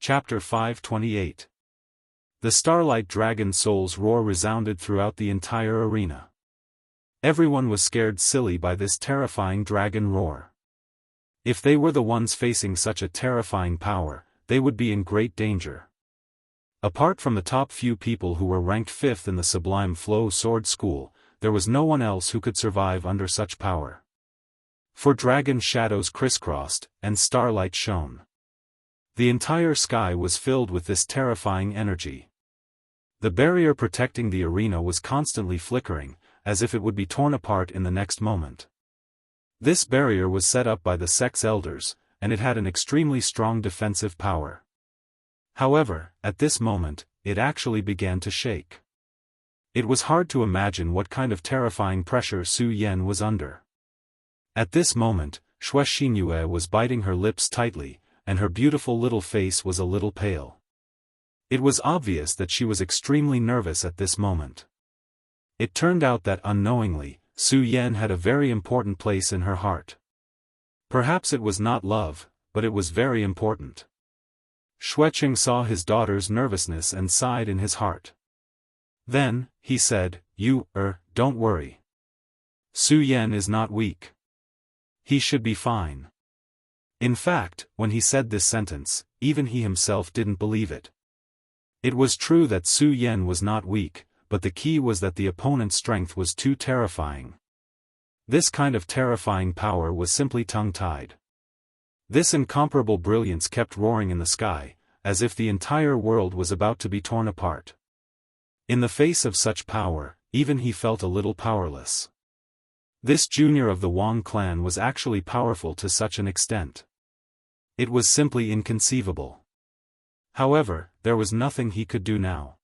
Chapter 528. The Starlight Dragon's soul's roar resounded throughout the entire arena. Everyone was scared silly by this terrifying dragon roar. If they were the ones facing such a terrifying power, they would be in great danger. Apart from the top few people who were ranked 5th in the Sublime Flow Sword School, there was no one else who could survive under such power. For dragon shadows crisscrossed, and starlight shone. The entire sky was filled with this terrifying energy. The barrier protecting the arena was constantly flickering, as if it would be torn apart in the next moment. This barrier was set up by the sect's elders, and it had an extremely strong defensive power. However, at this moment, it actually began to shake. It was hard to imagine what kind of terrifying pressure Su Yan was under. At this moment, Xue Xinyue was biting her lips tightly, and her beautiful little face was a little pale. It was obvious that she was extremely nervous at this moment. It turned out that unknowingly, Su Yan had a very important place in her heart. Perhaps it was not love, but it was very important. Xueqing saw his daughter's nervousness and sighed in his heart. Then, he said, don't worry. Su Yan is not weak. He should be fine. In fact, when he said this sentence, even he himself didn't believe it. It was true that Su Yan was not weak, but the key was that the opponent's strength was too terrifying. This kind of terrifying power was simply tongue-tied. This incomparable brilliance kept roaring in the sky, as if the entire world was about to be torn apart. In the face of such power, even he felt a little powerless. This junior of the Wang clan was actually powerful to such an extent. It was simply inconceivable. However, there was nothing he could do now.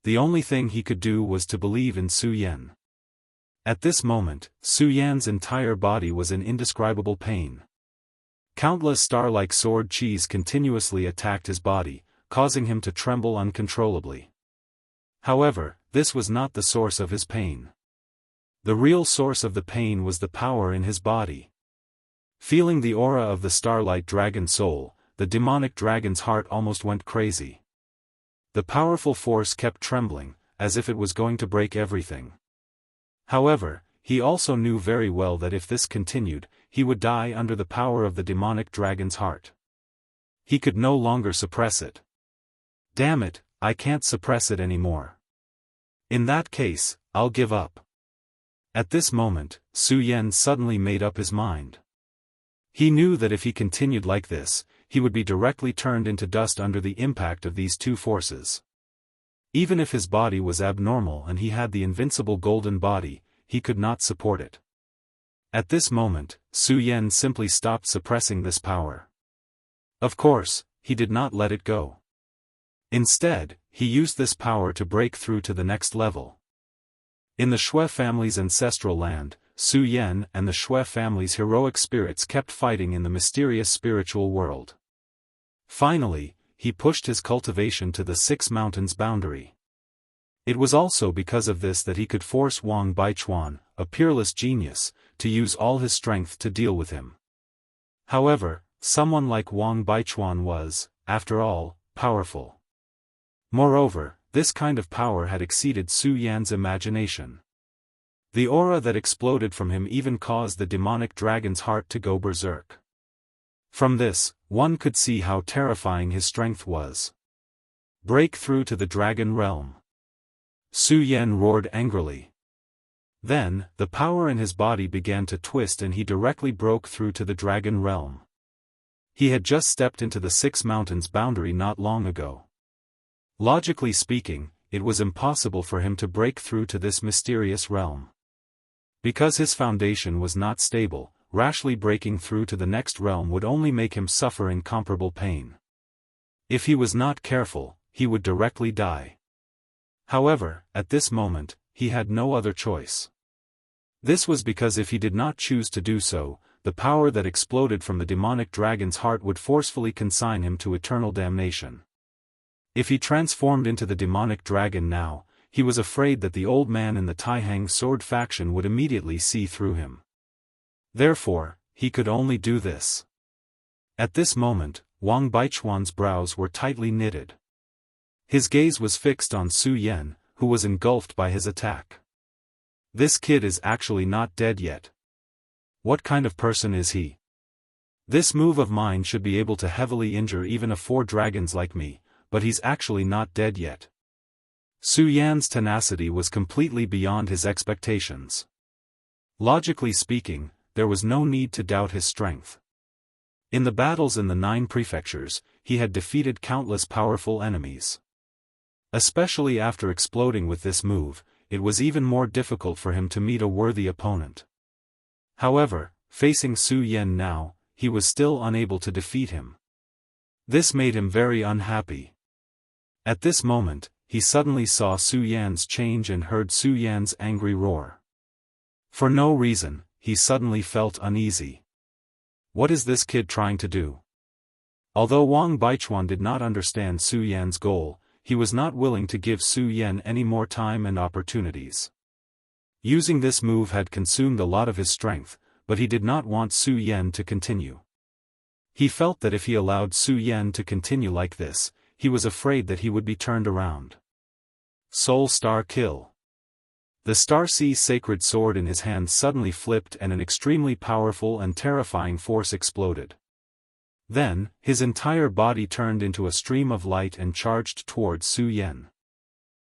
The only thing he could do was to believe in Su Yan. At this moment, Su Yan's entire body was in indescribable pain. Countless star-like sword qis continuously attacked his body, causing him to tremble uncontrollably. However, this was not the source of his pain. The real source of the pain was the power in his body. Feeling the aura of the Starlight Dragon's soul, the demonic dragon's heart almost went crazy. The powerful force kept trembling, as if it was going to break everything. However, he also knew very well that if this continued, he would die under the power of the demonic dragon's heart. He could no longer suppress it. Damn it, I can't suppress it anymore. In that case, I'll give up. At this moment, Su Yan suddenly made up his mind. He knew that if he continued like this, he would be directly turned into dust under the impact of these two forces. Even if his body was abnormal and he had the invincible golden body, he could not support it. At this moment, Su Yan simply stopped suppressing this power. Of course, he did not let it go. Instead, he used this power to break through to the next level. In the Xue family's ancestral land, Su Yan and the Xue family's heroic spirits kept fighting in the mysterious spiritual world. Finally, he pushed his cultivation to the 6 mountains boundary. It was also because of this that he could force Wang Baichuan, a peerless genius, to use all his strength to deal with him. However, someone like Wang Baichuan was, after all, powerful. Moreover, this kind of power had exceeded Su Yan's imagination. The aura that exploded from him even caused the demonic dragon's heart to go berserk. From this, one could see how terrifying his strength was. Break through to the dragon realm. Su Yan roared angrily. Then, the power in his body began to twist and he directly broke through to the dragon realm. He had just stepped into the 6 mountains boundary not long ago. Logically speaking, it was impossible for him to break through to this mysterious realm. Because his foundation was not stable, rashly breaking through to the next realm would only make him suffer incomparable pain. If he was not careful, he would directly die. However, at this moment, he had no other choice. This was because if he did not choose to do so, the power that exploded from the demonic dragon's heart would forcefully consign him to eternal damnation. If he transformed into the demonic dragon now, he was afraid that the old man in the Taihang sword faction would immediately see through him. Therefore, he could only do this. At this moment, Wang Baichuan's brows were tightly knitted. His gaze was fixed on Su Yan, who was engulfed by his attack. This kid is actually not dead yet. What kind of person is he? This move of mine should be able to heavily injure even a 4 dragons like me, but he's actually not dead yet. Su Yan's tenacity was completely beyond his expectations. Logically speaking, there was no need to doubt his strength. In the battles in the 9 prefectures, he had defeated countless powerful enemies. Especially after exploding with this move, it was even more difficult for him to meet a worthy opponent. However, facing Su Yan now, he was still unable to defeat him. This made him very unhappy. At this moment, he suddenly saw Su Yan's change and heard Su Yan's angry roar. For no reason, he suddenly felt uneasy. What is this kid trying to do? Although Wang Baichuan did not understand Su Yan's goal, he was not willing to give Su Yan any more time and opportunities. Using this move had consumed a lot of his strength, but he did not want Su Yan to continue. He felt that if he allowed Su Yan to continue like this, he was afraid that he would be turned around. Soul Star Kill. The Star Sea sacred sword in his hand suddenly flipped and an extremely powerful and terrifying force exploded. Then, his entire body turned into a stream of light and charged towards Su Yan.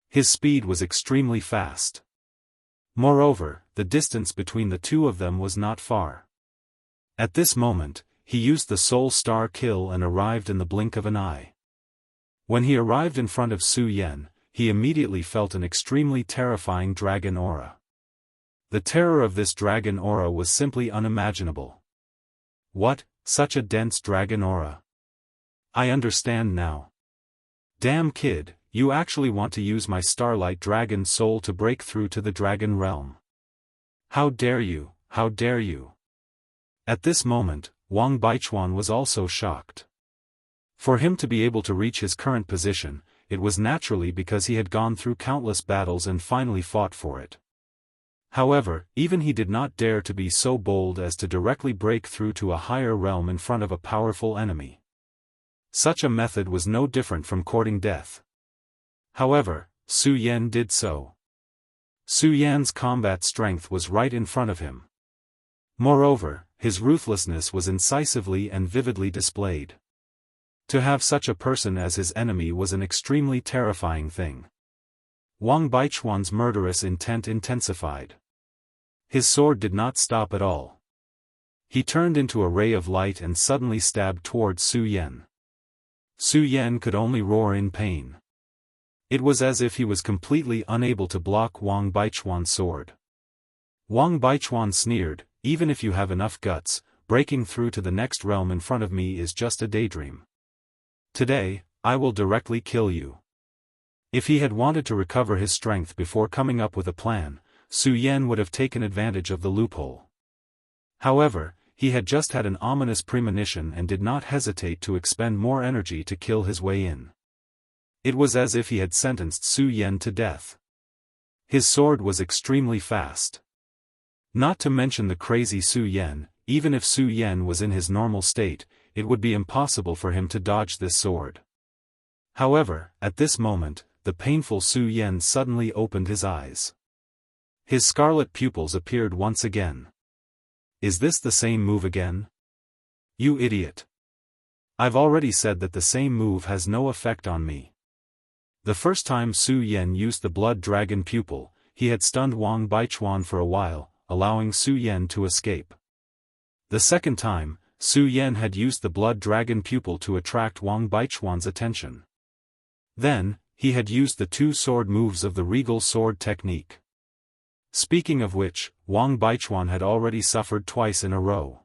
His speed was extremely fast. Moreover, the distance between the two of them was not far. At this moment, he used the Soul Star Kill and arrived in the blink of an eye. When he arrived in front of Su Yan, he immediately felt an extremely terrifying dragon aura. The terror of this dragon aura was simply unimaginable. What? Such a dense dragon aura. I understand now. Damn kid, you actually want to use my Starlight Dragon soul to break through to the dragon realm. How dare you, how dare you. At this moment, Wang Baichuan was also shocked. For him to be able to reach his current position, it was naturally because he had gone through countless battles and finally fought for it. However, even he did not dare to be so bold as to directly break through to a higher realm in front of a powerful enemy. Such a method was no different from courting death. However, Su Yan did so. Su Yan's combat strength was right in front of him. Moreover, his ruthlessness was incisively and vividly displayed. To have such a person as his enemy was an extremely terrifying thing. Wang Baichuan's murderous intent intensified. His sword did not stop at all. He turned into a ray of light and suddenly stabbed towards Su Yan. Su Yan could only roar in pain. It was as if he was completely unable to block Wang Baichuan's sword. Wang Baichuan sneered, even if you have enough guts, breaking through to the next realm in front of me is just a daydream. Today, I will directly kill you. If he had wanted to recover his strength before coming up with a plan, Su Yan would have taken advantage of the loophole. However, he had just had an ominous premonition and did not hesitate to expend more energy to kill his way in. It was as if he had sentenced Su Yan to death. His sword was extremely fast. Not to mention the crazy Su Yan, even if Su Yan was in his normal state, it would be impossible for him to dodge this sword. However, at this moment, the painful Su Yan suddenly opened his eyes. His scarlet pupils appeared once again. Is this the same move again? You idiot. I've already said that the same move has no effect on me. The first time Su Yan used the blood dragon pupil, he had stunned Wang Baichuan for a while, allowing Su Yan to escape. The second time, Su Yan had used the blood dragon pupil to attract Wang Baichuan's attention. Then, he had used the 2 sword moves of the regal sword technique. Speaking of which, Wang Baichuan had already suffered twice in a row.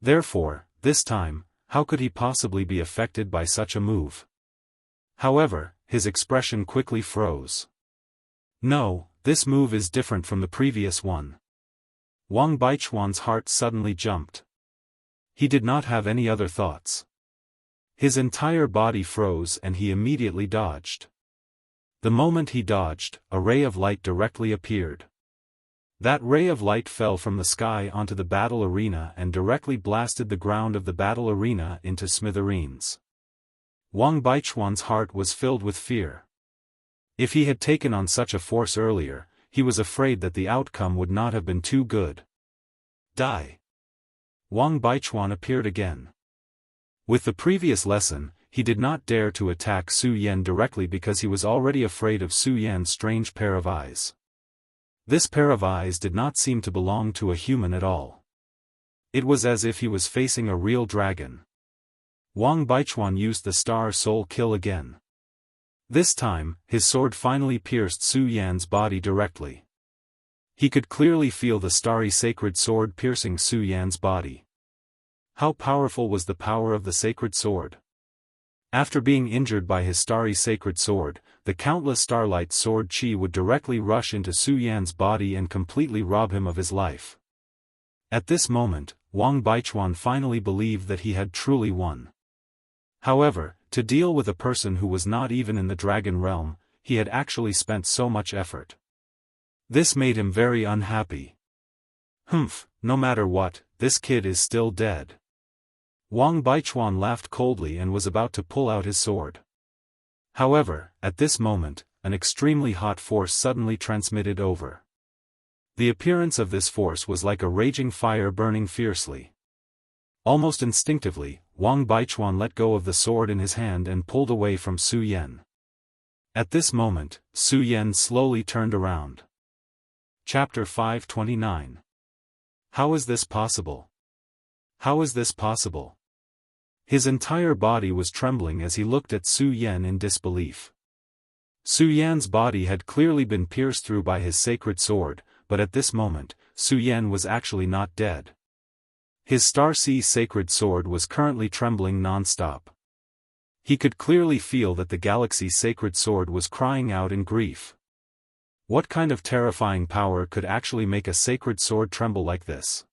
Therefore, this time, how could he possibly be affected by such a move? However, his expression quickly froze. No, this move is different from the previous one. Wang Baichuan's heart suddenly jumped. He did not have any other thoughts. His entire body froze and he immediately dodged. The moment he dodged, a ray of light directly appeared. That ray of light fell from the sky onto the battle arena and directly blasted the ground of the battle arena into smithereens. Wang Baichuan's heart was filled with fear. If he had taken on such a force earlier, he was afraid that the outcome would not have been too good. Die! Wang Baichuan appeared again. With the previous lesson, he did not dare to attack Su Yan directly because he was already afraid of Su Yan's strange pair of eyes. This pair of eyes did not seem to belong to a human at all. It was as if he was facing a real dragon. Wang Baichuan used the Star Soul Kill again. This time, his sword finally pierced Su Yan's body directly. He could clearly feel the starry sacred sword piercing Su Yan's body. How powerful was the power of the sacred sword? After being injured by his starry sacred sword, the countless starlight sword chi would directly rush into Su Yan's body and completely rob him of his life. At this moment, Wang Baichuan finally believed that he had truly won. However, to deal with a person who was not even in the dragon realm, he had actually spent so much effort. This made him very unhappy. No matter what, this kid is still dead. Wang Baichuan laughed coldly and was about to pull out his sword. However, at this moment, an extremely hot force suddenly transmitted over. The appearance of this force was like a raging fire burning fiercely. Almost instinctively, Wang Baichuan let go of the sword in his hand and pulled away from Su Yan. At this moment, Su Yan slowly turned around. Chapter 529. How is this possible? How is this possible? His entire body was trembling as he looked at Su Yan in disbelief. Su Yan's body had clearly been pierced through by his sacred sword, but at this moment, Su Yan was actually not dead. His Star Sea sacred sword was currently trembling non-stop. He could clearly feel that the galaxy sacred sword was crying out in grief. What kind of terrifying power could actually make a sacred sword tremble like this?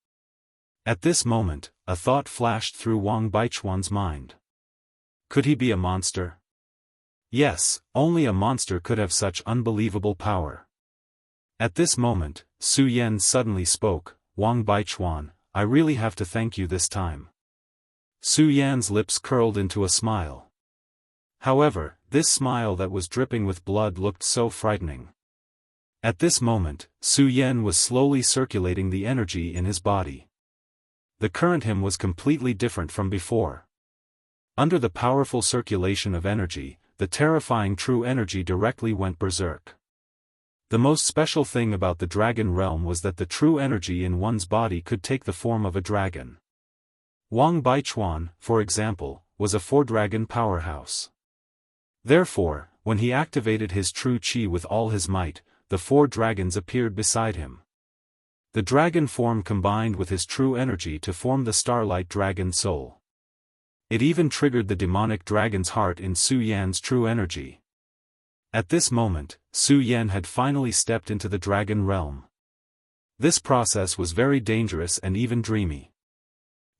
At this moment, a thought flashed through Wang Baichuan's mind. Could he be a monster? Yes, only a monster could have such unbelievable power. At this moment, Su Yan suddenly spoke, "Wang Baichuan, I really have to thank you this time." Su Yan's lips curled into a smile. However, this smile that was dripping with blood looked so frightening. At this moment, Su Yan was slowly circulating the energy in his body. The current him was completely different from before. Under the powerful circulation of energy, the terrifying true energy directly went berserk. The most special thing about the dragon realm was that the true energy in one's body could take the form of a dragon. Wang Baichuan, for example, was a four-dragon powerhouse. Therefore, when he activated his true chi with all his might, the four dragons appeared beside him. The dragon form combined with his true energy to form the Starlight Dragon Soul. It even triggered the demonic dragon's heart in Su Yan's true energy. At this moment, Su Yan had finally stepped into the dragon realm. This process was very dangerous and even dreamy.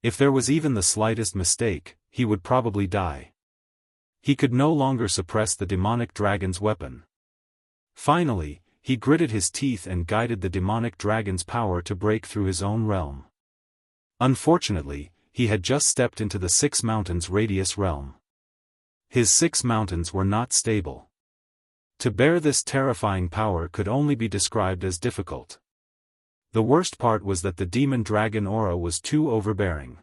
If there was even the slightest mistake, he would probably die. He could no longer suppress the demonic dragon's weapon. Finally, he gritted his teeth and guided the demonic dragon's power to break through his own realm. Unfortunately, he had just stepped into the 6 mountains radius realm. His 6 mountains were not stable. To bear this terrifying power could only be described as difficult. The worst part was that the demon dragon aura was too overbearing.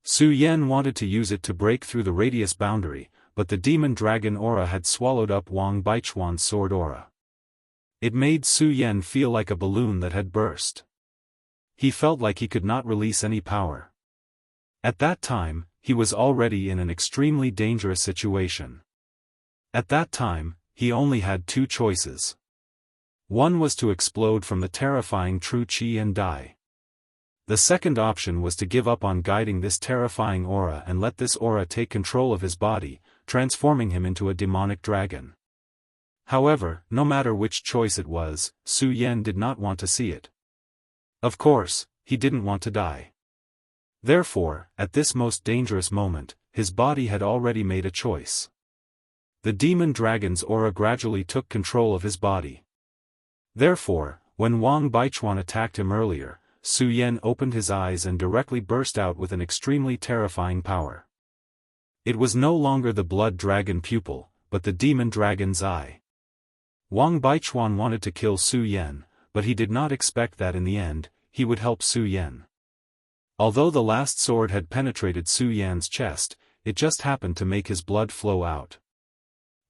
Su Yan wanted to use it to break through the radius boundary, but the demon dragon aura had swallowed up Wang Baichuan's sword aura. It made Su Yan feel like a balloon that had burst. He felt like he could not release any power. At that time, he was already in an extremely dangerous situation. At that time, he only had 2 choices. One was to explode from the terrifying true chi and die. The second option was to give up on guiding this terrifying aura and let this aura take control of his body, transforming him into a demonic dragon. However, no matter which choice it was, Su Yan did not want to see it. Of course, he didn't want to die. Therefore, at this most dangerous moment, his body had already made a choice. The demon dragon's aura gradually took control of his body. Therefore, When Wang Baichuan attacked him earlier, Su Yan opened his eyes and directly burst out with an extremely terrifying power. It was no longer the blood dragon pupil, but the demon dragon's eye. Wang Baichuan wanted to kill Su Yan, but he did not expect that in the end, he would help Su Yan. Although the last sword had penetrated Su Yan's chest, it just happened to make his blood flow out.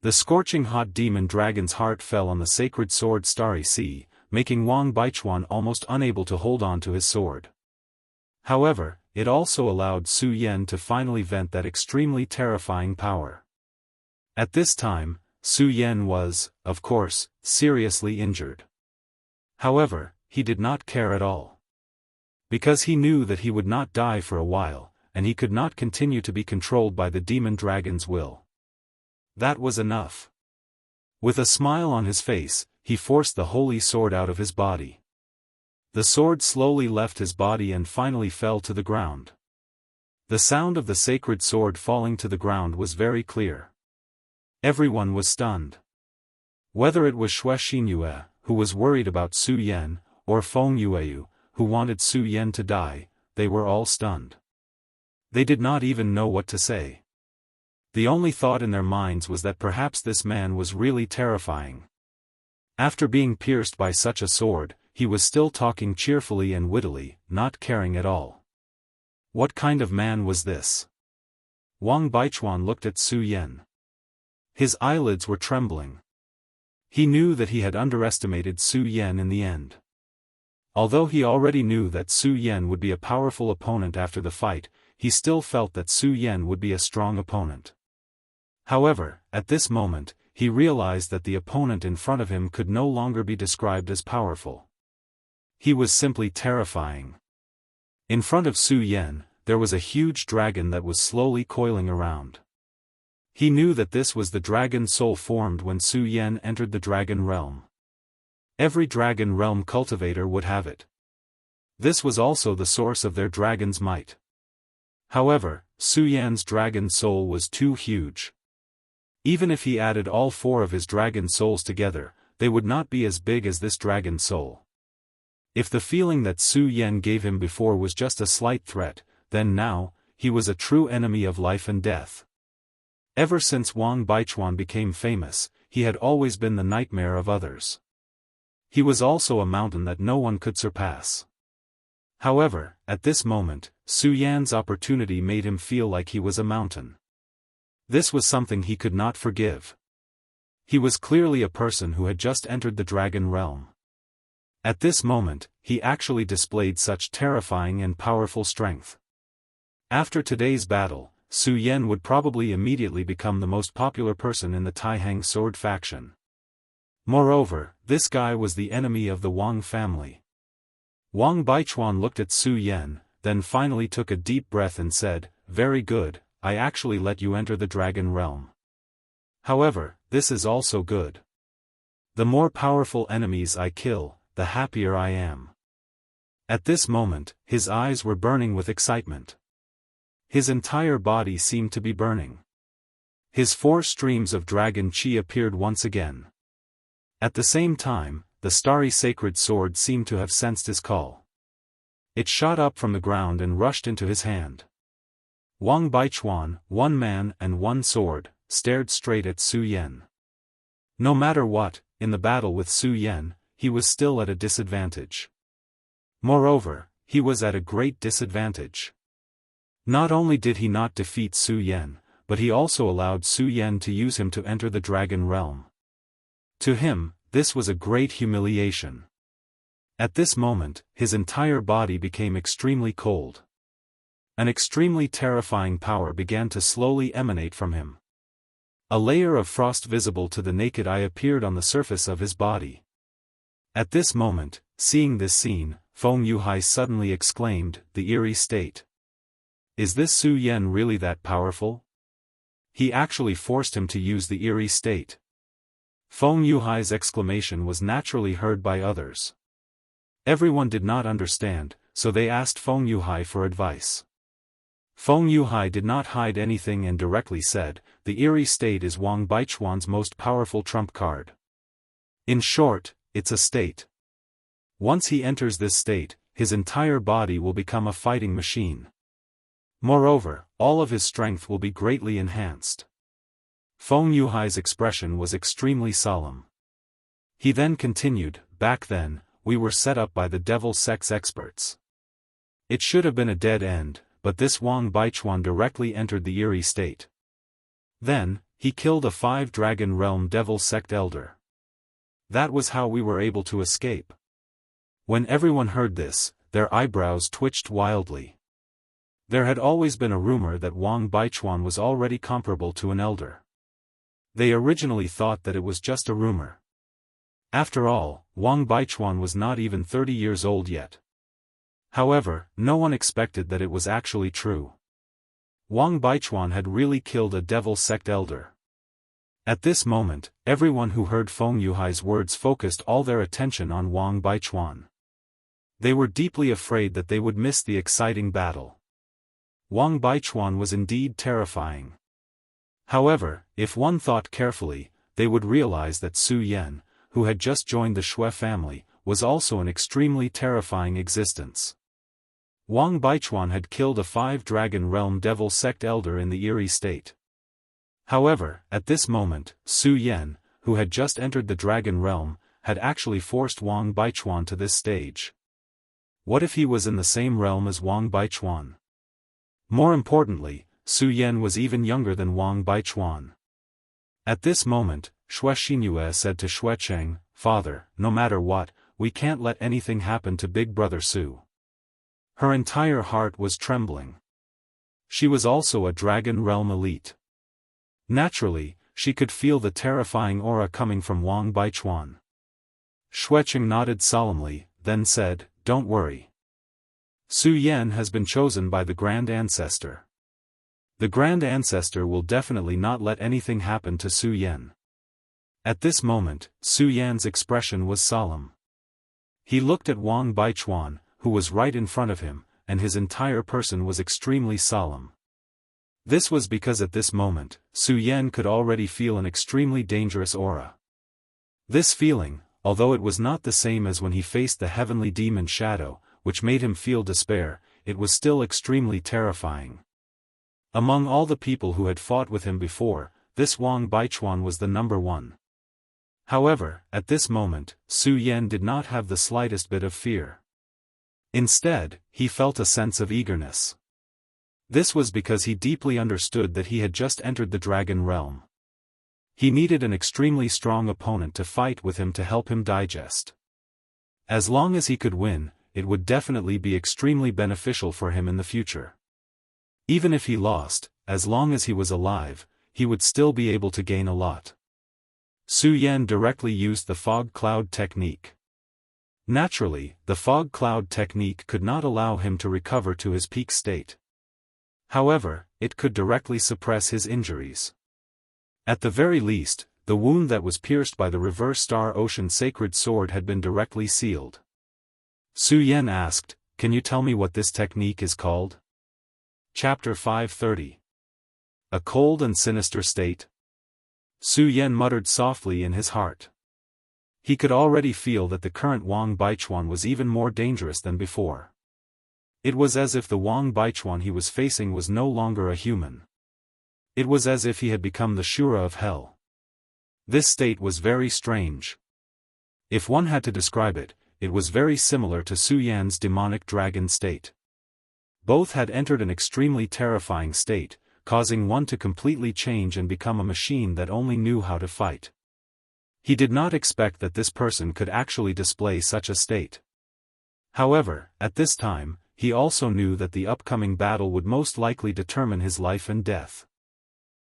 The scorching hot demon dragon's heart fell on the sacred sword Starry Sea, making Wang Baichuan almost unable to hold on to his sword. However, it also allowed Su Yan to finally vent that extremely terrifying power. At this time, Su Yan was, of course, seriously injured. However, he did not care at all. Because he knew that he would not die for a while, and he could not continue to be controlled by the demon dragon's will. That was enough. With a smile on his face, he forced the holy sword out of his body. The sword slowly left his body and finally fell to the ground. The sound of the sacred sword falling to the ground was very clear. Everyone was stunned. Whether it was Xue Xinyue, who was worried about Su Yan, or Feng Yueyu, who wanted Su Yan to die, they were all stunned. They did not even know what to say. The only thought in their minds was that perhaps this man was really terrifying. After being pierced by such a sword, he was still talking cheerfully and wittily, not caring at all. What kind of man was this? Wang Baichuan looked at Su Yan. His eyelids were trembling. He knew that he had underestimated Su Yan in the end. Although he already knew that Su Yan would be a powerful opponent after the fight, he still felt that Su Yan would be a strong opponent. However, at this moment, he realized that the opponent in front of him could no longer be described as powerful. He was simply terrifying. In front of Su Yan, there was a huge dragon that was slowly coiling around. He knew that this was the dragon soul formed when Su Yan entered the dragon realm. Every dragon realm cultivator would have it. This was also the source of their dragon's might. However, Su Yan's dragon soul was too huge. Even if he added all 4 of his dragon souls together, they would not be as big as this dragon soul. If the feeling that Su Yan gave him before was just a slight threat, then now, he was a true enemy of life and death. Ever since Wang Baichuan became famous, he had always been the nightmare of others. He was also a mountain that no one could surpass. However, at this moment, Su Yan's opportunity made him feel like he was a mountain. This was something he could not forgive. He was clearly a person who had just entered the dragon realm. At this moment, he actually displayed such terrifying and powerful strength. After today's battle, Su Yan would probably immediately become the most popular person in the Taihang sword faction. Moreover, this guy was the enemy of the Wang family. Wang Baichuan looked at Su Yan, then finally took a deep breath and said, "Very good, I actually let you enter the dragon realm. However, this is also good. The more powerful enemies I kill, the happier I am." At this moment, his eyes were burning with excitement. His entire body seemed to be burning. His 4 streams of dragon chi appeared once again. At the same time, the starry sacred sword seemed to have sensed his call. It shot up from the ground and rushed into his hand. Wang Baichuan, 1 man and 1 sword, stared straight at Su Yan. No matter what, in the battle with Su Yan, he was still at a disadvantage. Moreover, he was at a great disadvantage. Not only did he not defeat Su Yan, but he also allowed Su Yan to use him to enter the dragon realm. To him, this was a great humiliation. At this moment, his entire body became extremely cold. An extremely terrifying power began to slowly emanate from him. A layer of frost visible to the naked eye appeared on the surface of his body. At this moment, seeing this scene, Feng Yuhai suddenly exclaimed, "The eerie state. Is this Su Yan really that powerful?" He actually forced him to use the eerie state. Feng Yuhai's exclamation was naturally heard by others. Everyone did not understand, so they asked Feng Yuhai for advice. Feng Yuhai did not hide anything and directly said, "The eerie state is Wang Baichuan's most powerful trump card. In short, it's a state. Once he enters this state, his entire body will become a fighting machine. Moreover, all of his strength will be greatly enhanced. Feng Yuhai's expression was extremely solemn. He then continued, back then, we were set up by the devil sex experts. It should have been a dead end, but this Wang Baichuan directly entered the eerie state. Then, he killed a 5-dragon realm devil sect elder. That was how we were able to escape. When everyone heard this, their eyebrows twitched wildly. There had always been a rumor that Wang Baichuan was already comparable to an elder. They originally thought that it was just a rumor. After all, Wang Baichuan was not even 30 years old yet. However, no one expected that it was actually true. Wang Baichuan had really killed a devil sect elder. At this moment, everyone who heard Feng Yuhai's words focused all their attention on Wang Baichuan. They were deeply afraid that they would miss the exciting battle. Wang Baichuan was indeed terrifying. However, if one thought carefully, they would realize that Su Yan, who had just joined the Shui family, was also an extremely terrifying existence. Wang Baichuan had killed a 5-dragon realm devil sect elder in the eerie state. However, at this moment, Su Yan, who had just entered the dragon realm, had actually forced Wang Baichuan to this stage. What if he was in the same realm as Wang Baichuan? More importantly, Su Yan was even younger than Wang Baichuan. At this moment, Shui Xinyue said to Shui Cheng, "Father, no matter what, we can't let anything happen to Big Brother Su." Her entire heart was trembling. She was also a Dragon Realm elite. Naturally, she could feel the terrifying aura coming from Wang Baichuan. Shui Cheng nodded solemnly, then said, "Don't worry. Su Yan has been chosen by the Grand Ancestor. The Grand Ancestor will definitely not let anything happen to Su Yan." At this moment, Su Yan's expression was solemn. He looked at Wang Baichuan, who was right in front of him, and his entire person was extremely solemn. This was because at this moment, Su Yan could already feel an extremely dangerous aura. This feeling, although it was not the same as when he faced the heavenly demon Shadow, which made him feel despair, it was still extremely terrifying. Among all the people who had fought with him before, this Wang Baichuan was the number one. However, at this moment, Su Yan did not have the slightest bit of fear. Instead, he felt a sense of eagerness. This was because he deeply understood that he had just entered the dragon realm. He needed an extremely strong opponent to fight with him to help him digest. As long as he could win, it would definitely be extremely beneficial for him in the future. Even if he lost, as long as he was alive, he would still be able to gain a lot. Su Yan directly used the fog cloud technique. Naturally, the fog cloud technique could not allow him to recover to his peak state. However, it could directly suppress his injuries. At the very least, the wound that was pierced by the reverse star ocean sacred sword had been directly sealed. Su Yan asked, "Can you tell me what this technique is called?" Chapter 530. A cold and sinister state. Su Yan muttered softly in his heart. He could already feel that the current Wang Baichuan was even more dangerous than before. It was as if the Wang Baichuan he was facing was no longer a human. It was as if he had become the Shura of hell. This state was very strange. If one had to describe it, it was very similar to Su Yan's demonic dragon state. Both had entered an extremely terrifying state, causing one to completely change and become a machine that only knew how to fight. He did not expect that this person could actually display such a state. However, at this time, he also knew that the upcoming battle would most likely determine his life and death.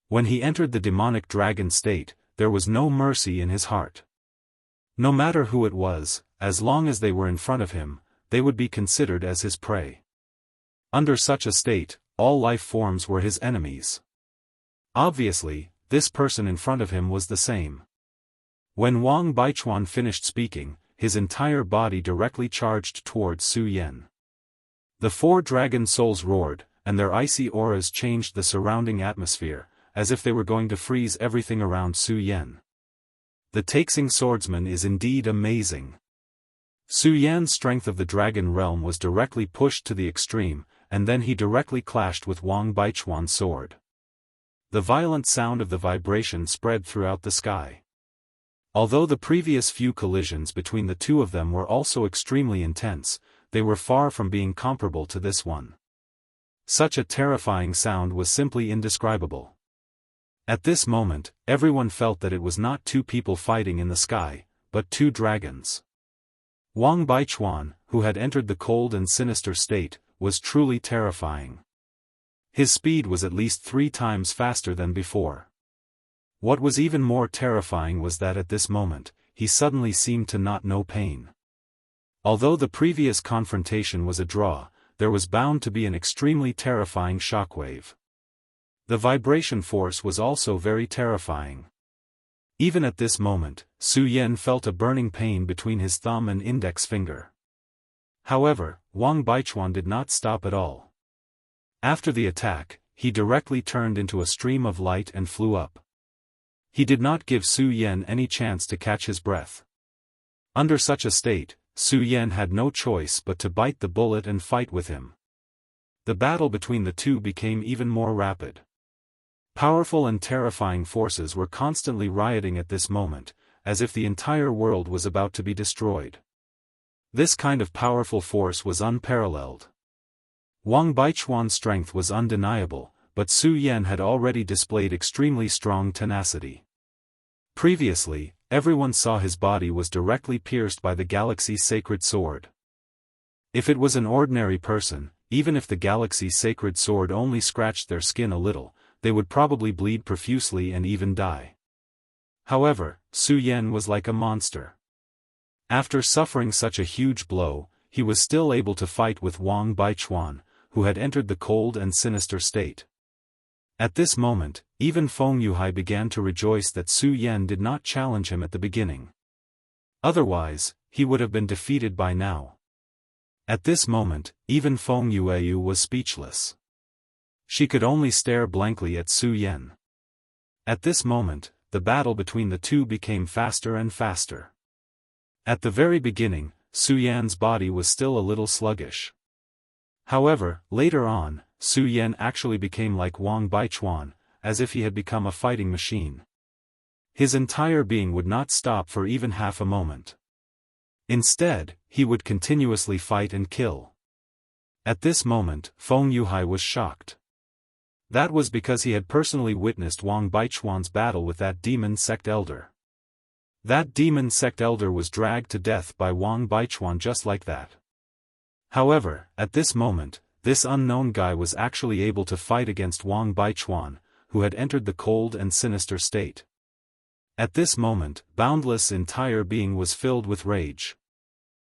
When he entered the demonic dragon state, there was no mercy in his heart. No matter who it was, as long as they were in front of him, they would be considered as his prey. Under such a state, all life forms were his enemies. Obviously, this person in front of him was the same. When Wang Baichuan finished speaking, his entire body directly charged towards Su Yan. The 4 dragon souls roared, and their icy auras changed the surrounding atmosphere, as if they were going to freeze everything around Su Yan. The Taixing swordsman is indeed amazing. Su Yan's strength of the dragon realm was directly pushed to the extreme, and then he directly clashed with Wang Baichuan's sword. The violent sound of the vibration spread throughout the sky. Although the previous few collisions between the two of them were also extremely intense, they were far from being comparable to this one. Such a terrifying sound was simply indescribable. At this moment, everyone felt that it was not two people fighting in the sky, but two dragons. Wang Baichuan, who had entered the cold and sinister state, was truly terrifying. His speed was at least 3 times faster than before. What was even more terrifying was that at this moment, he suddenly seemed to not know pain. Although the previous confrontation was a draw, there was bound to be an extremely terrifying shockwave. The vibration force was also very terrifying. Even at this moment, Su Yan felt a burning pain between his thumb and index finger. However, Wang Baichuan did not stop at all. After the attack, he directly turned into a stream of light and flew up. He did not give Su Yan any chance to catch his breath. Under such a state, Su Yan had no choice but to bite the bullet and fight with him. The battle between the two became even more rapid. Powerful and terrifying forces were constantly rioting at this moment, as if the entire world was about to be destroyed. This kind of powerful force was unparalleled. Wang Baichuan's strength was undeniable, but Su Yan had already displayed extremely strong tenacity. Previously, everyone saw his body was directly pierced by the galaxy's sacred sword. If it was an ordinary person, even if the galaxy's sacred sword only scratched their skin a little, they would probably bleed profusely and even die. However, Su Yan was like a monster. After suffering such a huge blow, he was still able to fight with Wang Baichuan, who had entered the cold and sinister state. At this moment, even Feng Yuhai began to rejoice that Su Yan did not challenge him at the beginning. Otherwise, he would have been defeated by now. At this moment, even Feng Yuhai was speechless. She could only stare blankly at Su Yan. At this moment, the battle between the two became faster and faster. At the very beginning, Su Yan's body was still a little sluggish. However, later on, Su Yan actually became like Wang Baichuan, as if he had become a fighting machine. His entire being would not stop for even half a moment. Instead, he would continuously fight and kill. At this moment, Feng Yuhai was shocked. That was because he had personally witnessed Wang Baichuan's battle with that demon sect elder. That demon sect elder was dragged to death by Wang Baichuan just like that. However, at this moment, this unknown guy was actually able to fight against Wang Baichuan, who had entered the cold and sinister state. At this moment, Boundless' entire being was filled with rage.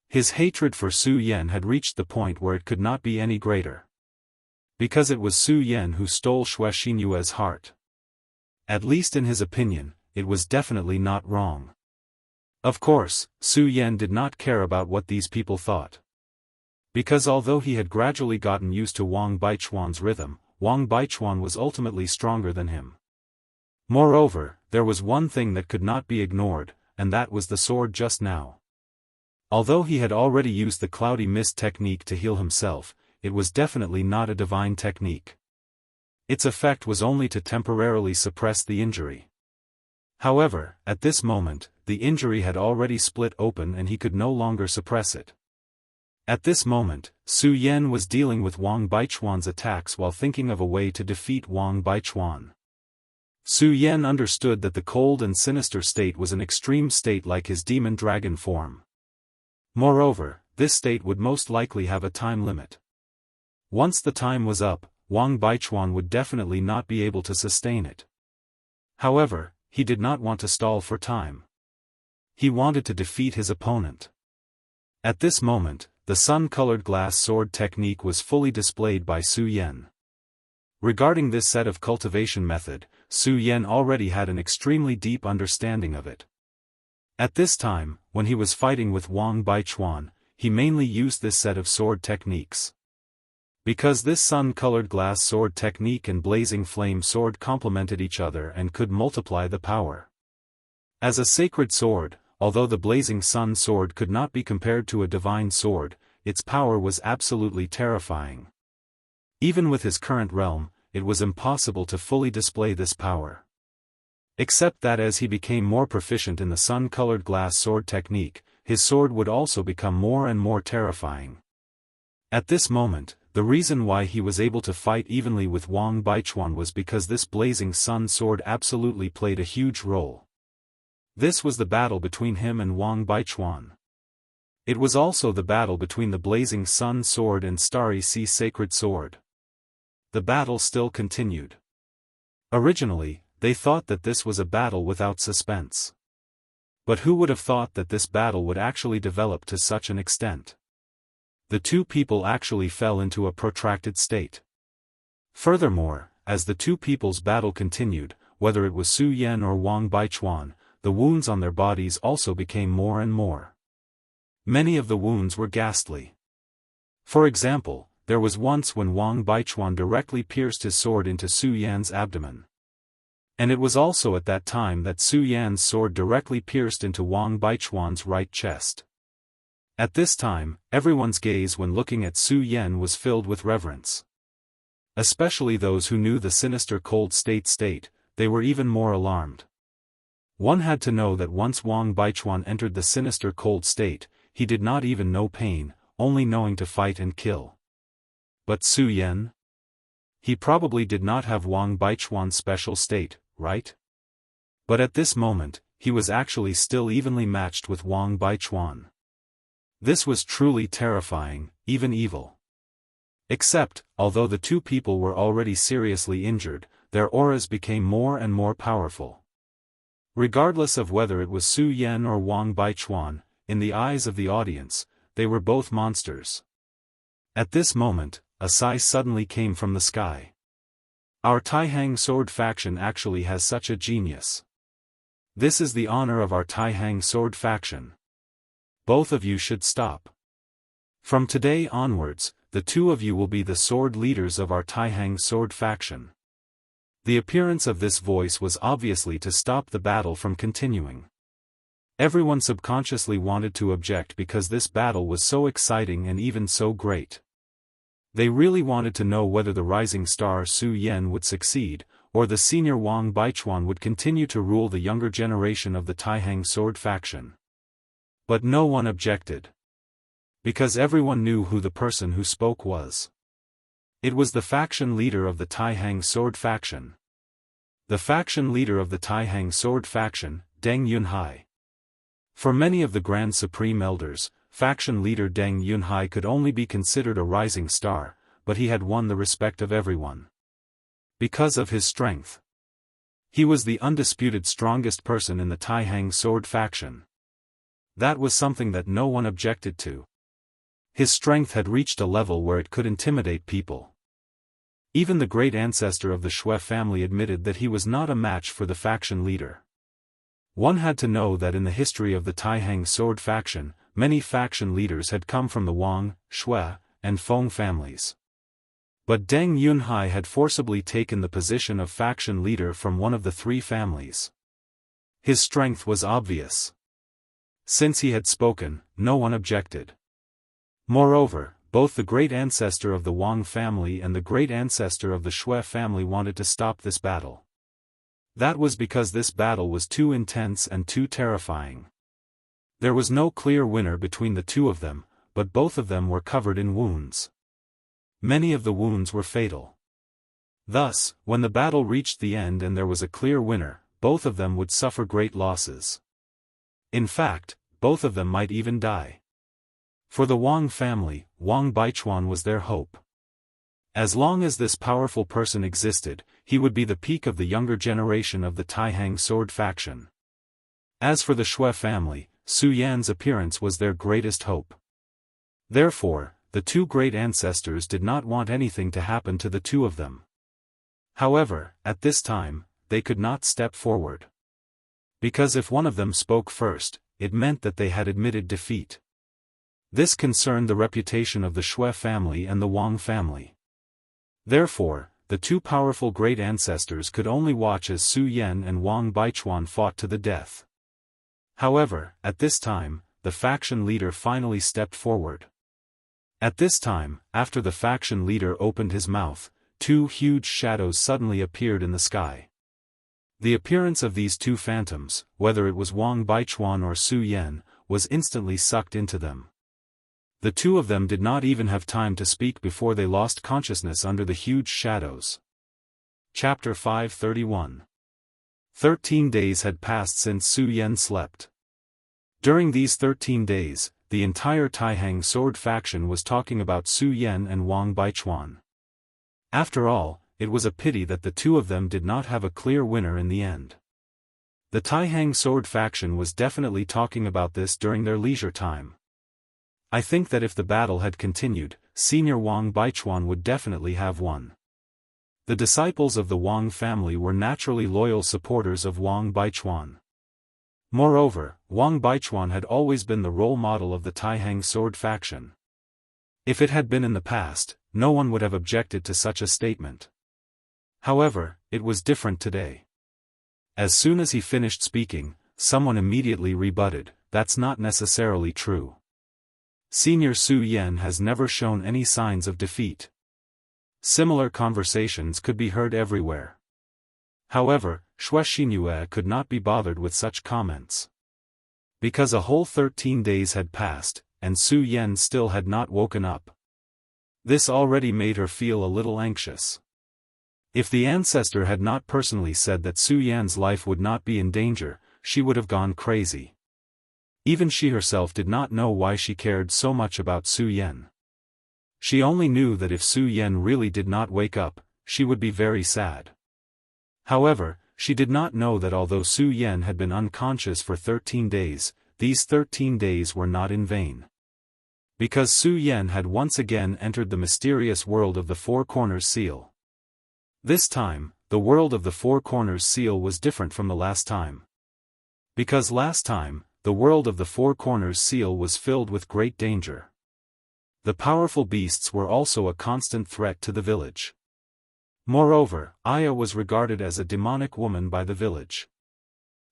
His hatred for Su Yan had reached the point where it could not be any greater. Because it was Su Yan who stole Xue Xinyue's heart. At least in his opinion, it was definitely not wrong. Of course, Su Yan did not care about what these people thought. Because although he had gradually gotten used to Wang Baichuan's rhythm, Wang Baichuan was ultimately stronger than him. Moreover, there was one thing that could not be ignored, and that was the sword just now. Although he had already used the cloudy mist technique to heal himself, it was definitely not a divine technique. Its effect was only to temporarily suppress the injury. However, at this moment, the injury had already split open and he could no longer suppress it. At this moment, Su Yan was dealing with Wang Baichuan's attacks while thinking of a way to defeat Wang Baichuan. Su Yan understood that the cold and sinister state was an extreme state like his demon dragon form. Moreover, this state would most likely have a time limit. Once the time was up, Wang Baichuan would definitely not be able to sustain it. However, he did not want to stall for time. He wanted to defeat his opponent. At this moment, the sun-colored glass sword technique was fully displayed by Su Yan. Regarding this set of cultivation method, Su Yan already had an extremely deep understanding of it. At this time, when he was fighting with Wang Baichuan, he mainly used this set of sword techniques. Because this sun-colored glass sword technique and blazing flame sword complemented each other and could multiply the power. As a sacred sword, although the blazing sun sword could not be compared to a divine sword, its power was absolutely terrifying. Even with his current realm, it was impossible to fully display this power. Except that as he became more proficient in the sun-colored glass sword technique, his sword would also become more and more terrifying. At this moment, the reason why he was able to fight evenly with Wang Baichuan was because this blazing sun sword absolutely played a huge role. This was the battle between him and Wang Baichuan. It was also the battle between the blazing sun sword and starry sea sacred sword. The battle still continued. Originally, they thought that this was a battle without suspense. But who would have thought that this battle would actually develop to such an extent? The two people actually fell into a protracted state. Furthermore, as the two people's battle continued, whether it was Su Yan or Wang Baichuan, the wounds on their bodies also became more and more. Many of the wounds were ghastly. For example, there was once when Wang Baichuan directly pierced his sword into Su Yan's abdomen. And it was also at that time that Su Yan's sword directly pierced into Wang Baichuan's right chest. At this time, everyone's gaze when looking at Su Yan was filled with reverence. Especially those who knew the sinister cold state, they were even more alarmed. One had to know that once Wang Baichuan entered the sinister cold state, he did not even know pain, only knowing to fight and kill. But Su Yan? He probably did not have Wang Baichuan's special state, right? But at this moment, he was actually still evenly matched with Wang Baichuan. This was truly terrifying, even evil. Except, although the two people were already seriously injured, their auras became more and more powerful. Regardless of whether it was Su Yan or Wang Baichuan, in the eyes of the audience, they were both monsters. At this moment, a sigh suddenly came from the sky. Our Taihang sword faction actually has such a genius. This is the honor of our Taihang sword faction. Both of you should stop. From today onwards, the two of you will be the sword leaders of our Taihang sword faction. The appearance of this voice was obviously to stop the battle from continuing. Everyone subconsciously wanted to object because this battle was so exciting and even so great. They really wanted to know whether the rising star Su Yan would succeed, or the senior Wang Baichuan would continue to rule the younger generation of the Taihang sword faction. But no one objected. Because everyone knew who the person who spoke was. It was the faction leader of the Taihang sword faction. The faction leader of the Taihang sword faction, Deng Yunhai. For many of the Grand Supreme Elders, faction leader Deng Yunhai could only be considered a rising star, but he had won the respect of everyone. Because of his strength. He was the undisputed strongest person in the Taihang sword faction. That was something that no one objected to. His strength had reached a level where it could intimidate people. Even the great ancestor of the Shui family admitted that he was not a match for the faction leader. One had to know that in the history of the Taihang sword faction, many faction leaders had come from the Wang, Shui, and Feng families. But Deng Yunhai had forcibly taken the position of faction leader from one of the three families. His strength was obvious. Since he had spoken, no one objected. Moreover, both the great ancestor of the Wang family and the great ancestor of the Shui family wanted to stop this battle. That was because this battle was too intense and too terrifying. There was no clear winner between the two of them, but both of them were covered in wounds. Many of the wounds were fatal. Thus, when the battle reached the end and there was a clear winner, both of them would suffer great losses. In fact, both of them might even die. For the Wang family, Wang Baichuan was their hope. As long as this powerful person existed, he would be the peak of the younger generation of the Taihang sword faction. As for the Shui family, Su Yan's appearance was their greatest hope. Therefore, the two great ancestors did not want anything to happen to the two of them. However, at this time, they could not step forward. Because if one of them spoke first, it meant that they had admitted defeat. This concerned the reputation of the Shui family and the Wang family. Therefore, the two powerful great ancestors could only watch as Su Yan and Wang Baichuan fought to the death. However, at this time, the faction leader finally stepped forward. At this time, after the faction leader opened his mouth, two huge shadows suddenly appeared in the sky. The appearance of these two phantoms, whether it was Wang Baichuan or Su Yan, was instantly sucked into them. The two of them did not even have time to speak before they lost consciousness under the huge shadows. Chapter 531. 13 days had passed since Su Yan slept. During these 13 days, the entire Taihang sword faction was talking about Su Yan and Wang Baichuan. After all, it was a pity that the two of them did not have a clear winner in the end. The Taihang sword faction was definitely talking about this during their leisure time. I think that if the battle had continued, Senior Wang Baichuan would definitely have won. The disciples of the Wang family were naturally loyal supporters of Wang Baichuan. Moreover, Wang Baichuan had always been the role model of the Taihang sword faction. If it had been in the past, no one would have objected to such a statement. However, it was different today. As soon as he finished speaking, someone immediately rebutted, "That's not necessarily true. Senior Su Yan has never shown any signs of defeat." Similar conversations could be heard everywhere. However, Xue Xinyue could not be bothered with such comments. Because a whole 13 days had passed, and Su Yan still had not woken up. This already made her feel a little anxious. If the ancestor had not personally said that Su Yan's life would not be in danger, she would have gone crazy. Even she herself did not know why she cared so much about Su Yan. She only knew that if Su Yan really did not wake up, she would be very sad. However, she did not know that although Su Yan had been unconscious for 13 days, these 13 days were not in vain. Because Su Yan had once again entered the mysterious world of the Four Corners Seal. This time, the world of the Four Corners Seal was different from the last time. Because last time, the world of the Four Corners Seal was filled with great danger. The powerful beasts were also a constant threat to the village. Moreover, Aya was regarded as a demonic woman by the village.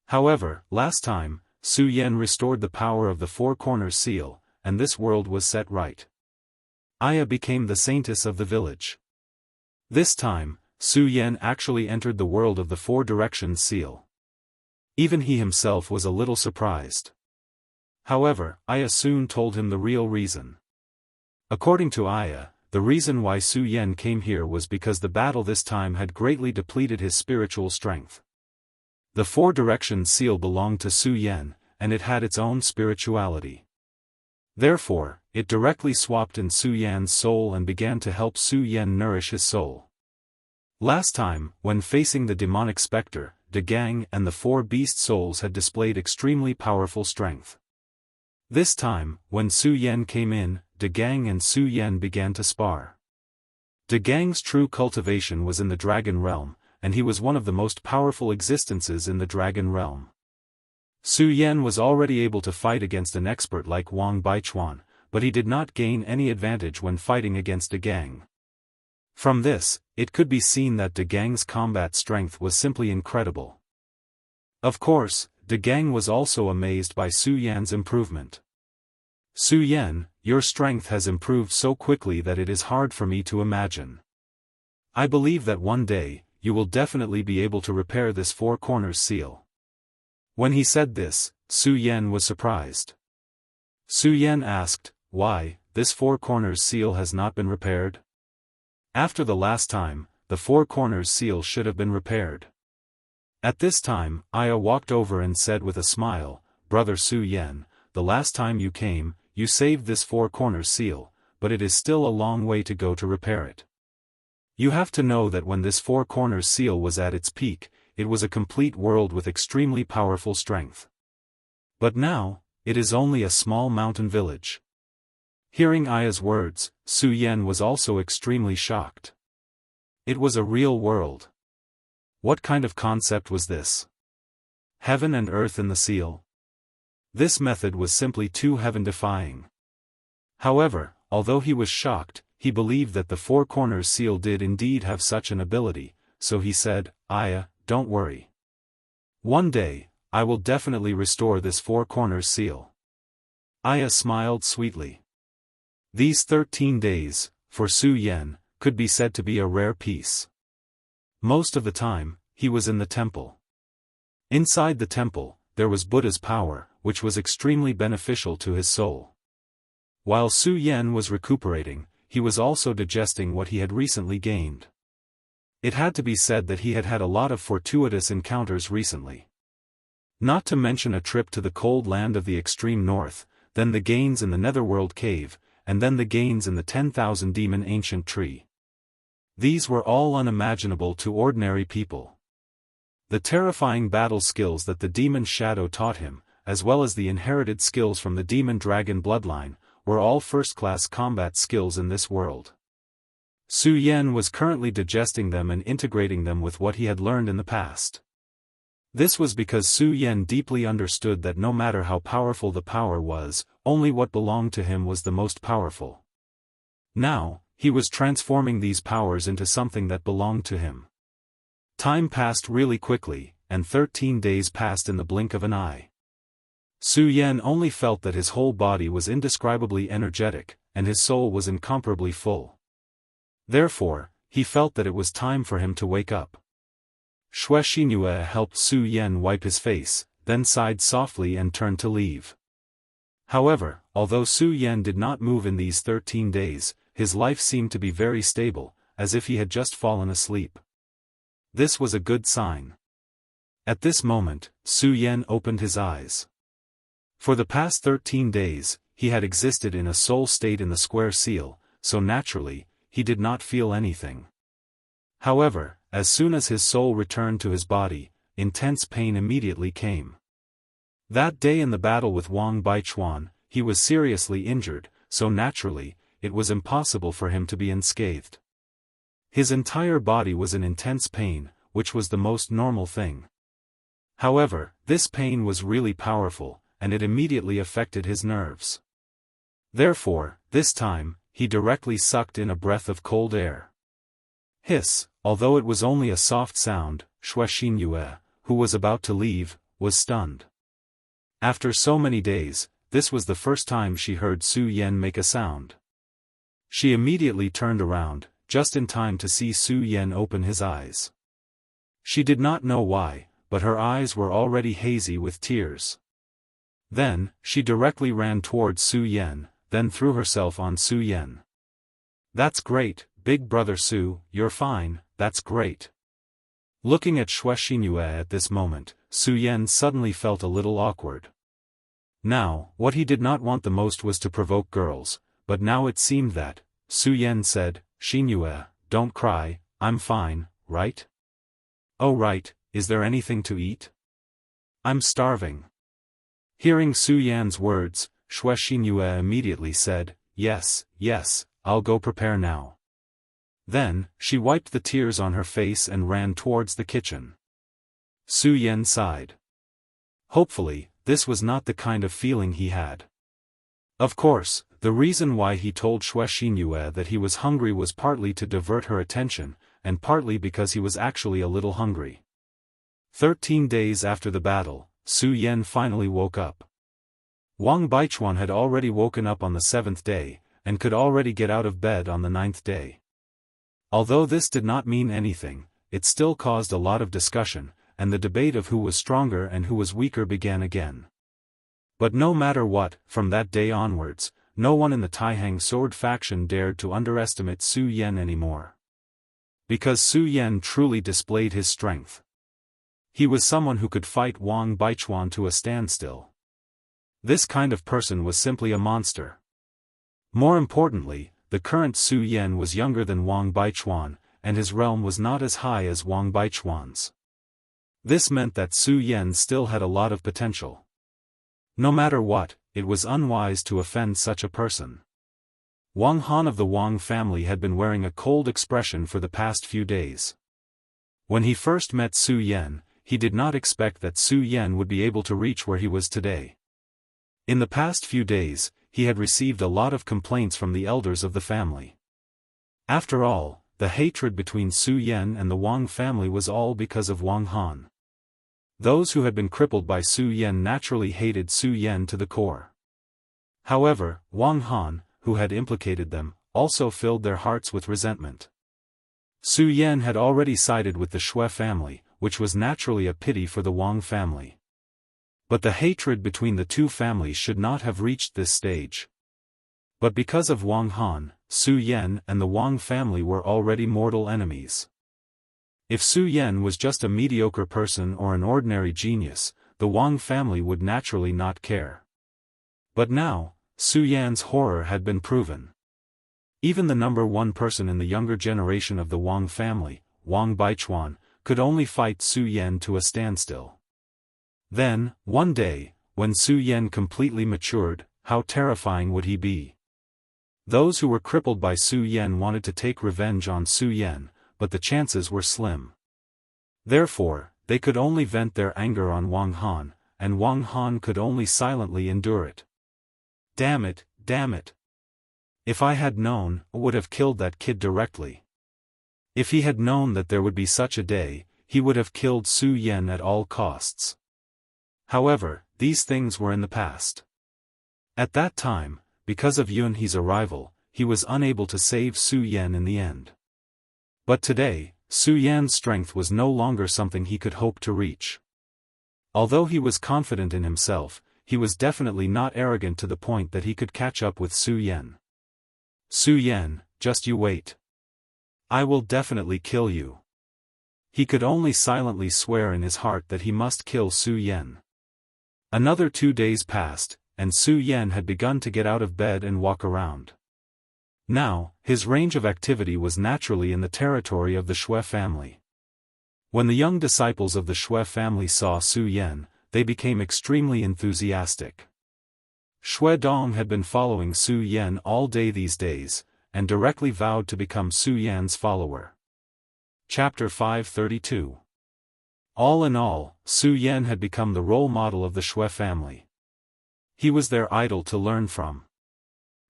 However, last time, Su Yan restored the power of the Four Corners Seal, and this world was set right. Aya became the saintess of the village. This time, Su Yan actually entered the world of the Four Directions Seal. Even he himself was a little surprised. However, Aya soon told him the real reason. According to Aya, the reason why Su Yan came here was because the battle this time had greatly depleted his spiritual strength. The Four Directions Seal belonged to Su Yan, and it had its own spirituality. Therefore, it directly swapped in Su Yan's soul and began to help Su Yan nourish his soul. Last time, when facing the demonic spectre, De Gang and the four beast souls had displayed extremely powerful strength. This time, when Su Yan came in, De Gang and Su Yan began to spar. De Gang's true cultivation was in the Dragon Realm, and he was one of the most powerful existences in the Dragon Realm. Su Yan was already able to fight against an expert like Wang Baichuan, but he did not gain any advantage when fighting against De Gang. From this, it could be seen that De Gang's combat strength was simply incredible. Of course, De Gang was also amazed by Su Yan's improvement. Su Yan, your strength has improved so quickly that it is hard for me to imagine. I believe that one day, you will definitely be able to repair this Four Corners Seal. When he said this, Su Yan was surprised. Su Yan asked, "Why, this Four Corners Seal has not been repaired?" After the last time, the Four Corners Seal should have been repaired. At this time, Aya walked over and said with a smile, "Brother Su Yan, the last time you came, you saved this Four Corners Seal, but it is still a long way to go to repair it. You have to know that when this Four Corners Seal was at its peak, it was a complete world with extremely powerful strength. But now, it is only a small mountain village." Hearing Aya's words, Su Yan was also extremely shocked. It was a real world. What kind of concept was this? Heaven and earth in the seal? This method was simply too heaven-defying. However, although he was shocked, he believed that the Four Corners Seal did indeed have such an ability, so he said, "Aya, don't worry. One day, I will definitely restore this four corners seal. Aya smiled sweetly. These 13 days, for Su Yan, could be said to be a rare peace. Most of the time, he was in the temple. Inside the temple, there was Buddha's power, which was extremely beneficial to his soul. While Su Yan was recuperating, he was also digesting what he had recently gained. It had to be said that he had had a lot of fortuitous encounters recently. Not to mention a trip to the cold land of the extreme north, then the gains in the Netherworld cave, and then the gains in the 10,000 demon ancient tree. These were all unimaginable to ordinary people. The terrifying battle skills that the demon shadow taught him, as well as the inherited skills from the demon dragon bloodline, were all first-class combat skills in this world. Su Yan was currently digesting them and integrating them with what he had learned in the past. This was because Su Yan deeply understood that no matter how powerful the power was, only what belonged to him was the most powerful. Now, he was transforming these powers into something that belonged to him. Time passed really quickly, and 13 days passed in the blink of an eye. Su Yan only felt that his whole body was indescribably energetic, and his soul was incomparably full. Therefore, he felt that it was time for him to wake up. Xue Xinhue helped Su Yan wipe his face, then sighed softly and turned to leave. However, although Su Yan did not move in these 13 days, his life seemed to be very stable, as if he had just fallen asleep. This was a good sign. At this moment, Su Yan opened his eyes. For the past 13 days, he had existed in a soul state in the square seal, so naturally, he did not feel anything. However, as soon as his soul returned to his body, intense pain immediately came. That day in the battle with Wang Baichuan, he was seriously injured, so naturally, it was impossible for him to be unscathed. His entire body was in intense pain, which was the most normal thing. However, this pain was really powerful, and it immediately affected his nerves. Therefore, this time, he directly sucked in a breath of cold air. Hiss, although it was only a soft sound, Xue Xinhue, who was about to leave, was stunned. After so many days, this was the first time she heard Su Yan make a sound. She immediately turned around, just in time to see Su Yan open his eyes. She did not know why, but her eyes were already hazy with tears. Then, she directly ran towards Su Yan, then threw herself on Su Yan. "That's great, big brother Su, you're fine, that's great." Looking at Xue Xinhue at this moment, Su Yan suddenly felt a little awkward. Now, what he did not want the most was to provoke girls, but now it seemed that, Su Yan said, "Xinhue, don't cry, I'm fine, right?" "Oh right, is there anything to eat? I'm starving." Hearing Su Yan's words, Xue Xinhue immediately said, yes, I'll go prepare now." Then, she wiped the tears on her face and ran towards the kitchen. Su Yan sighed. Hopefully, this was not the kind of feeling he had. Of course, the reason why he told Xue Xinhue that he was hungry was partly to divert her attention, and partly because he was actually a little hungry. 13 days after the battle, Su Yan finally woke up. Wang Baichuan had already woken up on the 7th day, and could already get out of bed on the 9th day. Although this did not mean anything, it still caused a lot of discussion, and the debate of who was stronger and who was weaker began again. But no matter what, from that day onwards, no one in the Taihang sword faction dared to underestimate Su Yan anymore. Because Su Yan truly displayed his strength. He was someone who could fight Wang Baichuan to a standstill. This kind of person was simply a monster. More importantly, the current Su Yan was younger than Wang Baichuan, and his realm was not as high as Wang Baichuan's. This meant that Su Yan still had a lot of potential. No matter what, it was unwise to offend such a person. Wang Han of the Wang family had been wearing a cold expression for the past few days. When he first met Su Yan, he did not expect that Su Yan would be able to reach where he was today. In the past few days, he had received a lot of complaints from the elders of the family. After all, the hatred between Su Yan and the Wang family was all because of Wang Han. Those who had been crippled by Su Yan naturally hated Su Yan to the core. However, Wang Han, who had implicated them, also filled their hearts with resentment. Su Yan had already sided with the Xue family, which was naturally a pity for the Wang family. But the hatred between the two families should not have reached this stage. But because of Wang Han, Su Yan and the Wang family were already mortal enemies. If Su Yan was just a mediocre person or an ordinary genius, the Wang family would naturally not care. But now, Su Yan's horror had been proven. Even the number one person in the younger generation of the Wang family, Wang Baichuan, could only fight Su Yan to a standstill. Then, one day, when Su Yan completely matured, how terrifying would he be? Those who were crippled by Su Yan wanted to take revenge on Su Yan, but the chances were slim. Therefore, they could only vent their anger on Wang Han, and Wang Han could only silently endure it. Damn it, damn it. If I had known, I would have killed that kid directly. If he had known that there would be such a day, he would have killed Su Yan at all costs. However, these things were in the past. At that time, because of Yun He's arrival, he was unable to save Su Yan in the end. But today, Su Yan's strength was no longer something he could hope to reach. Although he was confident in himself, he was definitely not arrogant to the point that he could catch up with Su Yan. Su Yan, just you wait. I will definitely kill you. He could only silently swear in his heart that he must kill Su Yan. Another 2 days passed, and Su Yan had begun to get out of bed and walk around. Now, his range of activity was naturally in the territory of the Xue family. When the young disciples of the Xue family saw Su Yan, they became extremely enthusiastic. Xue Dong had been following Su Yan all day these days, and directly vowed to become Su Yan's follower. Chapter 532. All in all, Su Yan had become the role model of the Xue family. He was their idol to learn from.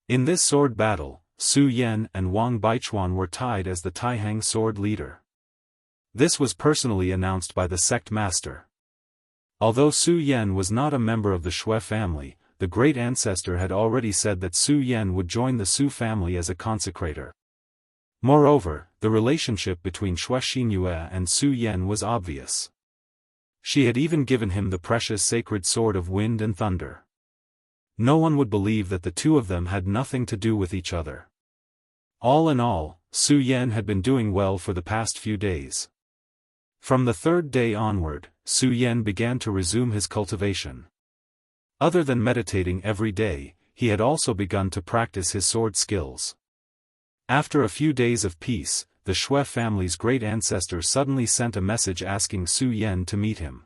In this sword battle, Su Yan and Wang Baichuan were tied as the Taihang sword leader. This was personally announced by the sect master. Although Su Yan was not a member of the Xue family, the great ancestor had already said that Su Yan would join the Su family as a consecrator. Moreover, the relationship between Xue Xinyue and Su Yan was obvious. She had even given him the precious sacred sword of wind and thunder. No one would believe that the two of them had nothing to do with each other. All in all, Su Yan had been doing well for the past few days. From the 3rd day onward, Su Yan began to resume his cultivation. Other than meditating every day, he had also begun to practice his sword skills. After a few days of peace, the Xue family's great ancestor suddenly sent a message asking Su Yan to meet him.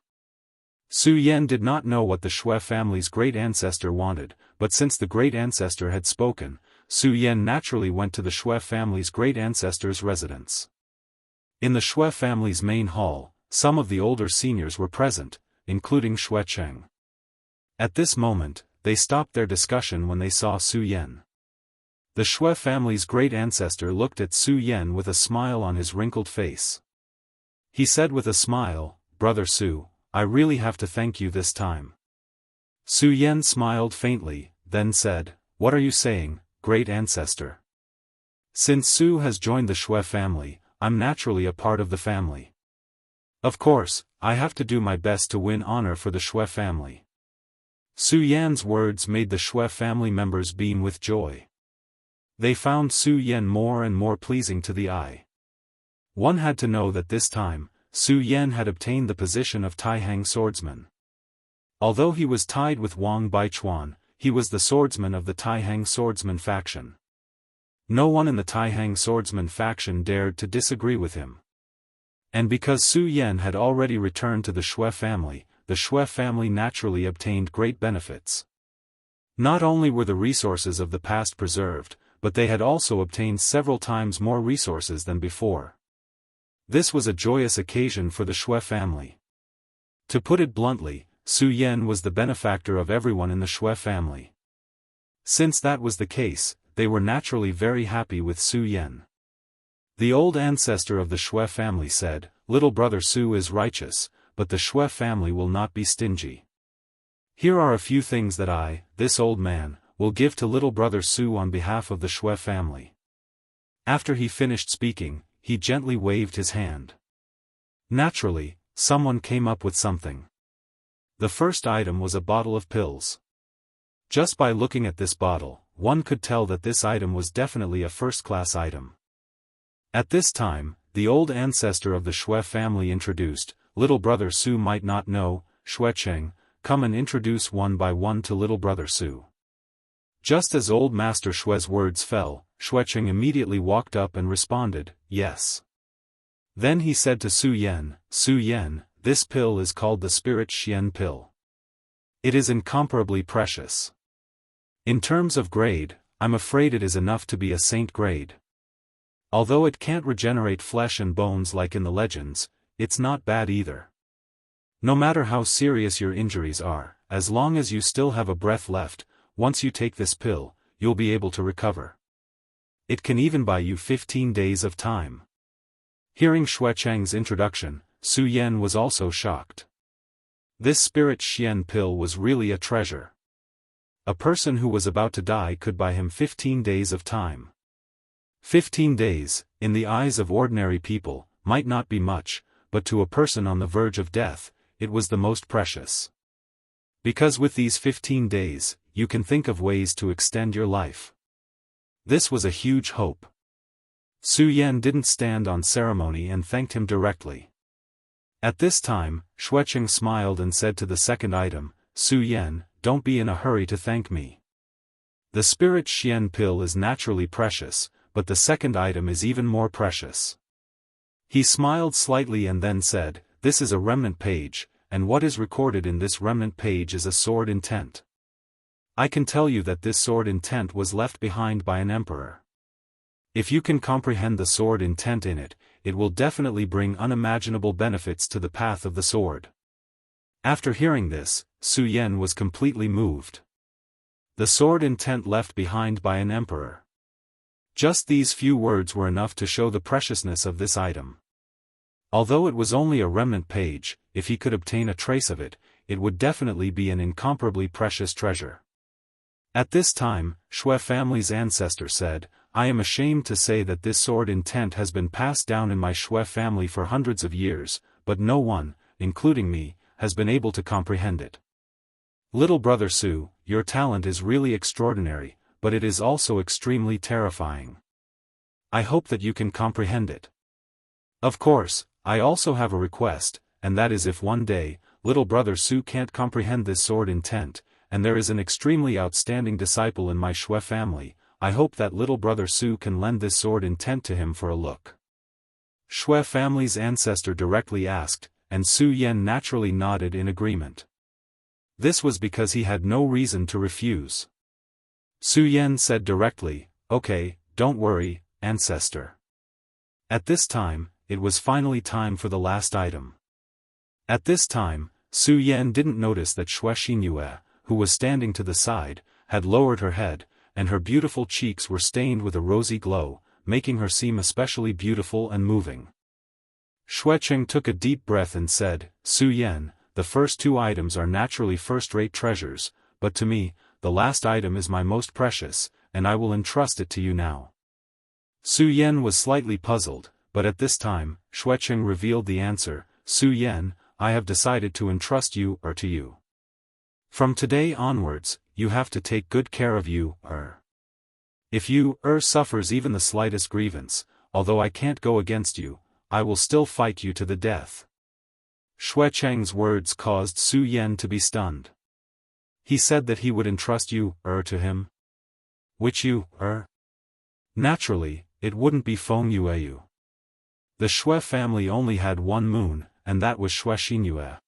Su Yan did not know what the Xue family's great ancestor wanted, but since the great ancestor had spoken, Su Yan naturally went to the Xue family's great ancestor's residence. In the Xue family's main hall, some of the older seniors were present, including Xue Cheng. At this moment, they stopped their discussion when they saw Su Yan. The Xue family's great ancestor looked at Su Yan with a smile on his wrinkled face. He said with a smile, "Brother Su, I really have to thank you this time." Su Yan smiled faintly, then said, "What are you saying, great ancestor? Since Su has joined the Xue family, I'm naturally a part of the family. Of course, I have to do my best to win honor for the Xue family." Su Yan's words made the Xue family members beam with joy. They found Su Yan more and more pleasing to the eye. One had to know that this time, Su Yan had obtained the position of Taihang swordsman. Although he was tied with Wang Baichuan, he was the swordsman of the Taihang swordsman faction. No one in the Taihang swordsman faction dared to disagree with him. And because Su Yan had already returned to the Xue family naturally obtained great benefits. Not only were the resources of the past preserved, but they had also obtained several times more resources than before. This was a joyous occasion for the Xue family. To put it bluntly, Su Yan was the benefactor of everyone in the Xue family. Since that was the case, they were naturally very happy with Su Yan. The old ancestor of the Xue family said, "Little brother Su is righteous, but the Xue family will not be stingy. Here are a few things that I, this old man, will give to little brother Su on behalf of the Xue family." After he finished speaking, he gently waved his hand. Naturally, someone came up with something. The first item was a bottle of pills. Just by looking at this bottle, one could tell that this item was definitely a first-class item. At this time, the old ancestor of the Xue family introduced, "Little brother Su might not know, Xuecheng, come and introduce one by one to little brother Su." Just as old Master Xue's words fell, Xuecheng immediately walked up and responded, "Yes." Then he said to Su Yan, "This pill is called the Spirit Xian pill. It is incomparably precious. In terms of grade, I'm afraid it is enough to be a saint grade. Although it can't regenerate flesh and bones like in the legends, it's not bad either. No matter how serious your injuries are, as long as you still have a breath left, once you take this pill, you'll be able to recover. It can even buy you 15 days of time." Hearing Xuecheng's introduction, Su Yan was also shocked. This Spirit Xian pill was really a treasure. A person who was about to die could buy him 15 days of time. 15 days, in the eyes of ordinary people, might not be much, but to a person on the verge of death, it was the most precious. Because with these 15 days, you can think of ways to extend your life. This was a huge hope. Su Yan didn't stand on ceremony and thanked him directly. At this time, Xuecheng smiled and said to the second item, "Su Yan, don't be in a hurry to thank me. The Spirit Xian pill is naturally precious, but the second item is even more precious." He smiled slightly and then said, "This is a remnant page, and what is recorded in this remnant page is a sword intent. I can tell you that this sword intent was left behind by an emperor. If you can comprehend the sword intent in it, it will definitely bring unimaginable benefits to the path of the sword." After hearing this, Su Yan was completely moved. The sword intent left behind by an emperor. Just these few words were enough to show the preciousness of this item. Although it was only a remnant page, if he could obtain a trace of it, it would definitely be an incomparably precious treasure. At this time, Xue family's ancestor said, "I am ashamed to say that this sword intent has been passed down in my Xue family for hundreds of years, but no one, including me, has been able to comprehend it. Little brother Su, your talent is really extraordinary, but it is also extremely terrifying. I hope that you can comprehend it. Of course, I also have a request, and that is if one day, little brother Su can't comprehend this sword intent, and there is an extremely outstanding disciple in my Xue family, I hope that little brother Su can lend this sword intent to him for a look." Xue family's ancestor directly asked, and Su Yan naturally nodded in agreement. This was because he had no reason to refuse. Su Yan said directly, "Okay, don't worry, ancestor." At this time, it was finally time for the last item. At this time, Su Yan didn't notice that Xue Xinyue, who was standing to the side, had lowered her head, and her beautiful cheeks were stained with a rosy glow, making her seem especially beautiful and moving. Xuecheng took a deep breath and said, "Su Yan, the first two items are naturally first-rate treasures, but to me, the last item is my most precious, and I will entrust it to you now." Su Yan was slightly puzzled, but at this time, Xuecheng revealed the answer, "Su Yan, I have decided to entrust you to you. From today onwards, you have to take good care of you, If you, suffers even the slightest grievance, although I can't go against you, I will still fight you to the death." Xuecheng's words caused Su Yan to be stunned. He said that he would entrust you, to him? Which you, Naturally, it wouldn't be Feng Yueyu. The Xue family only had one moon, and that was Xue Xinyue.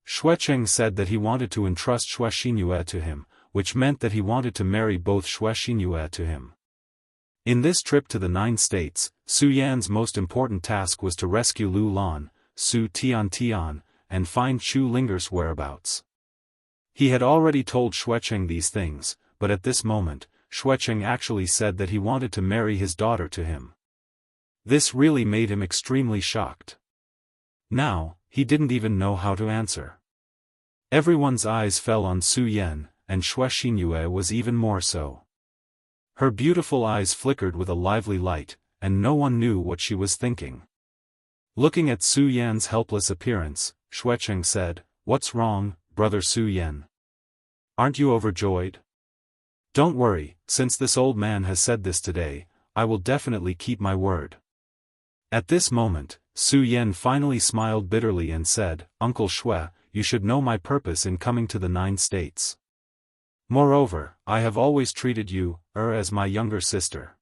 Xuecheng said that he wanted to entrust Xue Xinyue to him, which meant that he wanted to marry both Xue Xinyue to him. In this trip to the 9 states, Su Yan's most important task was to rescue Lu Lan, Su Tian, and find Chu Linger's whereabouts. He had already told Xuecheng these things, but at this moment, Xuecheng actually said that he wanted to marry his daughter to him. This really made him extremely shocked. Now, he didn't even know how to answer. Everyone's eyes fell on Su Yan, and Xue Xinyue was even more so. Her beautiful eyes flickered with a lively light, and no one knew what she was thinking. Looking at Su Yan's helpless appearance, Xuecheng said, "What's wrong, brother Su Yan? Aren't you overjoyed?" "Don't worry, since this old man has said this today, I will definitely keep my word." At this moment, Su Yan finally smiled bitterly and said, "Uncle Xue, you should know my purpose in coming to the 9 states. Moreover, I have always treated you, as my younger sister.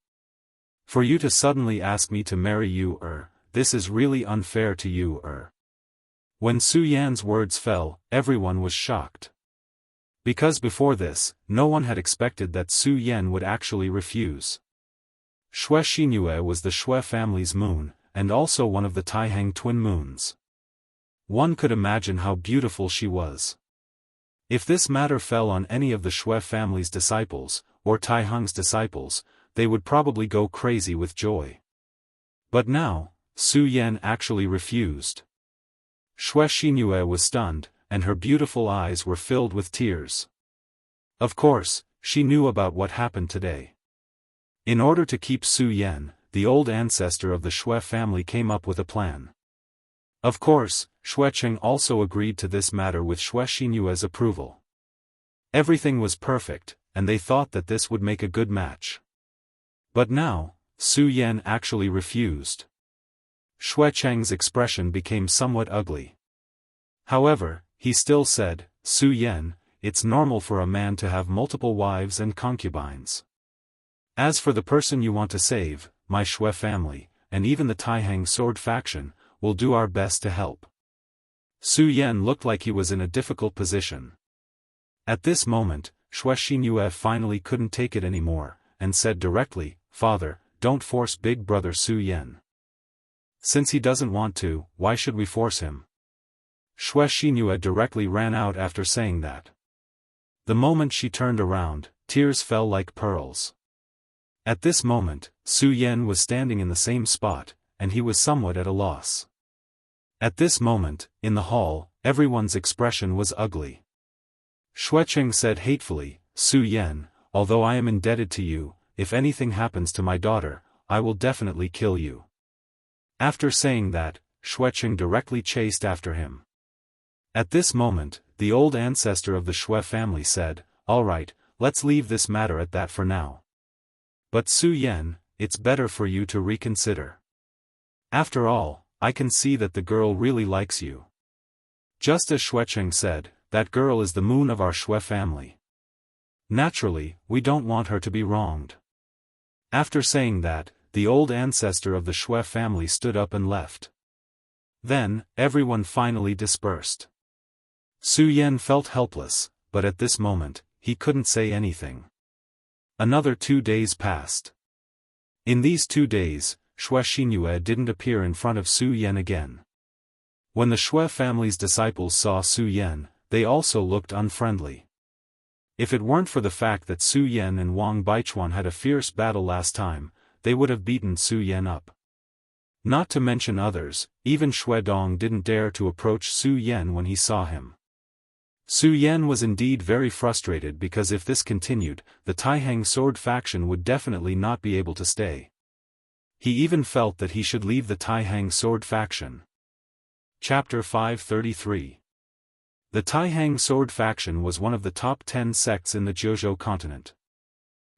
For you to suddenly ask me to marry you, this is really unfair to you, When Su Yan's words fell, everyone was shocked. Because before this, no one had expected that Su Yan would actually refuse. Xue Xinyue was the Xue family's moon, and also one of the Taihang twin moons. One could imagine how beautiful she was. If this matter fell on any of the Xue family's disciples, or Taihang's disciples, they would probably go crazy with joy. But now, Su Yan actually refused. Xue Xinyue was stunned, and her beautiful eyes were filled with tears. Of course, she knew about what happened today. In order to keep Su Yan, the old ancestor of the Xue family came up with a plan. Of course, Xuecheng also agreed to this matter with Xue Xinyue's approval. Everything was perfect, and they thought that this would make a good match. But now, Su Yan actually refused. Xuecheng's expression became somewhat ugly. However, he still said, "Su Yan, it's normal for a man to have multiple wives and concubines. As for the person you want to save, my Xue family, and even the Taihang sword faction, will do our best to help." Su Yan looked like he was in a difficult position. At this moment, Xue Xinyue finally couldn't take it anymore, and said directly, "Father, don't force big brother Su Yan. Since he doesn't want to, why should we force him?" Xue Xinyue directly ran out after saying that. The moment she turned around, tears fell like pearls. At this moment, Su Yan was standing in the same spot, and he was somewhat at a loss. At this moment, in the hall, everyone's expression was ugly. Xuecheng said hatefully, "Su Yan, although I am indebted to you, if anything happens to my daughter, I will definitely kill you." After saying that, Xuecheng directly chased after him. At this moment, the old ancestor of the Xue family said, "All right, let's leave this matter at that for now. But Su Yan, it's better for you to reconsider. After all, I can see that the girl really likes you. Just as Xuecheng said, that girl is the moon of our Xue family. Naturally, we don't want her to be wronged." After saying that, the old ancestor of the Xue family stood up and left. Then, everyone finally dispersed. Su Yan felt helpless, but at this moment, he couldn't say anything. Another 2 days passed. In these 2 days, Xue Xinyue didn't appear in front of Su Yan again. When the Xue family's disciples saw Su Yan, they also looked unfriendly. If it weren't for the fact that Su Yan and Wang Baichuan had a fierce battle last time, they would have beaten Su Yan up. Not to mention others, even Xue Dong didn't dare to approach Su Yan when he saw him. Su Yan was indeed very frustrated because if this continued, the Taihang sword faction would definitely not be able to stay. He even felt that he should leave the Taihang sword faction. Chapter 533. The Taihang sword faction was one of the top 10 sects in the Jiuzhou continent.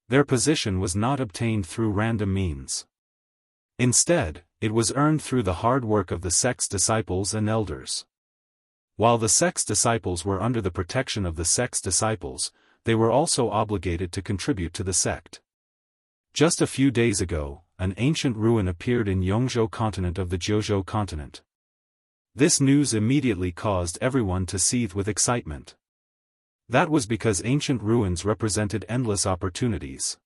Their position was not obtained through random means. Instead, it was earned through the hard work of the sect's disciples and elders. While the sect's disciples were under the protection of the sect's disciples, they were also obligated to contribute to the sect. Just a few days ago, an ancient ruin appeared in Yongzhou continent of the Jiuzhou continent. This news immediately caused everyone to seethe with excitement. That was because ancient ruins represented endless opportunities.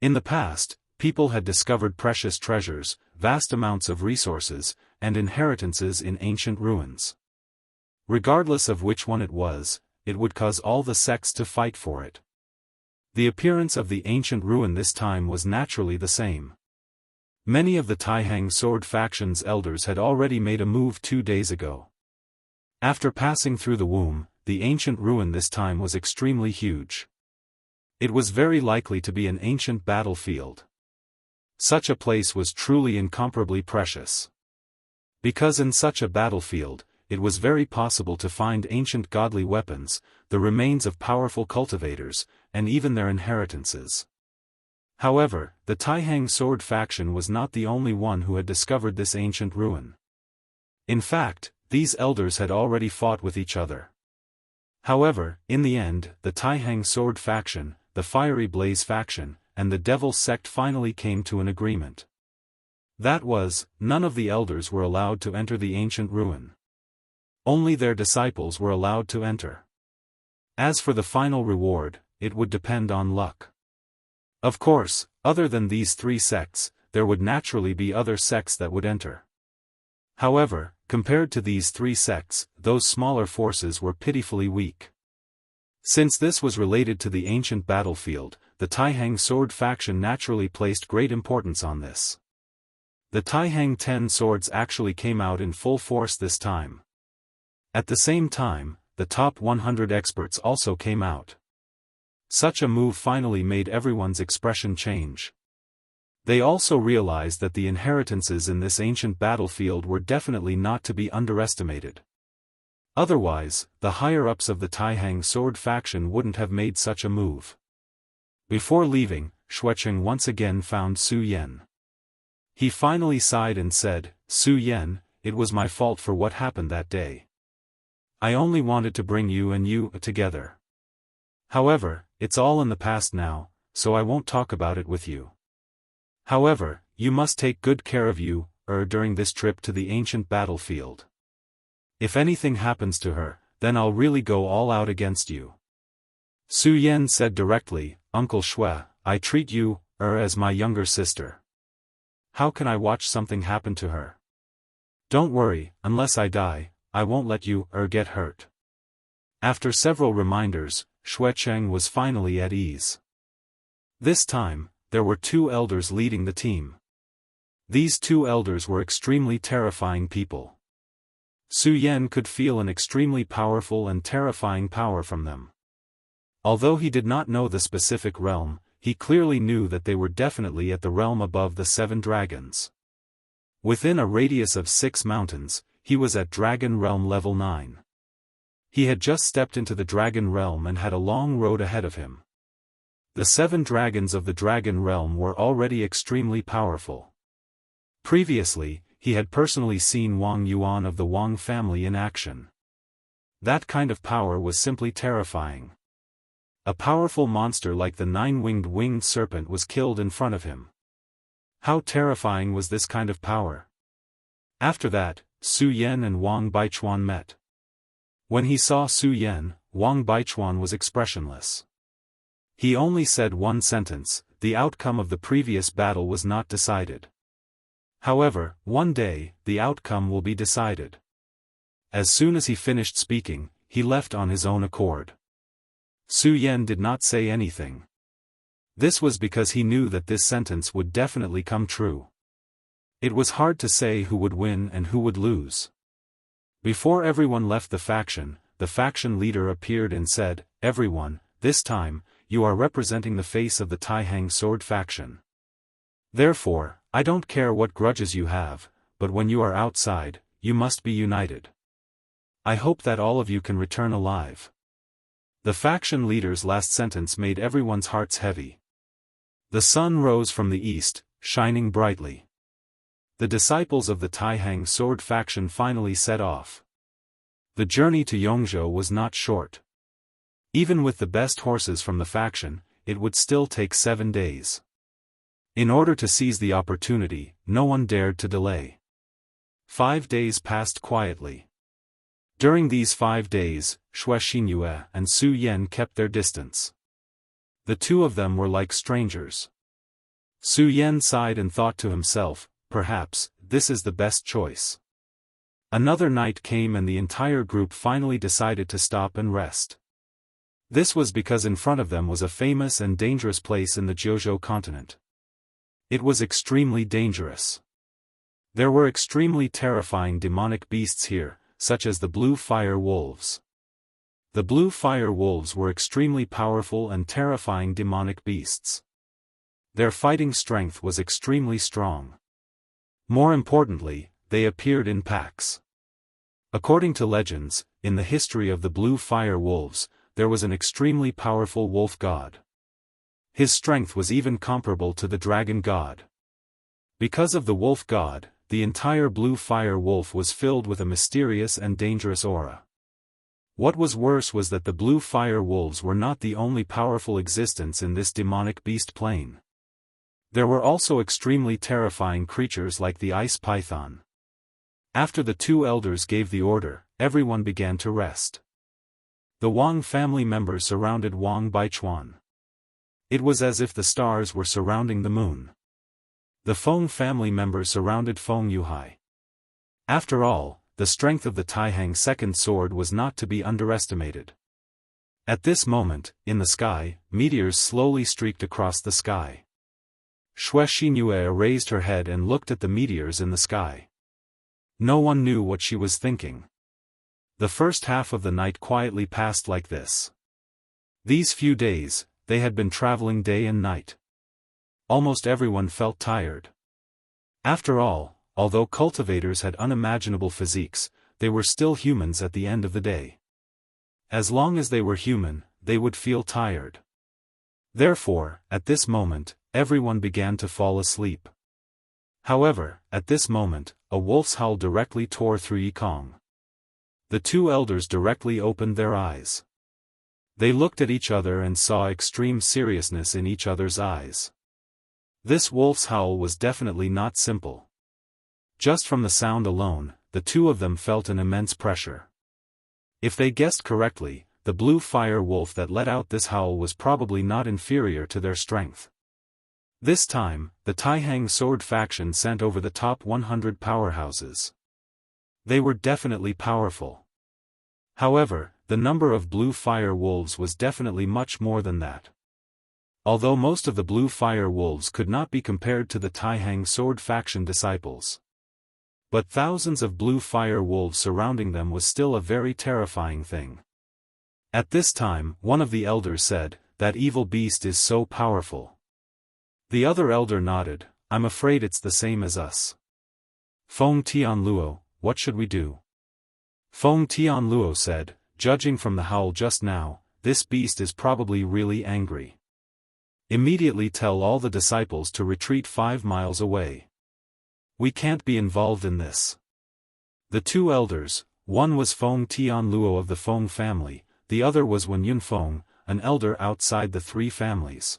In the past, people had discovered precious treasures, vast amounts of resources, and inheritances in ancient ruins. Regardless of which one it was, it would cause all the sects to fight for it. The appearance of the ancient ruin this time was naturally the same. Many of the Taihang sword faction's elders had already made a move 2 days ago. After passing through the womb, the ancient ruin this time was extremely huge. It was very likely to be an ancient battlefield. Such a place was truly incomparably precious. Because in such a battlefield, it was very possible to find ancient godly weapons, the remains of powerful cultivators, and even their inheritances. However, the Taihang sword faction was not the only one who had discovered this ancient ruin. In fact, these elders had already fought with each other. However, in the end, the Taihang sword faction, the Fiery Blaze faction, and the Devil sect finally came to an agreement. That was, none of the elders were allowed to enter the ancient ruin. Only their disciples were allowed to enter. As for the final reward, it would depend on luck. Of course, other than these three sects, there would naturally be other sects that would enter. However, compared to these three sects, those smaller forces were pitifully weak. Since this was related to the ancient battlefield, the Taihang sword faction naturally placed great importance on this. The Taihang 10 swords actually came out in full force this time. At the same time, the top 100 experts also came out. Such a move finally made everyone's expression change. They also realized that the inheritances in this ancient battlefield were definitely not to be underestimated. Otherwise, the higher-ups of the Taihang sword faction wouldn't have made such a move. Before leaving, Xuecheng once again found Su Yan. He finally sighed and said, "Su Yan, it was my fault for what happened that day. I only wanted to bring you and you together. However, it's all in the past now, so I won't talk about it with you. However, you must take good care of you, during this trip to the ancient battlefield. If anything happens to her, then I'll really go all out against you." Su Yan said directly, "Uncle Xue, I treat you, as my younger sister. How can I watch something happen to her? Don't worry, unless I die, I won't let you, get hurt." After several reminders, Xuecheng was finally at ease. This time, there were two elders leading the team. These two elders were extremely terrifying people. Su Yan could feel an extremely powerful and terrifying power from them. Although he did not know the specific realm, he clearly knew that they were definitely at the realm above the 7 dragons. Within a radius of 6 mountains, he was at Dragon Realm level 9. He had just stepped into the Dragon Realm and had a long road ahead of him. The 7 dragons of the Dragon Realm were already extremely powerful. Previously, he had personally seen Wang Yuan of the Wang family in action. That kind of power was simply terrifying. A powerful monster like the 9-winged winged serpent was killed in front of him. How terrifying was this kind of power? After that, Su Yan and Wang Baichuan met. When he saw Su Yan, Wang Baichuan was expressionless. He only said one sentence: "The outcome of the previous battle was not decided. However, one day, the outcome will be decided." As soon as he finished speaking, he left on his own accord. Su Yan did not say anything. This was because he knew that this sentence would definitely come true. It was hard to say who would win and who would lose. Before everyone left the faction leader appeared and said, "Everyone, this time, you are representing the face of the Taihang sword faction. Therefore, I don't care what grudges you have, but when you are outside, you must be united. I hope that all of you can return alive." The faction leader's last sentence made everyone's hearts heavy. The sun rose from the east, shining brightly. The disciples of the Taihang sword faction finally set off. The journey to Yongzhou was not short. Even with the best horses from the faction, it would still take 7 days. In order to seize the opportunity, no one dared to delay. 5 days passed quietly. During these 5 days, Xue Xinyue and Su Yan kept their distance. The two of them were like strangers. Su Yan sighed and thought to himself, "Perhaps, this is the best choice." Another night came and the entire group finally decided to stop and rest. This was because in front of them was a famous and dangerous place in the Jiuzhou continent. It was extremely dangerous. There were extremely terrifying demonic beasts here, such as the blue fire wolves. The blue fire wolves were extremely powerful and terrifying demonic beasts. Their fighting strength was extremely strong. More importantly, they appeared in packs. According to legends, in the history of the blue fire wolves, there was an extremely powerful wolf god. His strength was even comparable to the dragon god. Because of the wolf god, the entire blue fire wolf was filled with a mysterious and dangerous aura. What was worse was that the blue fire wolves were not the only powerful existence in this demonic beast plane. There were also extremely terrifying creatures like the ice python. After the two elders gave the order, everyone began to rest. The Wang family members surrounded Wang Baichuan. It was as if the stars were surrounding the moon. The Feng family members surrounded Feng Yuhai. After all, the strength of the Taihang second sword was not to be underestimated. At this moment, in the sky, meteors slowly streaked across the sky. Xue Xinyue raised her head and looked at the meteors in the sky. No one knew what she was thinking. The first half of the night quietly passed like this. These few days, they had been traveling day and night. Almost everyone felt tired. After all, although cultivators had unimaginable physiques, they were still humans at the end of the day. As long as they were human, they would feel tired. Therefore, at this moment, everyone began to fall asleep. However, at this moment, a wolf's howl directly tore through Yikong. The two elders directly opened their eyes. They looked at each other and saw extreme seriousness in each other's eyes. This wolf's howl was definitely not simple. Just from the sound alone, the two of them felt an immense pressure. If they guessed correctly, the blue fire wolf that let out this howl was probably not inferior to their strength. This time, the Taihang sword faction sent over the top 100 powerhouses. They were definitely powerful. However, the number of blue fire wolves was definitely much more than that. Although most of the blue fire wolves could not be compared to the Taihang sword faction disciples. But thousands of blue fire wolves surrounding them was still a very terrifying thing. At this time, one of the elders said, "That evil beast is so powerful." The other elder nodded, "I'm afraid it's the same as us." Feng Tianluo, what should we do? Feng Tianluo said, "Judging from the howl just now, this beast is probably really angry. Immediately tell all the disciples to retreat 5 miles away. We can't be involved in this." The two elders, one was Feng Tianluo of the Feng family, the other was Wen Yunfeng, an elder outside the three families.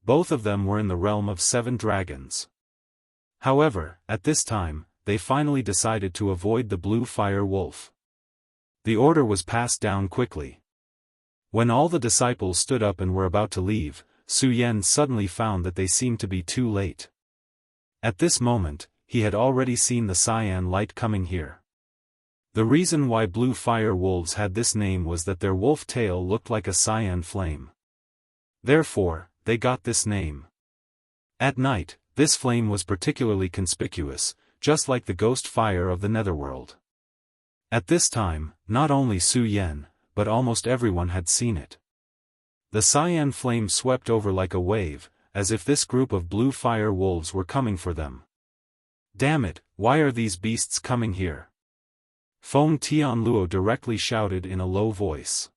Both of them were in the realm of 7 dragons. However, at this time, they finally decided to avoid the blue fire wolf. The order was passed down quickly. When all the disciples stood up and were about to leave, Su Yan suddenly found that they seemed to be too late. At this moment, he had already seen the cyan light coming here. The reason why blue fire wolves had this name was that their wolf tail looked like a cyan flame. Therefore, they got this name. At night, this flame was particularly conspicuous, just like the ghost fire of the netherworld. At this time, not only Su Yan, but almost everyone had seen it. The cyan flame swept over like a wave, as if this group of blue fire wolves were coming for them. "Damn it, why are these beasts coming here?" Feng Tianluo directly shouted in a low voice.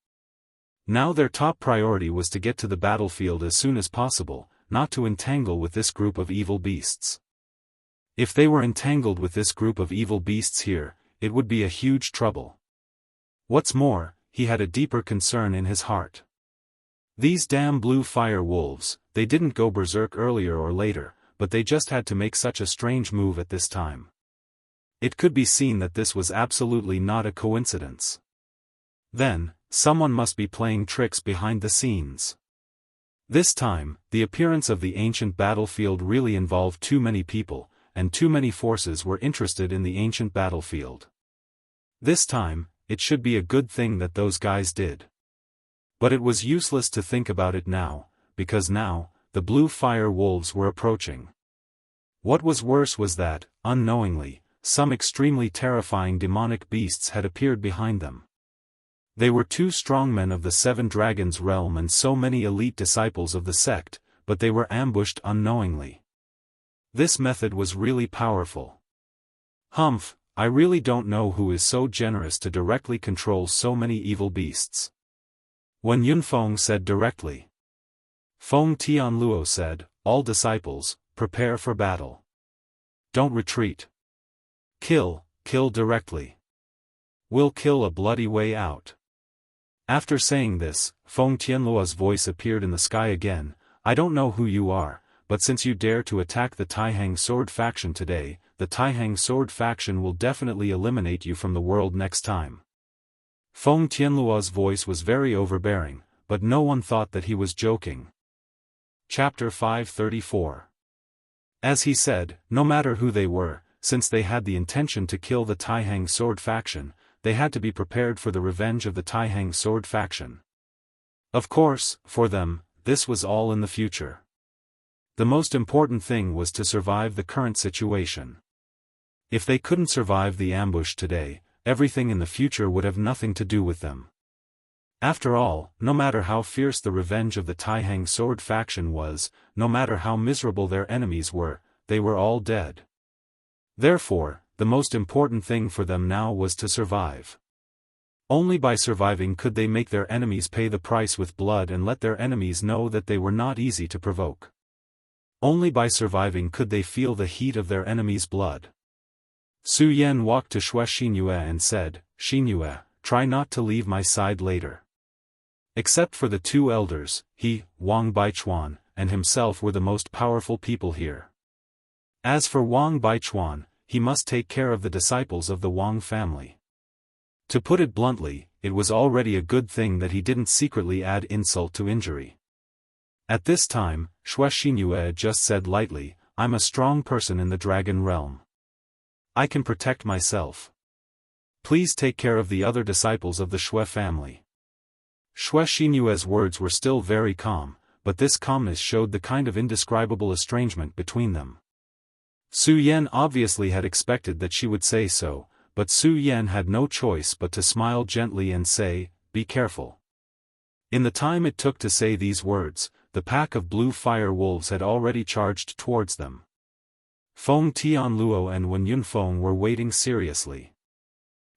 Now their top priority was to get to the battlefield as soon as possible, not to entangle with this group of evil beasts. If they were entangled with this group of evil beasts here, it would be a huge trouble. What's more, he had a deeper concern in his heart. These damn blue fire wolves, they didn't go berserk earlier or later, but they just had to make such a strange move at this time. It could be seen that this was absolutely not a coincidence. Then, someone must be playing tricks behind the scenes. This time, the appearance of the ancient battlefield really involved too many people, and too many forces were interested in the ancient battlefield. This time, it should be a good thing that those guys did. But it was useless to think about it now, because now, the blue fire wolves were approaching. What was worse was that, unknowingly, some extremely terrifying demonic beasts had appeared behind them. They were 2 strongmen of the 7 Dragons realm and so many elite disciples of the sect, but they were ambushed unknowingly. This method was really powerful. Humph, I really don't know who is so generous to directly control so many evil beasts. Wen Yunfeng said directly. Feng Tianluo said, all disciples, prepare for battle. Don't retreat. Kill directly. We'll kill a bloody way out. After saying this, Feng Tianluo's voice appeared in the sky again. I don't know who you are, but since you dare to attack the Taihang Sword faction today, the Taihang Sword faction will definitely eliminate you from the world next time. Feng Tianluo's voice was very overbearing, but no one thought that he was joking. Chapter 534. As he said, no matter who they were, since they had the intention to kill the Taihang Sword faction, they had to be prepared for the revenge of the Taihang Sword faction. Of course, for them, this was all in the future. The most important thing was to survive the current situation. If they couldn't survive the ambush today, everything in the future would have nothing to do with them. After all, no matter how fierce the revenge of the Taihang Sword faction was, no matter how miserable their enemies were, they were all dead. Therefore, the most important thing for them now was to survive. Only by surviving could they make their enemies pay the price with blood and let their enemies know that they were not easy to provoke. Only by surviving could they feel the heat of their enemies' blood. Su Yan walked to Xue Xinyue and said, Xinyue, try not to leave my side later. Except for the 2 elders, he, Wang Baichuan, and himself were the most powerful people here. As for Wang Baichuan, he must take care of the disciples of the Wang family. To put it bluntly, it was already a good thing that he didn't secretly add insult to injury. At this time, Xue Xinyue just said lightly, I'm a strong person in the dragon realm. I can protect myself. Please take care of the other disciples of the Xue family. Xue Xinyue's words were still very calm, but this calmness showed the kind of indescribable estrangement between them. Su Yan obviously had expected that she would say so, but Su Yan had no choice but to smile gently and say, be careful. In the time it took to say these words, the pack of blue fire wolves had already charged towards them. Feng Tianluo and Wen Yunfeng were waiting seriously.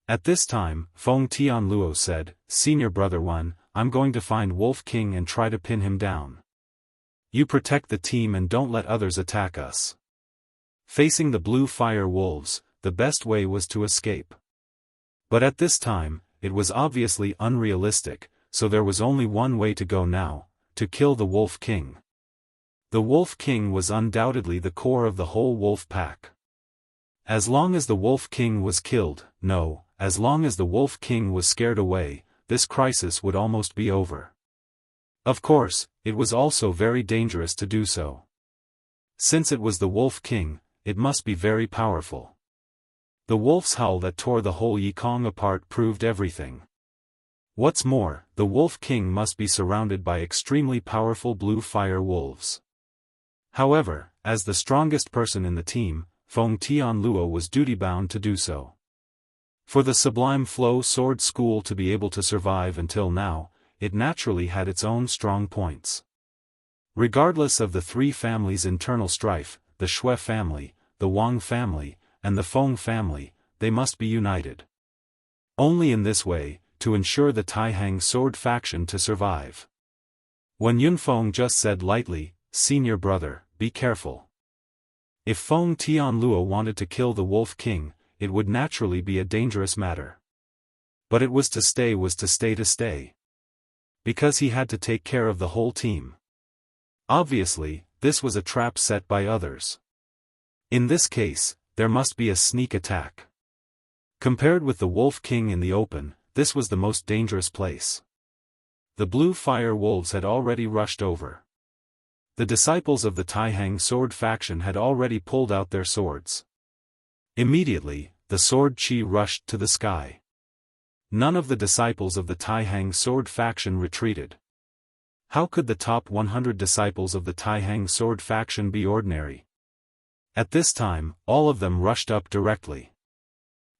At this time, Feng Tianluo said, Senior Brother Wen, I'm going to find Wolf King and try to pin him down. You protect the team and don't let others attack us. Facing the blue fire wolves, the best way was to escape. But at this time, it was obviously unrealistic, so there was only one way to go now, to kill the Wolf King. The Wolf King was undoubtedly the core of the whole wolf pack. As long as the Wolf King was killed, as long as the Wolf King was scared away, this crisis would almost be over. Of course, it was also very dangerous to do so. Since it was the Wolf King, it must be very powerful. The wolf's howl that tore the whole Yikong apart proved everything. What's more, the Wolf King must be surrounded by extremely powerful blue fire wolves. However, as the strongest person in the team, Feng Tianluo was duty-bound to do so. For the Sublime Flow Sword School to be able to survive until now, it naturally had its own strong points. Regardless of the 3 families' internal strife, the Xue family, the Wang family, and the Feng family, they must be united. Only in this way, to ensure the Taihang Sword faction to survive. When Yunfeng just said lightly, Senior Brother, be careful. If Feng Tianluo wanted to kill the Wolf King, it would naturally be a dangerous matter. But it was to stay. Because he had to take care of the whole team. Obviously, this was a trap set by others. In this case, there must be a sneak attack. Compared with the Wolf King in the open, this was the most dangerous place. The blue fire wolves had already rushed over. The disciples of the Taihang Sword faction had already pulled out their swords. Immediately, the sword chi rushed to the sky. None of the disciples of the Taihang Sword faction retreated. How could the top 100 disciples of the Taihang Sword faction be ordinary? At this time, all of them rushed up directly.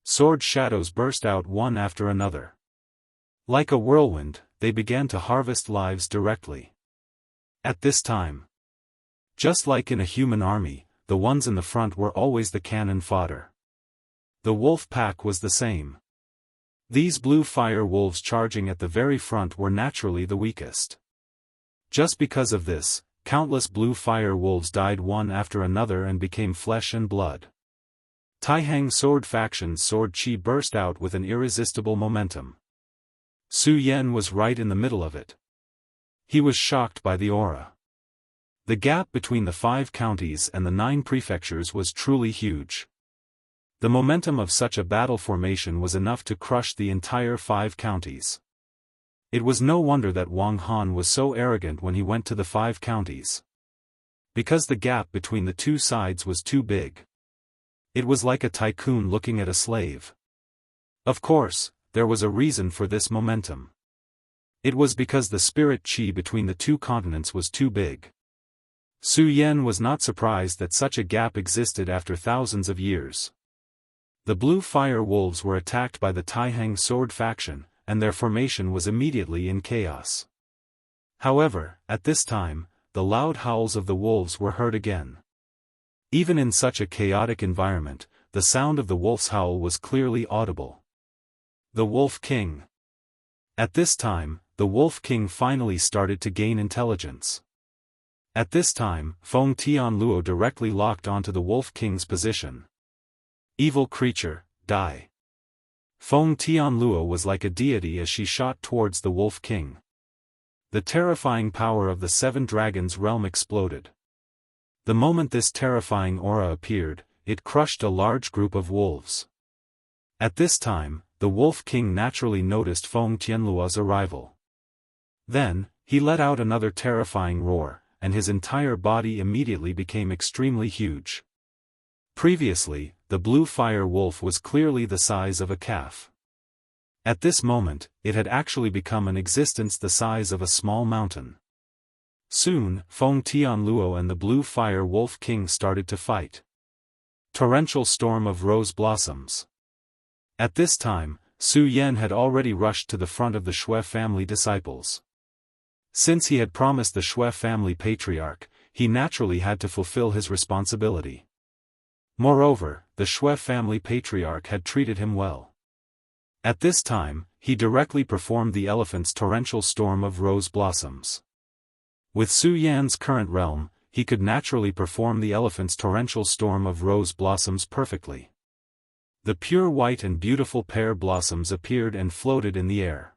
Sword shadows burst out one after another. Like a whirlwind, they began to harvest lives directly. At this time, just like in a human army, the ones in the front were always the cannon fodder. The wolf pack was the same. These blue fire wolves charging at the very front were naturally the weakest. Just because of this, countless blue fire wolves died one after another and became flesh and blood. Taihang Sword Faction's sword chi burst out with an irresistible momentum. Su Yan was right in the middle of it. He was shocked by the aura. The gap between the 5 counties and the 9 prefectures was truly huge. The momentum of such a battle formation was enough to crush the entire 5 counties. It was no wonder that Wang Han was so arrogant when he went to the 5 counties. Because the gap between the 2 sides was too big. It was like a tycoon looking at a slave. Of course, there was a reason for this momentum. It was because the spirit chi between the 2 continents was too big. Su Yan was not surprised that such a gap existed after thousands of years. The blue fire wolves were attacked by the Taihang Sword Faction, and their formation was immediately in chaos. However, at this time, the loud howls of the wolves were heard again. Even in such a chaotic environment, the sound of the wolf's howl was clearly audible. The Wolf King. At this time, the Wolf King finally started to gain intelligence. At this time, Feng Tianluo directly locked onto the Wolf King's position. Evil creature, die. Feng Tianluo was like a deity as she shot towards the Wolf King. The terrifying power of the 7 dragons realm exploded. The moment this terrifying aura appeared, it crushed a large group of wolves. At this time, the Wolf King naturally noticed Feng Tianluo's arrival. Then, he let out another terrifying roar, and his entire body immediately became extremely huge. Previously, the blue fire wolf was clearly the size of a calf. At this moment, it had actually become an existence the size of a small mountain. Soon, Feng Tianluo and the blue fire wolf king started to fight. Torrential storm of rose blossoms. At this time, Su Yan had already rushed to the front of the Shui family disciples. Since he had promised the Shui family patriarch, he naturally had to fulfill his responsibility. Moreover, the Shui family patriarch had treated him well. At this time, he directly performed the elephant's torrential storm of rose blossoms. With Su Yan's current realm, he could naturally perform the elephant's torrential storm of rose blossoms perfectly. The pure white and beautiful pear blossoms appeared and floated in the air.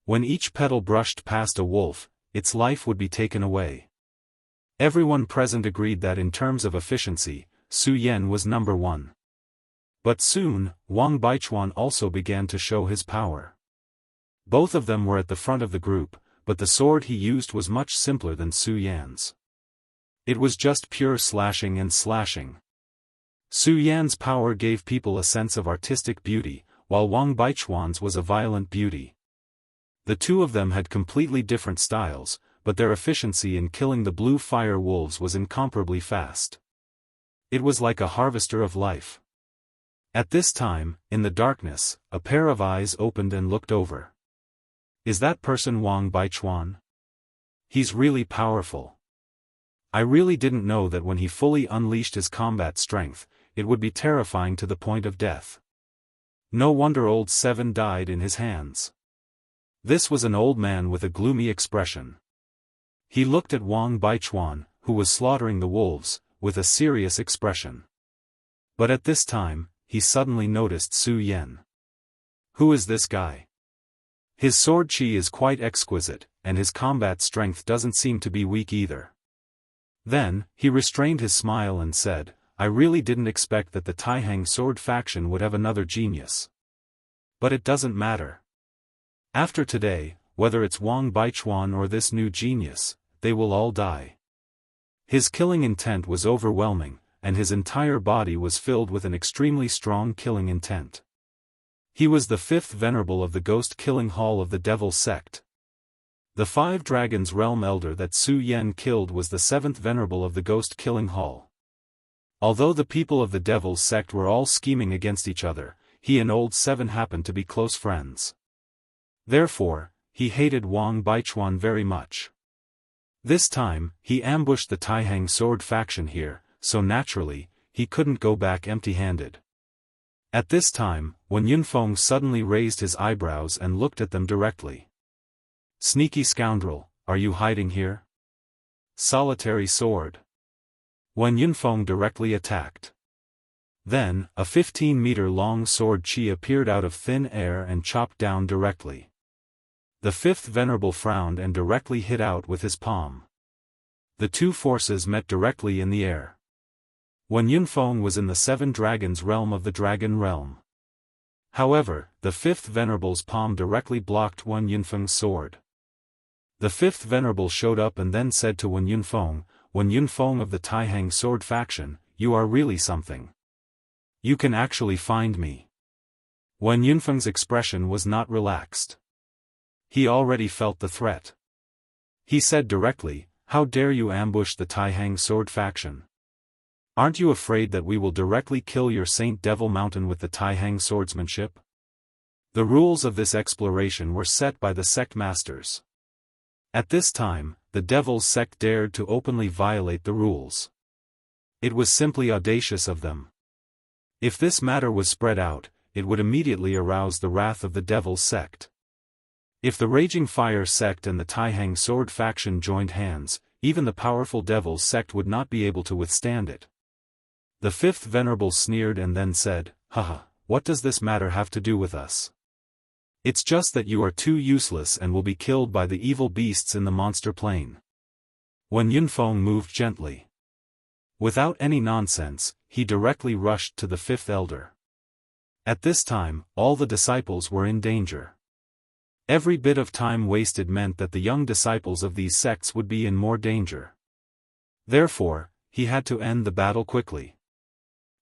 When each petal brushed past a wolf, its life would be taken away. Everyone present agreed that in terms of efficiency, Su Yan was number 1. But soon, Wang Baichuan also began to show his power. Both of them were at the front of the group, but the sword he used was much simpler than Su Yan's. It was just pure slashing and slashing. Su Yan's power gave people a sense of artistic beauty, while Wang Baichuan's was a violent beauty. The two of them had completely different styles, but their efficiency in killing the blue fire wolves was incomparably fast. It was like a harvester of life. At this time, in the darkness, a pair of eyes opened and looked over. Is that person Wang Baichuan? He's really powerful. I really didn't know that when he fully unleashed his combat strength, it would be terrifying to the point of death. No wonder old Seven died in his hands. This was an old man with a gloomy expression. He looked at Wang Baichuan, who was slaughtering the wolves, with a serious expression. But at this time, he suddenly noticed Su Yan. Who is this guy? His sword chi is quite exquisite, and his combat strength doesn't seem to be weak either. Then, he restrained his smile and said, I really didn't expect that the Taihang sword faction would have another genius. But it doesn't matter. After today, whether it's Wang Baichuan or this new genius, they will all die. His killing intent was overwhelming, and his entire body was filled with an extremely strong killing intent. He was the 5th venerable of the ghost-killing hall of the Devil sect. The 5 dragons realm elder that Su Yan killed was the 7th venerable of the ghost-killing hall. Although the people of the Devil's sect were all scheming against each other, he and Old Seven happened to be close friends. Therefore, he hated Wang Baichuan very much. This time, he ambushed the Taihang sword faction here, so naturally, he couldn't go back empty-handed. At this time, Wen Yunfeng suddenly raised his eyebrows and looked at them directly. "Sneaky scoundrel, are you hiding here?" "Solitary sword." Wen Yunfeng directly attacked. Then, a 15-meter-long sword chi appeared out of thin air and chopped down directly. The fifth venerable frowned and directly hit out with his palm. The two forces met directly in the air. Wen Yunfeng was in the Seven Dragons realm of the Dragon Realm. However, the fifth venerable's palm directly blocked Wen Yunfeng's sword. The fifth venerable showed up and then said to Wen Yunfeng of the Taihang sword faction, "You are really something. You can actually find me." Wen Yunfeng's expression was not relaxed. He already felt the threat. He said directly, "How dare you ambush the Taihang sword faction? Aren't you afraid that we will directly kill your Saint Devil Mountain with the Taihang swordsmanship?" The rules of this exploration were set by the sect masters. At this time, the Devil's sect dared to openly violate the rules. It was simply audacious of them. If this matter was spread out, it would immediately arouse the wrath of the Devil's sect. If the Raging Fire sect and the Taihang sword faction joined hands, even the powerful Devil's sect would not be able to withstand it. The fifth venerable sneered and then said, "Haha, what does this matter have to do with us? It's just that you are too useless and will be killed by the evil beasts in the monster plane." Wen Yunfeng moved gently. Without any nonsense, he directly rushed to the fifth elder. At this time, all the disciples were in danger. Every bit of time wasted meant that the young disciples of these sects would be in more danger. Therefore, he had to end the battle quickly.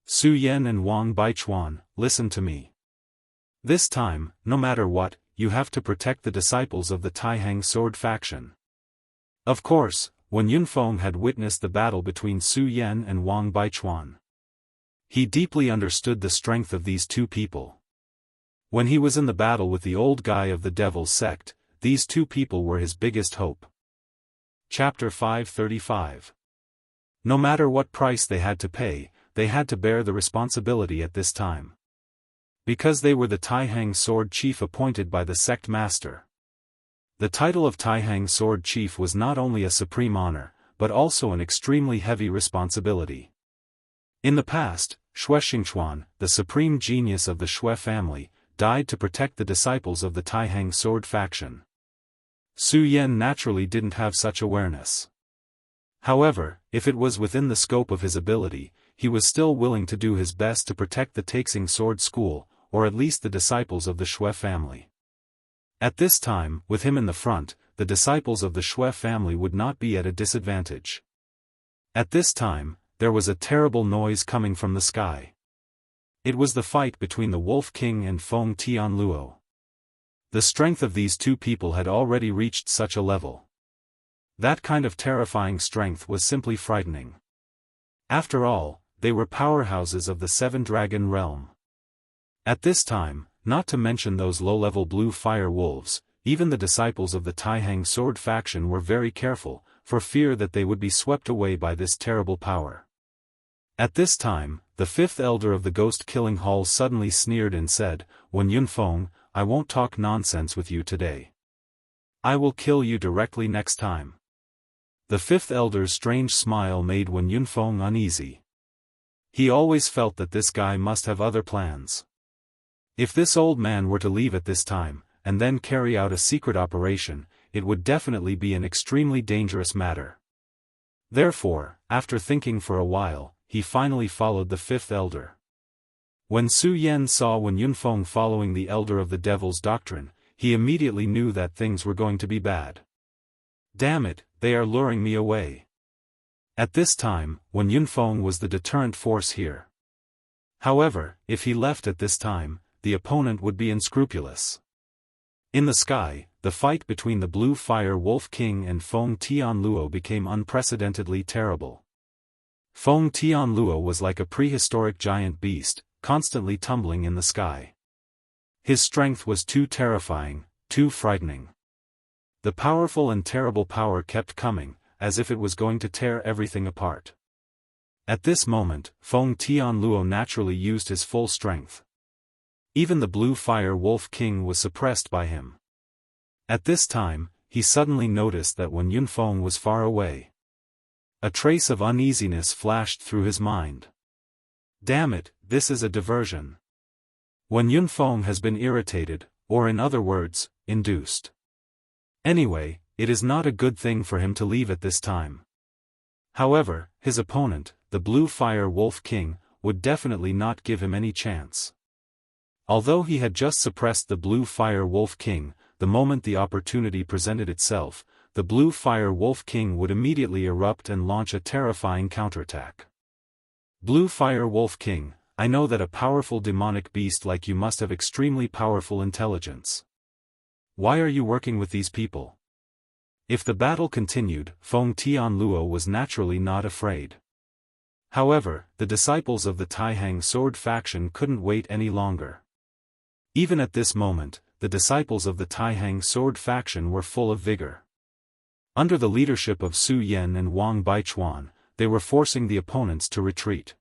"Su Yan and Wang Baichuan, listen to me. This time, no matter what, you have to protect the disciples of the Taihang sword faction." Of course, Wen Yunfeng had witnessed the battle between Su Yan and Wang Baichuan. He deeply understood the strength of these two people. When he was in the battle with the old guy of the Devil's sect, these two people were his biggest hope. Chapter 535. No matter what price they had to pay, they had to bear the responsibility at this time. Because they were the Taihang sword chief appointed by the sect master. The title of Taihang sword chief was not only a supreme honor, but also an extremely heavy responsibility. In the past, Xue Xingchuan, the supreme genius of the Xue family, died to protect the disciples of the Taihang sword faction. Su Yan naturally didn't have such awareness. However, if it was within the scope of his ability, he was still willing to do his best to protect the Taixing Sword School, or at least the disciples of the Xue family. At this time, with him in the front, the disciples of the Xue family would not be at a disadvantage. At this time, there was a terrible noise coming from the sky. It was the fight between the Wolf King and Feng Tianluo. The strength of these two people had already reached such a level. That kind of terrifying strength was simply frightening. After all, they were powerhouses of the Seven Dragon Realm. At this time, not to mention those low-level blue fire wolves, even the disciples of the Taihang sword faction were very careful, for fear that they would be swept away by this terrible power. At this time, the fifth elder of the ghost-killing hall suddenly sneered and said, "Wen Yunfeng, I won't talk nonsense with you today. I will kill you directly next time." The fifth elder's strange smile made Wen Yunfeng uneasy. He always felt that this guy must have other plans. If this old man were to leave at this time, and then carry out a secret operation, it would definitely be an extremely dangerous matter. Therefore, after thinking for a while, he finally followed the fifth elder. When Su Yan saw Wen Yunfeng following the elder of the Devil's doctrine, he immediately knew that things were going to be bad. Damn it, they are luring me away. At this time, Wen Yunfeng was the deterrent force here. However, if he left at this time, the opponent would be unscrupulous. In the sky, the fight between the Blue Fire Wolf King and Feng Tianluo became unprecedentedly terrible. Feng Tianluo was like a prehistoric giant beast, constantly tumbling in the sky. His strength was too terrifying, too frightening. The powerful and terrible power kept coming, as if it was going to tear everything apart. At this moment, Feng Tianluo naturally used his full strength. Even the Blue Fire Wolf King was suppressed by him. At this time, he suddenly noticed that when Yunfeng was far away, a trace of uneasiness flashed through his mind. Damn it, this is a diversion. When Yunfeng has been irritated, or in other words, induced. Anyway, it is not a good thing for him to leave at this time. However, his opponent, the Blue Fire Wolf King, would definitely not give him any chance. Although he had just suppressed the Blue Fire Wolf King, the moment the opportunity presented itself, the Blue Fire Wolf King would immediately erupt and launch a terrifying counterattack. Blue Fire Wolf King, I know that a powerful demonic beast like you must have extremely powerful intelligence. Why are you working with these people? If the battle continued, Feng Tianluo was naturally not afraid. However, the disciples of the Taihang sword faction couldn't wait any longer. Even at this moment, the disciples of the Taihang sword faction were full of vigor. Under the leadership of Su Yan and Wang Baichuan, they were forcing the opponents to retreat.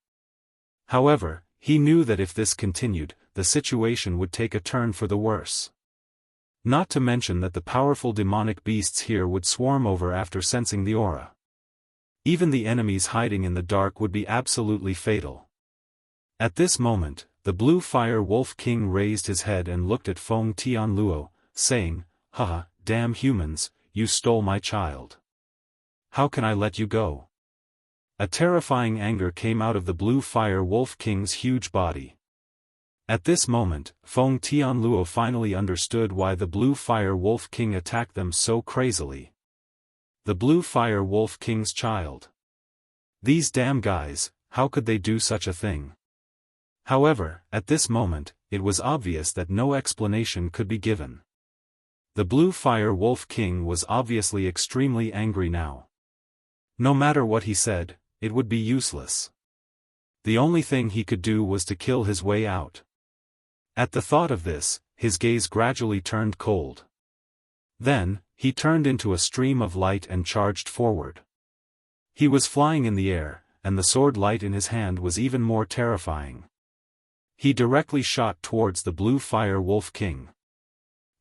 However, he knew that if this continued, the situation would take a turn for the worse. Not to mention that the powerful demonic beasts here would swarm over after sensing the aura. Even the enemies hiding in the dark would be absolutely fatal. At this moment, the Blue Fire Wolf King raised his head and looked at Feng Tianluo, saying, "Haha, damn humans, you stole my child. How can I let you go?" A terrifying anger came out of the Blue Fire Wolf King's huge body. At this moment, Feng Tianluo finally understood why the Blue Fire Wolf King attacked them so crazily. The Blue Fire Wolf King's child. These damn guys, how could they do such a thing? However, at this moment, it was obvious that no explanation could be given. The Blue Fire Wolf King was obviously extremely angry now. No matter what he said, it would be useless. The only thing he could do was to kill his way out. At the thought of this, his gaze gradually turned cold. Then, he turned into a stream of light and charged forward. He was flying in the air, and the sword light in his hand was even more terrifying. He directly shot towards the Blue Fire Wolf King.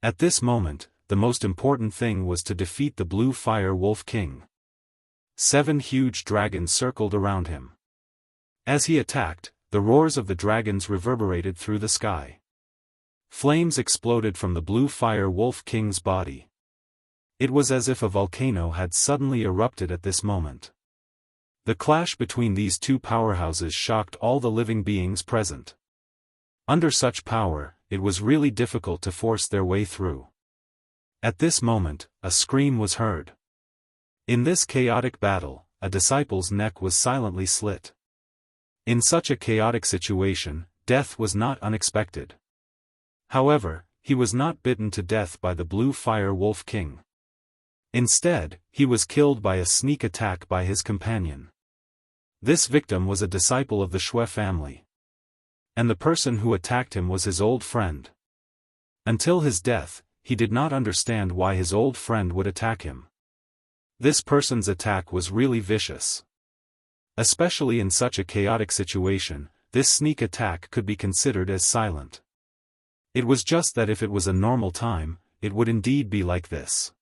At this moment, the most important thing was to defeat the Blue Fire Wolf King. 7 huge dragons circled around him. As he attacked, the roars of the dragons reverberated through the sky. Flames exploded from the Blue Fire Wolf King's body. It was as if a volcano had suddenly erupted at this moment. The clash between these two powerhouses shocked all the living beings present. Under such power, it was really difficult to force their way through. At this moment, a scream was heard. In this chaotic battle, a disciple's neck was silently slit. In such a chaotic situation, death was not unexpected. However, he was not bitten to death by the Blue Fire Wolf King. Instead, he was killed by a sneak attack by his companion. This victim was a disciple of the Xue family. And the person who attacked him was his old friend. Until his death, he did not understand why his old friend would attack him. This person's attack was really vicious. Especially in such a chaotic situation, this sneak attack could be considered as silent. It was just that if it was a normal time, it would indeed be like this.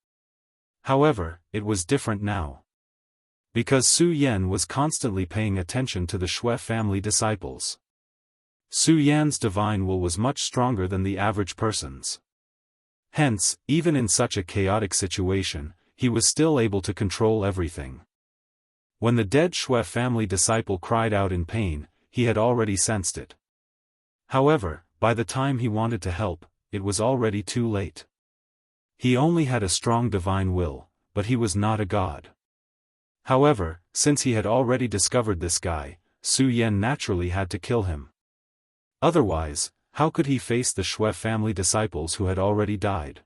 However, it was different now. Because Su Yan was constantly paying attention to the Xue family disciples. Su Yan's divine will was much stronger than the average person's. Hence, even in such a chaotic situation, he was still able to control everything. When the dead Xue family disciple cried out in pain, he had already sensed it. However, by the time he wanted to help, it was already too late. He only had a strong divine will, but he was not a god. However, since he had already discovered this guy, Su Yan naturally had to kill him. Otherwise, how could he face the Xue family disciples who had already died?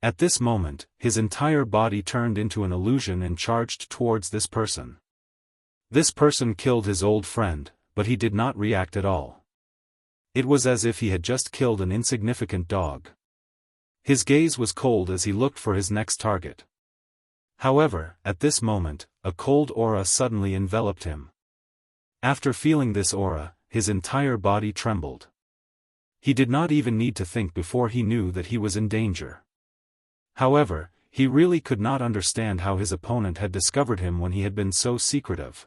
At this moment, his entire body turned into an illusion and charged towards this person. This person killed his old friend, but he did not react at all. It was as if he had just killed an insignificant dog. His gaze was cold as he looked for his next target. However, at this moment, a cold aura suddenly enveloped him. After feeling this aura, his entire body trembled. He did not even need to think before he knew that he was in danger. However, he really could not understand how his opponent had discovered him when he had been so secretive.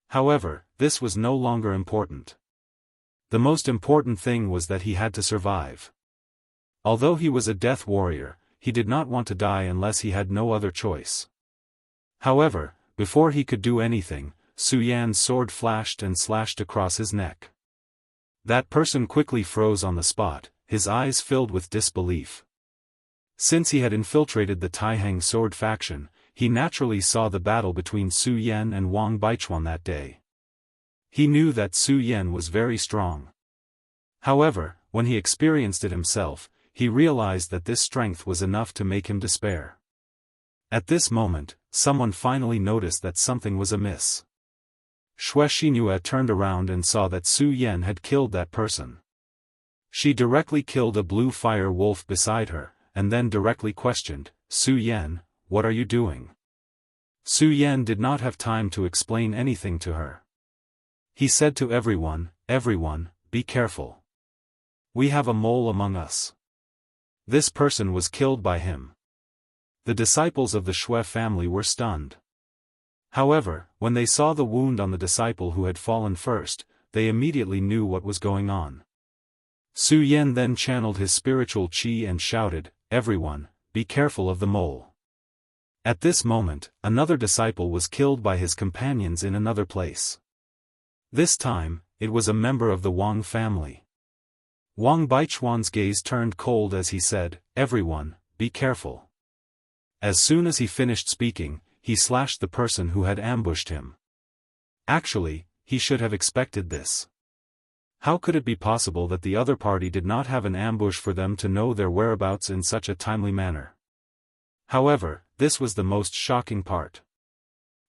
However, this was no longer important. The most important thing was that he had to survive. Although he was a death warrior, he did not want to die unless he had no other choice. However, before he could do anything, Su Yan's sword flashed and slashed across his neck. That person quickly froze on the spot, his eyes filled with disbelief. Since he had infiltrated the Taihang sword faction, he naturally saw the battle between Su Yan and Wang Baichuan that day. He knew that Su Yan was very strong. However, when he experienced it himself, he realized that this strength was enough to make him despair. At this moment, someone finally noticed that something was amiss. Xue Xinhua turned around and saw that Su Yan had killed that person. She directly killed a blue fire wolf beside her, and then directly questioned, "Su Yan, what are you doing?" Su Yan did not have time to explain anything to her. He said to everyone, "Everyone, be careful. We have a mole among us. This person was killed by him." The disciples of the Xue family were stunned. However, when they saw the wound on the disciple who had fallen first, they immediately knew what was going on. Su Yan then channeled his spiritual qi and shouted, "Everyone, be careful of the mole." At this moment, another disciple was killed by his companions in another place. This time, it was a member of the Wang family. Wang Baichuan's gaze turned cold as he said, "Everyone, be careful." As soon as he finished speaking, he slashed the person who had ambushed him. Actually, he should have expected this. How could it be possible that the other party did not have an ambush for them to know their whereabouts in such a timely manner? However, this was the most shocking part.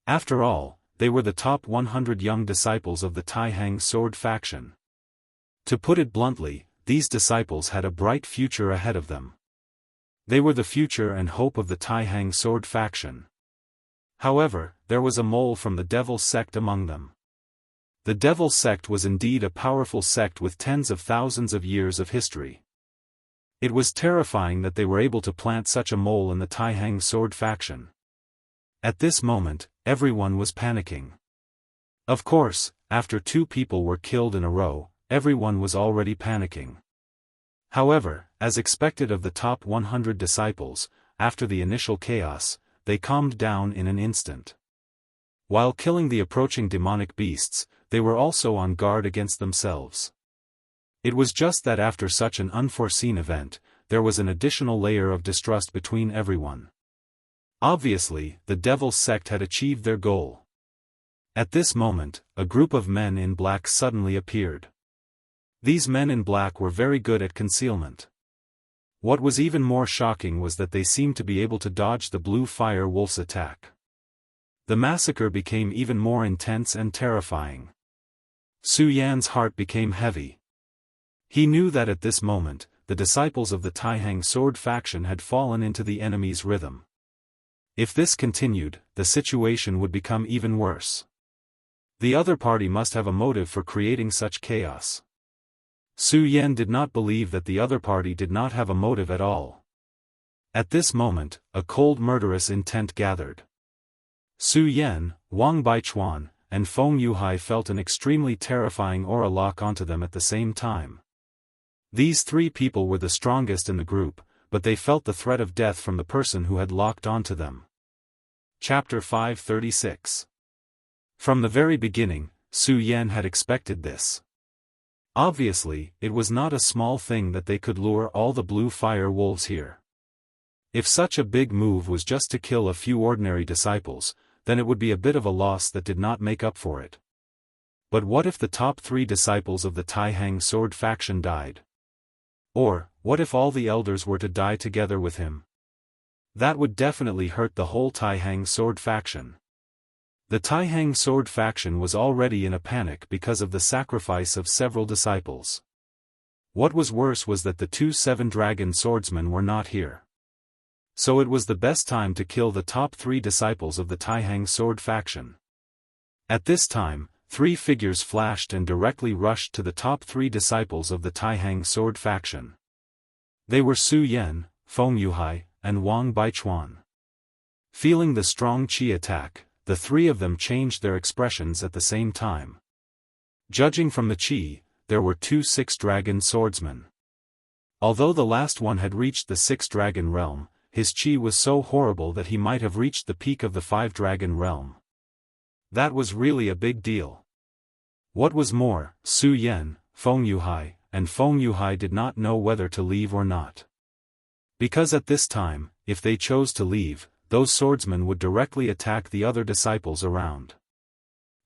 After all, they were the top 100 young disciples of the Taihang sword faction. To put it bluntly, these disciples had a bright future ahead of them. They were the future and hope of the Taihang sword faction. However, there was a mole from the Devil sect among them. The Devil sect was indeed a powerful sect with tens of thousands of years of history. It was terrifying that they were able to plant such a mole in the Taihang sword faction. At this moment, everyone was panicking. Of course, after 2 people were killed in a row, everyone was already panicking. However, as expected of the top 100 disciples, after the initial chaos, they calmed down in an instant. While killing the approaching demonic beasts, they were also on guard against themselves. It was just that after such an unforeseen event, there was an additional layer of distrust between everyone. Obviously, the Devil sect had achieved their goal. At this moment, a group of men in black suddenly appeared. These men in black were very good at concealment. What was even more shocking was that they seemed to be able to dodge the blue fire wolf's attack. The massacre became even more intense and terrifying. Su Yan's heart became heavy. He knew that at this moment, the disciples of the Taihang sword faction had fallen into the enemy's rhythm. If this continued, the situation would become even worse. The other party must have a motive for creating such chaos. Su Yan did not believe that the other party did not have a motive at all. At this moment, a cold murderous intent gathered. Su Yan, Wang Baichuan, and Feng Yuhai felt an extremely terrifying aura lock onto them at the same time. These 3 people were the strongest in the group, but they felt the threat of death from the person who had locked onto them. Chapter 536. From the very beginning, Su Yan had expected this. Obviously, it was not a small thing that they could lure all the blue fire wolves here. If such a big move was just to kill a few ordinary disciples, then it would be a bit of a loss that did not make up for it. But what if the top 3 disciples of the Taihang sword faction died? Or, what if all the elders were to die together with him? That would definitely hurt the whole Taihang sword faction. The Taihang sword faction was already in a panic because of the sacrifice of several disciples. What was worse was that the 2 7-dragon swordsmen were not here. So it was the best time to kill the top 3 disciples of the Taihang sword faction. At this time, 3 figures flashed and directly rushed to the top 3 disciples of the Taihang sword faction. They were Su Yan, Feng Yuhai, and Wang Baichuan. Feeling the strong qi attack, the 3 of them changed their expressions at the same time. Judging from the qi, there were 2 6-dragon swordsmen. Although the last one had reached the 6-dragon realm, his qi was so horrible that he might have reached the peak of the 5-dragon realm. That was really a big deal. What was more, Su Yan, Feng Yuhai, and Feng Yuhai did not know whether to leave or not. Because at this time, if they chose to leave, those swordsmen would directly attack the other disciples around.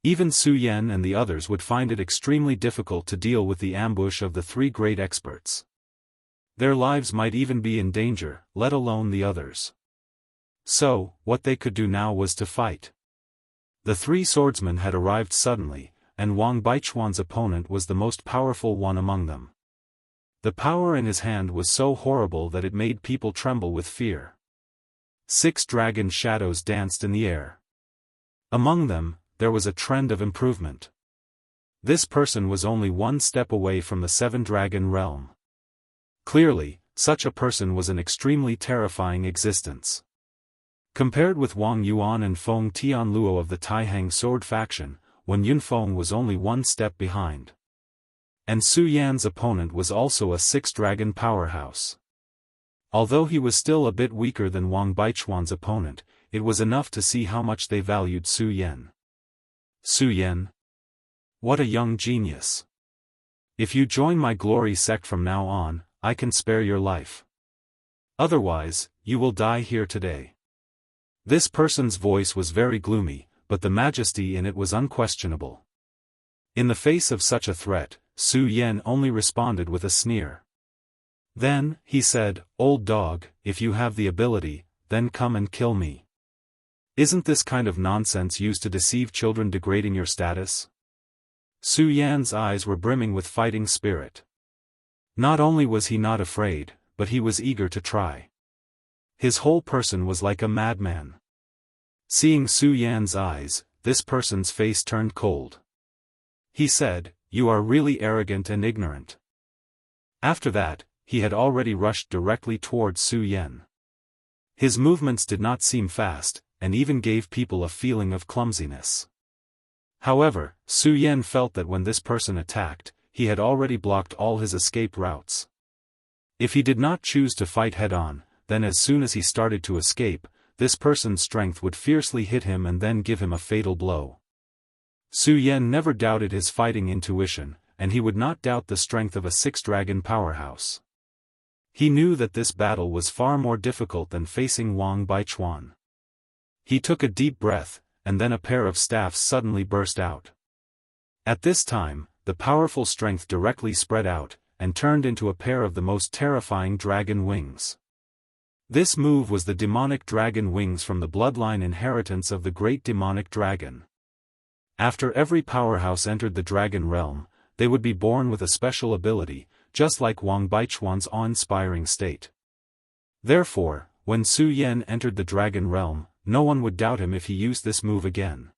Even Su Yan and the others would find it extremely difficult to deal with the ambush of the 3 great experts. Their lives might even be in danger, let alone the others. So, what they could do now was to fight. The 3 swordsmen had arrived suddenly, and Wang Baichuan's opponent was the most powerful one among them. The power in his hand was so horrible that it made people tremble with fear. 6 dragon shadows danced in the air. Among them, there was a trend of improvement. This person was only 1 step away from the 7-dragon realm. Clearly, such a person was an extremely terrifying existence. Compared with Wang Yuan and Feng Tianluo of the Taihang sword faction, Wen Yunfeng was only 1 step behind. And Su Yan's opponent was also a 6-dragon powerhouse. Although he was still a bit weaker than Wang Baichuan's opponent, it was enough to see how much they valued Su Yan. Su Yan? What a young genius. If you join my glory sect from now on, I can spare your life. Otherwise, you will die here today. This person's voice was very gloomy, but the majesty in it was unquestionable. In the face of such a threat, Su Yan only responded with a sneer. Then, he said, "Old dog, if you have the ability, then come and kill me. Isn't this kind of nonsense used to deceive children degrading your status?" Su Yan's eyes were brimming with fighting spirit. Not only was he not afraid, but he was eager to try. His whole person was like a madman. Seeing Su Yan's eyes, this person's face turned cold. He said, "You are really arrogant and ignorant." After that, he had already rushed directly towards Su Yan. His movements did not seem fast, and even gave people a feeling of clumsiness. However, Su Yan felt that when this person attacked, he had already blocked all his escape routes. If he did not choose to fight head-on, then as soon as he started to escape, this person's strength would fiercely hit him and then give him a fatal blow. Su Yan never doubted his fighting intuition, and he would not doubt the strength of a 6-dragon powerhouse. He knew that this battle was far more difficult than facing Wang Baichuan. He took a deep breath, and then a pair of staffs suddenly burst out. At this time, the powerful strength directly spread out, and turned into a pair of the most terrifying dragon wings. This move was the demonic dragon wings from the bloodline inheritance of the great demonic dragon. After every powerhouse entered the dragon realm, they would be born with a special ability, just like Wang Baichuan's awe-inspiring state. Therefore, when Su Yan entered the dragon realm, no one would doubt him if he used this move again.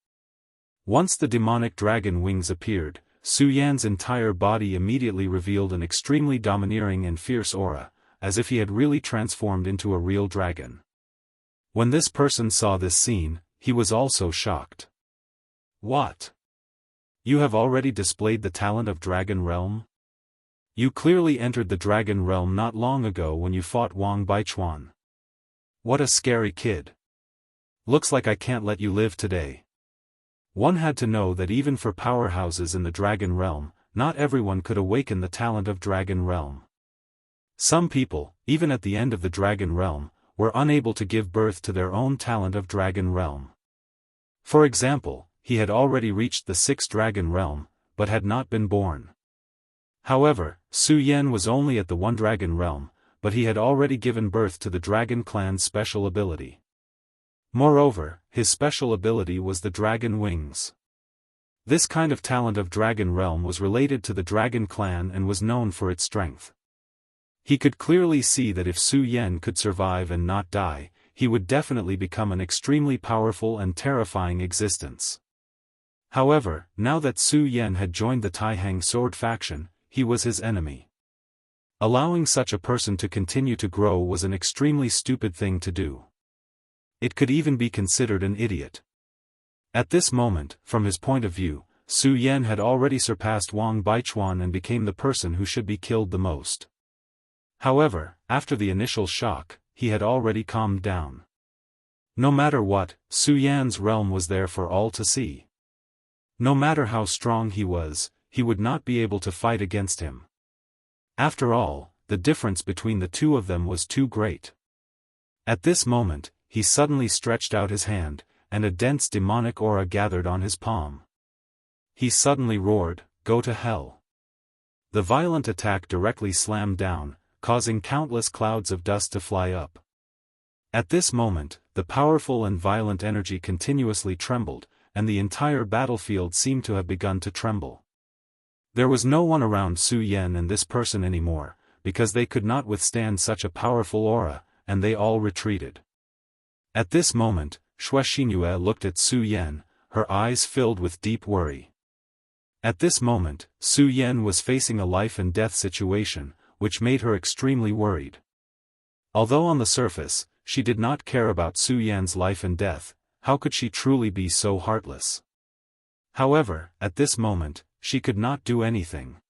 Once the demonic dragon wings appeared, Su Yan's entire body immediately revealed an extremely domineering and fierce aura, as if he had really transformed into a real dragon. When this person saw this scene, he was also shocked. "What? You have already displayed the talent of Dragon Realm? You clearly entered the Dragon Realm not long ago when you fought Wang Baichuan. What a scary kid. Looks like I can't let you live today." One had to know that even for powerhouses in the Dragon Realm, not everyone could awaken the talent of Dragon Realm. Some people, even at the end of the Dragon Realm, were unable to give birth to their own talent of Dragon Realm. For example, he had already reached the 6th Dragon Realm, but had not been born. However, Su Yan was only at the 1 Dragon Realm, but he had already given birth to the Dragon Clan's special ability. Moreover, his special ability was the Dragon Wings. This kind of talent of Dragon Realm was related to the Dragon Clan and was known for its strength. He could clearly see that if Su Yan could survive and not die, he would definitely become an extremely powerful and terrifying existence. However, now that Su Yan had joined the Taihang sword faction, he was his enemy. Allowing such a person to continue to grow was an extremely stupid thing to do. It could even be considered an idiot. At this moment, from his point of view, Su Yan had already surpassed Wang Baichuan and became the person who should be killed the most. However, after the initial shock, he had already calmed down. No matter what, Su Yan's realm was there for all to see. No matter how strong he was, he would not be able to fight against him. After all, the difference between the two of them was too great. At this moment, he suddenly stretched out his hand, and a dense demonic aura gathered on his palm. He suddenly roared, "Go to hell!" The violent attack directly slammed down, causing countless clouds of dust to fly up. At this moment, the powerful and violent energy continuously trembled, and the entire battlefield seemed to have begun to tremble. There was no one around Su Yan and this person anymore, because they could not withstand such a powerful aura, and they all retreated. At this moment, Xue Xinyue looked at Su Yan, her eyes filled with deep worry. At this moment, Su Yan was facing a life and death situation, which made her extremely worried. Although on the surface, she did not care about Su Yan's life and death, how could she truly be so heartless? However, at this moment, she could not do anything.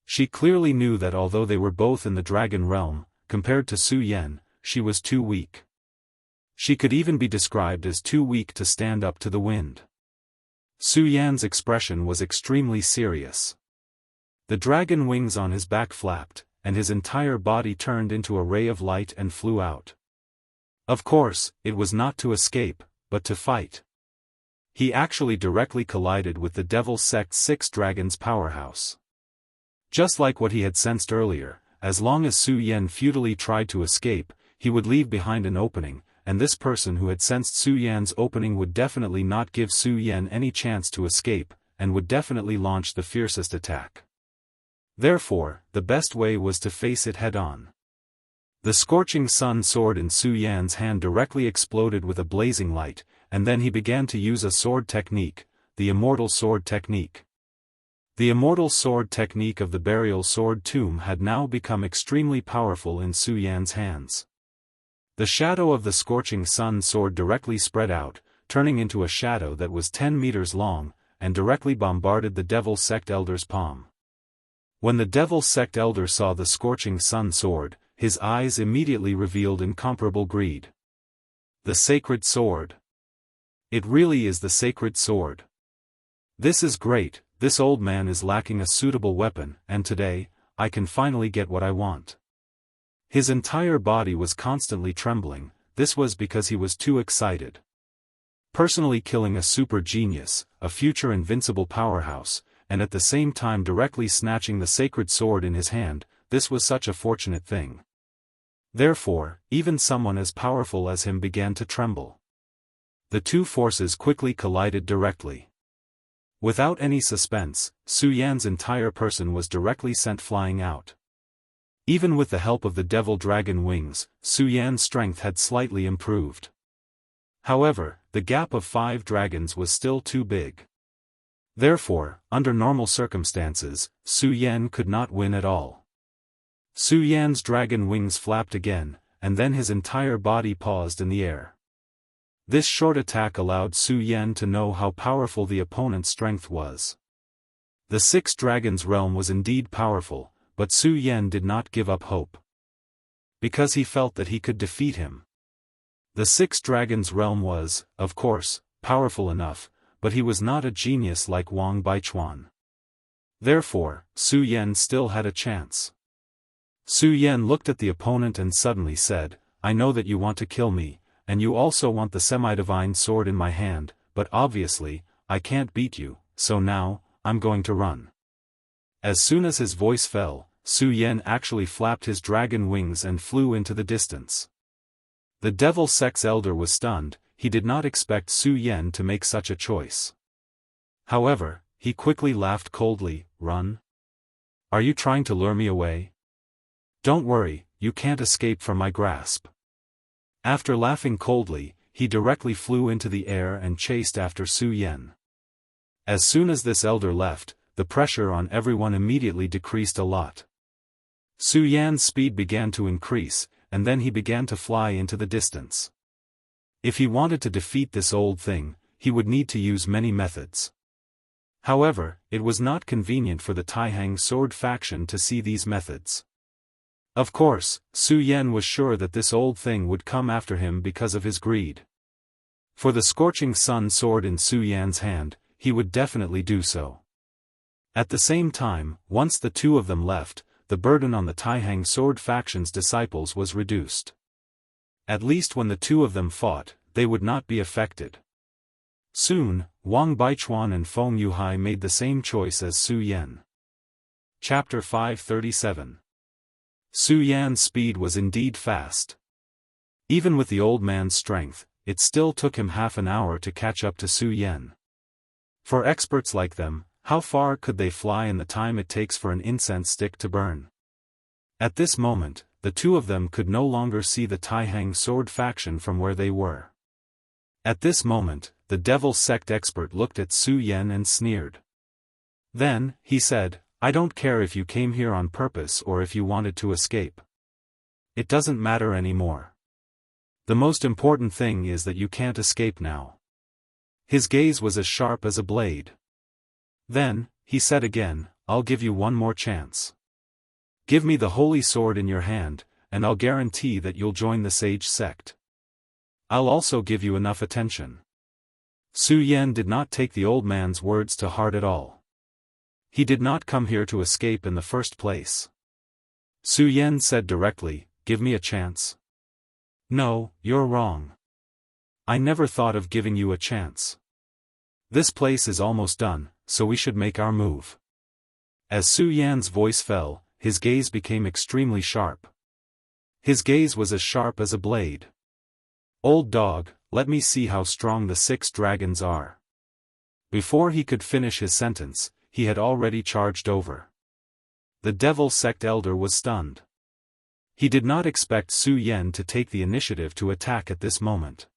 She clearly knew that although they were both in the Dragon Realm, compared to Su Yan, she was too weak. She could even be described as too weak to stand up to the wind. Su Yan's expression was extremely serious. The dragon wings on his back flapped, and his entire body turned into a ray of light and flew out. Of course, it was not to escape, but to fight. He actually directly collided with the Devil Sect 6 Dragon's powerhouse. Just like what he had sensed earlier, as long as Su Yan futilely tried to escape, he would leave behind an opening, and this person who had sensed Su Yan's opening would definitely not give Su Yan any chance to escape, and would definitely launch the fiercest attack. Therefore, the best way was to face it head-on. The scorching sun sword in Su Yan's hand directly exploded with a blazing light, and then he began to use a sword technique, the Immortal Sword Technique. The Immortal Sword Technique of the Burial Sword Tomb had now become extremely powerful in Su Yan's hands. The shadow of the scorching sun sword directly spread out, turning into a shadow that was 10 meters long, and directly bombarded the Devil Sect Elder's palm. When the Devil Sect Elder saw the scorching sun sword, his eyes immediately revealed incomparable greed. The Sacred Sword. It really is the Sacred Sword. This is great, this old man is lacking a suitable weapon, and today, I can finally get what I want. His entire body was constantly trembling, this was because he was too excited. Personally killing a super genius, a future invincible powerhouse, and at the same time directly snatching the sacred sword in his hand, this was such a fortunate thing. Therefore, even someone as powerful as him began to tremble. The two forces quickly collided directly. Without any suspense, Su Yan's entire person was directly sent flying out. Even with the help of the Devil Dragon wings, Su Yan's strength had slightly improved. However, the gap of 5 dragons was still too big. Therefore, under normal circumstances, Su Yan could not win at all. Su Yan's dragon wings flapped again, and then his entire body paused in the air. This short attack allowed Su Yan to know how powerful the opponent's strength was. The 6 Dragons realm was indeed powerful, but Su Yan did not give up hope. Because he felt that he could defeat him. The 6 Dragons realm was, of course, powerful enough, but he was not a genius like Wang Baichuan. Therefore, Su Yan still had a chance. Su Yan looked at the opponent and suddenly said, "I know that you want to kill me, and you also want the semi-divine sword in my hand, but obviously, I can't beat you, so now, I'm going to run." As soon as his voice fell, Su Yan actually flapped his dragon wings and flew into the distance. The Devil Sect's elder was stunned, he did not expect Su Yan to make such a choice. However, he quickly laughed coldly. Run? Are you trying to lure me away? Don't worry, you can't escape from my grasp. After laughing coldly, he directly flew into the air and chased after Su Yan. As soon as this elder left, the pressure on everyone immediately decreased a lot. Su Yan's speed began to increase, and then he began to fly into the distance. If he wanted to defeat this old thing, he would need to use many methods. However, it was not convenient for the Taihang sword faction to see these methods. Of course, Su Yan was sure that this old thing would come after him because of his greed. For the scorching sun sword in Su Yan's hand, he would definitely do so. At the same time, once the two of them left, the burden on the Taihang sword faction's disciples was reduced. At least when the two of them fought, they would not be affected. Soon, Wang Baichuan and Feng Yuhai made the same choice as Su Yan. Chapter 537. Su Yan's speed was indeed fast. Even with the old man's strength, it still took him half an hour to catch up to Su Yan. For experts like them, how far could they fly in the time it takes for an incense stick to burn? At this moment, the two of them could no longer see the Taihang sword faction from where they were. At this moment, the devil sect expert looked at Su Yan and sneered. Then, he said, I don't care if you came here on purpose or if you wanted to escape. It doesn't matter anymore. The most important thing is that you can't escape now. His gaze was as sharp as a blade. Then, he said again, I'll give you one more chance. Give me the holy sword in your hand, and I'll guarantee that you'll join the sage sect. I'll also give you enough attention. Su Yan did not take the old man's words to heart at all. He did not come here to escape in the first place. Su Yan said directly, give me a chance. No, you're wrong. I never thought of giving you a chance. This place is almost done, so we should make our move. As Su Yan's voice fell, his gaze became extremely sharp. His gaze was as sharp as a blade. Old dog, let me see how strong the 6 dragons are. Before he could finish his sentence, he had already charged over. The devil sect elder was stunned. He did not expect Su Yan to take the initiative to attack at this moment.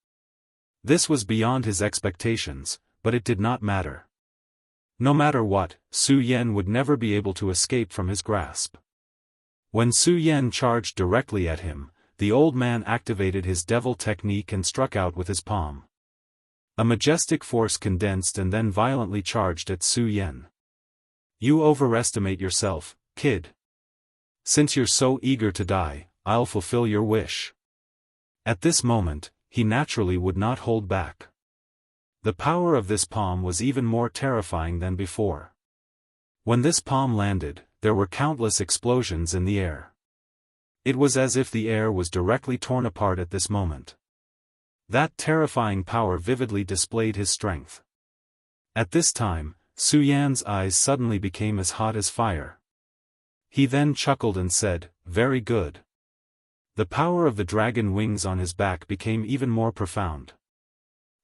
This was beyond his expectations, but it did not matter. No matter what, Su Yan would never be able to escape from his grasp. When Su Yan charged directly at him, the old man activated his devil technique and struck out with his palm. A majestic force condensed and then violently charged at Su Yan. You overestimate yourself, kid. Since you're so eager to die, I'll fulfill your wish. At this moment, he naturally would not hold back. The power of this palm was even more terrifying than before. When this palm landed, there were countless explosions in the air. It was as if the air was directly torn apart at this moment. That terrifying power vividly displayed his strength. At this time, Su Yan's eyes suddenly became as hot as fire. He then chuckled and said, very good. The power of the dragon wings on his back became even more profound.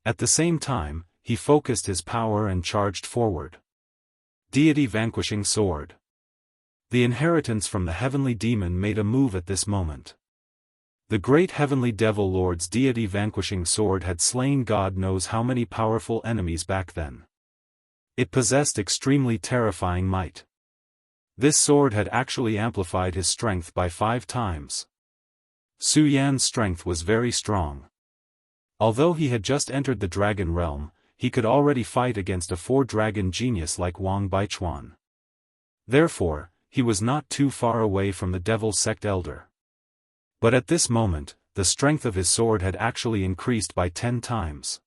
At the same time, he focused his power and charged forward. Deity Vanquishing Sword. The inheritance from the heavenly demon made a move at this moment. The great heavenly devil lord's deity vanquishing sword had slain God knows how many powerful enemies back then. It possessed extremely terrifying might. This sword had actually amplified his strength by 5 times. Su Yan's strength was very strong. Although he had just entered the dragon realm, he could already fight against a 4-dragon genius like Wang Baichuan. Therefore, he was not too far away from the devil sect elder. But at this moment, the strength of his sword had actually increased by 10 times.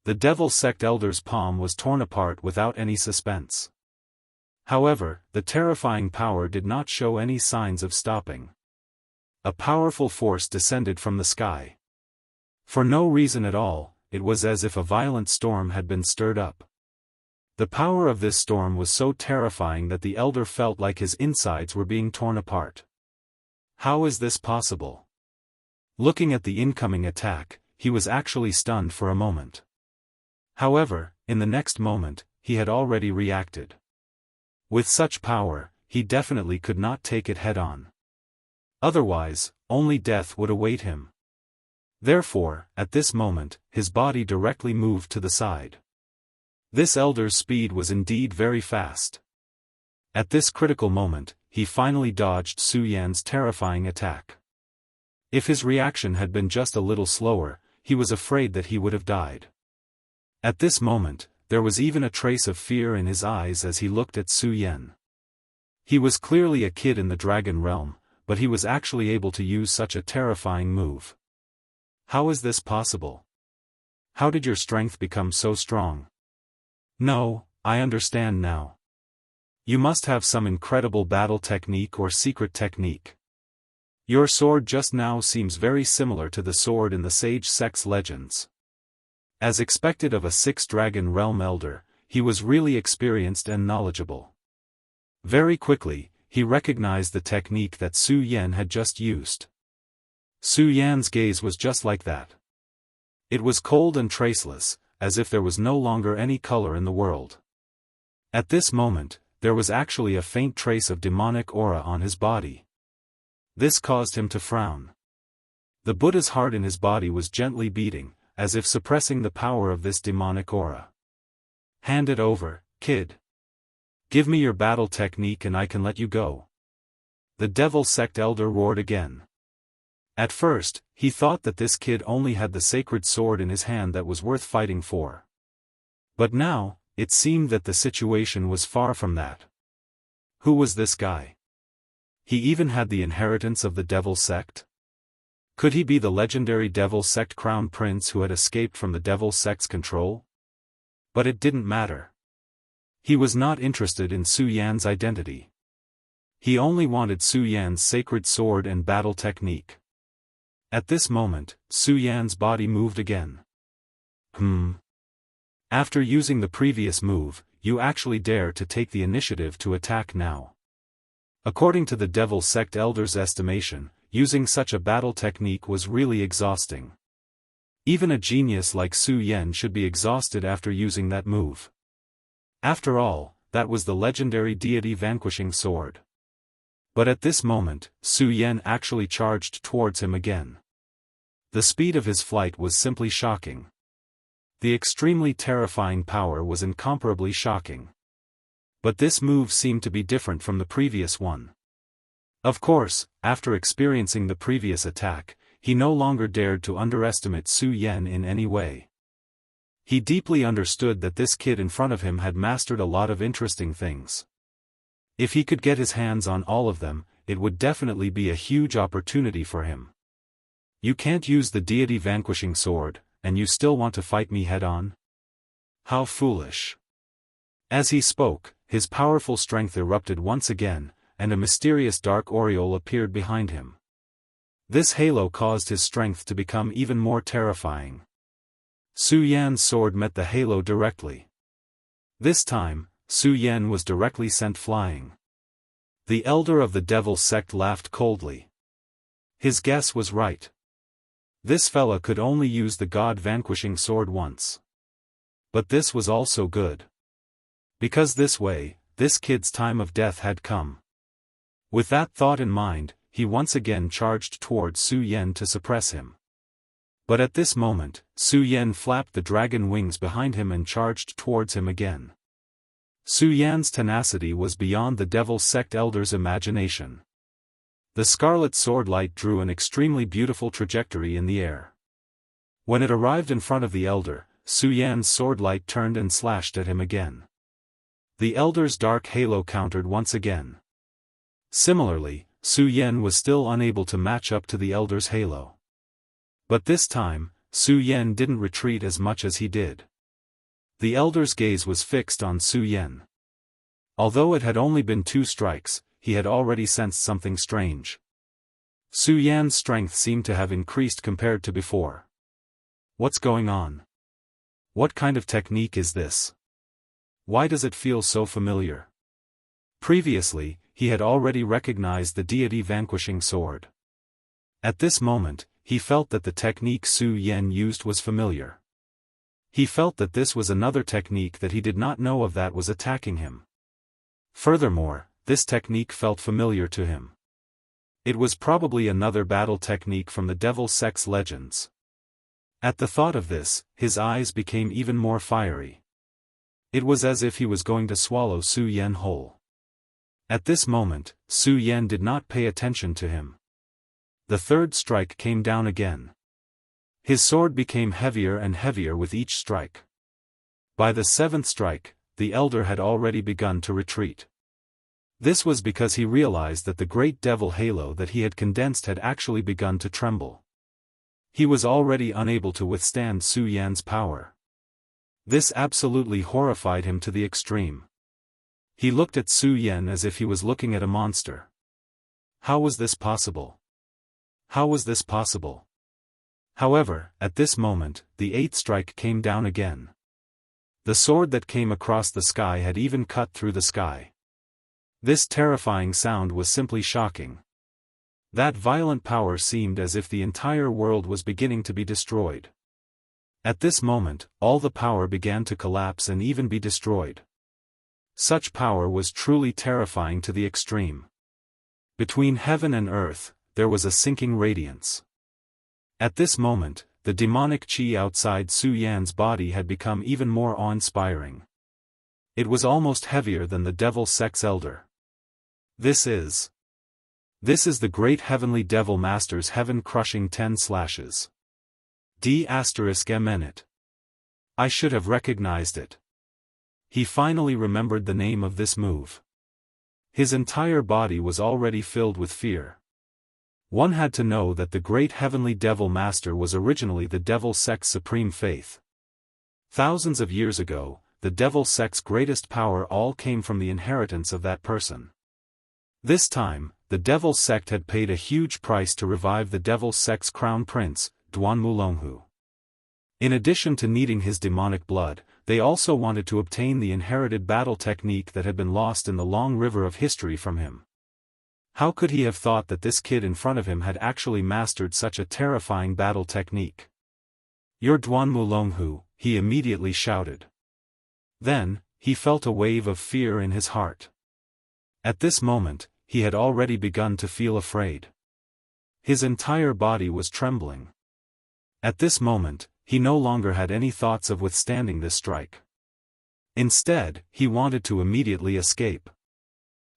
The devil sect elder's palm was torn apart without any suspense. However, the terrifying power did not show any signs of stopping. A powerful force descended from the sky. For no reason at all, it was as if a violent storm had been stirred up. The power of this storm was so terrifying that the elder felt like his insides were being torn apart. How is this possible? Looking at the incoming attack, he was actually stunned for a moment. However, in the next moment, he had already reacted. With such power, he definitely could not take it head-on. Otherwise, only death would await him. Therefore, at this moment, his body directly moved to the side. This elder's speed was indeed very fast. At this critical moment, he finally dodged Su Yan's terrifying attack. If his reaction had been just a little slower, he was afraid that he would have died. At this moment, there was even a trace of fear in his eyes as he looked at Su Yan. He was clearly a kid in the dragon realm, but he was actually able to use such a terrifying move. How is this possible? How did your strength become so strong? No, I understand now. You must have some incredible battle technique or secret technique. Your sword just now seems very similar to the sword in the Sage Sex legends. As expected of a six-dragon realm elder, he was really experienced and knowledgeable. Very quickly, he recognized the technique that Su Yan had just used. Su Yan's gaze was just like that. It was cold and traceless, as if there was no longer any color in the world. At this moment, there was actually a faint trace of demonic aura on his body. This caused him to frown. The Buddha's heart in his body was gently beating, as if suppressing the power of this demonic aura. Hand it over, kid. Give me your battle technique and I can let you go. The devil sect elder roared again. At first, he thought that this kid only had the sacred sword in his hand that was worth fighting for. But now, it seemed that the situation was far from that. Who was this guy? He even had the inheritance of the devil sect? Could he be the legendary devil sect crown prince who had escaped from the devil sect's control? But it didn't matter. He was not interested in Su Yan's identity. He only wanted Su Yan's sacred sword and battle technique. At this moment, Su Yan's body moved again. After using the previous move, you actually dare to take the initiative to attack now. According to the devil sect elder's estimation, using such a battle technique was really exhausting. Even a genius like Su Yan should be exhausted after using that move. After all, that was the legendary deity vanquishing sword. But at this moment, Su Yan actually charged towards him again. The speed of his flight was simply shocking. The extremely terrifying power was incomparably shocking. But this move seemed to be different from the previous one. Of course, after experiencing the previous attack, he no longer dared to underestimate Su Yan in any way. He deeply understood that this kid in front of him had mastered a lot of interesting things. If he could get his hands on all of them, it would definitely be a huge opportunity for him. You can't use the deity vanquishing sword, and you still want to fight me head-on? How foolish. As he spoke, his powerful strength erupted once again, and a mysterious dark aureole appeared behind him. This halo caused his strength to become even more terrifying. Su Yan's sword met the halo directly. This time, Su Yan was directly sent flying. The elder of the devil sect laughed coldly. His guess was right. This fella could only use the god-vanquishing sword once. But this was also good. Because this way, this kid's time of death had come. With that thought in mind, he once again charged towards Su Yan to suppress him. But at this moment, Su Yan flapped the dragon wings behind him and charged towards him again. Su Yan's tenacity was beyond the devil sect elder's imagination. The scarlet sword light drew an extremely beautiful trajectory in the air. When it arrived in front of the elder, Su Yan's sword light turned and slashed at him again. The elder's dark halo countered once again. Similarly, Su Yan was still unable to match up to the elder's halo. But this time, Su Yan didn't retreat as much as he did. The elder's gaze was fixed on Su Yan. Although it had only been 2 strikes, he had already sensed something strange. Su Yan's strength seemed to have increased compared to before. What's going on? What kind of technique is this? Why does it feel so familiar? Previously, he had already recognized the deity vanquishing sword. At this moment, he felt that the technique Su Yan used was familiar. He felt that this was another technique that he did not know of that was attacking him. Furthermore, this technique felt familiar to him. It was probably another battle technique from the Devil Sex legends. At the thought of this, his eyes became even more fiery. It was as if he was going to swallow Su Yan whole. At this moment, Su Yan did not pay attention to him. The third strike came down again. His sword became heavier and heavier with each strike. By the seventh strike, the elder had already begun to retreat. This was because he realized that the great devil halo that he had condensed had actually begun to tremble. He was already unable to withstand Su Yan's power. This absolutely horrified him to the extreme. He looked at Su Yan as if he was looking at a monster. How was this possible? How was this possible? However, at this moment, the eighth strike came down again. The sword that came across the sky had even cut through the sky. This terrifying sound was simply shocking. That violent power seemed as if the entire world was beginning to be destroyed. At this moment, all the power began to collapse and even be destroyed. Such power was truly terrifying to the extreme. Between heaven and earth, there was a sinking radiance. At this moment, the demonic qi outside Su Yan's body had become even more awe-inspiring. It was almost heavier than the Devil Sex Elder. This is the great heavenly devil master's heaven-crushing 10 slashes. D***MN. I should have recognized it. He finally remembered the name of this move. His entire body was already filled with fear. One had to know that the great heavenly devil master was originally the devil sect's supreme faith. Thousands of years ago, the devil sect's greatest power all came from the inheritance of that person. This time, the devil sect had paid a huge price to revive the devil sect's crown prince, Duan Mulonghu. In addition to needing his demonic blood, they also wanted to obtain the inherited battle technique that had been lost in the long river of history from him. How could he have thought that this kid in front of him had actually mastered such a terrifying battle technique? "You're Duan Mulonghu," he immediately shouted. Then, he felt a wave of fear in his heart. At this moment, he had already begun to feel afraid. His entire body was trembling. At this moment, he no longer had any thoughts of withstanding this strike. Instead, he wanted to immediately escape.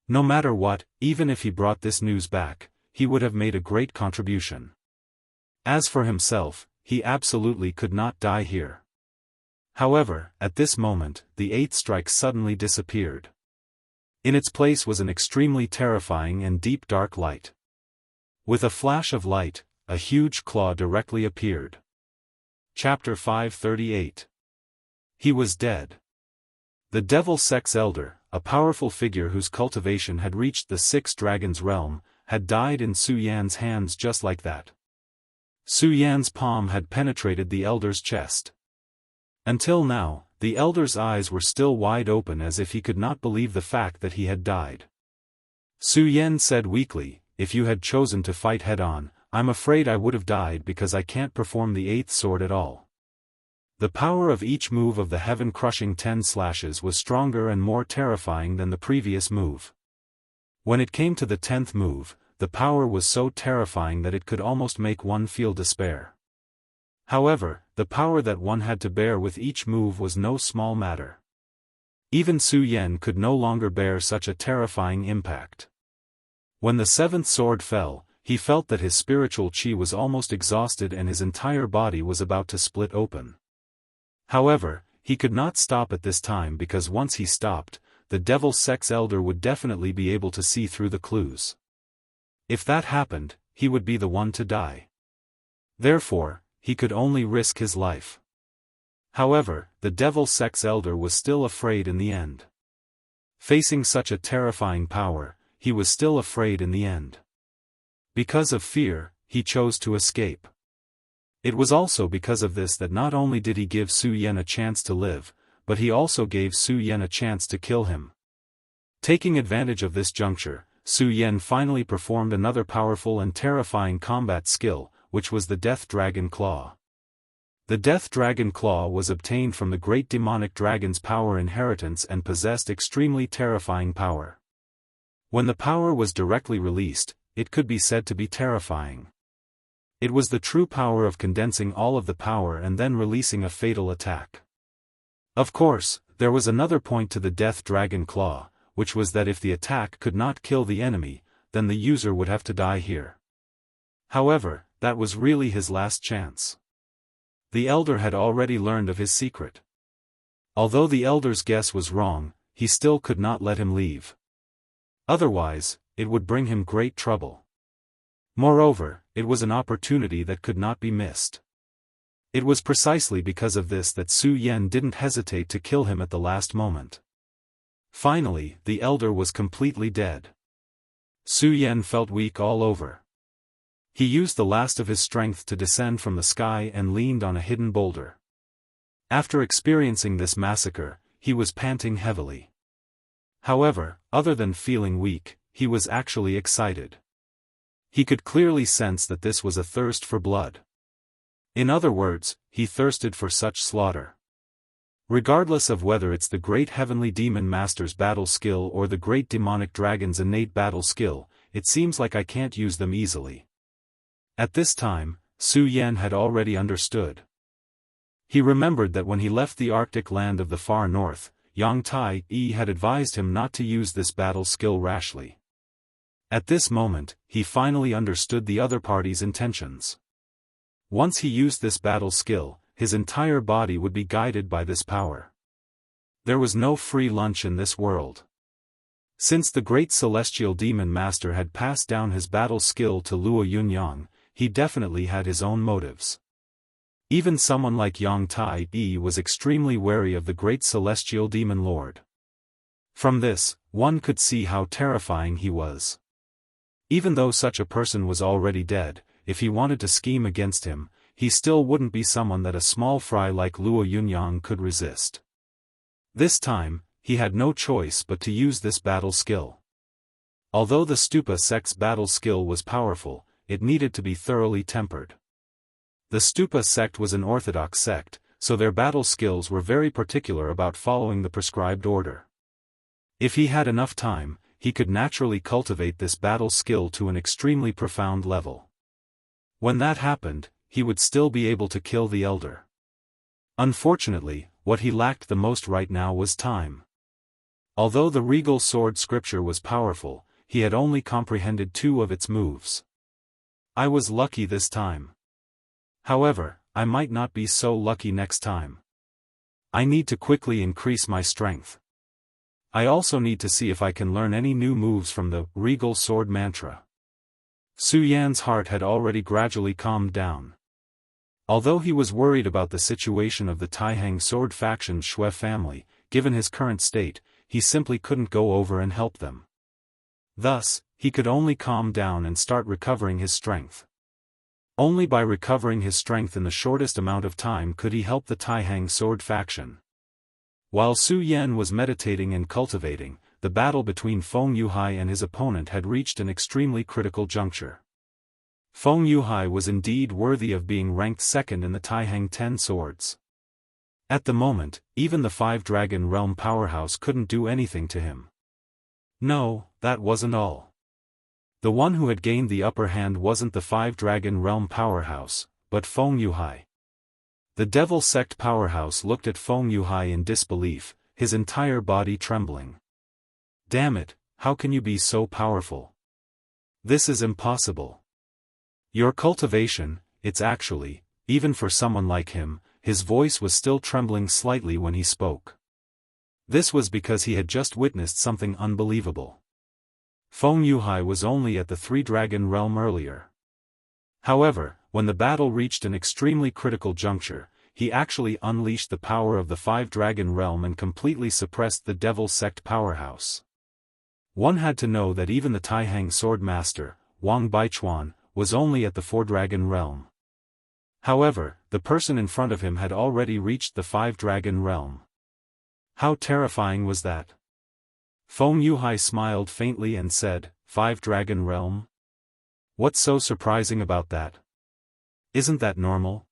No matter what, even if he brought this news back, he would have made a great contribution. As for himself, he absolutely could not die here. However, at this moment, the eighth strike suddenly disappeared. In its place was an extremely terrifying and deep dark light. With a flash of light, a huge claw directly appeared. Chapter 538. He was dead. The Devil Sex Elder, a powerful figure whose cultivation had reached the sixth dragon's realm, had died in Su Yan's hands just like that. Su Yan's palm had penetrated the elder's chest. Until now, the elder's eyes were still wide open as if he could not believe the fact that he had died. Su Yan said weakly, "If you had chosen to fight head-on, I'm afraid I would have died because I can't perform the eighth sword at all." The power of each move of the heaven-crushing 10 slashes was stronger and more terrifying than the previous move. When it came to the 10th move, the power was so terrifying that it could almost make one feel despair. However, the power that one had to bear with each move was no small matter. Even Su Yan could no longer bear such a terrifying impact. When the seventh sword fell, he felt that his spiritual qi was almost exhausted and his entire body was about to split open. However, he could not stop at this time because once he stopped, the Devil Sex Elder would definitely be able to see through the clues. If that happened, he would be the one to die. Therefore, he could only risk his life. However, the Devil Sex Elder was still afraid in the end. Facing such a terrifying power, he was still afraid in the end. Because of fear, he chose to escape. It was also because of this that not only did he give Su Yan a chance to live, but he also gave Su Yan a chance to kill him. Taking advantage of this juncture, Su Yan finally performed another powerful and terrifying combat skill, which was the Death Dragon Claw. The Death Dragon Claw was obtained from the great demonic dragon's power inheritance and possessed extremely terrifying power. When the power was directly released, it could be said to be terrifying. It was the true power of condensing all of the power and then releasing a fatal attack. Of course, there was another point to the Death Dragon Claw, which was that if the attack could not kill the enemy, then the user would have to die here. However, that was really his last chance. The Elder had already learned of his secret. Although the Elder's guess was wrong, he still could not let him leave. Otherwise, it would bring him great trouble. Moreover, it was an opportunity that could not be missed. It was precisely because of this that Su Yan didn't hesitate to kill him at the last moment. Finally, the Elder was completely dead. Su Yan felt weak all over. He used the last of his strength to descend from the sky and leaned on a hidden boulder. After experiencing this massacre, he was panting heavily. However, other than feeling weak, he was actually excited. He could clearly sense that this was a thirst for blood. In other words, he thirsted for such slaughter. Regardless of whether it's the great heavenly demon master's battle skill or the great demonic dragon's innate battle skill, it seems like I can't use them easily. At this time, Su Yan had already understood. He remembered that when he left the Arctic land of the far north, Yang Tai-yi had advised him not to use this battle skill rashly. At this moment, he finally understood the other party's intentions. Once he used this battle skill, his entire body would be guided by this power. There was no free lunch in this world. Since the great celestial demon master had passed down his battle skill to Luo Yunyang, he definitely had his own motives. Even someone like Yang Tai-yi was extremely wary of the great celestial demon lord. From this, one could see how terrifying he was. Even though such a person was already dead, if he wanted to scheme against him, he still wouldn't be someone that a small fry like Luo Yunyang could resist. This time, he had no choice but to use this battle skill. Although the Stupa sect's battle skill was powerful, it needed to be thoroughly tempered. The Stupa sect was an orthodox sect, so their battle skills were very particular about following the prescribed order. If he had enough time, he could naturally cultivate this battle skill to an extremely profound level. When that happened, he would still be able to kill the Elder. Unfortunately, what he lacked the most right now was time. Although the regal sword scripture was powerful, he had only comprehended 2 of its moves. I was lucky this time. However, I might not be so lucky next time. I need to quickly increase my strength. I also need to see if I can learn any new moves from the regal sword mantra. Su Yan's heart had already gradually calmed down. Although he was worried about the situation of the Taihang sword faction's Shui family, given his current state, he simply couldn't go over and help them. Thus, he could only calm down and start recovering his strength. Only by recovering his strength in the shortest amount of time could he help the Taihang sword faction. While Su Yan was meditating and cultivating, the battle between Feng Yuhai and his opponent had reached an extremely critical juncture. Feng Yuhai was indeed worthy of being ranked second in the Taihang 10 swords. At the moment, even the 5-dragon realm powerhouse couldn't do anything to him. No, that wasn't all. The one who had gained the upper hand wasn't the 5-dragon realm powerhouse, but Feng Yuhai. The devil sect powerhouse looked at Feng Yuhai in disbelief, his entire body trembling. Damn it, how can you be so powerful? This is impossible. Your cultivation, it's actually, even for someone like him, his voice was still trembling slightly when he spoke. This was because he had just witnessed something unbelievable. Feng Yuhai was only at the 3-dragon realm earlier. However, when the battle reached an extremely critical juncture, he actually unleashed the power of the 5-dragon realm and completely suppressed the devil sect powerhouse. One had to know that even the Taihang sword master, Wang Baichuan, was only at the 4-dragon realm. However, the person in front of him had already reached the 5-dragon realm. How terrifying was that? Feng Yuhai smiled faintly and said, 5-dragon realm? What's so surprising about that? Isn't that normal?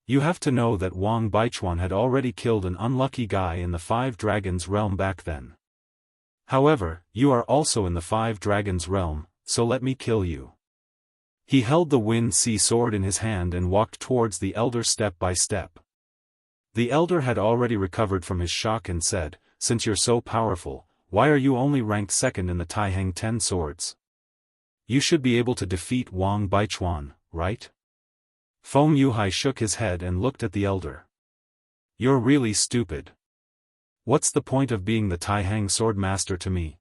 You have to know that Wang Baichuan had already killed an unlucky guy in the Five Dragons realm back then. However, you are also in the Five Dragons realm, so let me kill you. He held the Wind Sea sword in his hand and walked towards the elder step by step. The elder had already recovered from his shock and said, "Since you're so powerful, why are you only ranked second in the Taiheng 10 swords? You should be able to defeat Wang Baichuan, right?" Feng Yuhai shook his head and looked at the elder. "You're really stupid. What's the point of being the Taiheng sword master to me?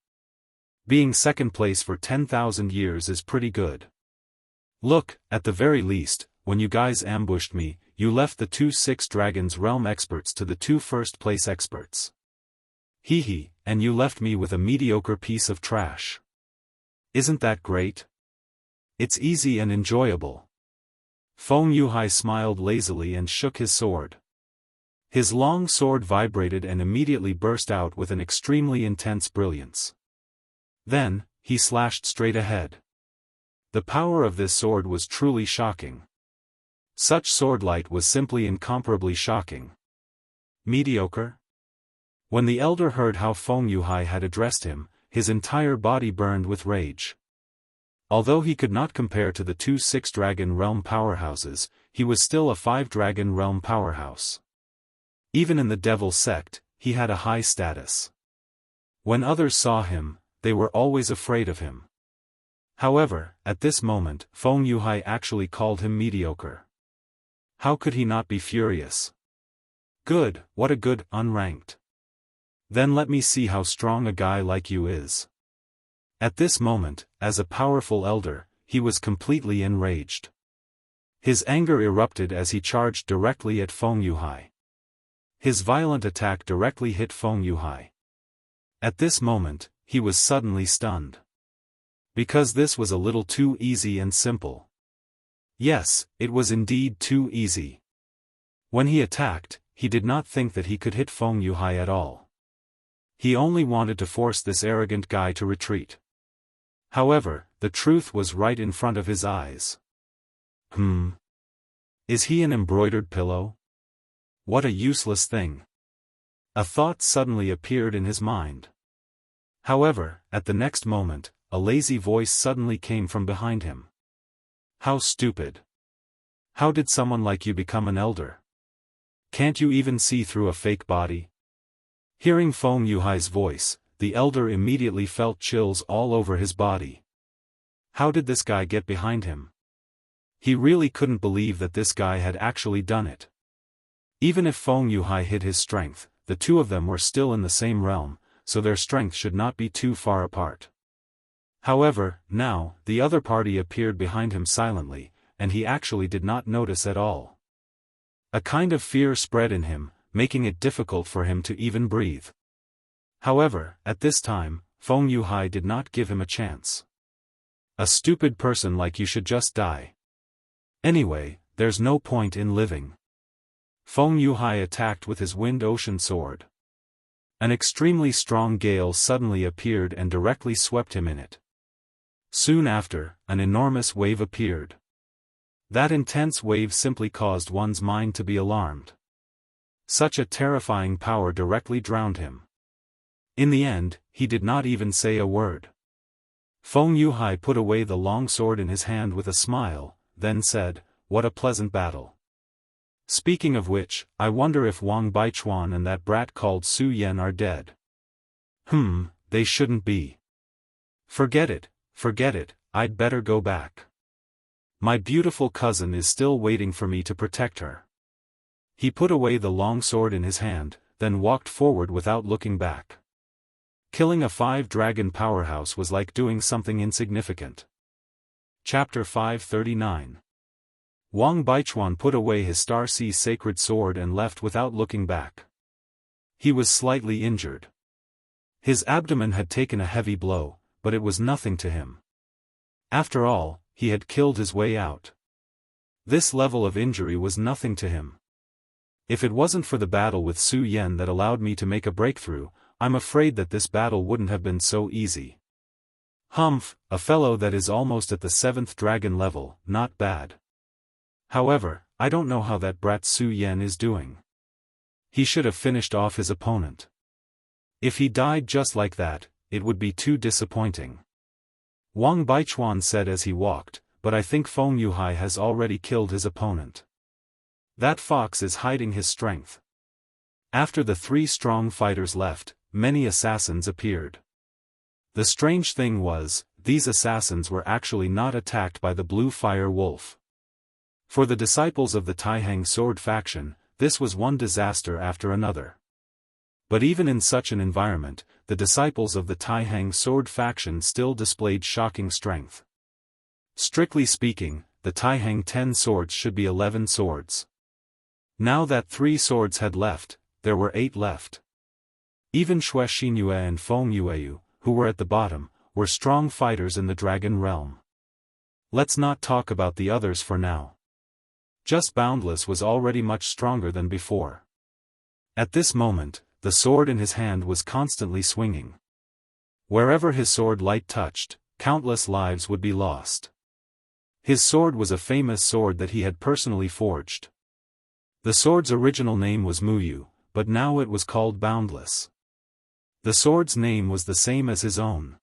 Being second place for 10,000 years is pretty good. Look, at the very least, when you guys ambushed me, you left the 2 Six Dragons realm experts to the 2 first place experts. Hee, and you left me with a mediocre piece of trash. Isn't that great? It's easy and enjoyable." Feng Yuhai smiled lazily and shook his sword. His long sword vibrated and immediately burst out with an extremely intense brilliance. Then, he slashed straight ahead. The power of this sword was truly shocking. Such sword light was simply incomparably shocking. Mediocre? When the elder heard how Feng Yuhai had addressed him, his entire body burned with rage. Although he could not compare to the 2 Six Dragon realm powerhouses, he was still a 5 Dragon realm powerhouse. Even in the Devil sect, he had a high status. When others saw him, they were always afraid of him. However, at this moment, Feng Yuhai actually called him mediocre. How could he not be furious? Good, what a good, unranked. Then let me see how strong a guy like you is. At this moment, as a powerful elder, he was completely enraged. His anger erupted as he charged directly at Feng Yuhai. His violent attack directly hit Feng Yuhai. At this moment, he was suddenly stunned. Because this was a little too easy and simple. Yes, it was indeed too easy. When he attacked, he did not think that he could hit Feng Yuhai at all. He only wanted to force this arrogant guy to retreat. However, the truth was right in front of his eyes. Is he an embroidered pillow? What a useless thing. A thought suddenly appeared in his mind. However, at the next moment, a lazy voice suddenly came from behind him. How stupid. How did someone like you become an elder? Can't you even see through a fake body? Hearing Feng Yuhai's voice, the elder immediately felt chills all over his body. How did this guy get behind him? He really couldn't believe that this guy had actually done it. Even if Feng Yuhai hid his strength, the two of them were still in the same realm, so their strength should not be too far apart. However, now, the other party appeared behind him silently, and he actually did not notice at all. A kind of fear spread in him, making it difficult for him to even breathe. However, at this time, Feng Yuhai did not give him a chance. A stupid person like you should just die. Anyway, there's no point in living. Feng Yuhai attacked with his Wind Ocean sword. An extremely strong gale suddenly appeared and directly swept him in it. Soon after, an enormous wave appeared. That intense wave simply caused one's mind to be alarmed. Such a terrifying power directly drowned him. In the end, he did not even say a word. Feng Yuhai put away the long sword in his hand with a smile, then said, "What a pleasant battle. Speaking of which, I wonder if Wang Baichuan and that brat called Su Yan are dead." They shouldn't be. Forget it, I'd better go back. My beautiful cousin is still waiting for me to protect her. He put away the long sword in his hand, then walked forward without looking back. Killing a 5-dragon powerhouse was like doing something insignificant. Chapter 539. Wang Baichuan put away his Star Sea sacred sword and left without looking back. He was slightly injured. His abdomen had taken a heavy blow, but it was nothing to him. After all, he had killed his way out. This level of injury was nothing to him. If it wasn't for the battle with Su Yan that allowed me to make a breakthrough, I'm afraid that this battle wouldn't have been so easy. A fellow that is almost at the 7th dragon level, not bad. However, I don't know how that brat Su Yen is doing. He should have finished off his opponent. If he died just like that, it would be too disappointing. Wang Baichuan said as he walked, but I think Feng Yuhai has already killed his opponent. That fox is hiding his strength. After the 3 strong fighters left, many assassins appeared. The strange thing was, these assassins were actually not attacked by the blue fire wolf. For the disciples of the Taihang sword faction, this was one disaster after another. But even in such an environment, the disciples of the Taihang sword faction still displayed shocking strength. Strictly speaking, the Taihang 10 swords should be 11 swords. Now that 3 swords had left, there were 8 left. Even Xue Xinyue and Feng Yueyu, who were at the bottom, were strong fighters in the dragon realm. Let's not talk about the others for now. Just Boundless was already much stronger than before. At this moment, the sword in his hand was constantly swinging. Wherever his sword light touched, countless lives would be lost. His sword was a famous sword that he had personally forged. The sword's original name was Muyu, but now it was called Boundless. The sword's name was the same as his own.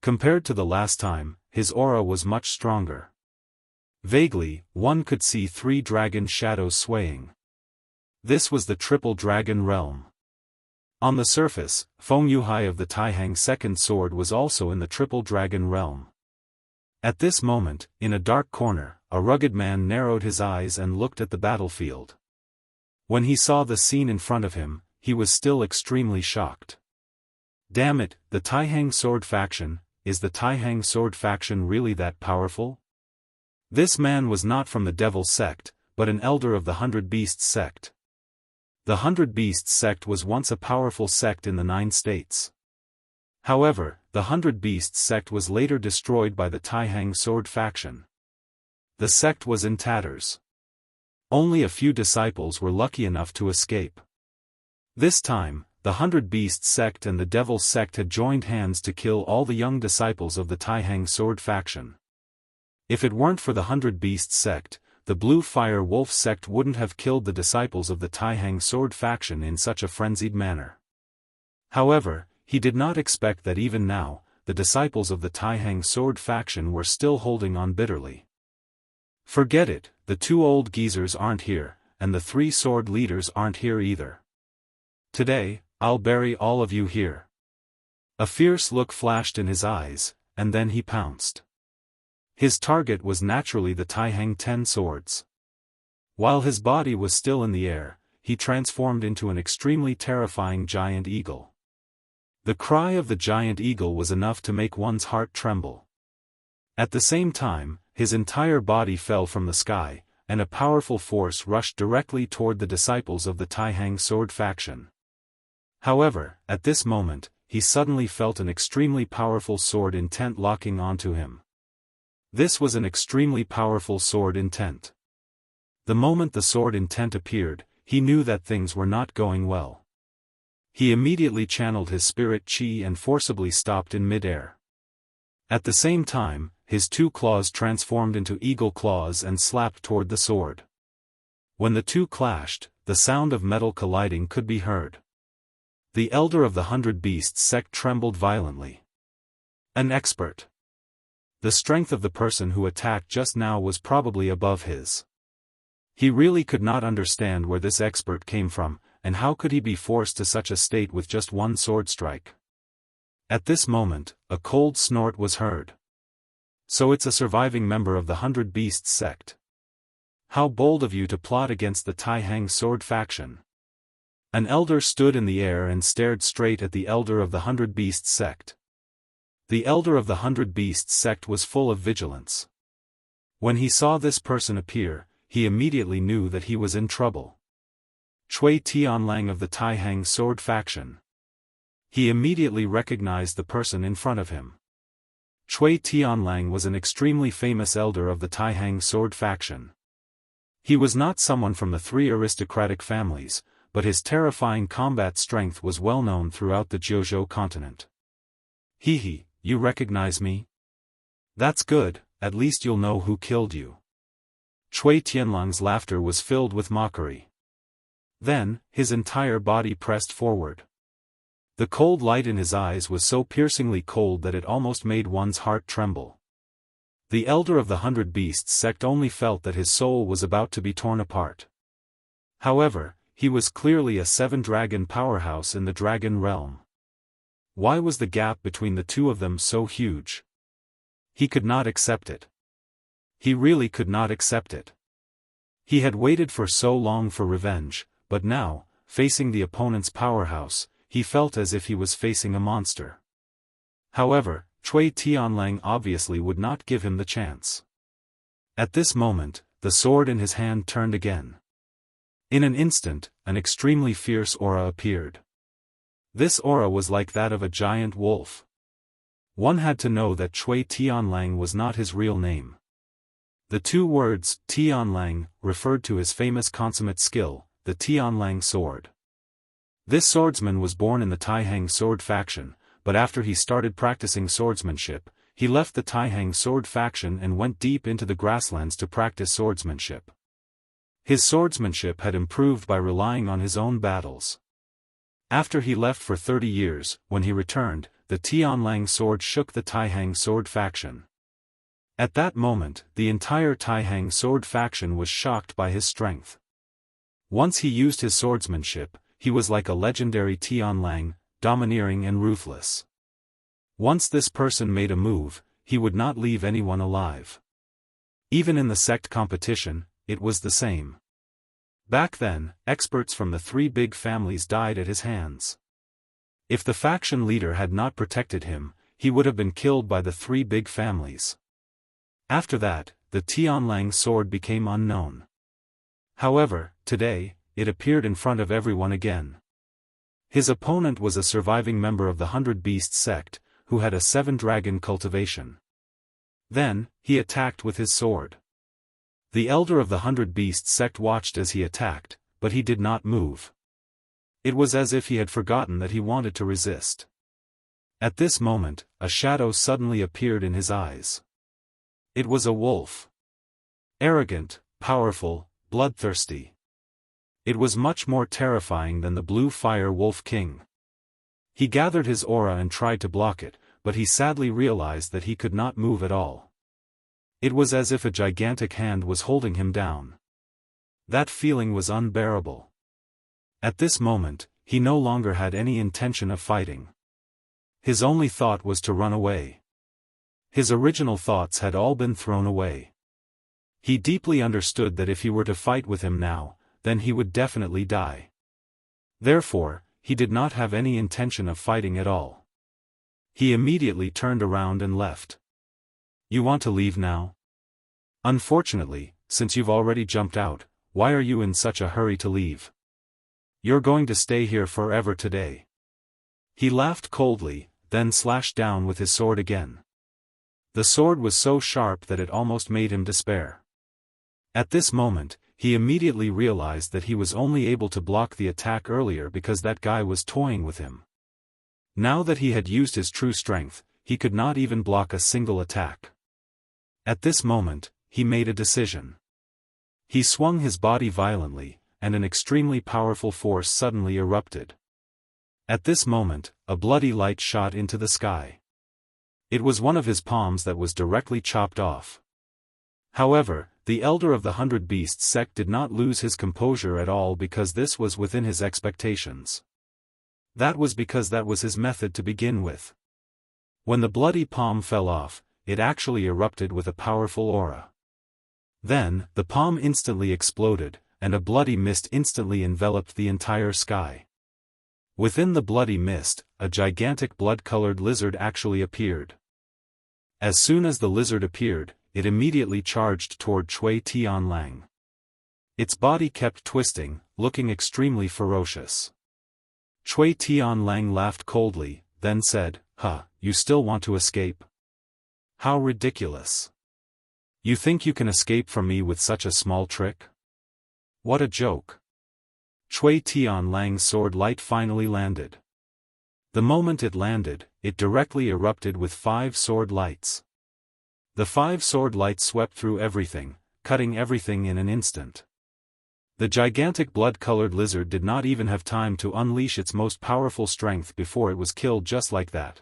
Compared to the last time, his aura was much stronger. Vaguely, one could see 3 dragon shadows swaying. This was the triple dragon realm. On the surface, Feng Yuhai of the Taihang second sword was also in the triple dragon realm. At this moment, in a dark corner, a rugged man narrowed his eyes and looked at the battlefield. When he saw the scene in front of him, he was still extremely shocked. Damn it, the Taihang sword faction, is the Taihang sword faction really that powerful? This man was not from the Devil sect, but an elder of the 100 Beasts sect. The 100 Beasts sect was once a powerful sect in the 9 states. However, the 100 Beasts sect was later destroyed by the Taihang sword faction. The sect was in tatters. Only a few disciples were lucky enough to escape. This time, the 100 Beasts sect and the Devil sect had joined hands to kill all the young disciples of the Taihang sword faction. If it weren't for the 100 Beasts sect, the Blue Fire Wolf sect wouldn't have killed the disciples of the Taihang sword faction in such a frenzied manner. However, he did not expect that even now, the disciples of the Taihang sword faction were still holding on bitterly. Forget it, the 2 old geezers aren't here, and the 3 sword leaders aren't here either. Today, I'll bury all of you here. A fierce look flashed in his eyes, and then he pounced. His target was naturally the Taihang 10 swords. While his body was still in the air, he transformed into an extremely terrifying giant eagle. The cry of the giant eagle was enough to make one's heart tremble. At the same time, his entire body fell from the sky, and a powerful force rushed directly toward the disciples of the Taihang sword faction. However, at this moment, he suddenly felt an extremely powerful sword intent locking onto him. This was an extremely powerful sword intent. The moment the sword intent appeared, he knew that things were not going well. He immediately channeled his spirit chi and forcibly stopped in mid-air. At the same time, his 2 claws transformed into eagle claws and slapped toward the sword. When the 2 clashed, the sound of metal colliding could be heard. The elder of the 100 Beasts sect trembled violently. An expert. The strength of the person who attacked just now was probably above his. He really could not understand where this expert came from, and how could he be forced to such a state with just 1 sword strike. At this moment, a cold snort was heard. So it's a surviving member of the 100 Beasts sect. How bold of you to plot against the Taihang sword faction. An elder stood in the air and stared straight at the elder of the 100 Beasts sect. The elder of the 100 Beasts sect was full of vigilance. When he saw this person appear, he immediately knew that he was in trouble. Cui Tianlang of the Taihang sword faction. He immediately recognized the person in front of him. Cui Tianlang was an extremely famous elder of the Taihang sword faction. He was not someone from the 3 aristocratic families, but his terrifying combat strength was well known throughout the Jiuzhou continent. Hee, you recognize me? That's good, at least you'll know who killed you. Cui Tianlang's laughter was filled with mockery. Then, his entire body pressed forward. The cold light in his eyes was so piercingly cold that it almost made one's heart tremble. The elder of the 100 Beasts sect only felt that his soul was about to be torn apart. However, he was clearly a 7-dragon powerhouse in the dragon realm. Why was the gap between the two of them so huge? He could not accept it. He really could not accept it. He had waited for so long for revenge, but now, facing the opponent's powerhouse, he felt as if he was facing a monster. However, Cui Tianlang obviously would not give him the chance. At this moment, the sword in his hand turned again. In an instant, an extremely fierce aura appeared. This aura was like that of a giant wolf. One had to know that Cui Tianlang was not his real name. The two words, Tianlang, referred to his famous consummate skill, the Tianlang sword. This swordsman was born in the Taihang sword faction, but after he started practicing swordsmanship, he left the Taihang sword faction and went deep into the grasslands to practice swordsmanship. His swordsmanship had improved by relying on his own battles. After he left for 30 years, when he returned, the Tianlang sword shook the Taihang sword faction. At that moment, the entire Taihang sword faction was shocked by his strength. Once he used his swordsmanship, he was like a legendary Tianlang, domineering and ruthless. Once this person made a move, he would not leave anyone alive. Even in the sect competition, it was the same. Back then, experts from the 3 big families died at his hands. If the faction leader had not protected him, he would have been killed by the 3 big families. After that, the Tianlang sword became unknown. However, today, it appeared in front of everyone again. His opponent was a surviving member of the 100 Beasts sect, who had a 7-dragon cultivation. Then, he attacked with his sword. The elder of the 100 Beasts sect watched as he attacked, but he did not move. It was as if he had forgotten that he wanted to resist. At this moment, a shadow suddenly appeared in his eyes. It was a wolf. Arrogant, powerful, bloodthirsty. It was much more terrifying than the blue fire wolf king. He gathered his aura and tried to block it, but he sadly realized that he could not move at all. It was as if a gigantic hand was holding him down. That feeling was unbearable. At this moment, he no longer had any intention of fighting. His only thought was to run away. His original thoughts had all been thrown away. He deeply understood that if he were to fight with him now, then he would definitely die. Therefore, he did not have any intention of fighting at all. He immediately turned around and left. You want to leave now? Unfortunately, since you've already jumped out, why are you in such a hurry to leave? You're going to stay here forever today. He laughed coldly, then slashed down with his sword again. The sword was so sharp that it almost made him despair. At this moment, he immediately realized that he was only able to block the attack earlier because that guy was toying with him. Now that he had used his true strength, he could not even block a single attack. At this moment, he made a decision. He swung his body violently, and an extremely powerful force suddenly erupted. At this moment, a bloody light shot into the sky. It was one of his palms that was directly chopped off. However, the elder of the 100 Beasts sect did not lose his composure at all because this was within his expectations. That was because that was his method to begin with. When the bloody palm fell off, it actually erupted with a powerful aura. Then, the palm instantly exploded, and a bloody mist instantly enveloped the entire sky. Within the bloody mist, a gigantic blood-colored lizard actually appeared. As soon as the lizard appeared, it immediately charged toward Cui Tianlang. Its body kept twisting, looking extremely ferocious. Cui Tianlang laughed coldly, then said, "Huh, you still want to escape? How ridiculous. You think you can escape from me with such a small trick? What a joke." Cui Tianlang's sword light finally landed. The moment it landed, it directly erupted with 5 sword lights. The 5 sword lights swept through everything, cutting everything in an instant. The gigantic blood-colored lizard did not even have time to unleash its most powerful strength before it was killed just like that.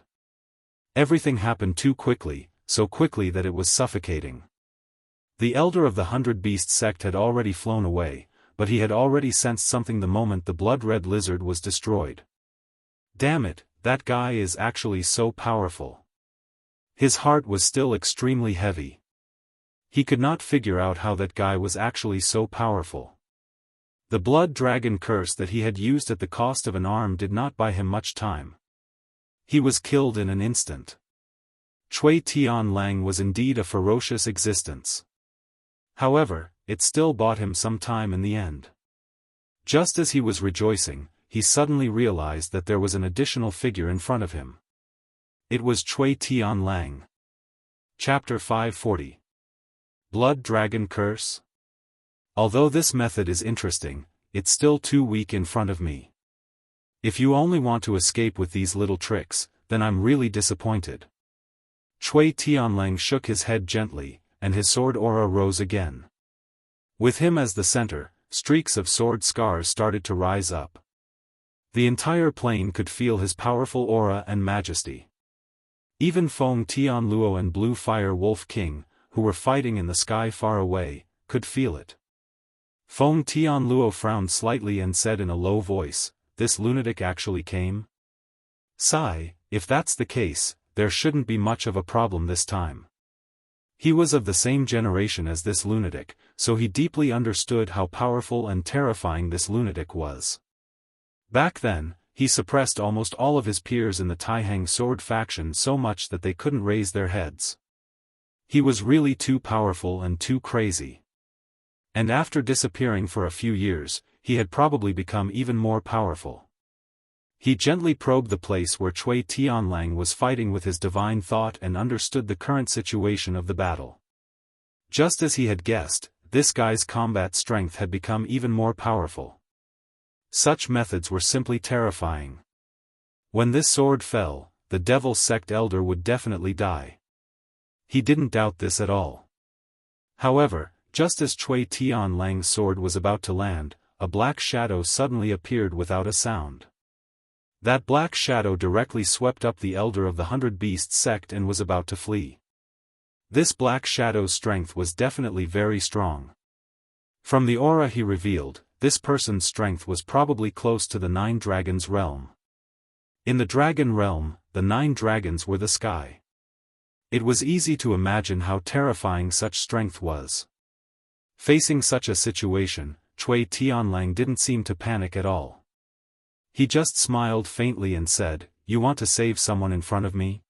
Everything happened too quickly, so quickly that it was suffocating. The elder of the 100 Beast sect had already flown away, but he had already sensed something the moment the blood-red lizard was destroyed. Damn it, that guy is actually so powerful. His heart was still extremely heavy. He could not figure out how that guy was actually so powerful. The blood dragon curse that he had used at the cost of an arm did not buy him much time. He was killed in an instant. Cui Tianlang was indeed a ferocious existence. However, it still bought him some time in the end. Just as he was rejoicing, he suddenly realized that there was an additional figure in front of him. It was Cui Tianlang. Chapter 540. Blood Dragon Curse? Although this method is interesting, it's still too weak in front of me. If you only want to escape with these little tricks, then I'm really disappointed. Cui Tianlang shook his head gently, and his sword aura rose again. With him as the center, streaks of sword scars started to rise up. The entire plane could feel his powerful aura and majesty. Even Feng Tianluo and Blue Fire Wolf King, who were fighting in the sky far away, could feel it. Feng Tianluo frowned slightly and said in a low voice, "This lunatic actually came? Sigh, if that's the case, there shouldn't be much of a problem this time." He was of the same generation as this lunatic, so he deeply understood how powerful and terrifying this lunatic was. Back then, he suppressed almost all of his peers in the Taihang sword faction so much that they couldn't raise their heads. He was really too powerful and too crazy. And after disappearing for a few years, he had probably become even more powerful. He gently probed the place where Cui Tianlang was fighting with his divine thought and understood the current situation of the battle. Just as he had guessed, this guy's combat strength had become even more powerful. Such methods were simply terrifying. When this sword fell, the Devil Sect Elder would definitely die. He didn't doubt this at all. However, just as Cui Tianlang's sword was about to land, a black shadow suddenly appeared without a sound. That black shadow directly swept up the elder of the 100 Beast sect and was about to flee. This black shadow's strength was definitely very strong. From the aura he revealed, this person's strength was probably close to the 9 Dragons realm. In the Dragon realm, the 9 dragons were the sky. It was easy to imagine how terrifying such strength was. Facing such a situation, Cui Tianlang didn't seem to panic at all. He just smiled faintly and said, "You want to save someone in front of me?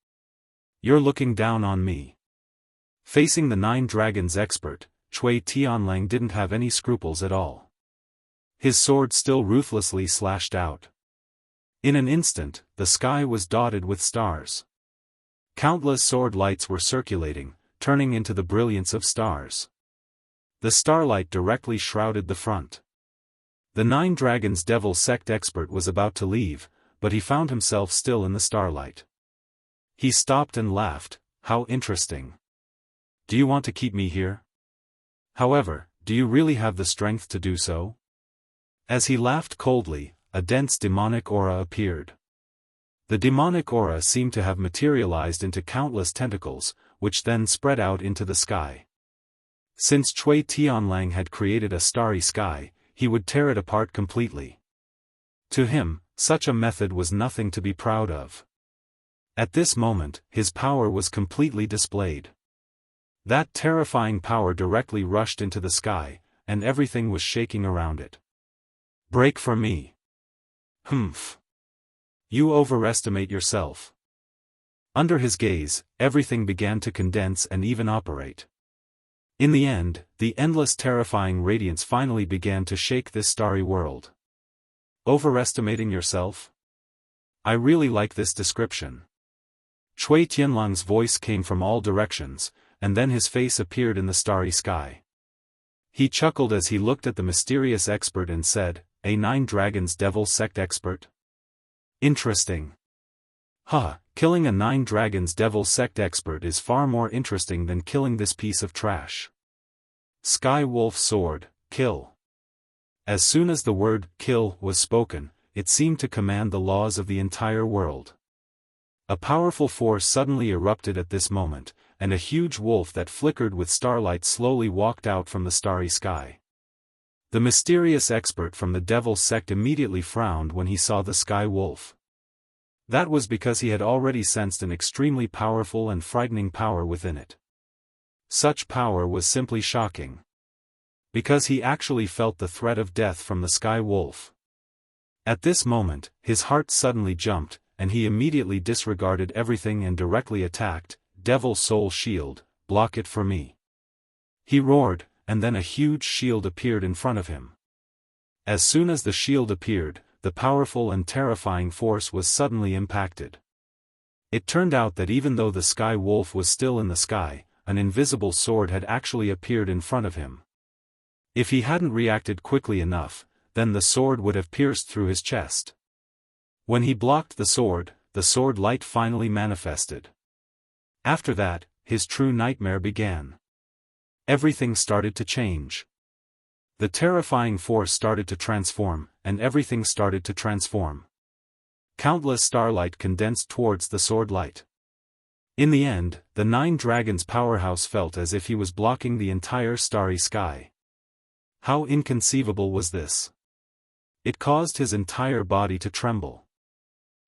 You're looking down on me." Facing the 9 dragons expert, Cui Tianlang didn't have any scruples at all. His sword still ruthlessly slashed out. In an instant, the sky was dotted with stars. Countless sword lights were circulating, turning into the brilliance of stars. The starlight directly shrouded the front. The 9 Dragons Devil Sect expert was about to leave, but he found himself still in the starlight. He stopped and laughed. "How interesting. Do you want to keep me here? However, do you really have the strength to do so?" As he laughed coldly, a dense demonic aura appeared. The demonic aura seemed to have materialized into countless tentacles, which then spread out into the sky. Since Cui Tianlang had created a starry sky, he would tear it apart completely. To him, such a method was nothing to be proud of. At this moment, his power was completely displayed. That terrifying power directly rushed into the sky, and everything was shaking around it. "Break for me." "Humph. You overestimate yourself." Under his gaze, everything began to condense and even operate. In the end, the endless terrifying radiance finally began to shake this starry world. Overestimating yourself? I really like this description. Cui Tianlang's voice came from all directions, and then his face appeared in the starry sky. He chuckled as he looked at the mysterious expert and said, "A 9 Dragons Devil Sect expert? Interesting. Killing a 9 Dragons Devil Sect expert is far more interesting than killing this piece of trash." Sky Wolf Sword, kill. As soon as the word kill was spoken, it seemed to command the laws of the entire world. A powerful force suddenly erupted at this moment, and a huge wolf that flickered with starlight slowly walked out from the starry sky. The mysterious expert from the Devil sect immediately frowned when he saw the Sky Wolf. That was because he had already sensed an extremely powerful and frightening power within it. Such power was simply shocking. Because he actually felt the threat of death from the Sky Wolf. At this moment, his heart suddenly jumped, and he immediately disregarded everything and directly attacked. Devil Soul Shield, block it for me. He roared, and then a huge shield appeared in front of him. As soon as the shield appeared, the powerful and terrifying force was suddenly impacted. It turned out that even though the Sky Wolf was still in the sky, an invisible sword had actually appeared in front of him. If he hadn't reacted quickly enough, then the sword would have pierced through his chest. When he blocked the sword light finally manifested. After that, his true nightmare began. Everything started to change. The terrifying force started to transform, and everything started to transform. Countless starlight condensed towards the sword light. In the end, the 9 Dragons powerhouse felt as if he was blocking the entire starry sky. How inconceivable was this? It caused his entire body to tremble.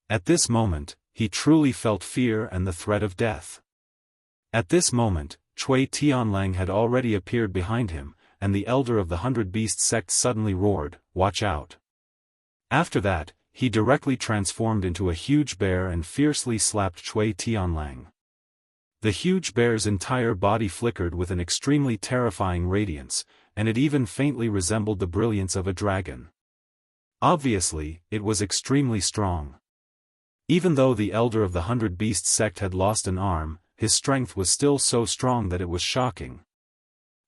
At this moment, he truly felt fear and the threat of death. At this moment, Cui Tianlang had already appeared behind him, and the elder of the 100 Beast sect suddenly roared, "Watch out!" After that, he directly transformed into a huge bear and fiercely slapped Cui Tianlang. The huge bear's entire body flickered with an extremely terrifying radiance, and it even faintly resembled the brilliance of a dragon. Obviously, it was extremely strong. Even though the elder of the 100 Beast sect had lost an arm, his strength was still so strong that it was shocking.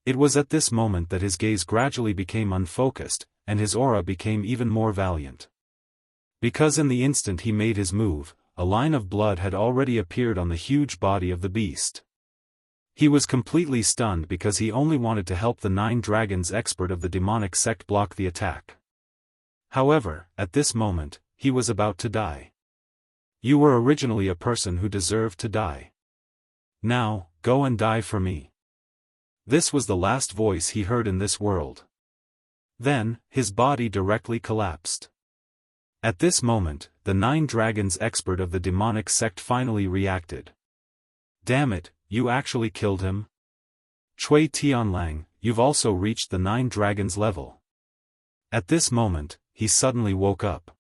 It was at this moment that his gaze gradually became unfocused, and his aura became even more valiant. Because in the instant he made his move, a line of blood had already appeared on the huge body of the beast. He was completely stunned because he only wanted to help the 9 Dragons expert of the demonic sect block the attack. However, at this moment, he was about to die. You were originally a person who deserved to die. Now, go and die for me. This was the last voice he heard in this world. Then, his body directly collapsed. At this moment, the 9 Dragons expert of the demonic sect finally reacted. Damn it, you actually killed him? Cui Tianlang, you've also reached the 9 Dragons level. At this moment, he suddenly woke up.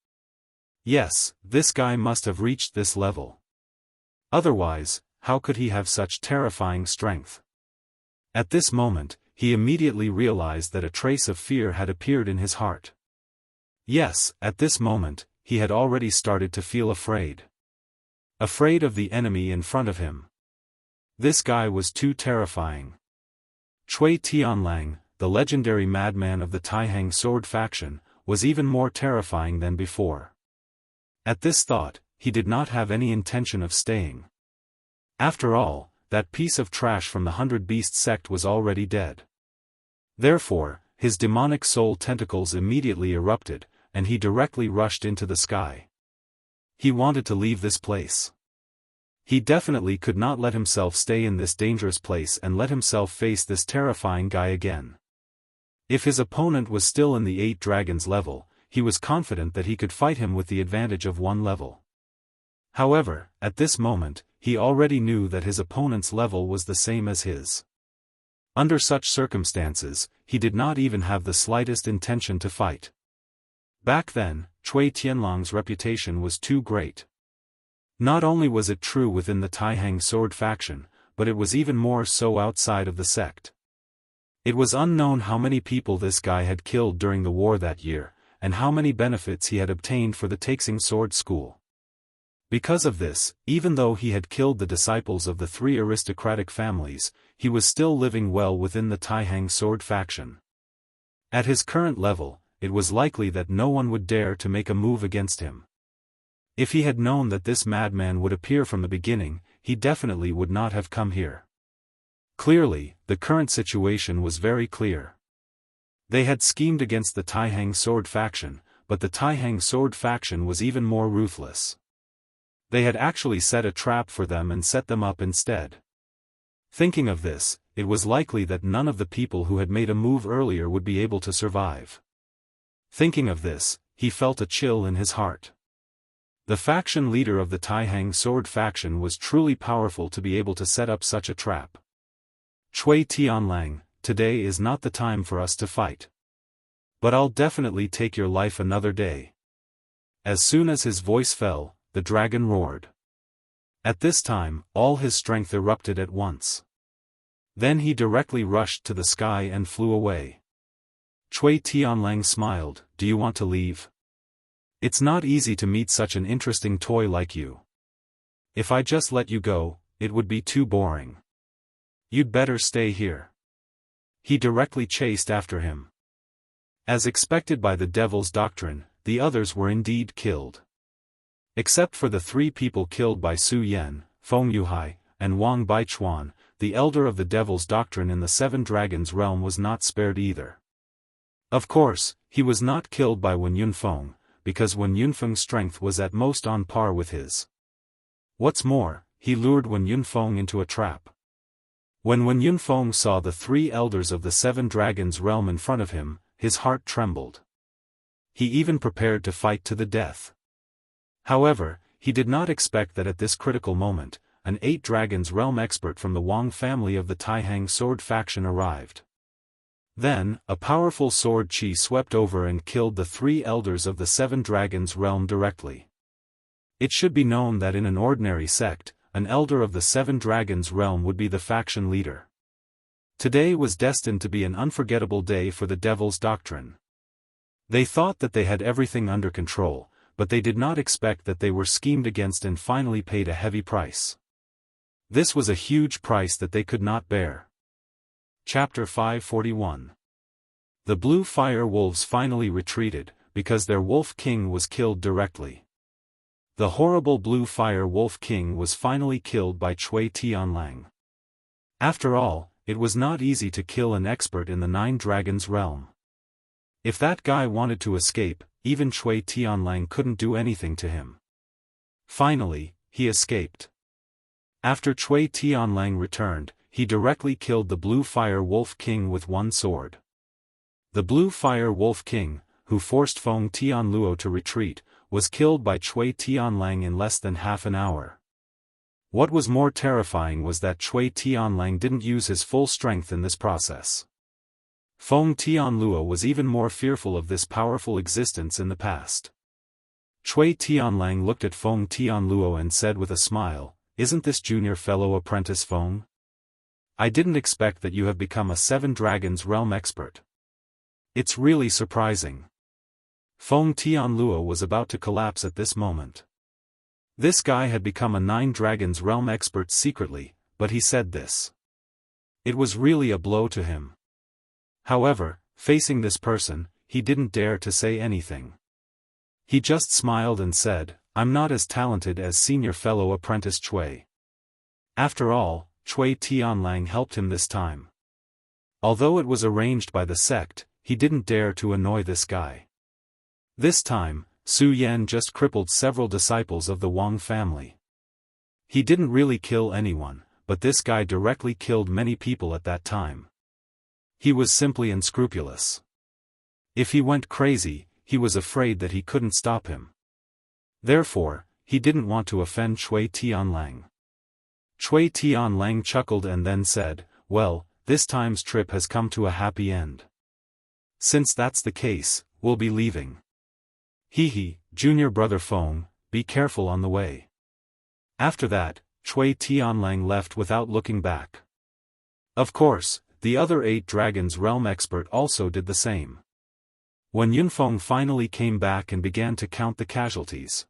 Yes, this guy must have reached this level. Otherwise, how could he have such terrifying strength? At this moment, he immediately realized that a trace of fear had appeared in his heart. Yes, at this moment, he had already started to feel afraid. Afraid of the enemy in front of him. This guy was too terrifying. Cui Tianlang, the legendary madman of the Taihang sword faction, was even more terrifying than before. At this thought, he did not have any intention of staying. After all, that piece of trash from the 100 Beast sect was already dead. Therefore, his demonic soul tentacles immediately erupted, and he directly rushed into the sky. He wanted to leave this place. He definitely could not let himself stay in this dangerous place and let himself face this terrifying guy again. If his opponent was still in the 8 Dragons level, he was confident that he could fight him with the advantage of 1 level. However, at this moment, he already knew that his opponent's level was the same as his. Under such circumstances, he did not even have the slightest intention to fight. Back then, Cui Tianlang's reputation was too great. Not only was it true within the Taihang sword faction, but it was even more so outside of the sect. It was unknown how many people this guy had killed during the war that year, and how many benefits he had obtained for the Taixing sword school. Because of this, even though he had killed the disciples of the 3 aristocratic families, he was still living well within the Taihang sword faction. At his current level, it was likely that no one would dare to make a move against him. If he had known that this madman would appear from the beginning, he definitely would not have come here. Clearly, the current situation was very clear. They had schemed against the Taihang sword faction, but the Taihang sword faction was even more ruthless. They had actually set a trap for them and set them up instead. Thinking of this, it was likely that none of the people who had made a move earlier would be able to survive. Thinking of this, he felt a chill in his heart. The faction leader of the Taihang sword faction was truly powerful to be able to set up such a trap. Cui Tianlang, today is not the time for us to fight. But I'll definitely take your life another day. As soon as his voice fell, the dragon roared. At this time, all his strength erupted at once. Then he directly rushed to the sky and flew away. Cui Tianlang smiled, "Do you want to leave? It's not easy to meet such an interesting toy like you. If I just let you go, it would be too boring. You'd better stay here." He directly chased after him. As expected by the Devil's Doctrine, the others were indeed killed. Except for the 3 people killed by Su Yan, Feng Yuhai, and Wang Baichuan, the elder of the Devil's Doctrine in the 7 Dragons realm was not spared either. Of course, he was not killed by Wen Yunfeng, because Wen Yunfeng's strength was at most on par with his. What's more, he lured Wen Yunfeng into a trap. When Wen Yunfeng saw the 3 elders of the 7 Dragons realm in front of him, his heart trembled. He even prepared to fight to the death. However, he did not expect that at this critical moment, an 8 Dragons realm expert from the Wang family of the Taihang sword faction arrived. Then, a powerful sword chi swept over and killed the 3 elders of the 7 Dragons realm directly. It should be known that in an ordinary sect, an elder of the 7 Dragons realm would be the faction leader. Today was destined to be an unforgettable day for the Devil's Doctrine. They thought that they had everything under control, but they did not expect that they were schemed against and finally paid a heavy price. This was a huge price that they could not bear. Chapter 541. The Blue Fire Wolves finally retreated, because their Wolf King was killed directly. The horrible Blue Fire Wolf King was finally killed by Cui Tianlang. After all, it was not easy to kill an expert in the 9 Dragons realm. If that guy wanted to escape, even Cui Tianlang couldn't do anything to him. Finally, he escaped. After Cui Tianlang returned, he directly killed the Blue Fire Wolf King with one sword. The Blue Fire Wolf King, who forced Feng Tianluo to retreat, was killed by Cui Tianlang in less than half an hour. What was more terrifying was that Cui Tianlang didn't use his full strength in this process. Feng Tianluo was even more fearful of this powerful existence in the past. Cui Tianlang looked at Feng Tianluo and said with a smile, "Isn't this junior fellow apprentice Feng? I didn't expect that you have become a 7 Dragons realm expert. It's really surprising." Feng Tianluo was about to collapse at this moment. This guy had become a 9 Dragons realm expert secretly, but he said this. It was really a blow to him. However, facing this person, he didn't dare to say anything. He just smiled and said, "I'm not as talented as senior fellow apprentice Cui." After all, Cui Tianlang helped him this time. Although it was arranged by the sect, he didn't dare to annoy this guy. This time, Su Yan just crippled several disciples of the Wang family. He didn't really kill anyone, but this guy directly killed many people at that time. He was simply unscrupulous. If he went crazy, he was afraid that he couldn't stop him. Therefore, he didn't want to offend Cui Tianlang. Cui Tianlang chuckled and then said, "Well, this time's trip has come to a happy end. Since that's the case, we'll be leaving. Hee, junior brother Feng, be careful on the way." After that, Cui Tianlang left without looking back. Of course, the other 8 Dragons realm expert also did the same. When Yunfeng finally came back and began to count the casualties.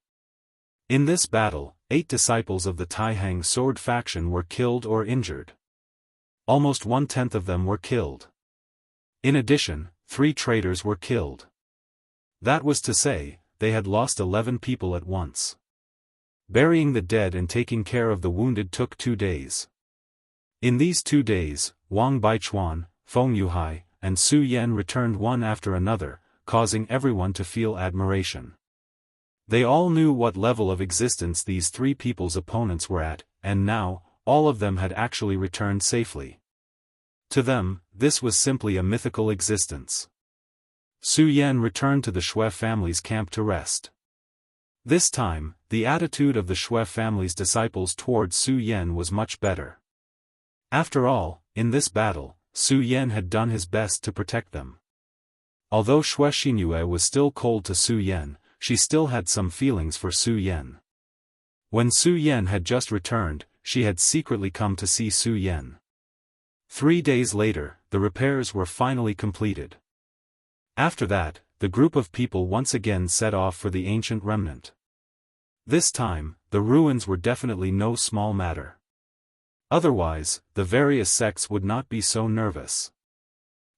In this battle, 8 disciples of the Taihang sword faction were killed or injured. Almost 1/10 of them were killed. In addition, 3 traitors were killed. That was to say, they had lost 11 people at once. Burying the dead and taking care of the wounded took 2 days. In these 2 days, Wang Baichuan, Feng Yuhai, and Su Yan returned one after another, causing everyone to feel admiration. They all knew what level of existence these 3 people's opponents were at, and now, all of them had actually returned safely. To them, this was simply a mythical existence. Su Yan returned to the Shui family's camp to rest. This time, the attitude of the Shui family's disciples towards Su Yan was much better. After all, in this battle, Su Yan had done his best to protect them. Although Shui Xinyue was still cold to Su Yan, she still had some feelings for Su Yan. When Su Yan had just returned, she had secretly come to see Su Yan. 3 days later, the repairs were finally completed. After that, the group of people once again set off for the ancient remnant. This time, the ruins were definitely no small matter. Otherwise, the various sects would not be so nervous.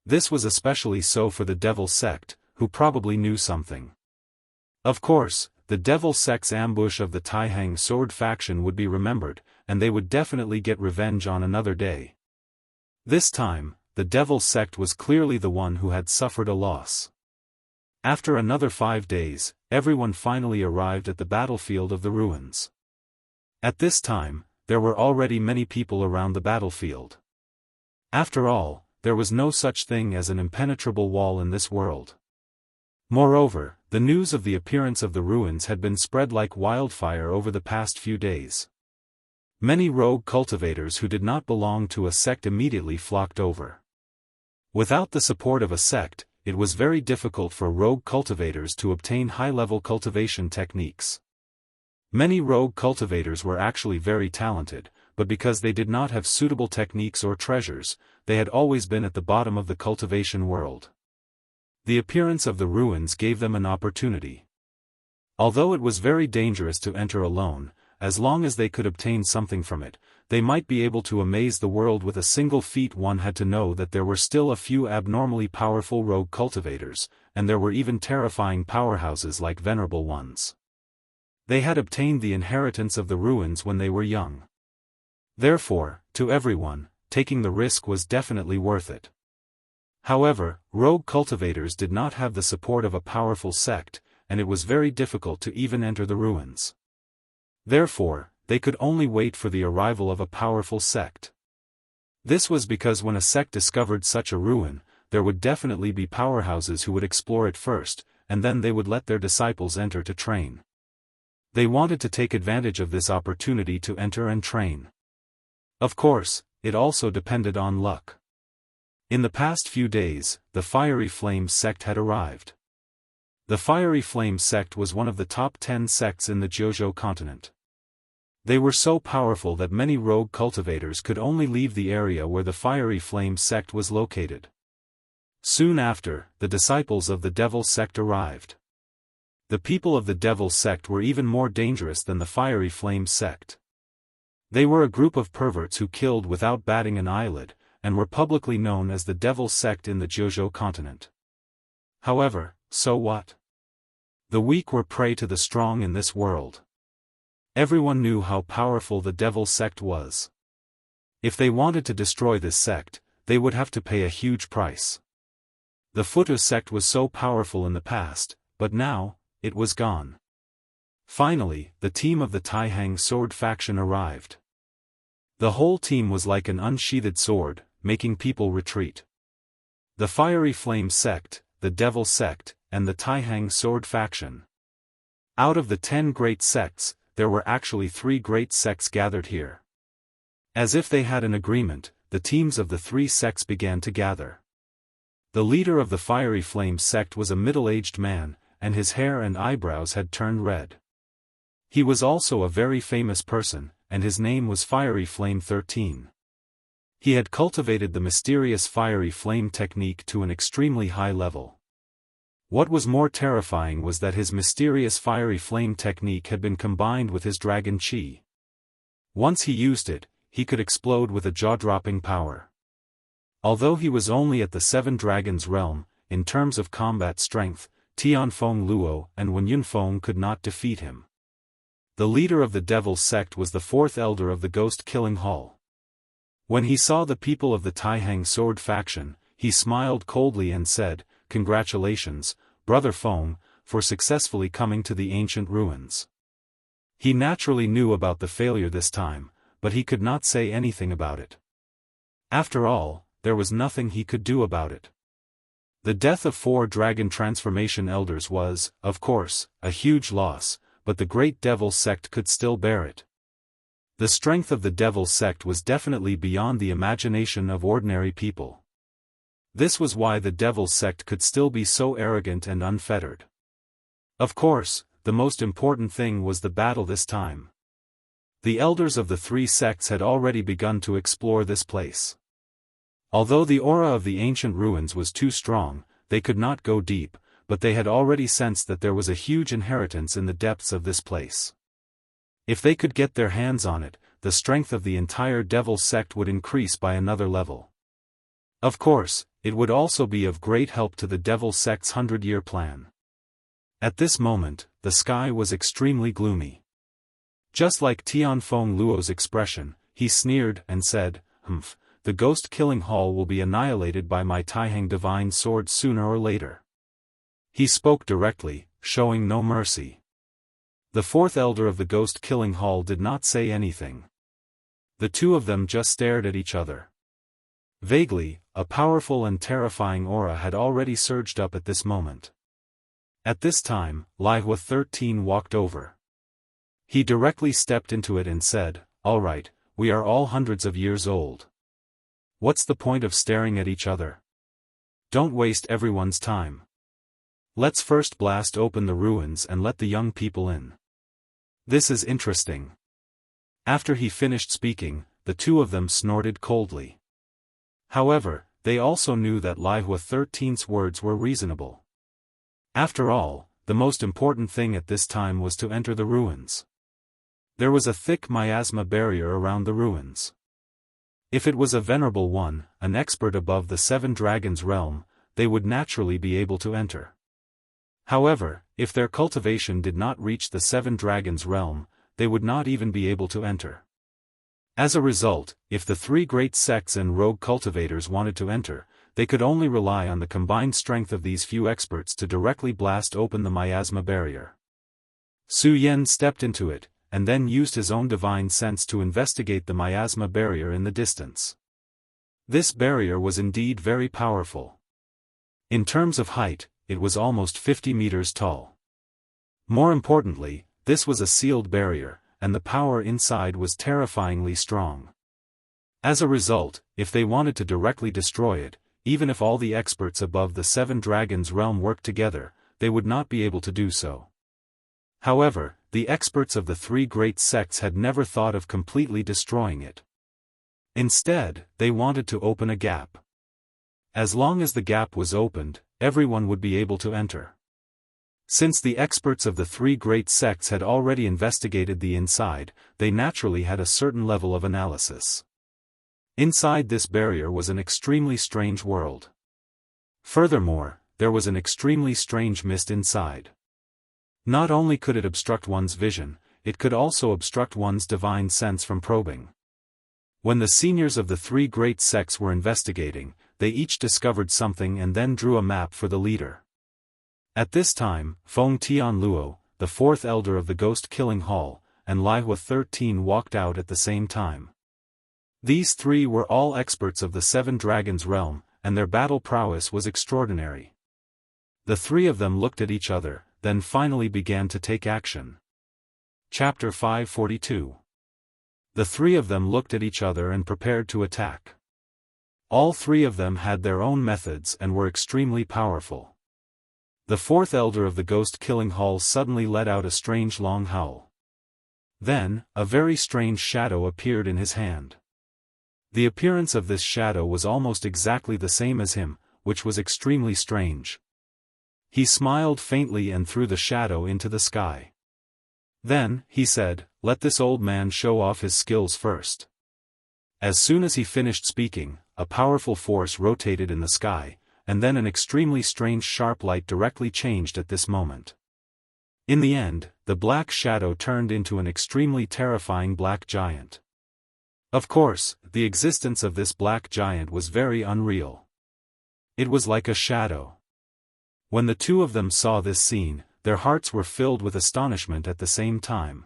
This was especially so for the Devil sect, who probably knew something. Of course, the Devil sect's ambush of the Taihang sword faction would be remembered, and they would definitely get revenge on another day. This time, the Devil sect was clearly the one who had suffered a loss. After another 5 days, everyone finally arrived at the battlefield of the ruins. At this time, there were already many people around the battlefield. After all, there was no such thing as an impenetrable wall in this world. Moreover, the news of the appearance of the ruins had been spread like wildfire over the past few days. Many rogue cultivators who did not belong to a sect immediately flocked over. Without the support of a sect, it was very difficult for rogue cultivators to obtain high-level cultivation techniques. Many rogue cultivators were actually very talented, but because they did not have suitable techniques or treasures, they had always been at the bottom of the cultivation world. The appearance of the ruins gave them an opportunity. Although it was very dangerous to enter alone, as long as they could obtain something from it, they might be able to amaze the world with a single feat. One had to know that there were still a few abnormally powerful rogue cultivators, and there were even terrifying powerhouses like venerable ones. They had obtained the inheritance of the ruins when they were young. Therefore, to everyone, taking the risk was definitely worth it. However, rogue cultivators did not have the support of a powerful sect, and it was very difficult to even enter the ruins. Therefore, they could only wait for the arrival of a powerful sect. This was because when a sect discovered such a ruin, there would definitely be powerhouses who would explore it first, and then they would let their disciples enter to train. They wanted to take advantage of this opportunity to enter and train. Of course, it also depended on luck. In the past few days, the Fiery Flame sect had arrived. The Fiery Flame sect was one of the top 10 sects in the Jiuzhou continent. They were so powerful that many rogue cultivators could only leave the area where the Fiery Flame sect was located. Soon after, the disciples of the Devil sect arrived. The people of the Devil sect were even more dangerous than the Fiery Flame sect. They were a group of perverts who killed without batting an eyelid, and were publicly known as the Devil sect in the Jiuzhou continent. However, so what? The weak were prey to the strong in this world. Everyone knew how powerful the Devil sect was. If they wanted to destroy this sect, they would have to pay a huge price. The Futu sect was so powerful in the past, but now, it was gone. Finally, the team of the Taihang sword faction arrived. The whole team was like an unsheathed sword, making people retreat. The Fiery Flame sect, the Devil sect, and the Taihang sword faction. Out of the 10 great sects, there were actually 3 great sects gathered here. As if they had an agreement, the teams of the 3 sects began to gather. The leader of the Fiery Flame sect was a middle-aged man, and his hair and eyebrows had turned red. He was also a very famous person, and his name was Fiery Flame 13. He had cultivated the mysterious Fiery Flame technique to an extremely high level. What was more terrifying was that his mysterious Fiery Flame technique had been combined with his dragon chi. Once he used it, he could explode with a jaw-dropping power. Although he was only at the 7 Dragons realm, in terms of combat strength, Tianfeng Luo and Wenyunfeng could not defeat him. The leader of the Devil sect was the 4th elder of the Ghost Killing Hall. When he saw the people of the Taihang sword faction, he smiled coldly and said, "Congratulations, Brother Feng, for successfully coming to the ancient ruins." He naturally knew about the failure this time, but he could not say anything about it. After all, there was nothing he could do about it. The death of 4 dragon transformation elders was, of course, a huge loss, but the great devil sect could still bear it. The strength of the devil sect was definitely beyond the imagination of ordinary people. This was why the devil sect could still be so arrogant and unfettered. Of course, the most important thing was the battle this time. The elders of the 3 sects had already begun to explore this place. Although the aura of the ancient ruins was too strong, they could not go deep, but they had already sensed that there was a huge inheritance in the depths of this place. If they could get their hands on it, the strength of the entire devil sect would increase by another level. Of course, it would also be of great help to the devil sect's 100-year plan. At this moment, the sky was extremely gloomy. Just like Tianfeng Luo's expression, he sneered and said, "Humph, the ghost-killing hall will be annihilated by my Taihang divine sword sooner or later." He spoke directly, showing no mercy. The 4th elder of the ghost-killing hall did not say anything. The two of them just stared at each other. Vaguely, a powerful and terrifying aura had already surged up at this moment. At this time, Lihua 13 walked over. He directly stepped into it and said, "All right, we are all hundreds of years old. What's the point of staring at each other? Don't waste everyone's time. Let's first blast open the ruins and let the young people in. This is interesting." After he finished speaking, the two of them snorted coldly. However, they also knew that Lihua 13's words were reasonable. After all, the most important thing at this time was to enter the ruins. There was a thick miasma barrier around the ruins. If it was a venerable one, an expert above the 7 dragons realm, they would naturally be able to enter. However, if their cultivation did not reach the 7 dragons realm, they would not even be able to enter. As a result, if the 3 great sects and rogue cultivators wanted to enter, they could only rely on the combined strength of these few experts to directly blast open the miasma barrier. Su Yen stepped into it, and then used his own divine sense to investigate the miasma barrier in the distance. This barrier was indeed very powerful. In terms of height, it was almost 50 meters tall. More importantly, this was a sealed barrier, and the power inside was terrifyingly strong. As a result, if they wanted to directly destroy it, even if all the experts above the 7 dragons realm worked together, they would not be able to do so. However, the experts of the 3 great sects had never thought of completely destroying it. Instead, they wanted to open a gap. As long as the gap was opened, everyone would be able to enter. Since the experts of the 3 great sects had already investigated the inside, they naturally had a certain level of analysis. Inside this barrier was an extremely strange world. Furthermore, there was an extremely strange mist inside. Not only could it obstruct one's vision, it could also obstruct one's divine sense from probing. When the seniors of the 3 great sects were investigating, they each discovered something and then drew a map for the leader. At this time, Feng Tianluo, the 4th elder of the ghost-killing hall, and Lihua 13 walked out at the same time. These 3 were all experts of the 7 dragons realm, and their battle prowess was extraordinary. The 3 of them looked at each other, then finally began to take action. Chapter 542. The 3 of them looked at each other and prepared to attack. All 3 of them had their own methods and were extremely powerful. The 4th elder of the ghost-killing hall suddenly let out a strange long howl. Then, a very strange shadow appeared in his hand. The appearance of this shadow was almost exactly the same as him, which was extremely strange. He smiled faintly and threw the shadow into the sky. Then, he said, "Let this old man show off his skills first." As soon as he finished speaking, a powerful force rotated in the sky, and then an extremely strange sharp light directly changed at this moment. In the end, the black shadow turned into an extremely terrifying black giant. Of course, the existence of this black giant was very unreal. It was like a shadow. When the two of them saw this scene, their hearts were filled with astonishment at the same time.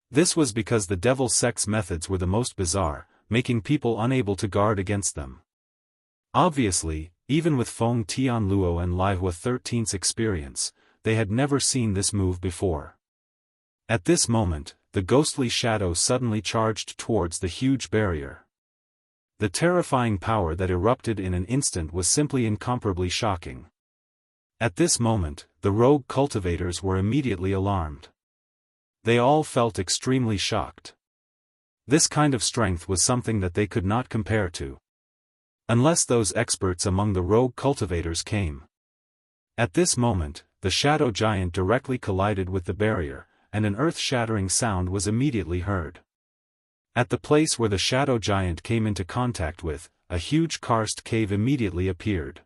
This was because the devil sect's methods were the most bizarre, making people unable to guard against them. Obviously, even with Feng Tianluo and Lihua 13's experience, they had never seen this move before. At this moment, the ghostly shadow suddenly charged towards the huge barrier. The terrifying power that erupted in an instant was simply incomparably shocking. At this moment, the rogue cultivators were immediately alarmed. They all felt extremely shocked. This kind of strength was something that they could not compare to. Unless those experts among the rogue cultivators came. At this moment, the shadow giant directly collided with the barrier, and an earth-shattering sound was immediately heard. At the place where the shadow giant came into contact with, a huge karst cave immediately appeared.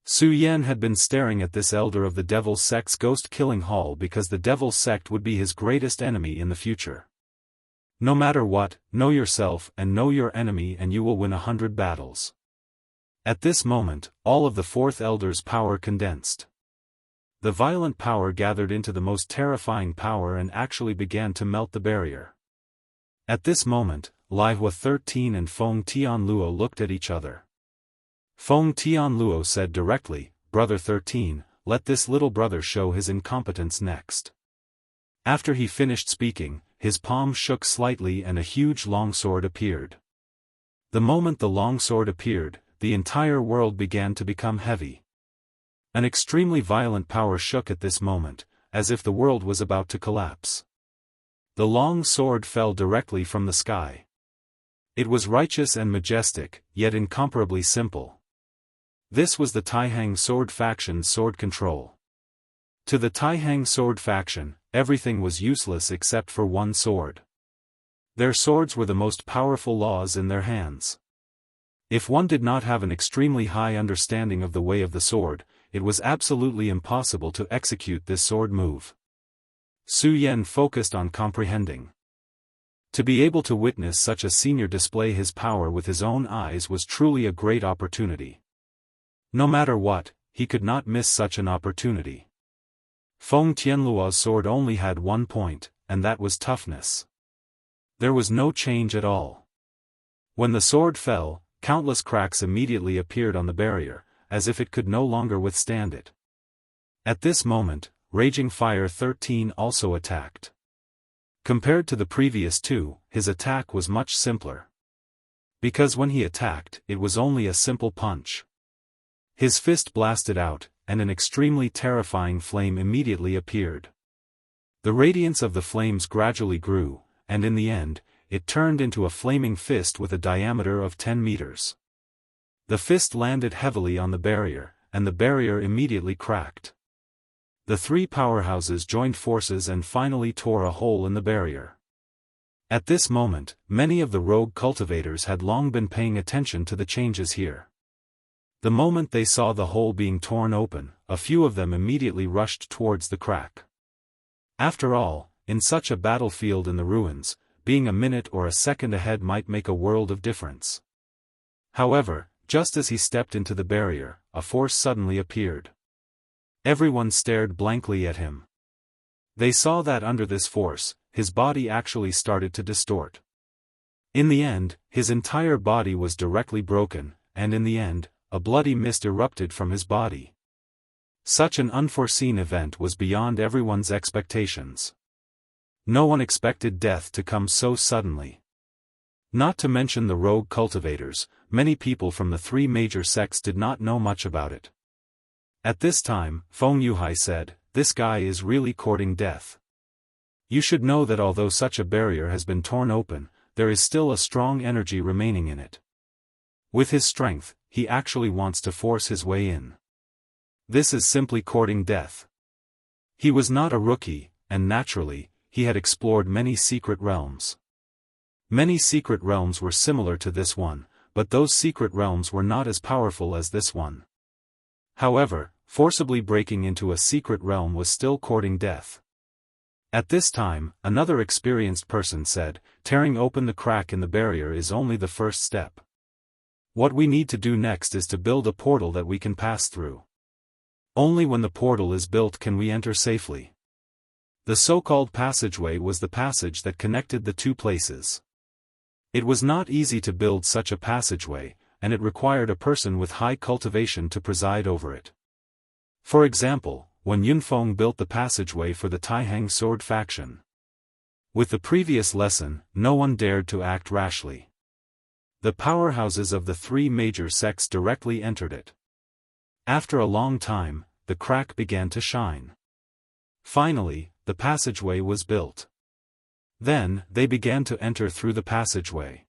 Su Yan had been staring at this elder of the devil sect's ghost-killing hall because the devil sect would be his greatest enemy in the future. No matter what, know yourself and know your enemy and you will win 100 battles. At this moment, all of the fourth elder's power condensed. The violent power gathered into the most terrifying power and actually began to melt the barrier. At this moment, Lihua 13 and Feng Tianluo looked at each other. Feng Tianluo said directly, "Brother 13, let this little brother show his incompetence next." After he finished speaking, his palm shook slightly and a huge longsword appeared. The moment the longsword appeared, the entire world began to become heavy. An extremely violent power shook at this moment, as if the world was about to collapse. The long sword fell directly from the sky. It was righteous and majestic, yet incomparably simple. This was the Taihang sword faction's sword control. To the Taihang sword faction, everything was useless except for one sword. Their swords were the most powerful laws in their hands. If one did not have an extremely high understanding of the way of the sword, it was absolutely impossible to execute this sword move. Su Yan focused on comprehending. To be able to witness such a senior display his power with his own eyes was truly a great opportunity. No matter what, he could not miss such an opportunity. Feng Tianluo's sword only had one point, and that was toughness. There was no change at all. When the sword fell, countless cracks immediately appeared on the barrier, as if it could no longer withstand it. At this moment, Raging Fire 13 also attacked. Compared to the previous two, his attack was much simpler. Because when he attacked, it was only a simple punch. His fist blasted out, and an extremely terrifying flame immediately appeared. The radiance of the flames gradually grew, and in the end, it turned into a flaming fist with a diameter of 10 meters. The fist landed heavily on the barrier, and the barrier immediately cracked. The three powerhouses joined forces and finally tore a hole in the barrier. At this moment, many of the rogue cultivators had long been paying attention to the changes here. The moment they saw the hole being torn open, a few of them immediately rushed towards the crack. After all, in such a battlefield in the ruins, being a minute or a second ahead might make a world of difference. However, just as he stepped into the barrier, a force suddenly appeared. Everyone stared blankly at him. They saw that under this force, his body actually started to distort. In the end, his entire body was directly broken, and in the end, a bloody mist erupted from his body. Such an unforeseen event was beyond everyone's expectations. No one expected death to come so suddenly. Not to mention the rogue cultivators, many people from the three major sects did not know much about it. At this time, Feng Yuhai said, "This guy is really courting death. You should know that although such a barrier has been torn open, there is still a strong energy remaining in it. With his strength, he actually wants to force his way in. This is simply courting death." He was not a rookie, and naturally, he had explored many secret realms. Many secret realms were similar to this one, but those secret realms were not as powerful as this one. However, forcibly breaking into a secret realm was still courting death. At this time, another experienced person said, tearing open the crack in the barrier is only the first step. What we need to do next is to build a portal that we can pass through. Only when the portal is built can we enter safely. The so-called passageway was the passage that connected the two places. It was not easy to build such a passageway, and it required a person with high cultivation to preside over it. For example, when Yunfeng built the passageway for the Taihang sword faction. With the previous lesson, no one dared to act rashly. The powerhouses of the three major sects directly entered it. After a long time, the crack began to shine. Finally, the passageway was built. Then, they began to enter through the passageway.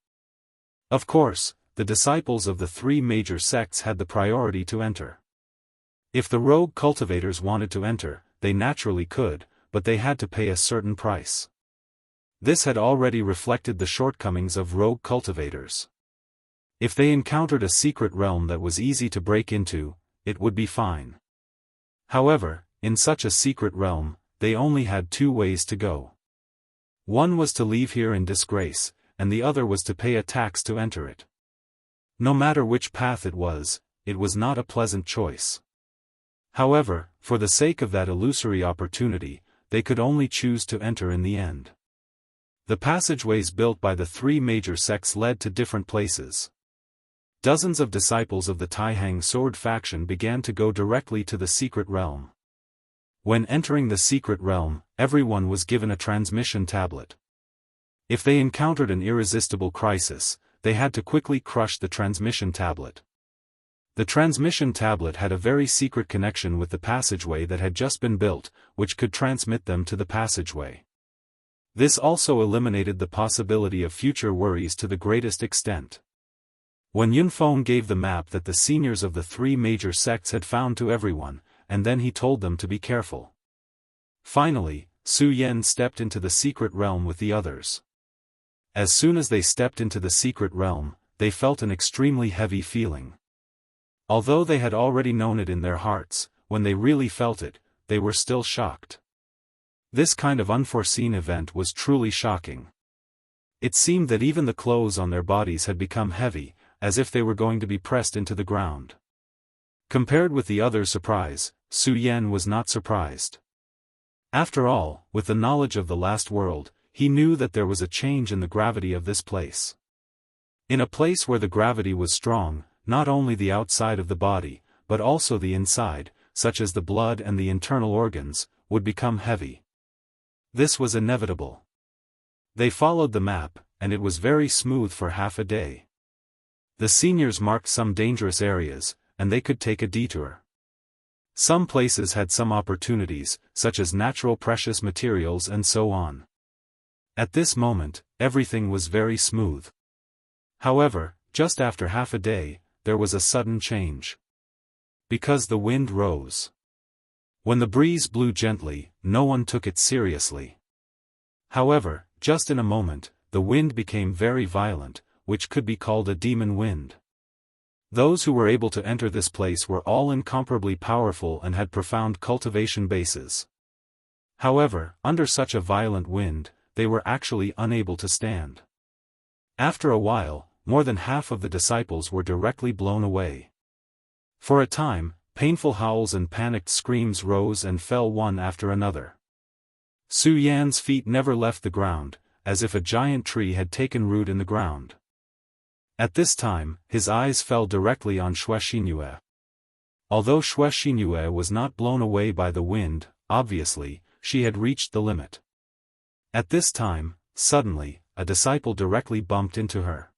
Of course, the disciples of the three major sects had the priority to enter. If the rogue cultivators wanted to enter, they naturally could, but they had to pay a certain price. This had already reflected the shortcomings of rogue cultivators. If they encountered a secret realm that was easy to break into, it would be fine. However, in such a secret realm, they only had two ways to go. One was to leave here in disgrace, and the other was to pay a tax to enter it. No matter which path it was not a pleasant choice. However, for the sake of that illusory opportunity, they could only choose to enter in the end. The passageways built by the three major sects led to different places. Dozens of disciples of the Taihang sword faction began to go directly to the secret realm. When entering the secret realm, everyone was given a transmission tablet. If they encountered an irresistible crisis, they had to quickly crush the transmission tablet. The transmission tablet had a very secret connection with the passageway that had just been built, which could transmit them to the passageway. This also eliminated the possibility of future worries to the greatest extent. When Yunfeng gave the map that the seniors of the three major sects had found to everyone, and then he told them to be careful. Finally, Su Yan stepped into the secret realm with the others. As soon as they stepped into the secret realm, they felt an extremely heavy feeling. Although they had already known it in their hearts, when they really felt it, they were still shocked. This kind of unforeseen event was truly shocking. It seemed that even the clothes on their bodies had become heavy, as if they were going to be pressed into the ground. Compared with the others' surprise, Su Yan was not surprised. After all, with the knowledge of the last world, he knew that there was a change in the gravity of this place. In a place where the gravity was strong, not only the outside of the body, but also the inside, such as the blood and the internal organs, would become heavy. This was inevitable. They followed the map, and it was very smooth for half a day. The seniors marked some dangerous areas, and they could take a detour. Some places had some opportunities, such as natural precious materials and so on. At this moment, everything was very smooth. However, just after half a day, there was a sudden change. Because the wind rose. When the breeze blew gently, no one took it seriously. However, just in a moment, the wind became very violent, which could be called a demon wind. Those who were able to enter this place were all incomparably powerful and had profound cultivation bases. However, under such a violent wind, they were actually unable to stand. After a while, more than half of the disciples were directly blown away. For a time, painful howls and panicked screams rose and fell one after another. Su Yan's feet never left the ground, as if a giant tree had taken root in the ground. At this time, his eyes fell directly on Xue Xinyue. Although Xue Xinyue was not blown away by the wind, obviously, she had reached the limit. At this time, suddenly, a disciple directly bumped into her.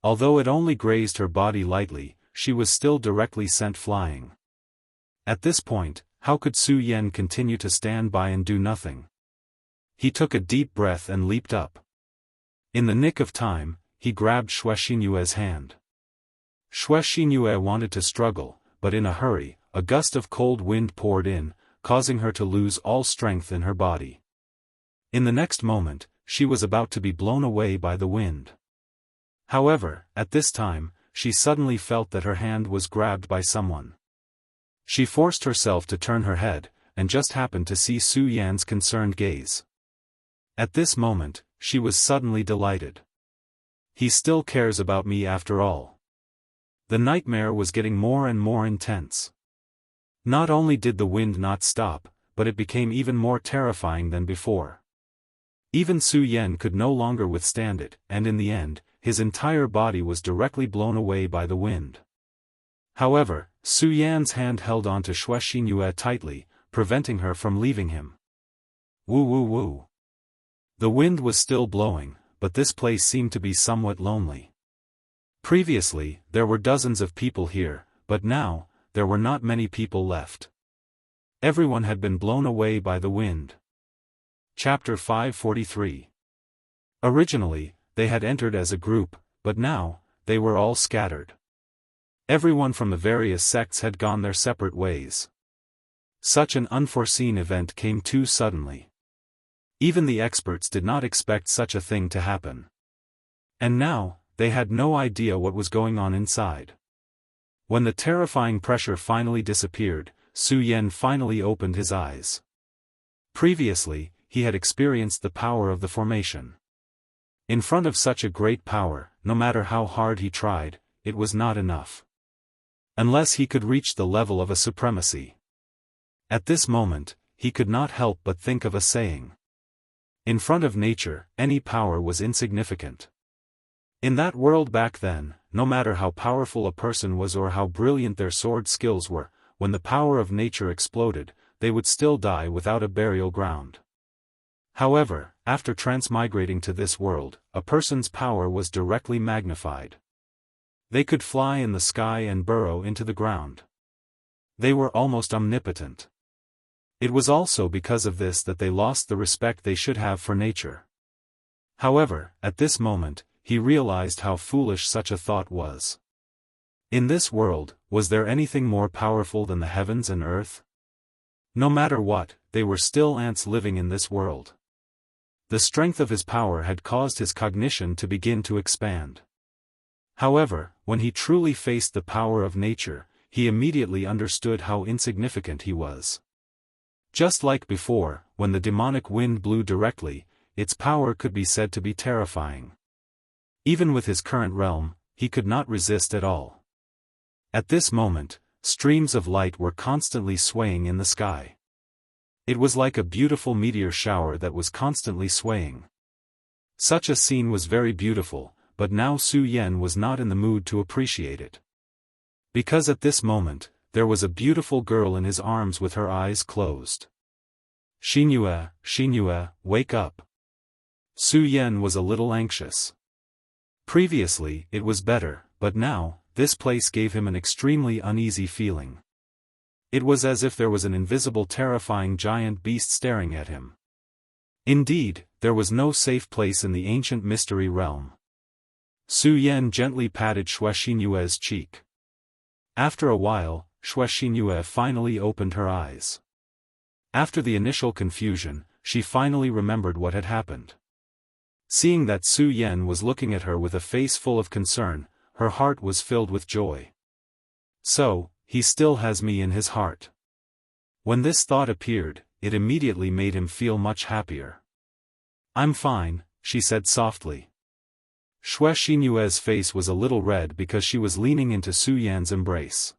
Although it only grazed her body lightly, she was still directly sent flying. At this point, how could Su Yan continue to stand by and do nothing? He took a deep breath and leaped up. In the nick of time, he grabbed Xue Xinyue's hand. Xue Xinyue wanted to struggle, but in a hurry, a gust of cold wind poured in, causing her to lose all strength in her body. In the next moment, she was about to be blown away by the wind. However, at this time, she suddenly felt that her hand was grabbed by someone. She forced herself to turn her head, and just happened to see Su Yan's concerned gaze. At this moment, she was suddenly delighted. He still cares about me after all. The nightmare was getting more and more intense. Not only did the wind not stop, but it became even more terrifying than before. Even Su Yan could no longer withstand it, and in the end, his entire body was directly blown away by the wind. However, Su Yan's hand held on to Xue Xinyue tightly, preventing her from leaving him. Woo woo woo. The wind was still blowing, but this place seemed to be somewhat lonely. Previously, there were dozens of people here, but now, there were not many people left. Everyone had been blown away by the wind. Chapter 543. Originally, they had entered as a group, but now, they were all scattered. Everyone from the various sects had gone their separate ways. Such an unforeseen event came too suddenly. Even the experts did not expect such a thing to happen. And now, they had no idea what was going on inside. When the terrifying pressure finally disappeared, Su Yan finally opened his eyes. Previously, he had experienced the power of the formation. In front of such a great power, no matter how hard he tried, it was not enough. Unless he could reach the level of a supremacy. At this moment, he could not help but think of a saying. In front of nature, any power was insignificant. In that world back then, no matter how powerful a person was or how brilliant their sword skills were, when the power of nature exploded, they would still die without a burial ground. However, after transmigrating to this world, a person's power was directly magnified. They could fly in the sky and burrow into the ground. They were almost omnipotent. It was also because of this that they lost the respect they should have for nature. However, at this moment, he realized how foolish such a thought was. In this world, was there anything more powerful than the heavens and earth? No matter what, they were still ants living in this world. The strength of his power had caused his cognition to begin to expand. However, when he truly faced the power of nature, he immediately understood how insignificant he was. Just like before, when the demonic wind blew directly, its power could be said to be terrifying. Even with his current realm, he could not resist at all. At this moment, streams of light were constantly swaying in the sky. It was like a beautiful meteor shower that was constantly swaying. Such a scene was very beautiful, but now Su Yan was not in the mood to appreciate it. Because at this moment, there was a beautiful girl in his arms with her eyes closed. Xinyue, wake up. Su Yan was a little anxious. Previously, it was better, but now, this place gave him an extremely uneasy feeling. It was as if there was an invisible terrifying giant beast staring at him. Indeed, there was no safe place in the ancient mystery realm. Su Yan gently patted Xue Xinyue's cheek. After a while, Xue Xinyue finally opened her eyes. After the initial confusion, she finally remembered what had happened. Seeing that Su Yan was looking at her with a face full of concern, her heart was filled with joy. So, he still has me in his heart. When this thought appeared, it immediately made him feel much happier. I'm fine, she said softly. Xue Xinyue's face was a little red because she was leaning into Su Yan's embrace.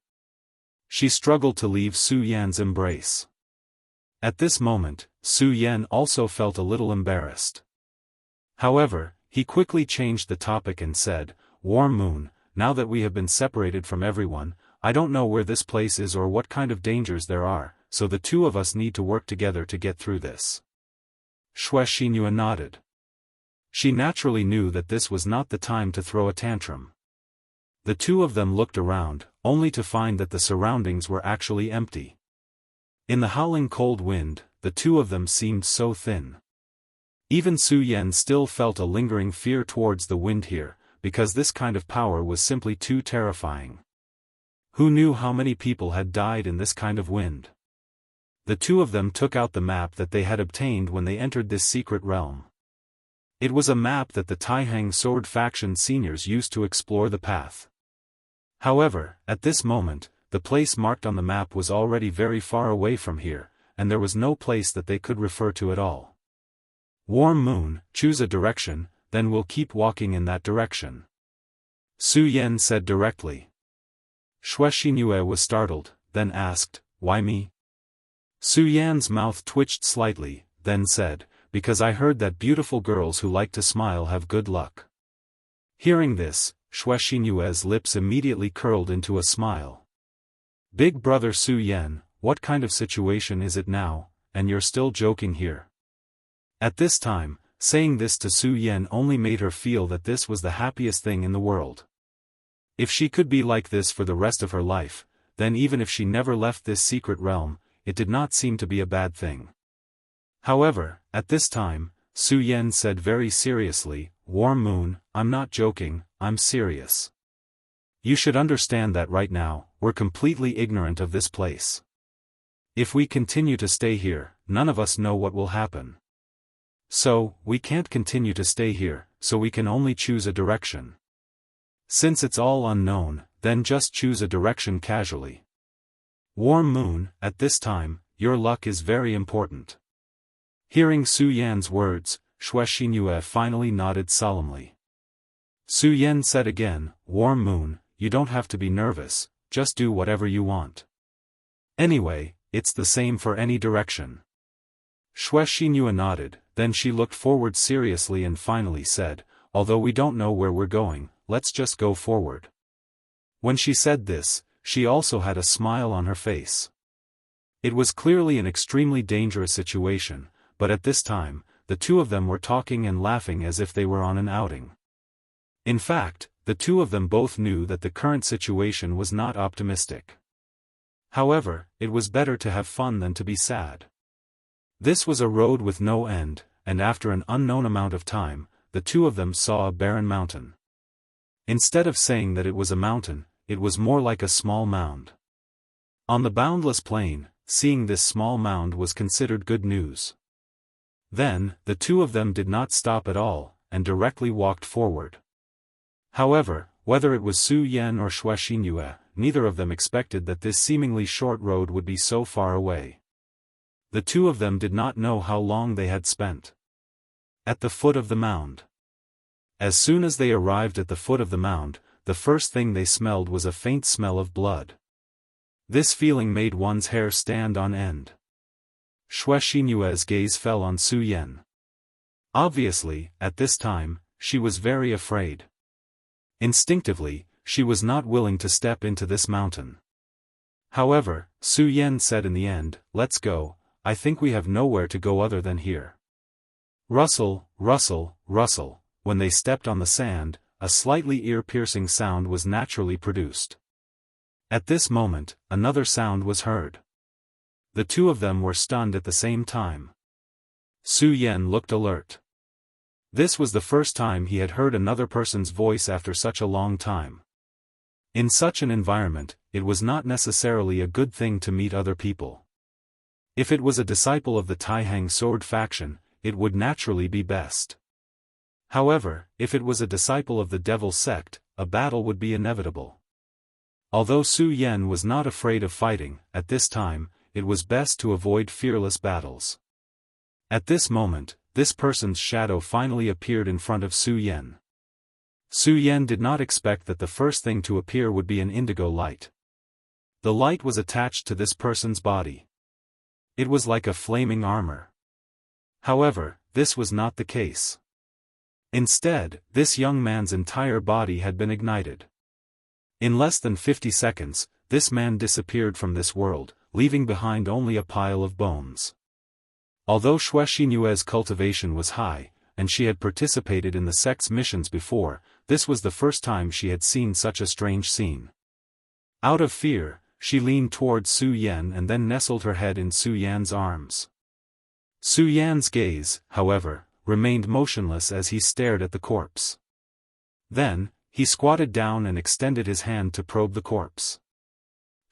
She struggled to leave Su Yan's embrace. At this moment, Su Yan also felt a little embarrassed. However, he quickly changed the topic and said, Warm Moon, now that we have been separated from everyone, I don't know where this place is or what kind of dangers there are, so the two of us need to work together to get through this. Xue Xinyue nodded. She naturally knew that this was not the time to throw a tantrum. The two of them looked around, only to find that the surroundings were actually empty. In the howling cold wind, the two of them seemed so thin. Even Su Yan still felt a lingering fear towards the wind here, because this kind of power was simply too terrifying. Who knew how many people had died in this kind of wind? The two of them took out the map that they had obtained when they entered this secret realm. It was a map that the Taihang Sword Faction seniors used to explore the path. However, at this moment, the place marked on the map was already very far away from here, and there was no place that they could refer to at all. Warm Moon, choose a direction, then we'll keep walking in that direction. Su Yan said directly. Xue Xingyue was startled, then asked, why me? Su Yan's mouth twitched slightly, then said, because I heard that beautiful girls who like to smile have good luck. Hearing this, Xue Xinyue's lips immediately curled into a smile. Big brother Su Yan, what kind of situation is it now, and you're still joking here? At this time, saying this to Su Yan only made her feel that this was the happiest thing in the world. If she could be like this for the rest of her life, then even if she never left this secret realm, it did not seem to be a bad thing. However, at this time, Su Yan said very seriously, Warm Moon, I'm not joking, I'm serious. You should understand that right now, we're completely ignorant of this place. If we continue to stay here, none of us know what will happen. So, we can't continue to stay here, so we can only choose a direction. Since it's all unknown, then just choose a direction casually. Warm Moon, at this time, your luck is very important. Hearing Su Yan's words, Xue Xinyue finally nodded solemnly. Su Yan said again, Warm Moon, you don't have to be nervous, just do whatever you want. Anyway, it's the same for any direction. Xue Xinyue nodded, then she looked forward seriously and finally said, although we don't know where we're going, let's just go forward. When she said this, she also had a smile on her face. It was clearly an extremely dangerous situation, but at this time, the two of them were talking and laughing as if they were on an outing. In fact, the two of them both knew that the current situation was not optimistic. However, it was better to have fun than to be sad. This was a road with no end, and after an unknown amount of time, the two of them saw a barren mountain. Instead of saying that it was a mountain, it was more like a small mound. On the boundless plain, seeing this small mound was considered good news. Then, the two of them did not stop at all, and directly walked forward. However, whether it was Su Yan or Xue Xinyue, neither of them expected that this seemingly short road would be so far away. The two of them did not know how long they had spent at the foot of the mound. As soon as they arrived at the foot of the mound, the first thing they smelled was a faint smell of blood. This feeling made one's hair stand on end. Xue Xinyue's gaze fell on Su Yan. Obviously, at this time, she was very afraid. Instinctively, she was not willing to step into this mountain. However, Su Yan said in the end, let's go, I think we have nowhere to go other than here. Rustle, rustle, rustle, when they stepped on the sand, a slightly ear-piercing sound was naturally produced. At this moment, another sound was heard. The two of them were stunned at the same time. Su Yan looked alert. This was the first time he had heard another person's voice after such a long time. In such an environment, it was not necessarily a good thing to meet other people. If it was a disciple of the Taihang sword faction, it would naturally be best. However, if it was a disciple of the devil sect, a battle would be inevitable. Although Su Yan was not afraid of fighting, at this time, it was best to avoid fearless battles. At this moment, this person's shadow finally appeared in front of Su Yan. Su Yan did not expect that the first thing to appear would be an indigo light. The light was attached to this person's body. It was like a flaming armor. However, this was not the case. Instead, this young man's entire body had been ignited. In less than 50 seconds, this man disappeared from this world, leaving behind only a pile of bones. Although Xue Xinyue's cultivation was high, and she had participated in the sect's missions before, this was the first time she had seen such a strange scene. Out of fear, she leaned towards Su Yan and then nestled her head in Su Yan's arms. Su Yan's gaze, however, remained motionless as he stared at the corpse. Then, he squatted down and extended his hand to probe the corpse.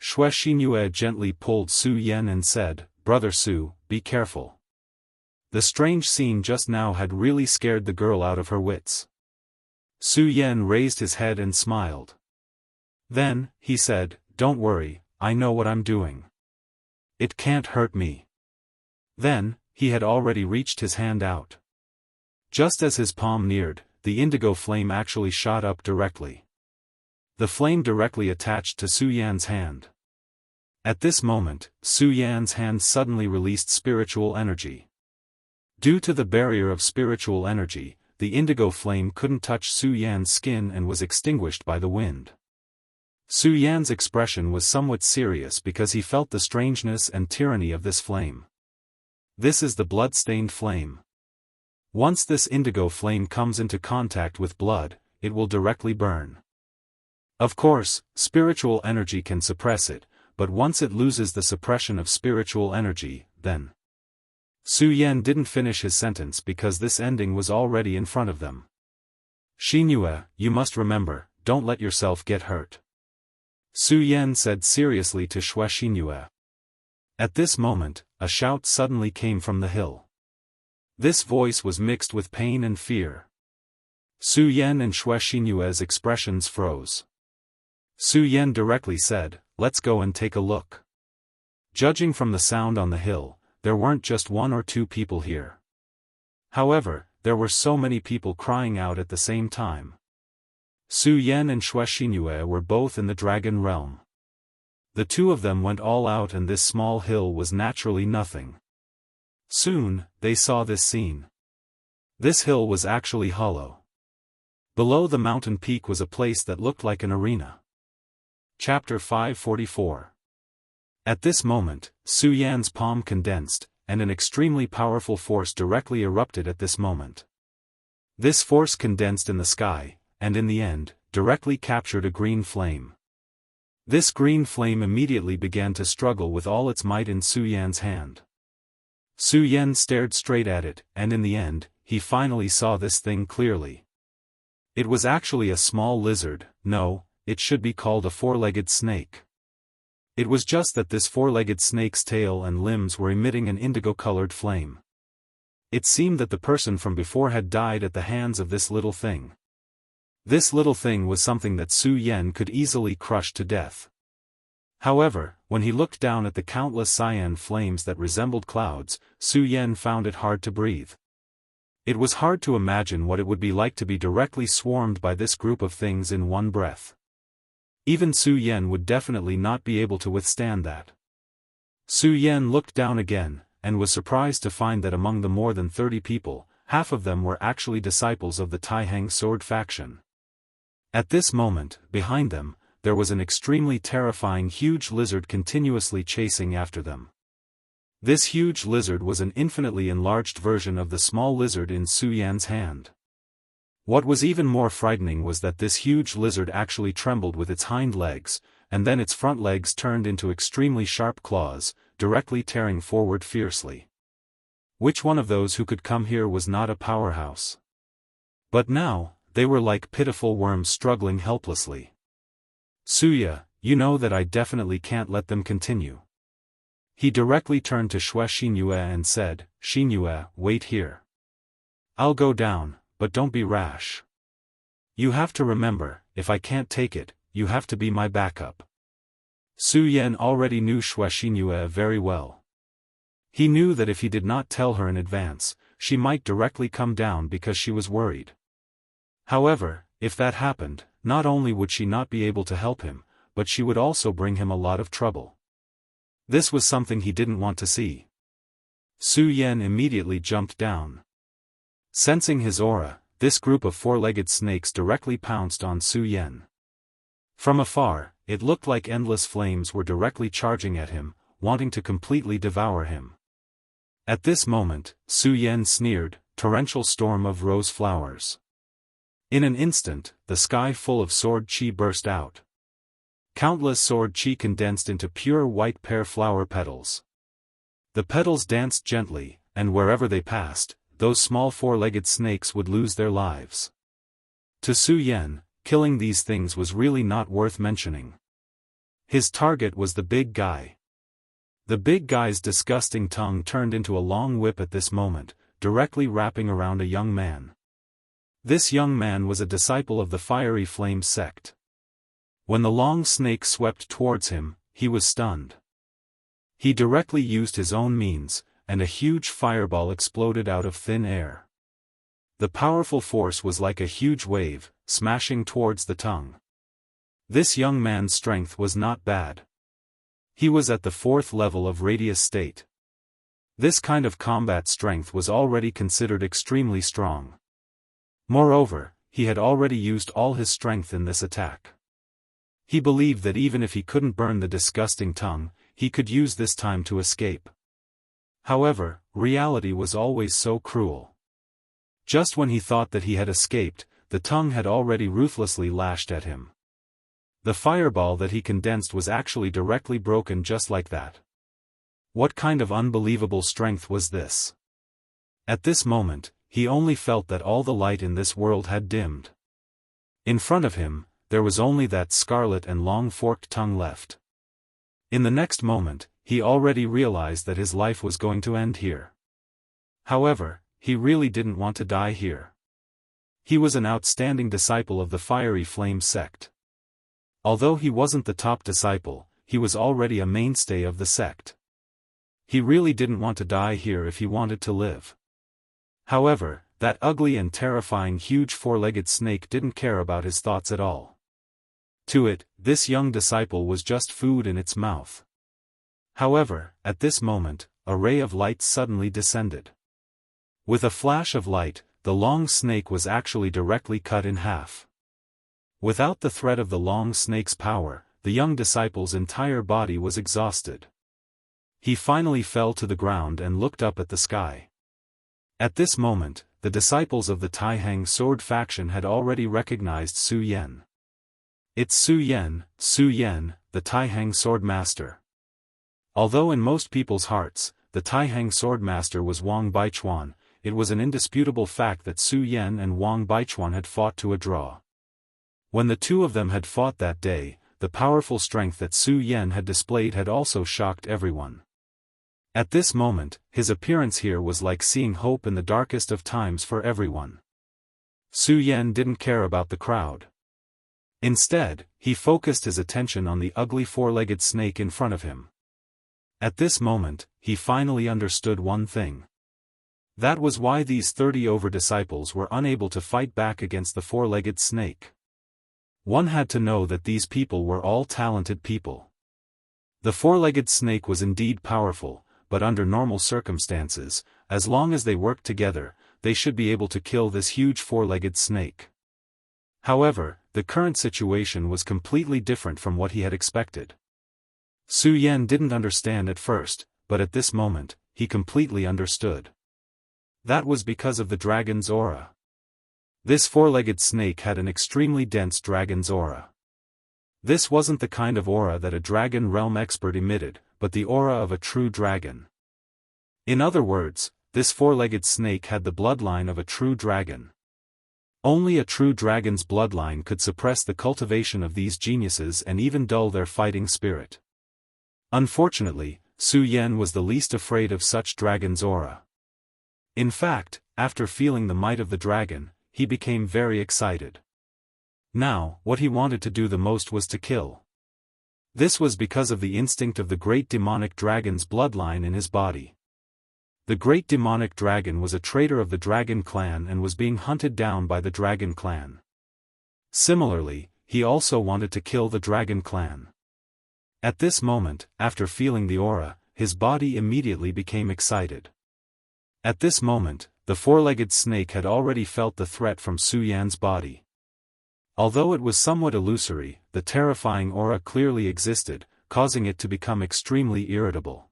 Xue Xinyue gently pulled Su Yan and said, Brother Su, be careful. The strange scene just now had really scared the girl out of her wits. Su Yan raised his head and smiled. Then, he said, Don't worry, I know what I'm doing. It can't hurt me. Then, he had already reached his hand out. Just as his palm neared, the indigo flame actually shot up directly. The flame directly attached to Su Yan's hand. At this moment, Su Yan's hand suddenly released spiritual energy. Due to the barrier of spiritual energy, the indigo flame couldn't touch Su Yan's skin and was extinguished by the wind. Su Yan's expression was somewhat serious because he felt the strangeness and tyranny of this flame. This is the blood-stained flame. Once this indigo flame comes into contact with blood, it will directly burn. Of course, spiritual energy can suppress it, but once it loses the suppression of spiritual energy, then... Su Yan didn't finish his sentence because this ending was already in front of them. Xinhua, you must remember, don't let yourself get hurt. Su Yan said seriously to Xinhua. At this moment, a shout suddenly came from the hill. This voice was mixed with pain and fear. Su Yan and Xinhua's expressions froze. Su Yan directly said, let's go and take a look. Judging from the sound on the hill, there weren't just one or two people here. However, there were so many people crying out at the same time. Su Yan and Xinhua were both in the dragon realm. The two of them went all out and this small hill was naturally nothing. Soon, they saw this scene. This hill was actually hollow. Below the mountain peak was a place that looked like an arena. Chapter 544. At this moment, Su Yan's palm condensed, and an extremely powerful force directly erupted at this moment. This force condensed in the sky, and in the end, directly captured a green flame. This green flame immediately began to struggle with all its might in Su Yan's hand. Su Yan stared straight at it, and in the end, he finally saw this thing clearly. It was actually a small lizard, no, it should be called a four-legged snake. It was just that this four-legged snake's tail and limbs were emitting an indigo-colored flame. It seemed that the person from before had died at the hands of this little thing. This little thing was something that Su Yan could easily crush to death. However, when he looked down at the countless cyan flames that resembled clouds, Su Yan found it hard to breathe. It was hard to imagine what it would be like to be directly swarmed by this group of things in one breath. Even Su Yan would definitely not be able to withstand that. Su Yan looked down again, and was surprised to find that among the more than 30 people, half of them were actually disciples of the Taihang sword faction. At this moment, behind them, there was an extremely terrifying huge lizard continuously chasing after them. This huge lizard was an infinitely enlarged version of the small lizard in Su Yan's hand. What was even more frightening was that this huge lizard actually trembled with its hind legs, and then its front legs turned into extremely sharp claws, directly tearing forward fiercely. Which one of those who could come here was not a powerhouse? But now, they were like pitiful worms struggling helplessly. Suya, you know that I definitely can't let them continue. He directly turned to Xinhua and said, Xinhua, wait here. I'll go down, but don't be rash. You have to remember, if I can't take it, you have to be my backup. Su Yan already knew Xinhua very well. He knew that if he did not tell her in advance, she might directly come down because she was worried. However, if that happened, not only would she not be able to help him, but she would also bring him a lot of trouble. This was something he didn't want to see. Su Yan immediately jumped down. Sensing his aura, this group of four-legged snakes directly pounced on Su Yan. From afar, it looked like endless flames were directly charging at him, wanting to completely devour him. At this moment, Su Yan sneered, torrential storm of rose flowers. In an instant, the sky full of sword chi burst out. Countless sword chi condensed into pure white pear flower petals. The petals danced gently, and wherever they passed, those small four-legged snakes would lose their lives. To Su Yan, killing these things was really not worth mentioning. His target was the big guy. The big guy's disgusting tongue turned into a long whip at this moment, directly wrapping around a young man. This young man was a disciple of the Fiery Flame sect. When the long snake swept towards him, he was stunned. He directly used his own means, and a huge fireball exploded out of thin air. The powerful force was like a huge wave, smashing towards the tongue. This young man's strength was not bad. He was at the 4th level of radius state. This kind of combat strength was already considered extremely strong. Moreover, he had already used all his strength in this attack. He believed that even if he couldn't burn the disgusting tongue, he could use this time to escape. However, reality was always so cruel. Just when he thought that he had escaped, the tongue had already ruthlessly lashed at him. The fireball that he condensed was actually directly broken just like that. What kind of unbelievable strength was this? At this moment, he only felt that all the light in this world had dimmed. In front of him, there was only that scarlet and long forked tongue left. In the next moment, he already realized that his life was going to end here. However, he really didn't want to die here. He was an outstanding disciple of the Fiery Flame sect. Although he wasn't the top disciple, he was already a mainstay of the sect. He really didn't want to die here if he wanted to live. However, that ugly and terrifying huge 4-legged snake didn't care about his thoughts at all. To it, this young disciple was just food in its mouth. However, at this moment, a ray of light suddenly descended. With a flash of light, the long snake was actually directly cut in half. Without the threat of the long snake's power, the young disciple's entire body was exhausted. He finally fell to the ground and looked up at the sky. At this moment, the disciples of the Taihang sword faction had already recognized Su Yan. It's Su Yan, the Taihang sword master. Although in most people's hearts, the Taihang sword master was Wang Baichuan, it was an indisputable fact that Su Yan and Wang Baichuan had fought to a draw. When the two of them had fought that day, the powerful strength that Su Yan had displayed had also shocked everyone. At this moment, his appearance here was like seeing hope in the darkest of times for everyone. Su Yan didn't care about the crowd. Instead, he focused his attention on the ugly 4-legged snake in front of him. At this moment, he finally understood one thing. That was why these 30 over-disciples were unable to fight back against the 4-legged snake. One had to know that these people were all talented people. The 4-legged snake was indeed powerful, but under normal circumstances, as long as they worked together, they should be able to kill this huge 4-legged snake. However, the current situation was completely different from what he had expected. Su Yan didn't understand at first, but at this moment, he completely understood. That was because of the dragon's aura. This 4-legged snake had an extremely dense dragon's aura. This wasn't the kind of aura that a dragon realm expert emitted, but the aura of a true dragon. In other words, this 4-legged snake had the bloodline of a true dragon. Only a true dragon's bloodline could suppress the cultivation of these geniuses and even dull their fighting spirit. Unfortunately, Su Yan was the least afraid of such dragon's aura. In fact, after feeling the might of the dragon, he became very excited. Now, what he wanted to do the most was to kill. This was because of the instinct of the great demonic dragon's bloodline in his body. The great demonic dragon was a traitor of the dragon clan and was being hunted down by the dragon clan. Similarly, he also wanted to kill the dragon clan. At this moment, after feeling the aura, his body immediately became excited. At this moment, the 4-legged snake had already felt the threat from Su Yan's body. Although it was somewhat illusory, the terrifying aura clearly existed, causing it to become extremely irritable.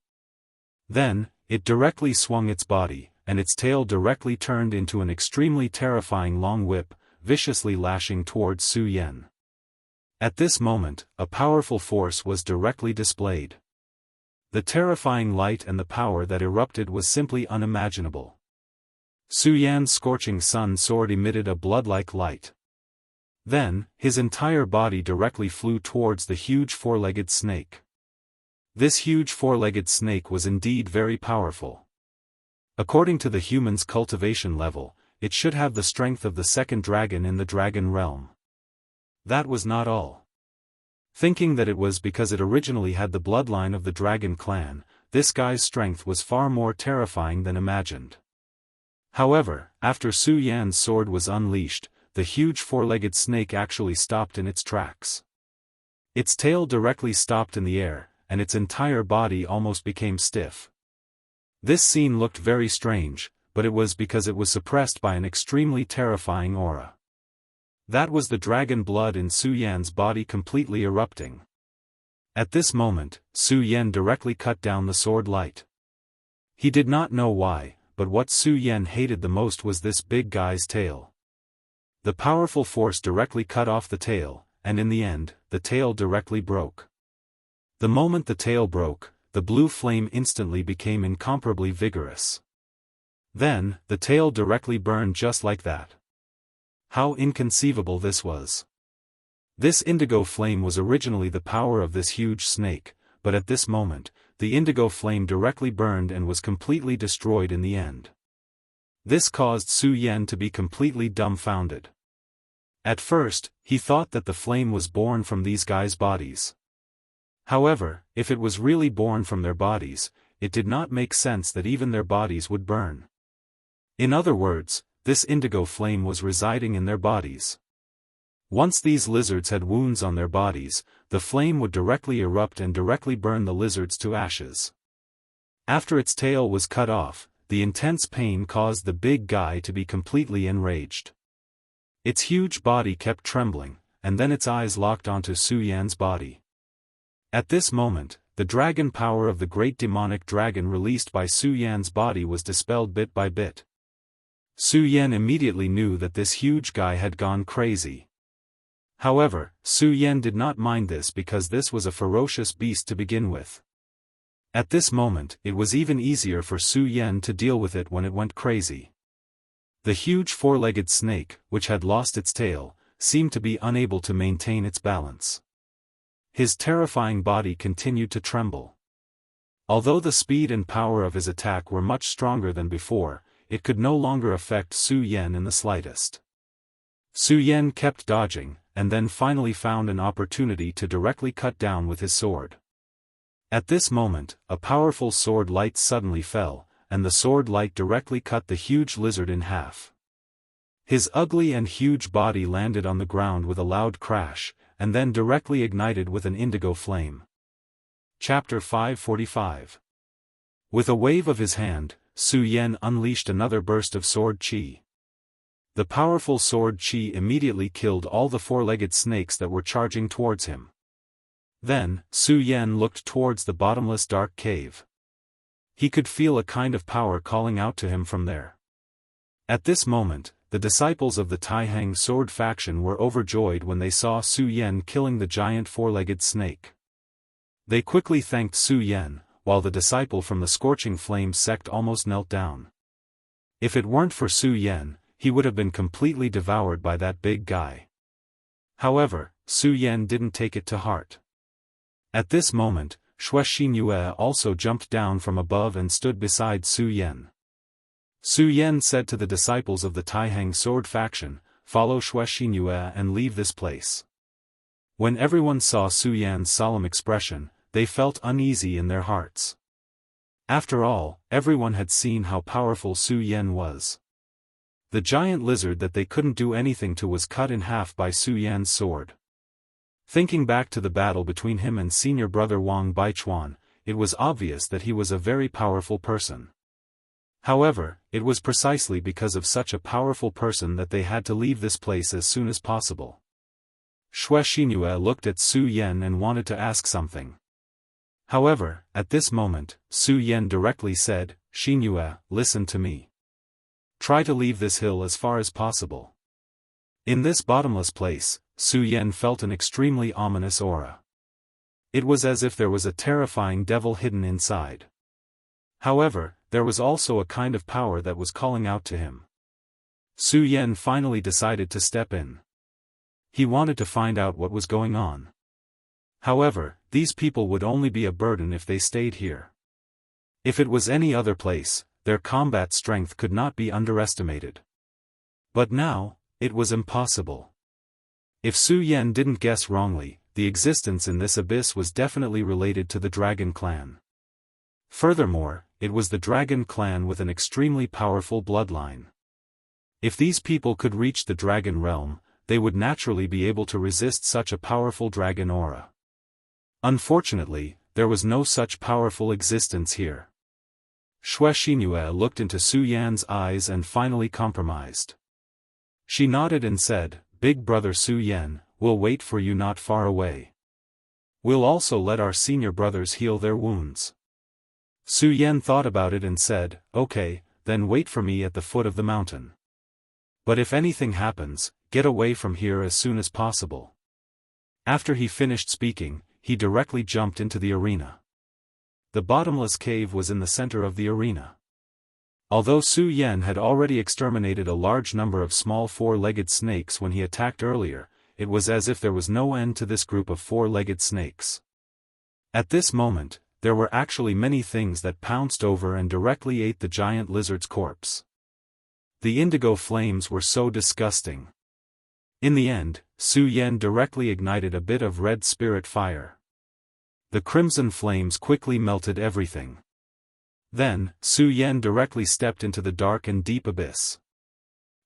Then, it directly swung its body, and its tail directly turned into an extremely terrifying long whip, viciously lashing towards Su Yan. At this moment, a powerful force was directly displayed. The terrifying light and the power that erupted was simply unimaginable. Su Yan's scorching sun sword emitted a blood-like light. Then, his entire body directly flew towards the huge 4-legged snake. This huge 4-legged snake was indeed very powerful. According to the human's cultivation level, it should have the strength of the second dragon in the dragon realm. That was not all. Thinking that it was because it originally had the bloodline of the dragon clan, this guy's strength was far more terrifying than imagined. However, after Su Yan's sword was unleashed, the huge four-legged snake actually stopped in its tracks. Its tail directly stopped in the air, and its entire body almost became stiff. This scene looked very strange, but it was because it was suppressed by an extremely terrifying aura. That was the dragon blood in Su Yan's body completely erupting. At this moment, Su Yan directly cut down the sword light. He did not know why, but what Su Yan hated the most was this big guy's tail. The powerful force directly cut off the tail, and in the end, the tail directly broke. The moment the tail broke, the blue flame instantly became incomparably vigorous. Then, the tail directly burned just like that. How inconceivable this was. This indigo flame was originally the power of this huge snake, but at this moment, the indigo flame directly burned and was completely destroyed in the end. This caused Su Yan to be completely dumbfounded. At first, he thought that the flame was born from these guys' bodies. However, if it was really born from their bodies, it did not make sense that even their bodies would burn. In other words, this indigo flame was residing in their bodies. Once these lizards had wounds on their bodies, the flame would directly erupt and directly burn the lizards to ashes. After its tail was cut off, the intense pain caused the big guy to be completely enraged. Its huge body kept trembling, and then its eyes locked onto Su Yan's body. At this moment, the dragon power of the great demonic dragon released by Su Yan's body was dispelled bit by bit. Su Yan immediately knew that this huge guy had gone crazy. However, Su Yan did not mind this because this was a ferocious beast to begin with. At this moment, it was even easier for Su Yan to deal with it when it went crazy. The huge four-legged snake, which had lost its tail, seemed to be unable to maintain its balance. His terrifying body continued to tremble. Although the speed and power of his attack were much stronger than before, it could no longer affect Su Yan in the slightest. Su Yan kept dodging, and then finally found an opportunity to directly cut down with his sword. At this moment, a powerful sword light suddenly fell, and the sword light directly cut the huge lizard in half. His ugly and huge body landed on the ground with a loud crash, and then directly ignited with an indigo flame. Chapter 545. With a wave of his hand, Su Yan unleashed another burst of sword qi. The powerful sword qi immediately killed all the four-legged snakes that were charging towards him. Then, Su Yan looked towards the bottomless dark cave. He could feel a kind of power calling out to him from there. At this moment, the disciples of the Taihang sword faction were overjoyed when they saw Su Yan killing the giant four-legged snake. They quickly thanked Su Yan, while the disciple from the Scorching Flame sect almost knelt down. If it weren't for Su Yan, he would have been completely devoured by that big guy. However, Su Yan didn't take it to heart. At this moment, Xue Xinyue also jumped down from above and stood beside Su Yan. Su Yan said to the disciples of the Taihang sword faction, "Follow Xue Xinyue and leave this place." When everyone saw Su Yan's solemn expression, they felt uneasy in their hearts. After all, everyone had seen how powerful Su Yan was. The giant lizard that they couldn't do anything to was cut in half by Su Yan's sword. Thinking back to the battle between him and senior brother Wang Baichuan, it was obvious that he was a very powerful person. However, it was precisely because of such a powerful person that they had to leave this place as soon as possible. Xue Xinyue looked at Su Yan and wanted to ask something. However, at this moment, Su Yan directly said, "Xinyue, listen to me. Try to leave this hill as far as possible." In this bottomless place, Su Yan felt an extremely ominous aura. It was as if there was a terrifying devil hidden inside. However, there was also a kind of power that was calling out to him. Su Yan finally decided to step in. He wanted to find out what was going on. However, these people would only be a burden if they stayed here. If it was any other place, their combat strength could not be underestimated. But now, it was impossible. If Su Yan didn't guess wrongly, the existence in this abyss was definitely related to the Dragon Clan. Furthermore, it was the dragon clan with an extremely powerful bloodline. If these people could reach the dragon realm, they would naturally be able to resist such a powerful dragon aura. Unfortunately, there was no such powerful existence here. Xue Xinue looked into Su Yan's eyes and finally compromised. She nodded and said, "Big brother Su Yan, we'll wait for you not far away. We'll also let our senior brothers heal their wounds." Su Yan thought about it and said, "Okay, then wait for me at the foot of the mountain. But if anything happens, get away from here as soon as possible." After he finished speaking, he directly jumped into the arena. The bottomless cave was in the center of the arena. Although Su Yan had already exterminated a large number of small four-legged snakes when he attacked earlier, it was as if there was no end to this group of four-legged snakes. At this moment, there were actually many things that pounced over and directly ate the giant lizard's corpse. The indigo flames were so disgusting. In the end, Su Yan directly ignited a bit of red spirit fire. The crimson flames quickly melted everything. Then, Su Yan directly stepped into the dark and deep abyss.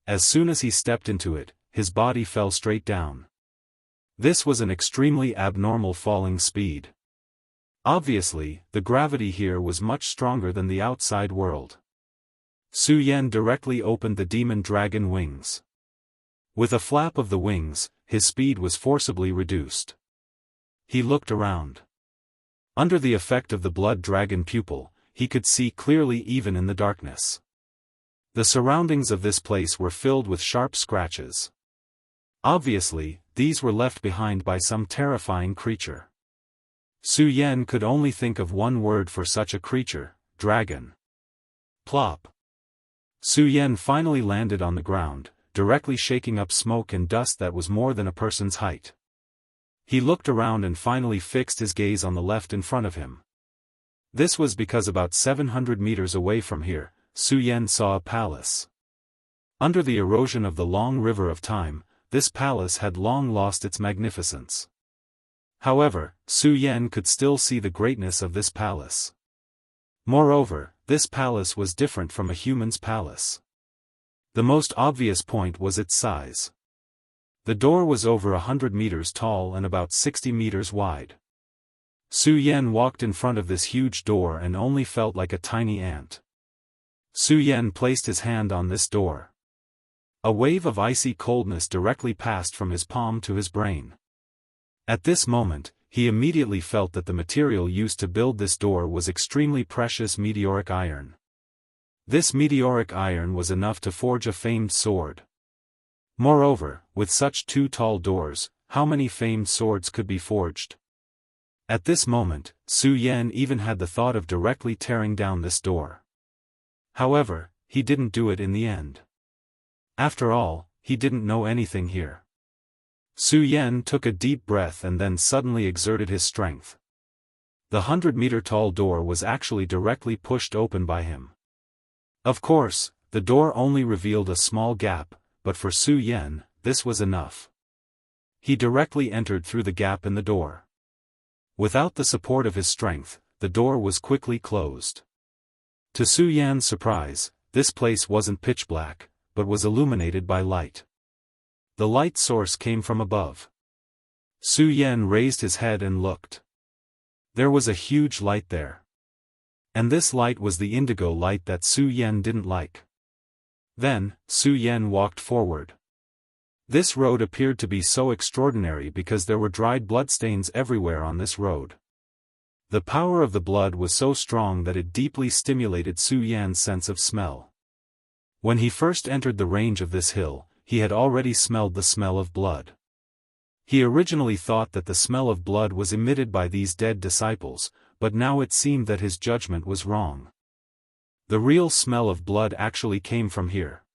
As soon as he stepped into it, his body fell straight down. This was an extremely abnormal falling speed. Obviously, the gravity here was much stronger than the outside world. Su Yan directly opened the demon dragon wings. With a flap of the wings, his speed was forcibly reduced. He looked around. Under the effect of the blood dragon pupil, he could see clearly even in the darkness. The surroundings of this place were filled with sharp scratches. Obviously, these were left behind by some terrifying creature. Su Yan could only think of one word for such a creature: dragon. Plop. Su Yan finally landed on the ground, directly shaking up smoke and dust that was more than a person's height. He looked around and finally fixed his gaze on the left in front of him. This was because about 700 meters away from here, Su Yan saw a palace. Under the erosion of the long river of time, this palace had long lost its magnificence. However, Su Yan could still see the greatness of this palace. Moreover, this palace was different from a human's palace. The most obvious point was its size. The door was over 100 meters tall and about 60 meters wide. Su Yan walked in front of this huge door and only felt like a tiny ant. Su Yan placed his hand on this door. A wave of icy coldness directly passed from his palm to his brain. At this moment, he immediately felt that the material used to build this door was extremely precious meteoric iron. This meteoric iron was enough to forge a famed sword. Moreover, with such two tall doors, how many famed swords could be forged? At this moment, Su Yan even had the thought of directly tearing down this door. However, he didn't do it in the end. After all, he didn't know anything here. Su Yan took a deep breath and then suddenly exerted his strength. The 100-meter tall door was actually directly pushed open by him. Of course, the door only revealed a small gap, but for Su Yan, this was enough. He directly entered through the gap in the door. Without the support of his strength, the door was quickly closed. To Su Yan's surprise, this place wasn't pitch black, but was illuminated by light. The light source came from above. Su Yan raised his head and looked. There was a huge light there. And this light was the indigo light that Su Yan didn't like. Then, Su Yan walked forward. This road appeared to be so extraordinary because there were dried bloodstains everywhere on this road. The power of the blood was so strong that it deeply stimulated Su Yan's sense of smell. When he first entered the range of this hill, he had already smelled the smell of blood. He originally thought that the smell of blood was emitted by these dead disciples, but now it seemed that his judgment was wrong. The real smell of blood actually came from here.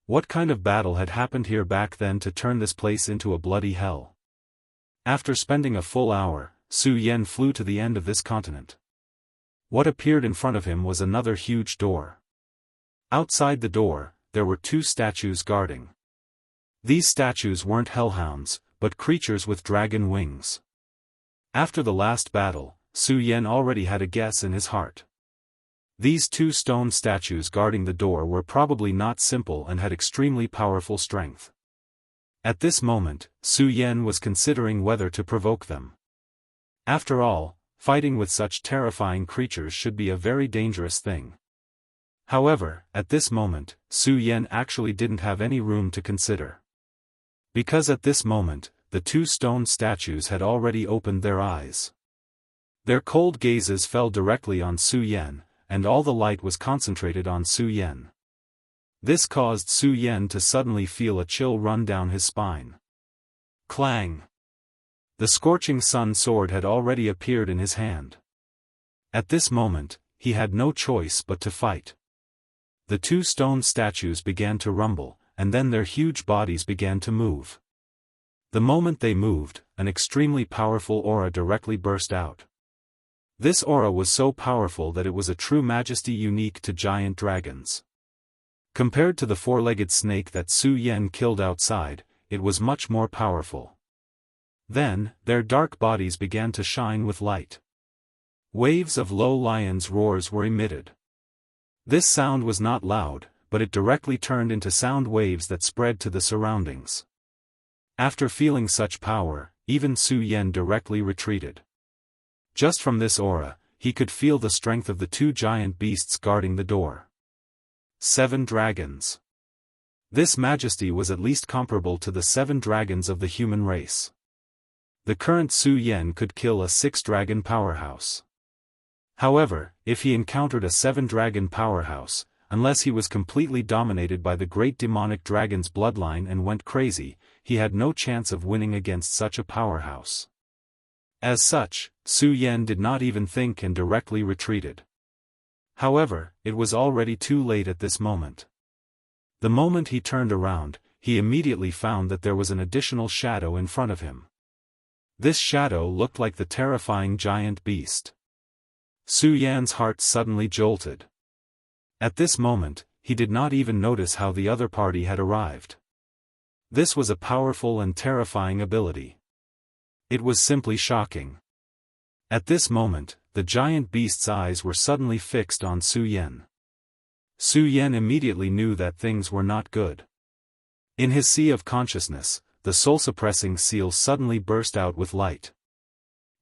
What kind of battle had happened here back then to turn this place into a bloody hell? After spending a full hour, Su Yan flew to the end of this continent. What appeared in front of him was another huge door. Outside the door, there were two statues guarding. These statues weren't hellhounds, but creatures with dragon wings. After the last battle, Su Yan already had a guess in his heart. These two stone statues guarding the door were probably not simple and had extremely powerful strength. At this moment, Su Yan was considering whether to provoke them. After all, fighting with such terrifying creatures should be a very dangerous thing. However, at this moment, Su Yan actually didn't have any room to consider. Because at this moment, the two stone statues had already opened their eyes. Their cold gazes fell directly on Su Yan, and all the light was concentrated on Su Yan. This caused Su Yan to suddenly feel a chill run down his spine. Clang! The scorching sun sword had already appeared in his hand. At this moment, he had no choice but to fight. The two stone statues began to rumble, and then their huge bodies began to move. The moment they moved, an extremely powerful aura directly burst out. This aura was so powerful that it was a true majesty unique to giant dragons. Compared to the four-legged snake that Su Yan killed outside, it was much more powerful. Then, their dark bodies began to shine with light. Waves of low lions' roars were emitted. This sound was not loud, but it directly turned into sound waves that spread to the surroundings. After feeling such power, even Su Yan directly retreated. Just from this aura, he could feel the strength of the two giant beasts guarding the door. 7 dragons. This majesty was at least comparable to the 7 dragons of the human race. The current Su Yan could kill a 6-dragon powerhouse. However, if he encountered a 7-dragon powerhouse, unless he was completely dominated by the great demonic dragon's bloodline and went crazy, he had no chance of winning against such a powerhouse. As such, Su Yan did not even think and directly retreated. However, it was already too late at this moment. The moment he turned around, he immediately found that there was an additional shadow in front of him. This shadow looked like the terrifying giant beast. Su Yan's heart suddenly jolted. At this moment, he did not even notice how the other party had arrived. This was a powerful and terrifying ability. It was simply shocking. At this moment, the giant beast's eyes were suddenly fixed on Su Yan. Su Yan immediately knew that things were not good. In his sea of consciousness, the soul-suppressing seal suddenly burst out with light.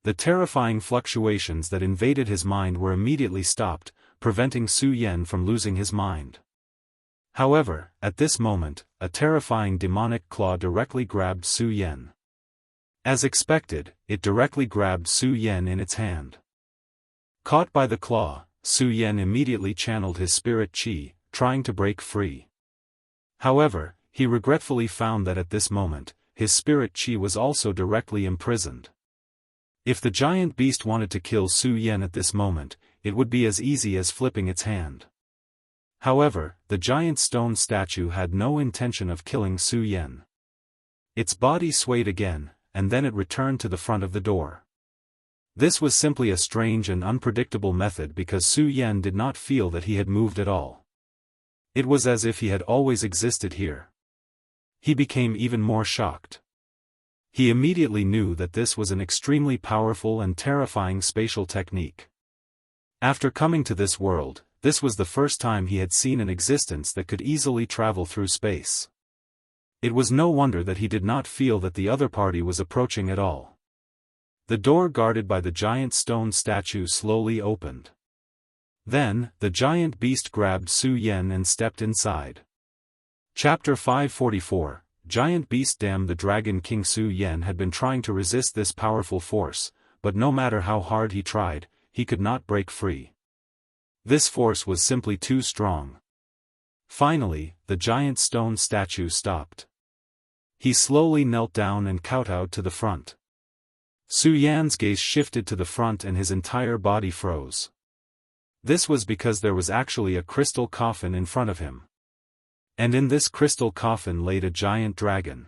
The terrifying fluctuations that invaded his mind were immediately stopped, preventing Su Yan from losing his mind. However, at this moment, a terrifying demonic claw directly grabbed Su Yan. As expected, it directly grabbed Su Yan in its hand. Caught by the claw, Su Yan immediately channeled his spirit chi, trying to break free. However, he regretfully found that at this moment, his spirit chi was also directly imprisoned. If the giant beast wanted to kill Su Yan at this moment, it would be as easy as flipping its hand. However, the giant stone statue had no intention of killing Su Yan. Its body swayed again, and then it returned to the front of the door. This was simply a strange and unpredictable method because Su Yan did not feel that he had moved at all. It was as if he had always existed here. He became even more shocked. He immediately knew that this was an extremely powerful and terrifying spatial technique. After coming to this world, this was the first time he had seen an existence that could easily travel through space. It was no wonder that he did not feel that the other party was approaching at all. The door guarded by the giant stone statue slowly opened. Then, the giant beast grabbed Su Yan and stepped inside. Chapter 544, Giant Beast. The Dragon King Su Yan had been trying to resist this powerful force, but no matter how hard he tried, he could not break free. This force was simply too strong. Finally, the giant stone statue stopped. He slowly knelt down and kowtowed to the front. Su Yan's gaze shifted to the front and his entire body froze. This was because there was actually a crystal coffin in front of him. And in this crystal coffin laid a giant dragon.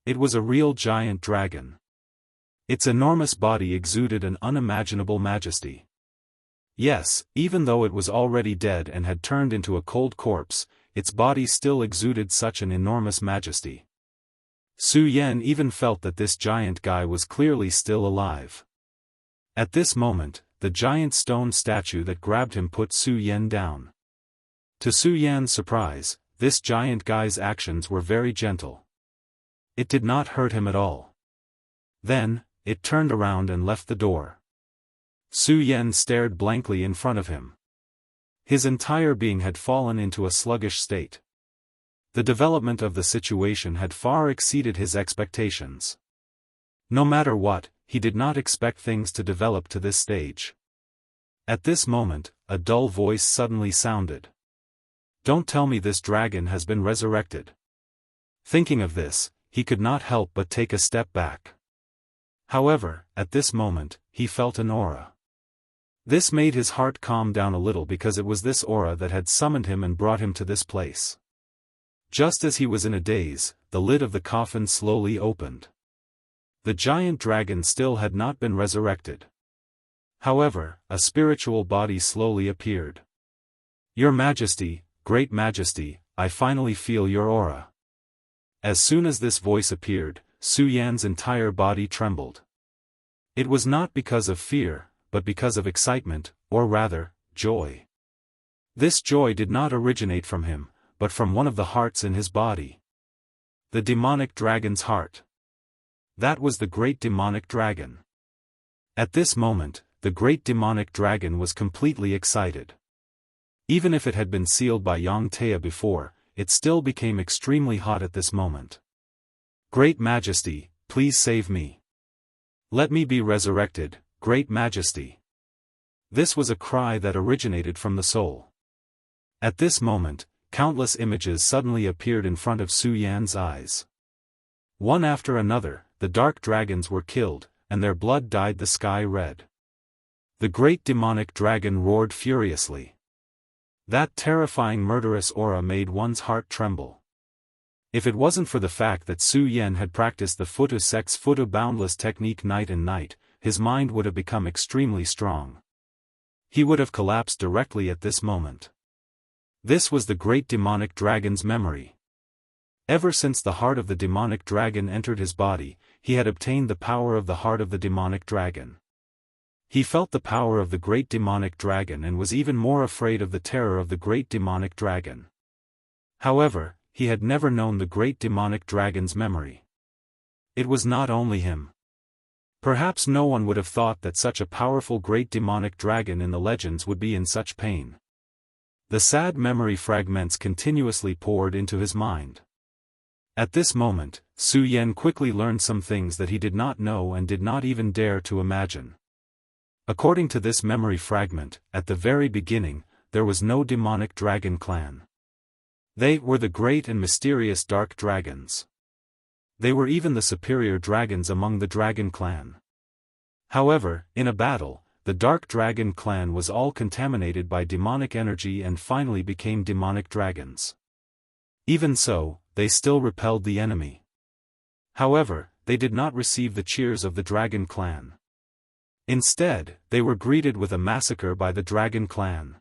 It was a real giant dragon. Its enormous body exuded an unimaginable majesty. Yes, even though it was already dead and had turned into a cold corpse, its body still exuded such an enormous majesty. Su Yan even felt that this giant guy was clearly still alive. At this moment, the giant stone statue that grabbed him put Su Yan down. To Su Yan's surprise, this giant guy's actions were very gentle. It did not hurt him at all. Then, it turned around and left the door. Su Yan stared blankly in front of him. His entire being had fallen into a sluggish state. The development of the situation had far exceeded his expectations. No matter what, he did not expect things to develop to this stage. At this moment, a dull voice suddenly sounded. "Don't tell me this dragon has been resurrected." Thinking of this, he could not help but take a step back. However, at this moment, he felt an aura. This made his heart calm down a little because it was this aura that had summoned him and brought him to this place. Just as he was in a daze, the lid of the coffin slowly opened. The giant dragon still had not been resurrected. However, a spiritual body slowly appeared. "Your Majesty, Great Majesty, I finally feel your aura." As soon as this voice appeared, Su Yan's entire body trembled. It was not because of fear, but because of excitement, or rather, joy. This joy did not originate from him, but from one of the hearts in his body. The demonic dragon's heart. That was the great demonic dragon. At this moment, the great demonic dragon was completely excited. Even if it had been sealed by Yang Tea before, it still became extremely hot at this moment. "Great Majesty, please save me. Let me be resurrected, Great Majesty." This was a cry that originated from the soul. At this moment, countless images suddenly appeared in front of Su Yan's eyes. One after another, the dark dragons were killed, and their blood dyed the sky red. The great demonic dragon roared furiously. That terrifying murderous aura made one's heart tremble. If it wasn't for the fact that Su Yan had practiced the Futu Sex Futu Boundless technique night and night, his mind would have become extremely strong. He would have collapsed directly at this moment. This was the great demonic dragon's memory. Ever since the heart of the demonic dragon entered his body, he had obtained the power of the heart of the demonic dragon. He felt the power of the great demonic dragon and was even more afraid of the terror of the great demonic dragon. However, he had never known the great demonic dragon's memory. It was not only him. Perhaps no one would have thought that such a powerful great demonic dragon in the legends would be in such pain. The sad memory fragments continuously poured into his mind. At this moment, Su Yan quickly learned some things that he did not know and did not even dare to imagine. According to this memory fragment, at the very beginning, there was no demonic dragon clan. They were the great and mysterious dark dragons. They were even the superior dragons among the dragon clan. However, in a battle, the dark dragon clan was all contaminated by demonic energy and finally became demonic dragons. Even so, they still repelled the enemy. However, they did not receive the cheers of the dragon clan. Instead, they were greeted with a massacre by the dragon clan.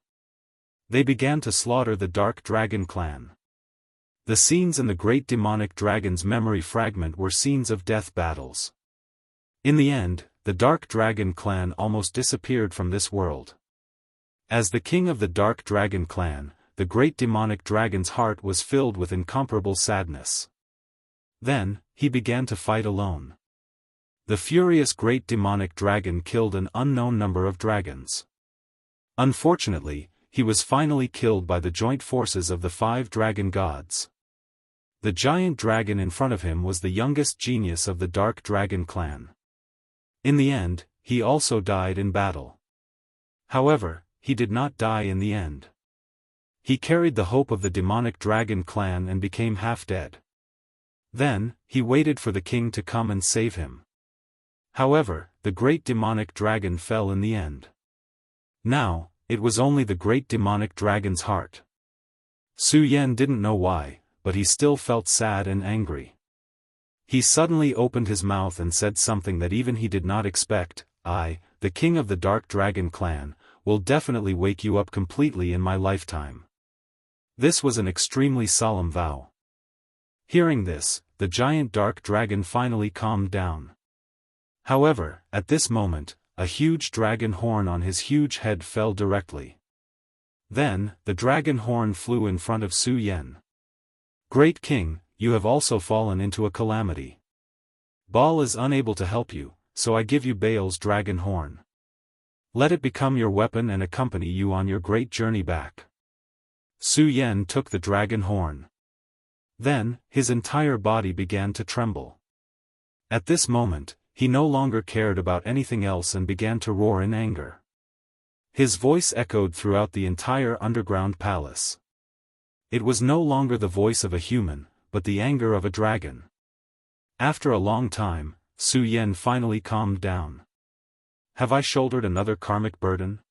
They began to slaughter the dark dragon clan. The scenes in the great demonic dragon's memory fragment were scenes of death battles. In the end, the dark dragon clan almost disappeared from this world. As the king of the dark dragon clan, the great demonic dragon's heart was filled with incomparable sadness. Then, he began to fight alone. The furious great demonic dragon killed an unknown number of dragons. Unfortunately, he was finally killed by the joint forces of the 5 dragon gods. The giant dragon in front of him was the youngest genius of the dark dragon clan. In the end, he also died in battle. However, he did not die in the end. He carried the hope of the demonic dragon clan and became half dead. Then, he waited for the king to come and save him. However, the great demonic dragon fell in the end. Now, it was only the great demonic dragon's heart. Su Yan didn't know why, but he still felt sad and angry. He suddenly opened his mouth and said something that even he did not expect. "I, the king of the dark dragon clan, will definitely wake you up completely in my lifetime." This was an extremely solemn vow. Hearing this, the giant dark dragon finally calmed down. However, at this moment, a huge dragon horn on his huge head fell directly. Then, the dragon horn flew in front of Su Yan. "Great king, you have also fallen into a calamity. Baal is unable to help you, so I give you Baal's dragon horn. Let it become your weapon and accompany you on your great journey back." Su Yan took the dragon horn. Then, his entire body began to tremble. At this moment, he no longer cared about anything else and began to roar in anger. His voice echoed throughout the entire underground palace. It was no longer the voice of a human, but the anger of a dragon. After a long time, Su Yan finally calmed down. "Have I shouldered another karmic burden?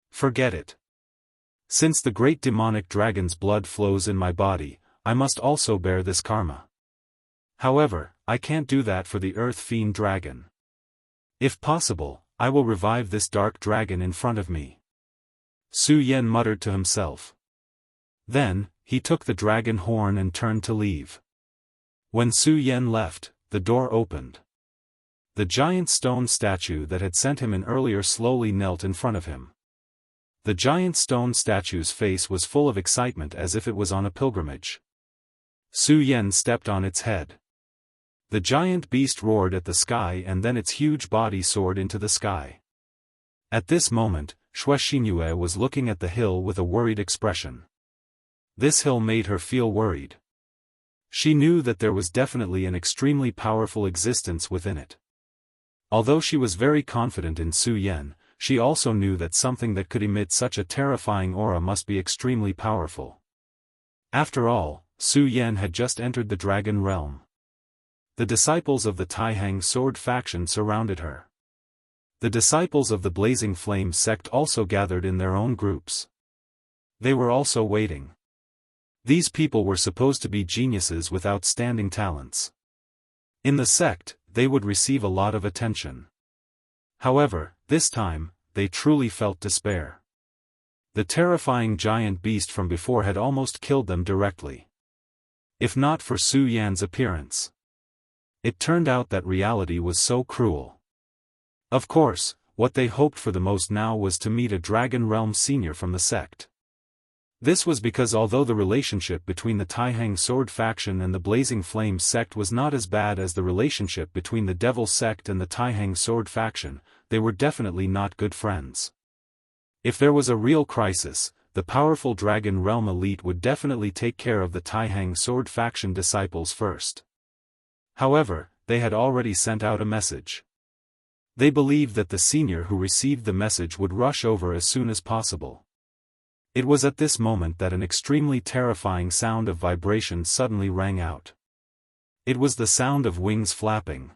Forget it. Since the great demonic dragon's blood flows in my body, I must also bear this karma. However, I can't do that for the earth fiend dragon. If possible, I will revive this dark dragon in front of me." Su Yan muttered to himself. Then, he took the dragon horn and turned to leave. When Su Yan left, the door opened. The giant stone statue that had sent him in earlier slowly knelt in front of him. The giant stone statue's face was full of excitement as if it was on a pilgrimage. Su Yan stepped on its head. The giant beast roared at the sky and then its huge body soared into the sky. At this moment, Xuexingyue was looking at the hill with a worried expression. This hill made her feel worried. She knew that there was definitely an extremely powerful existence within it. Although she was very confident in Su Yan, she also knew that something that could emit such a terrifying aura must be extremely powerful. After all, Su Yan had just entered the dragon realm. The disciples of the Taihang sword faction surrounded her. The disciples of the Blazing Flame sect also gathered in their own groups. They were also waiting. These people were supposed to be geniuses with outstanding talents. In the sect, they would receive a lot of attention. However, this time, they truly felt despair. The terrifying giant beast from before had almost killed them directly. If not for Su Yan's appearance. It turned out that reality was so cruel. Of course, what they hoped for the most now was to meet a Dragon Realm senior from the sect. This was because although the relationship between the Taihang sword faction and the Blazing Flame sect was not as bad as the relationship between the Devil sect and the Taihang sword faction, they were definitely not good friends. If there was a real crisis, the powerful Dragon Realm elite would definitely take care of the Taihang sword faction disciples first. However, they had already sent out a message. They believed that the senior who received the message would rush over as soon as possible. It was at this moment that an extremely terrifying sound of vibration suddenly rang out. It was the sound of wings flapping.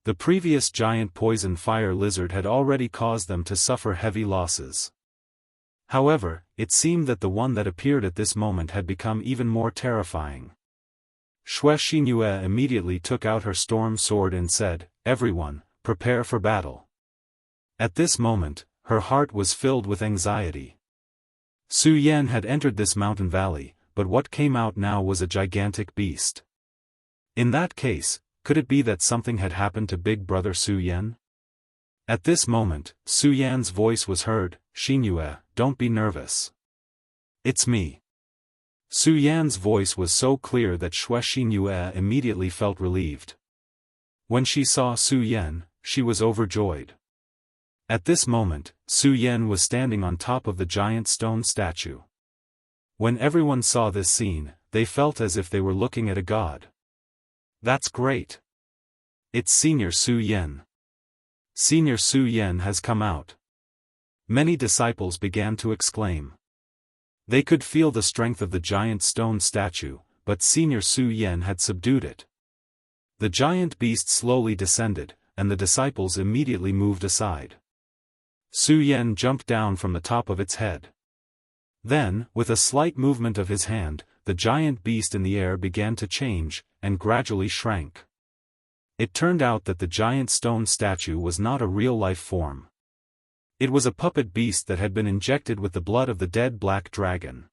The previous giant poison fire lizard had already caused them to suffer heavy losses. However, it seemed that the one that appeared at this moment had become even more terrifying. Xuexingyue immediately took out her storm sword and said, "Everyone, prepare for battle." At this moment, her heart was filled with anxiety. Su Yan had entered this mountain valley, but what came out now was a gigantic beast. In that case, could it be that something had happened to Big Brother Su Yan? At this moment, Su Yan's voice was heard, "Xingyue, don't be nervous. It's me." Su Yan's voice was so clear that Xuexingyue immediately felt relieved. When she saw Su Yan, she was overjoyed. At this moment, Su Yan was standing on top of the giant stone statue. When everyone saw this scene, they felt as if they were looking at a god. "That's great. It's Senior Su Yan. Senior Su Yan has come out." Many disciples began to exclaim. They could feel the strength of the giant stone statue, but Senior Su Yan had subdued it. The giant beast slowly descended, and the disciples immediately moved aside. Su Yan jumped down from the top of its head. Then, with a slight movement of his hand, the giant beast in the air began to change, and gradually shrank. It turned out that the giant stone statue was not a real-life form. It was a puppet beast that had been injected with the blood of the dead black dragon.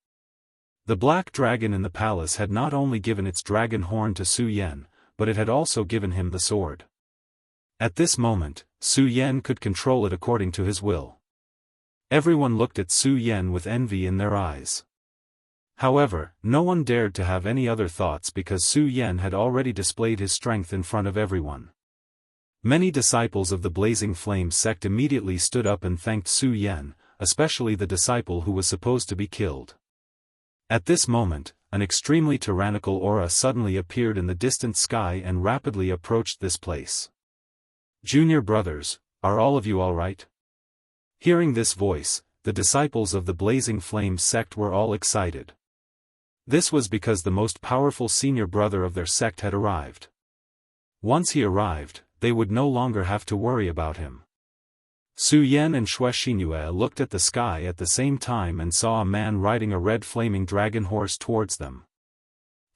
The black dragon in the palace had not only given its dragon horn to Su Yan, but it had also given him the sword. At this moment, Su Yan could control it according to his will. Everyone looked at Su Yan with envy in their eyes. However, no one dared to have any other thoughts because Su Yan had already displayed his strength in front of everyone. Many disciples of the Blazing Flame sect immediately stood up and thanked Su Yan, especially the disciple who was supposed to be killed. At this moment, an extremely tyrannical aura suddenly appeared in the distant sky and rapidly approached this place. "Junior brothers, are all of you all right?" Hearing this voice, the disciples of the Blazing Flame sect were all excited. This was because the most powerful senior brother of their sect had arrived. Once he arrived, they would no longer have to worry about him. Su Yan and Xue Xinyue looked at the sky at the same time and saw a man riding a red flaming dragon horse towards them.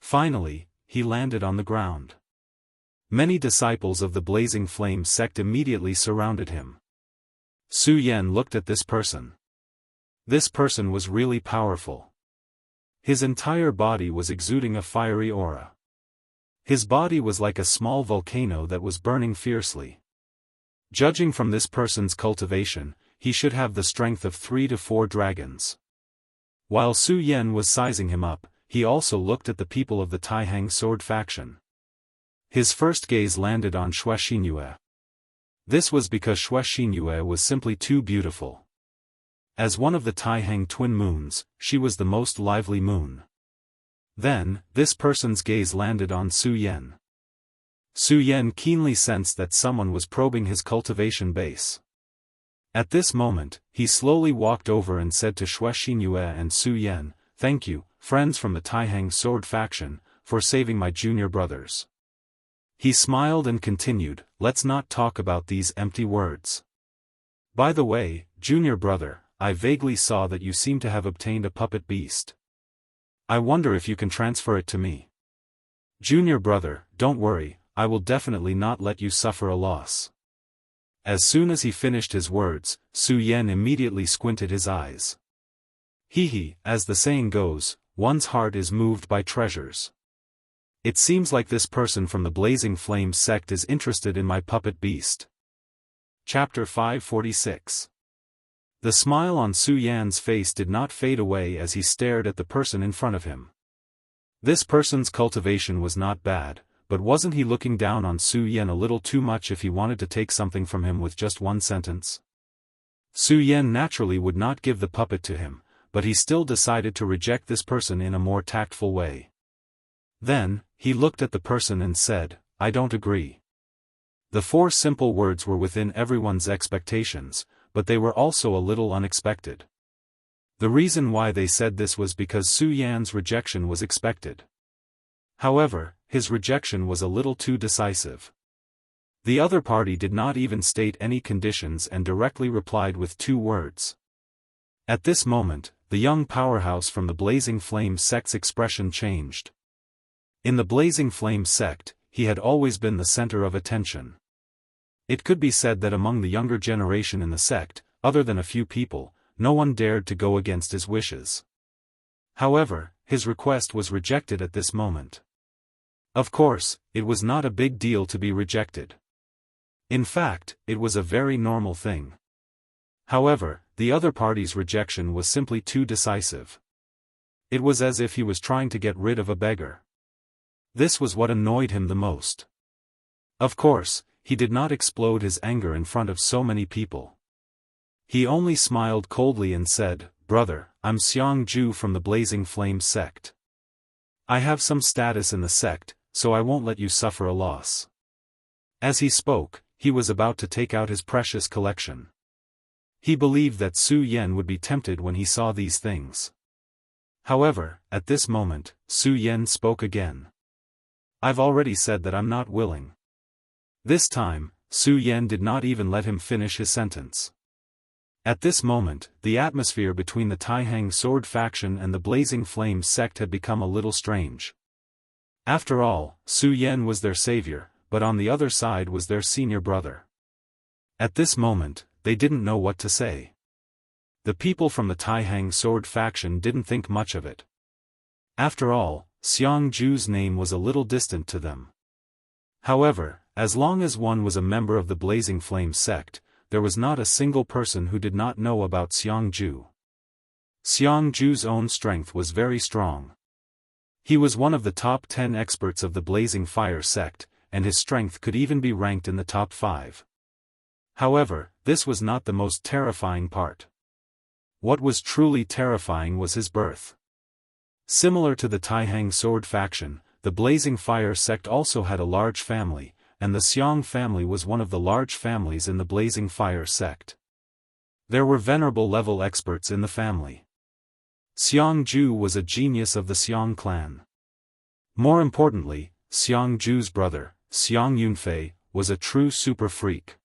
Finally, he landed on the ground. Many disciples of the Blazing Flame sect immediately surrounded him. Su Yan looked at this person. This person was really powerful. His entire body was exuding a fiery aura. His body was like a small volcano that was burning fiercely. Judging from this person's cultivation, he should have the strength of 3 to 4 dragons. While Su Yan was sizing him up, he also looked at the people of the Taihang sword faction. His first gaze landed on Xue Xinyue. This was because Xue Xinyue was simply too beautiful. As one of the Taihang twin moons, she was the most lively moon. Then, this person's gaze landed on Su Yan. Su Yan keenly sensed that someone was probing his cultivation base. At this moment, he slowly walked over and said to Xue Xinyue and Su Yan, "Thank you, friends from the Taihang sword faction, for saving my junior brothers." He smiled and continued, "Let's not talk about these empty words. By the way, junior brother, I vaguely saw that you seem to have obtained a puppet beast. I wonder if you can transfer it to me. Junior brother, don't worry, I will definitely not let you suffer a loss." As soon as he finished his words, Su Yan immediately squinted his eyes. He, as the saying goes, one's heart is moved by treasures. It seems like this person from the Blazing Flame sect is interested in my puppet beast. Chapter 546. The smile on Su Yan's face did not fade away as he stared at the person in front of him. This person's cultivation was not bad, but wasn't he looking down on Su Yan a little too much if he wanted to take something from him with just one sentence? Su Yan naturally would not give the puppet to him, but he still decided to reject this person in a more tactful way. Then, he looked at the person and said, "I don't agree." The 4 simple words were within everyone's expectations, but they were also a little unexpected. The reason why they said this was because Su Yan's rejection was expected. However, his rejection was a little too decisive. The other party did not even state any conditions and directly replied with 2 words. At this moment, the young powerhouse from the Blazing Flame sect's expression changed. In the Blazing Flame sect, he had always been the center of attention. It could be said that among the younger generation in the sect, other than a few people, no one dared to go against his wishes. However, his request was rejected at this moment. Of course, it was not a big deal to be rejected. In fact, it was a very normal thing. However, the other party's rejection was simply too decisive. It was as if he was trying to get rid of a beggar. This was what annoyed him the most. Of course, he did not explode his anger in front of so many people. He only smiled coldly and said, "Brother, I'm Xiang Ju from the Blazing Flame sect. I have some status in the sect, so I won't let you suffer a loss." As he spoke, he was about to take out his precious collection. He believed that Su Yan would be tempted when he saw these things. However, at this moment, Su Yan spoke again. "I've already said that I'm not willing." This time, Su Yan did not even let him finish his sentence. At this moment, the atmosphere between the Taihang sword faction and the Blazing Flame sect had become a little strange. After all, Su Yan was their savior, but on the other side was their senior brother. At this moment, they didn't know what to say. The people from the Taihang sword faction didn't think much of it. After all, Xiang Ju's name was a little distant to them. However, as long as one was a member of the Blazing Flame sect, there was not a single person who did not know about Xiongju. Xiongju's own strength was very strong. He was one of the top 10 experts of the Blazing Fire sect, and his strength could even be ranked in the top 5. However, this was not the most terrifying part. What was truly terrifying was his birth. Similar to the Taihang sword faction, the Blazing Fire sect also had a large family, and the Xiong family was one of the large families in the Blazing Fire sect. There were venerable level experts in the family. Xiongju was a genius of the Xiong clan. More importantly, Xiongju's brother, Xiong Yunfei, was a true super freak.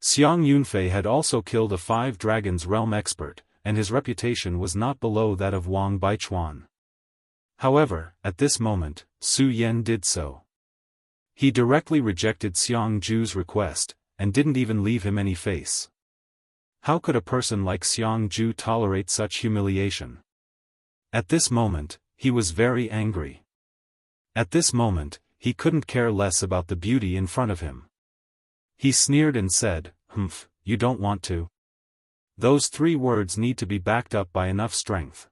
Xiong Yunfei had also killed a 5 Dragons Realm expert, and his reputation was not below that of Wang Baichuan. However, at this moment, Su Yan did so. He directly rejected Xiongju's request, and didn't even leave him any face. How could a person like Xiongju tolerate such humiliation? At this moment, he was very angry. At this moment, he couldn't care less about the beauty in front of him. He sneered and said, "Humph, you don't want to?" Those 3 words need to be backed up by enough strength.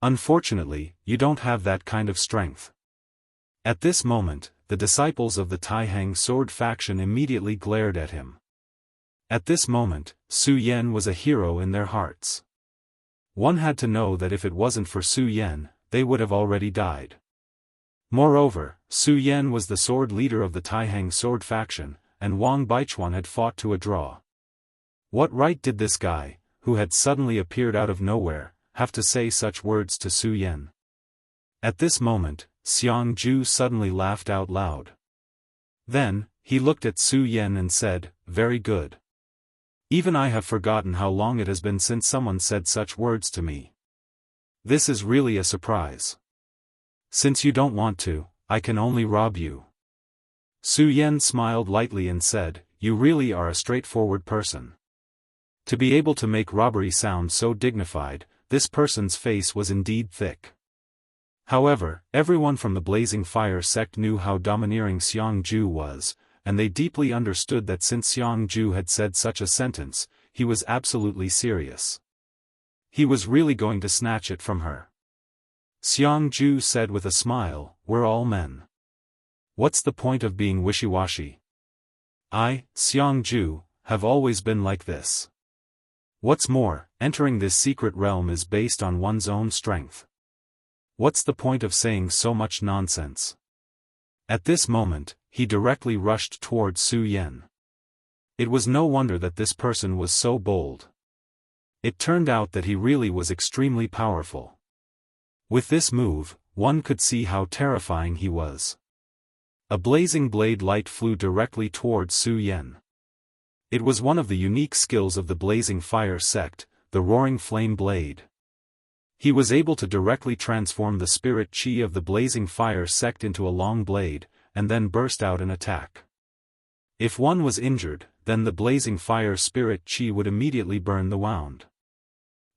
Unfortunately, you don't have that kind of strength. At this moment, the disciples of the Taihang sword faction immediately glared at him. At this moment, Su Yan was a hero in their hearts. One had to know that if it wasn't for Su Yan, they would have already died. Moreover, Su Yan was the sword leader of the Taihang sword faction, and Wang Baichuan had fought to a draw. What right did this guy, who had suddenly appeared out of nowhere, have to say such words to Su Yan? At this moment, Xiongju suddenly laughed out loud. Then, he looked at Su Yan and said, "Very good. Even I have forgotten how long it has been since someone said such words to me. This is really a surprise. Since you don't want to, I can only rob you." Su Yan smiled lightly and said, "You really are a straightforward person." To be able to make robbery sound so dignified, this person's face was indeed thick. However, everyone from the Blazing Fire sect knew how domineering Xiongju was, and they deeply understood that since Xiongju had said such a sentence, he was absolutely serious. He was really going to snatch it from her. Xiongju said with a smile, "We're all men. What's the point of being wishy-washy? I, Xiongju, have always been like this. What's more, entering this secret realm is based on one's own strength. What's the point of saying so much nonsense?" At this moment, he directly rushed towards Su Yan. It was no wonder that this person was so bold. It turned out that he really was extremely powerful. With this move, one could see how terrifying he was. A blazing blade light flew directly towards Su Yan. It was one of the unique skills of the Blazing Fire sect, the Roaring Flame Blade. He was able to directly transform the spirit chi of the Blazing Fire sect into a long blade, and then burst out an attack. If one was injured, then the Blazing Fire spirit chi would immediately burn the wound.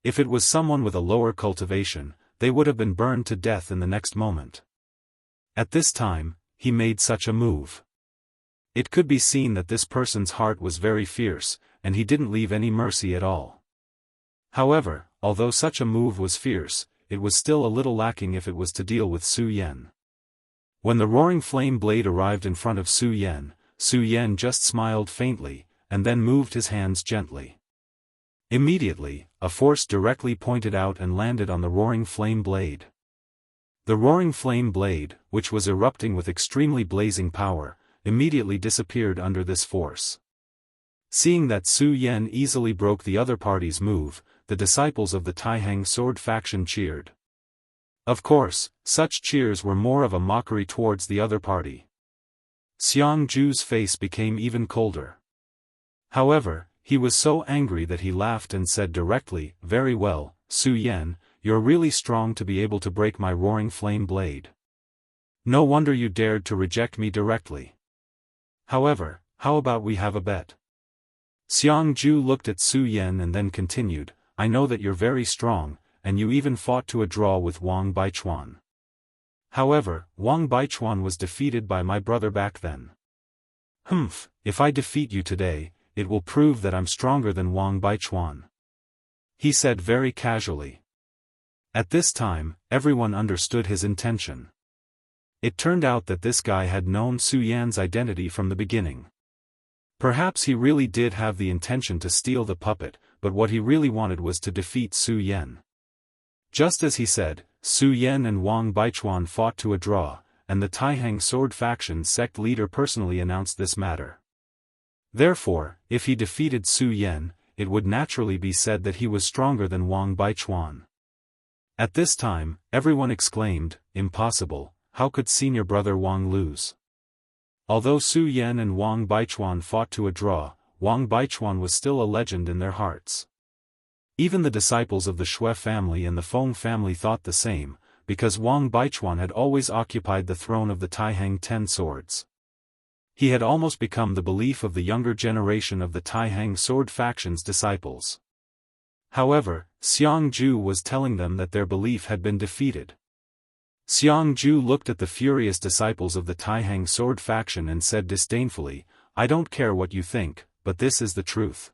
If it was someone with a lower cultivation, they would have been burned to death in the next moment. At this time, he made such a move. It could be seen that this person's heart was very fierce, and he didn't leave any mercy at all. However, although such a move was fierce, it was still a little lacking if it was to deal with Su Yan. When the Roaring Flame Blade arrived in front of Su Yan just smiled faintly, and then moved his hands gently. Immediately, a force directly pointed out and landed on the Roaring Flame Blade. The Roaring Flame Blade, which was erupting with extremely blazing power, immediately disappeared under this force. Seeing that Su Yan easily broke the other party's move, the disciples of the Taihang sword faction cheered. Of course, such cheers were more of a mockery towards the other party. Xiongju's face became even colder. However, he was so angry that he laughed and said directly, "Very well, Su Yan, you're really strong to be able to break my Roaring Flame Blade. No wonder you dared to reject me directly. However, how about we have a bet?" Xiongju looked at Su Yan and then continued, "I know that you're very strong, and you even fought to a draw with Wang Baichuan. However, Wang Baichuan was defeated by my brother back then. If I defeat you today, it will prove that I'm stronger than Wang Baichuan," he said very casually. At this time, everyone understood his intention. It turned out that this guy had known Su Yan's identity from the beginning. Perhaps he really did have the intention to steal the puppet, but what he really wanted was to defeat Su Yan. Just as he said, Su Yan and Wang Baichuan fought to a draw, and the Taihang sword faction sect leader personally announced this matter. Therefore, if he defeated Su Yan, it would naturally be said that he was stronger than Wang Baichuan. At this time, everyone exclaimed, "Impossible, how could senior brother Wang lose?" Although Su Yan and Wang Baichuan fought to a draw, Wang Baichuan was still a legend in their hearts. Even the disciples of the Shui family and the Feng family thought the same, because Wang Baichuan had always occupied the throne of the Taihang 10 swords. He had almost become the belief of the younger generation of the Taihang sword faction's disciples. However, Xiang Ju was telling them that their belief had been defeated. Xiang Ju looked at the furious disciples of the Taihang sword faction and said disdainfully, "I don't care what you think, but this is the truth.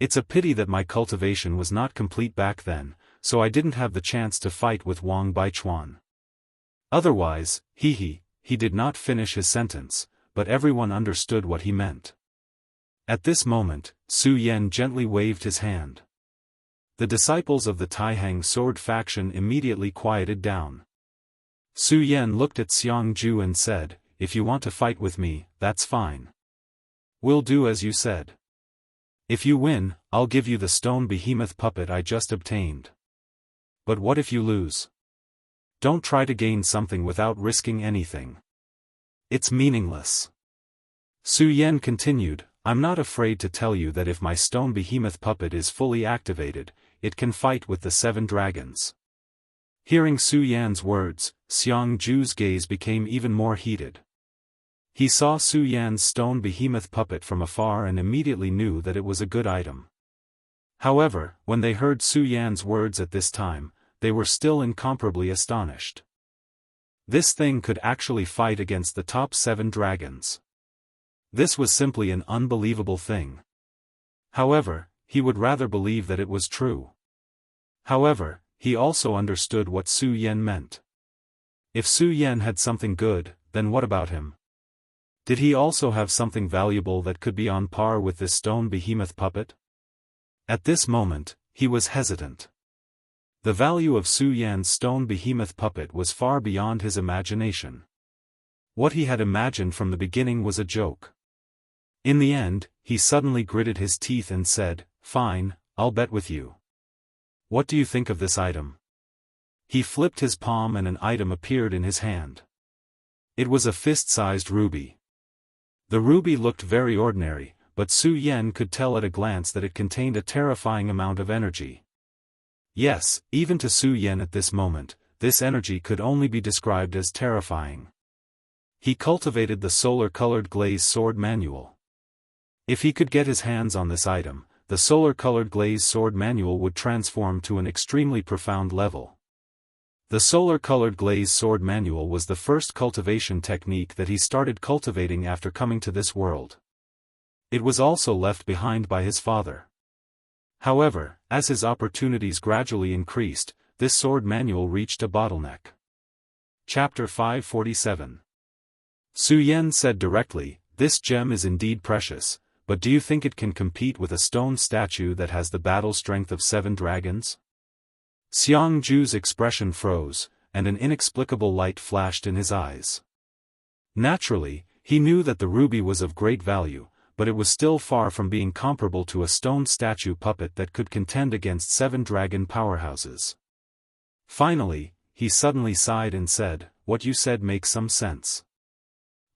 It's a pity that my cultivation was not complete back then, so I didn't have the chance to fight with Wang Baichuan. Otherwise, he did not finish his sentence, but everyone understood what he meant. At this moment, Su Yan gently waved his hand. The disciples of the Taihang sword faction immediately quieted down. Su Yan looked at Xiang Ju and said, "If you want to fight with me, that's fine. We'll do as you said. If you win, I'll give you the stone behemoth puppet I just obtained. But what if you lose? Don't try to gain something without risking anything. It's meaningless." Su Yan continued, "I'm not afraid to tell you that if my stone behemoth puppet is fully activated, it can fight with the 7 dragons." Hearing Su Yan's words, Xiang Ju's gaze became even more heated. He saw Su Yan's stone behemoth puppet from afar and immediately knew that it was a good item. However, when they heard Su Yan's words at this time, they were still incomparably astonished. This thing could actually fight against the top 7 dragons. This was simply an unbelievable thing. However, he would rather believe that it was true. However, he also understood what Su Yan meant. If Su Yan had something good, then what about him? Did he also have something valuable that could be on par with this stone behemoth puppet? At this moment, he was hesitant. The value of Su Yan's stone behemoth puppet was far beyond his imagination. What he had imagined from the beginning was a joke. In the end, he suddenly gritted his teeth and said, "Fine, I'll bet with you. What do you think of this item?" He flipped his palm and an item appeared in his hand. It was a fist-sized ruby. The ruby looked very ordinary, but Su Yan could tell at a glance that it contained a terrifying amount of energy. Yes, even to Su Yan at this moment, this energy could only be described as terrifying. He cultivated the solar-colored glaze sword manual. If he could get his hands on this item, the solar-colored glaze sword manual would transform to an extremely profound level. The solar-colored glaze sword manual was the first cultivation technique that he started cultivating after coming to this world. It was also left behind by his father. However, as his opportunities gradually increased, this sword manual reached a bottleneck. Chapter 547. Su Yan said directly, "This gem is indeed precious, but do you think it can compete with a stone statue that has the battle strength of 7 dragons?" Xiang Ju's expression froze, and an inexplicable light flashed in his eyes. Naturally, he knew that the ruby was of great value, but it was still far from being comparable to a stone statue puppet that could contend against 7 dragon powerhouses. Finally, he suddenly sighed and said, "What you said makes some sense.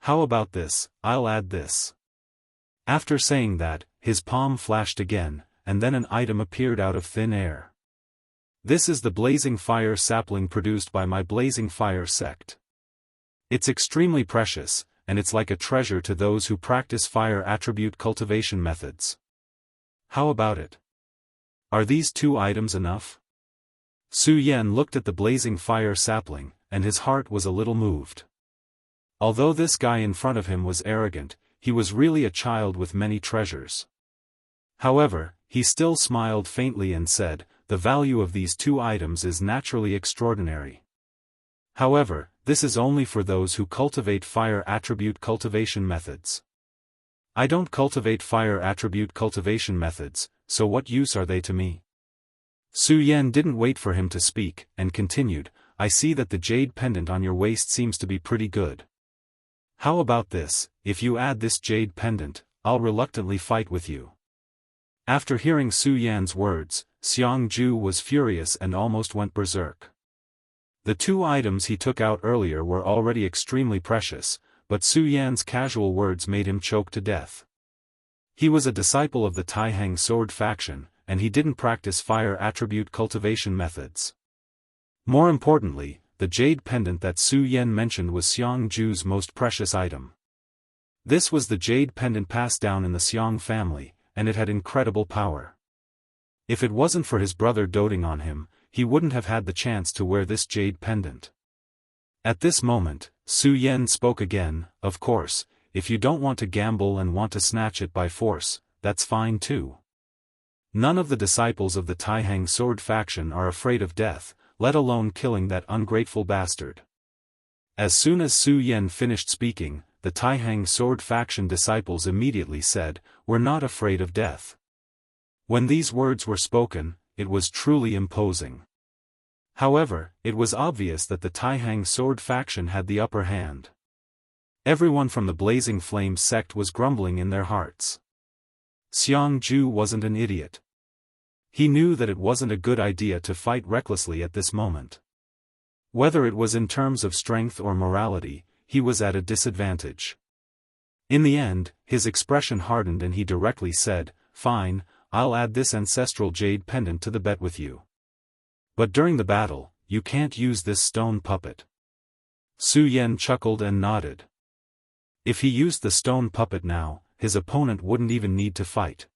How about this? I'll add this." After saying that, his palm flashed again, and then an item appeared out of thin air. "This is the blazing fire sapling produced by my blazing fire sect. It's extremely precious, and it's like a treasure to those who practice fire attribute cultivation methods. How about it? Are these 2 items enough?" Su Yan looked at the blazing fire sapling, and his heart was a little moved. Although this guy in front of him was arrogant, he was really a child with many treasures. However, he still smiled faintly and said, "The value of these two items is naturally extraordinary. However, this is only for those who cultivate fire attribute cultivation methods. I don't cultivate fire attribute cultivation methods, so what use are they to me?" Su Yan didn't wait for him to speak, and continued, "I see that the jade pendant on your waist seems to be pretty good. How about this, if you add this jade pendant, I'll reluctantly fight with you." After hearing Su Yan's words, Xiang Ju was furious and almost went berserk. The two items he took out earlier were already extremely precious, but Su Yan's casual words made him choke to death. He was a disciple of the Taihang sword faction, and he didn't practice fire attribute cultivation methods. More importantly, the jade pendant that Su Yan mentioned was Xiang Ju's most precious item. This was the jade pendant passed down in the Xiang family, and it had incredible power. If it wasn't for his brother doting on him, he wouldn't have had the chance to wear this jade pendant. At this moment, Su Yan spoke again, "Of course, if you don't want to gamble and want to snatch it by force, that's fine too. None of the disciples of the Taihang sword faction are afraid of death, let alone killing that ungrateful bastard." As soon as Su Yan finished speaking, the Taihang sword faction disciples immediately said, "We're not afraid of death." When these words were spoken, it was truly imposing. However, it was obvious that the Taihang sword faction had the upper hand. Everyone from the Blazing Flame sect was grumbling in their hearts. Xiang Ju wasn't an idiot. He knew that it wasn't a good idea to fight recklessly at this moment. Whether it was in terms of strength or morality, he was at a disadvantage. In the end, his expression hardened and he directly said, "Fine, I'll add this ancestral jade pendant to the bet with you. But during the battle, you can't use this stone puppet." Su Yan chuckled and nodded. If he used the stone puppet now, his opponent wouldn't even need to fight.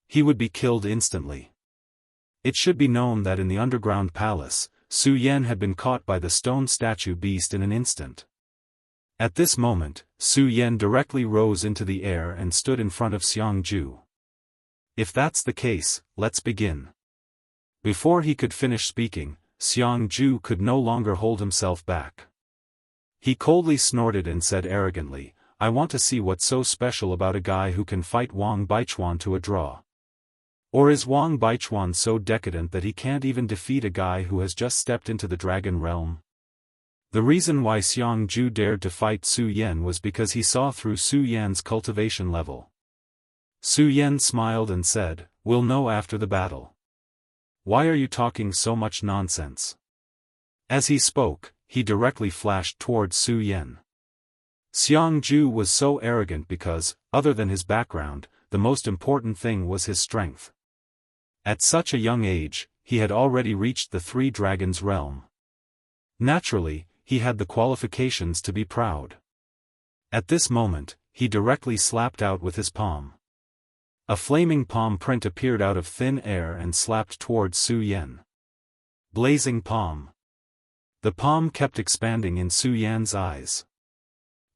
He would be killed instantly. It should be known that in the underground palace, Su Yan had been caught by the stone statue beast in an instant. At this moment, Su Yan directly rose into the air and stood in front of Xiang Ju. "If that's the case, let's begin." Before he could finish speaking, Xiang Ju could no longer hold himself back. He coldly snorted and said arrogantly, "I want to see what's so special about a guy who can fight Wang Baichuan to a draw. Or is Wang Baichuan so decadent that he can't even defeat a guy who has just stepped into the dragon realm?" The reason why Xiang Ju dared to fight Su Yan was because he saw through Su Yan's cultivation level. Su Yan smiled and said, "We'll know after the battle. Why are you talking so much nonsense?" As he spoke, he directly flashed towards Su Yan. Xiang Ju was so arrogant because, other than his background, the most important thing was his strength. At such a young age, he had already reached the Three Dragons realm. Naturally, he had the qualifications to be proud. At this moment, he directly slapped out with his palm. A flaming palm print appeared out of thin air and slapped towards Su Yan. Blazing palm. The palm kept expanding in Su Yan's eyes.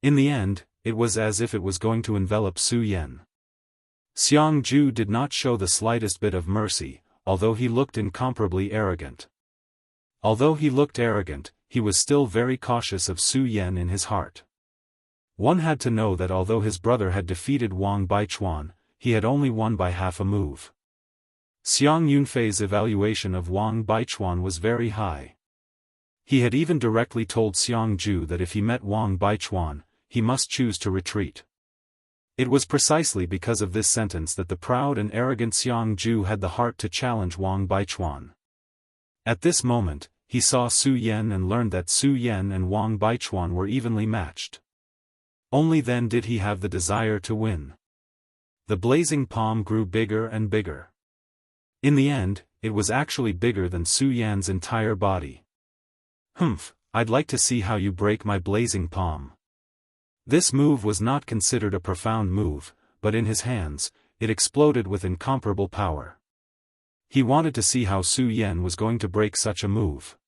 In the end, it was as if it was going to envelop Su Yan. Xiang Ju did not show the slightest bit of mercy, although he looked incomparably arrogant. Although he looked arrogant, he was still very cautious of Su Yan in his heart. One had to know that although his brother had defeated Wang Baichuan, he had only won by half a move. Xiang Yunfei's evaluation of Wang Baichuan was very high. He had even directly told Xiang Ju that if he met Wang Baichuan, he must choose to retreat. It was precisely because of this sentence that the proud and arrogant Xiang Ju had the heart to challenge Wang Baichuan. At this moment, he saw Su Yan and learned that Su Yan and Wang Baichuan were evenly matched. Only then did he have the desire to win. The blazing palm grew bigger and bigger. In the end, it was actually bigger than Su Yan's entire body. "Humph, I'd like to see how you break my blazing palm." This move was not considered a profound move, but in his hands, it exploded with incomparable power. He wanted to see how Su Yan was going to break such a move.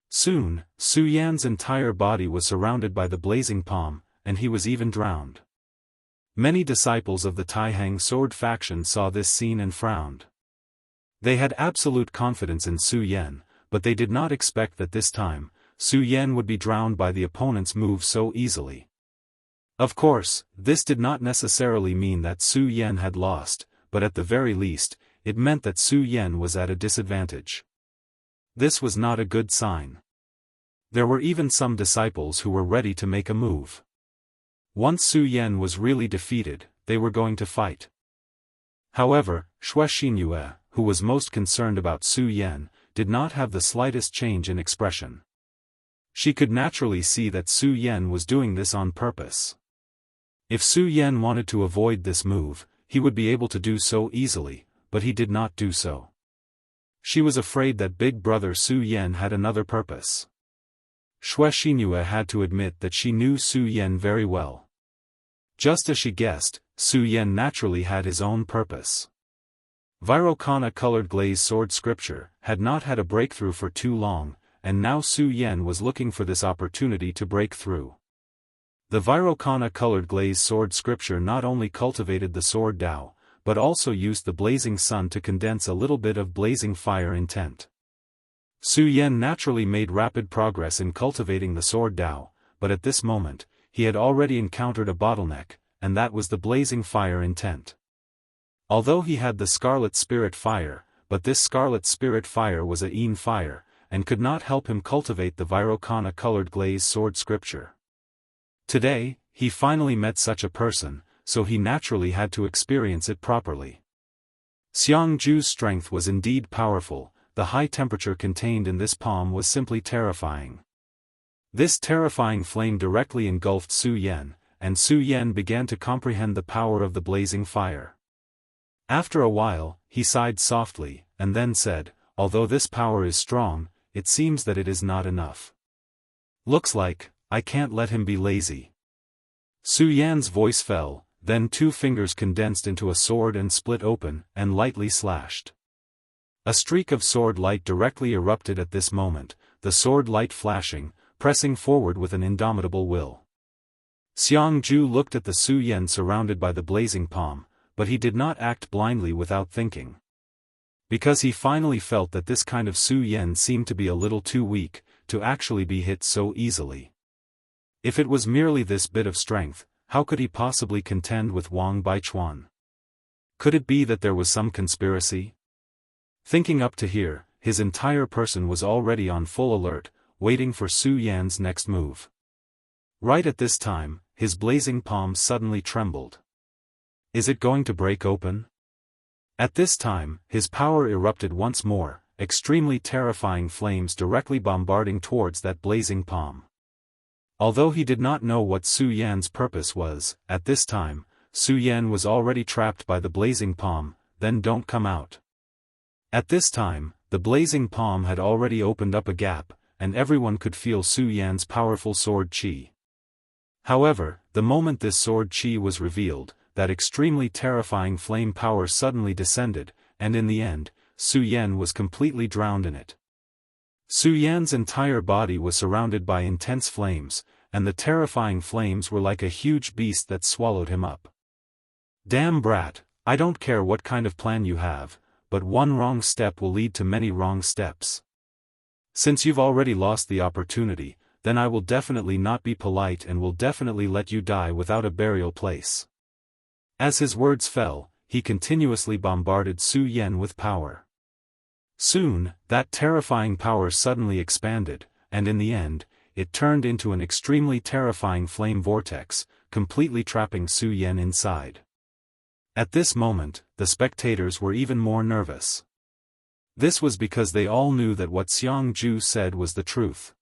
Soon, Su Yan's entire body was surrounded by the blazing palm, and he was even drowned. Many disciples of the Taihang sword faction saw this scene and frowned. They had absolute confidence in Su Yan, but they did not expect that this time, Su Yan would be drowned by the opponent's move so easily. Of course, this did not necessarily mean that Su Yan had lost, but at the very least, it meant that Su Yan was at a disadvantage. This was not a good sign. There were even some disciples who were ready to make a move. Once Su Yan was really defeated, they were going to fight. However, Xiaofan, who was most concerned about Su Yan, did not have the slightest change in expression. She could naturally see that Su Yan was doing this on purpose. If Su Yan wanted to avoid this move, he would be able to do so easily, but he did not do so. She was afraid that big brother Su Yan had another purpose. Xiaofan had to admit that she knew Su Yan very well. Just as she guessed, Su Yan naturally had his own purpose. Virokana-colored glazed sword scripture had not had a breakthrough for too long, and now Su Yan was looking for this opportunity to break through. The Virokana-colored glazed sword scripture not only cultivated the sword Dao, but also used the blazing sun to condense a little bit of blazing fire intent. Su Yan naturally made rapid progress in cultivating the sword Dao, but at this moment, he had already encountered a bottleneck, and that was the blazing fire intent. Although he had the scarlet spirit fire, but this scarlet spirit fire was a Yin fire, and could not help him cultivate the Virokana-colored glazed sword scripture. Today, he finally met such a person, so he naturally had to experience it properly. Xiangju's strength was indeed powerful, the high temperature contained in this palm was simply terrifying. This terrifying flame directly engulfed Su Yan, and Su Yan began to comprehend the power of the blazing fire. After a while, he sighed softly, and then said, "Although this power is strong, it seems that it is not enough. Looks like, I can't let him be lazy." Su Yan's voice fell, then two fingers condensed into a sword and split open, and lightly slashed. A streak of sword light directly erupted at this moment, the sword light flashing, pressing forward with an indomitable will. Xiangju looked at the Su Yan surrounded by the blazing palm, but he did not act blindly without thinking. Because he finally felt that this kind of Su Yan seemed to be a little too weak, to actually be hit so easily. If it was merely this bit of strength, how could he possibly contend with Wang Baichuan? Could it be that there was some conspiracy? Thinking up to here, his entire person was already on full alert, waiting for Su Yan's next move. Right at this time, his blazing palm suddenly trembled. Is it going to break open? At this time, his power erupted once more, extremely terrifying flames directly bombarding towards that blazing palm. Although he did not know what Su Yan's purpose was, at this time, Su Yan was already trapped by the blazing palm, then don't come out. At this time, the blazing palm had already opened up a gap, and everyone could feel Su Yan's powerful sword qi. However, the moment this sword qi was revealed, that extremely terrifying flame power suddenly descended, and in the end, Su Yan was completely drowned in it. Su Yan's entire body was surrounded by intense flames, and the terrifying flames were like a huge beast that swallowed him up. Damn brat, I don't care what kind of plan you have, but one wrong step will lead to many wrong steps. Since you've already lost the opportunity, then I will definitely not be polite and will definitely let you die without a burial place. As his words fell, he continuously bombarded Su Yan with power. Soon, that terrifying power suddenly expanded, and in the end, it turned into an extremely terrifying flame vortex, completely trapping Su Yan inside. At this moment, the spectators were even more nervous. This was because they all knew that what Xiangju said was the truth.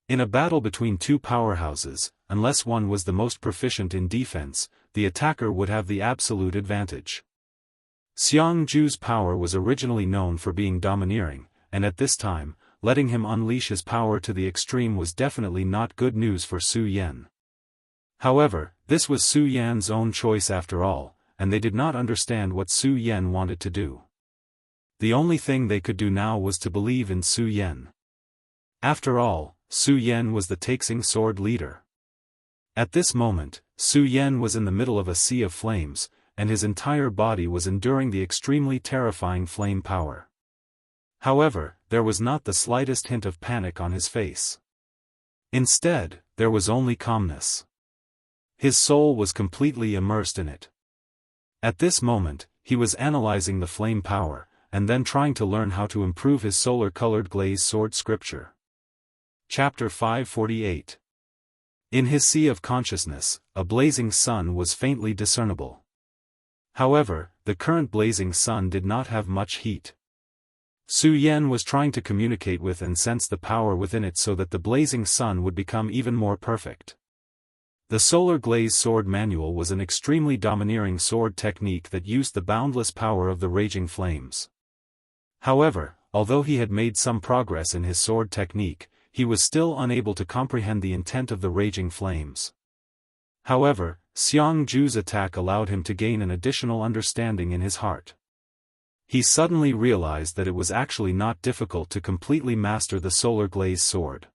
In a battle between two powerhouses, unless one was the most proficient in defense, the attacker would have the absolute advantage. Xiangju's power was originally known for being domineering, and at this time, letting him unleash his power to the extreme was definitely not good news for Su Yan. However, this was Su Yan's own choice after all, and they did not understand what Su Yan wanted to do. The only thing they could do now was to believe in Su Yan. After all, Su Yan was the Taixing sword leader. At this moment, Su Yan was in the middle of a sea of flames, and his entire body was enduring the extremely terrifying flame power. However, there was not the slightest hint of panic on his face. Instead, there was only calmness. His soul was completely immersed in it. At this moment, he was analyzing the flame power, and then trying to learn how to improve his solar-colored glazed sword scripture. Chapter 548. In his sea of consciousness, a blazing sun was faintly discernible. However, the current blazing sun did not have much heat. Su Yan was trying to communicate with and sense the power within it so that the blazing sun would become even more perfect. The solar glazed sword manual was an extremely domineering sword technique that used the boundless power of the raging flames. However, although he had made some progress in his sword technique, he was still unable to comprehend the intent of the raging flames. However, Xiang Ju's attack allowed him to gain an additional understanding in his heart. He suddenly realized that it was actually not difficult to completely master the solar glazed sword.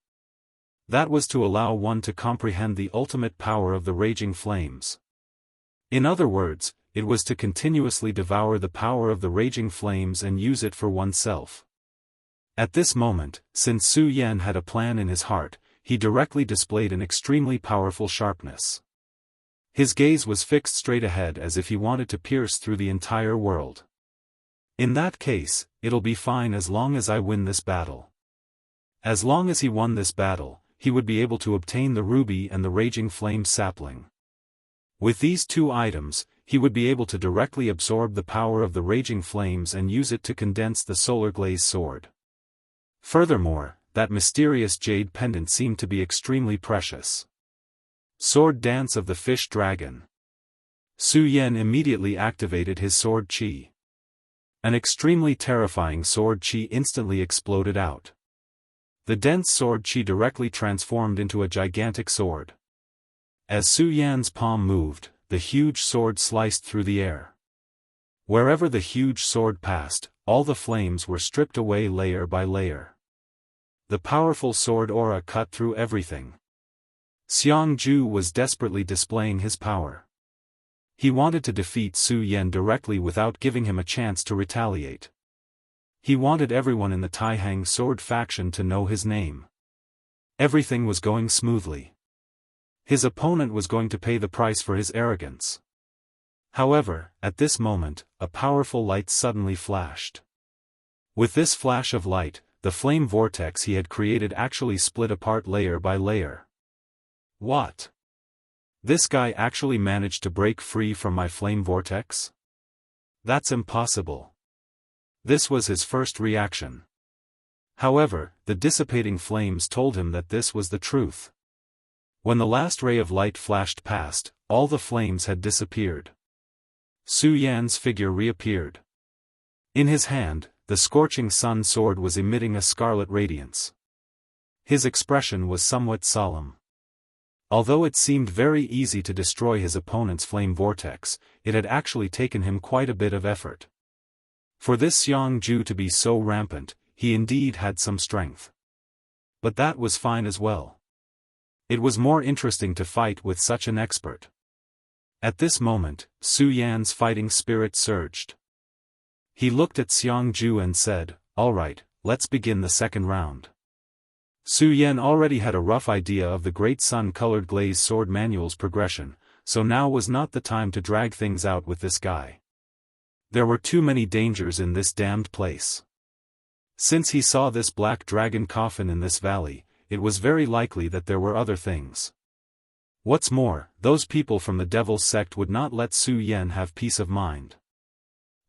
That was to allow one to comprehend the ultimate power of the raging flames. In other words, it was to continuously devour the power of the raging flames and use it for oneself. At this moment, since Su Yan had a plan in his heart, he directly displayed an extremely powerful sharpness. His gaze was fixed straight ahead as if he wanted to pierce through the entire world. In that case, it'll be fine as long as I win this battle. As long as he won this battle, he would be able to obtain the ruby and the raging flame sapling. With these two items, he would be able to directly absorb the power of the raging flames and use it to condense the solar glazed sword. Furthermore, that mysterious jade pendant seemed to be extremely precious. Sword Dance of the Fish Dragon. Su Yan immediately activated his sword chi. An extremely terrifying sword chi instantly exploded out. The dense sword chi directly transformed into a gigantic sword. As Su Yan's palm moved, the huge sword sliced through the air. Wherever the huge sword passed, all the flames were stripped away layer by layer. The powerful sword aura cut through everything. Xiang Ju was desperately displaying his power. He wanted to defeat Su Yan directly without giving him a chance to retaliate. He wanted everyone in the Taihang sword faction to know his name. Everything was going smoothly. His opponent was going to pay the price for his arrogance. However, at this moment, a powerful light suddenly flashed. With this flash of light, the flame vortex he had created actually split apart layer by layer. What? This guy actually managed to break free from my flame vortex? That's impossible. This was his first reaction. However, the dissipating flames told him that this was the truth. When the last ray of light flashed past, all the flames had disappeared. Su Yan's figure reappeared. In his hand, the scorching sun sword was emitting a scarlet radiance. His expression was somewhat solemn. Although it seemed very easy to destroy his opponent's flame vortex, it had actually taken him quite a bit of effort. For this Xiang Ju to be so rampant, he indeed had some strength. But that was fine as well. It was more interesting to fight with such an expert. At this moment, Su Yan's fighting spirit surged. He looked at Xiang Ju and said, "Alright, let's begin the second round." Su Yan already had a rough idea of the great sun-colored glazed sword manual's progression, so now was not the time to drag things out with this guy. There were too many dangers in this damned place. Since he saw this black dragon coffin in this valley, it was very likely that there were other things. What's more, those people from the devil's sect would not let Su Yan have peace of mind.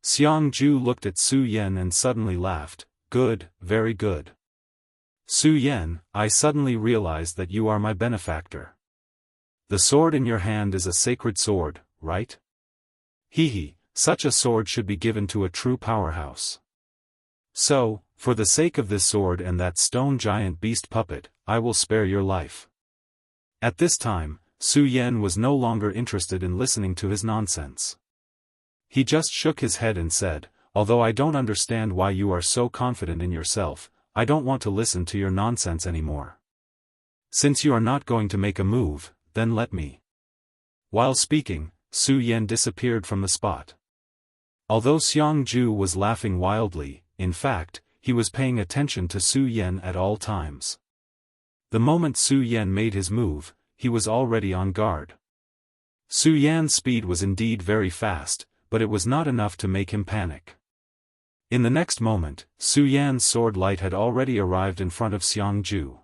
Xiang Ju looked at Su Yan and suddenly laughed. "Good, very good. Su Yan, I suddenly realized that you are my benefactor. The sword in your hand is a sacred sword, right? Hee, such a sword should be given to a true powerhouse. So, for the sake of this sword and that stone giant beast puppet, I will spare your life." At this time, Su Yan was no longer interested in listening to his nonsense. He just shook his head and said, "Although I don't understand why you are so confident in yourself, I don't want to listen to your nonsense anymore. Since you are not going to make a move, then let me. While speaking, Su Yan disappeared from the spot. Although Xiang Ju was laughing wildly, in fact, he was paying attention to Su Yan at all times. The moment Su Yan made his move, he was already on guard. Su Yan's speed was indeed very fast, but it was not enough to make him panic. In the next moment, Su Yan's sword light had already arrived in front of Xiang Ju.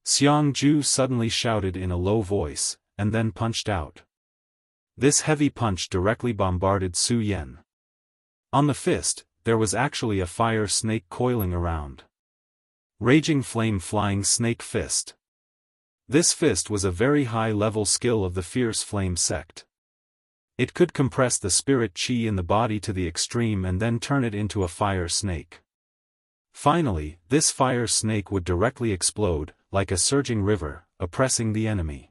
Xiang Ju suddenly shouted in a low voice, and then punched out. This heavy punch directly bombarded Su Yan. On the fist, there was actually a fire snake coiling around. Raging flame flying snake fist. This fist was a very high-level skill of the fierce flame sect. It could compress the spirit chi in the body to the extreme and then turn it into a fire snake. Finally, this fire snake would directly explode, like a surging river, oppressing the enemy.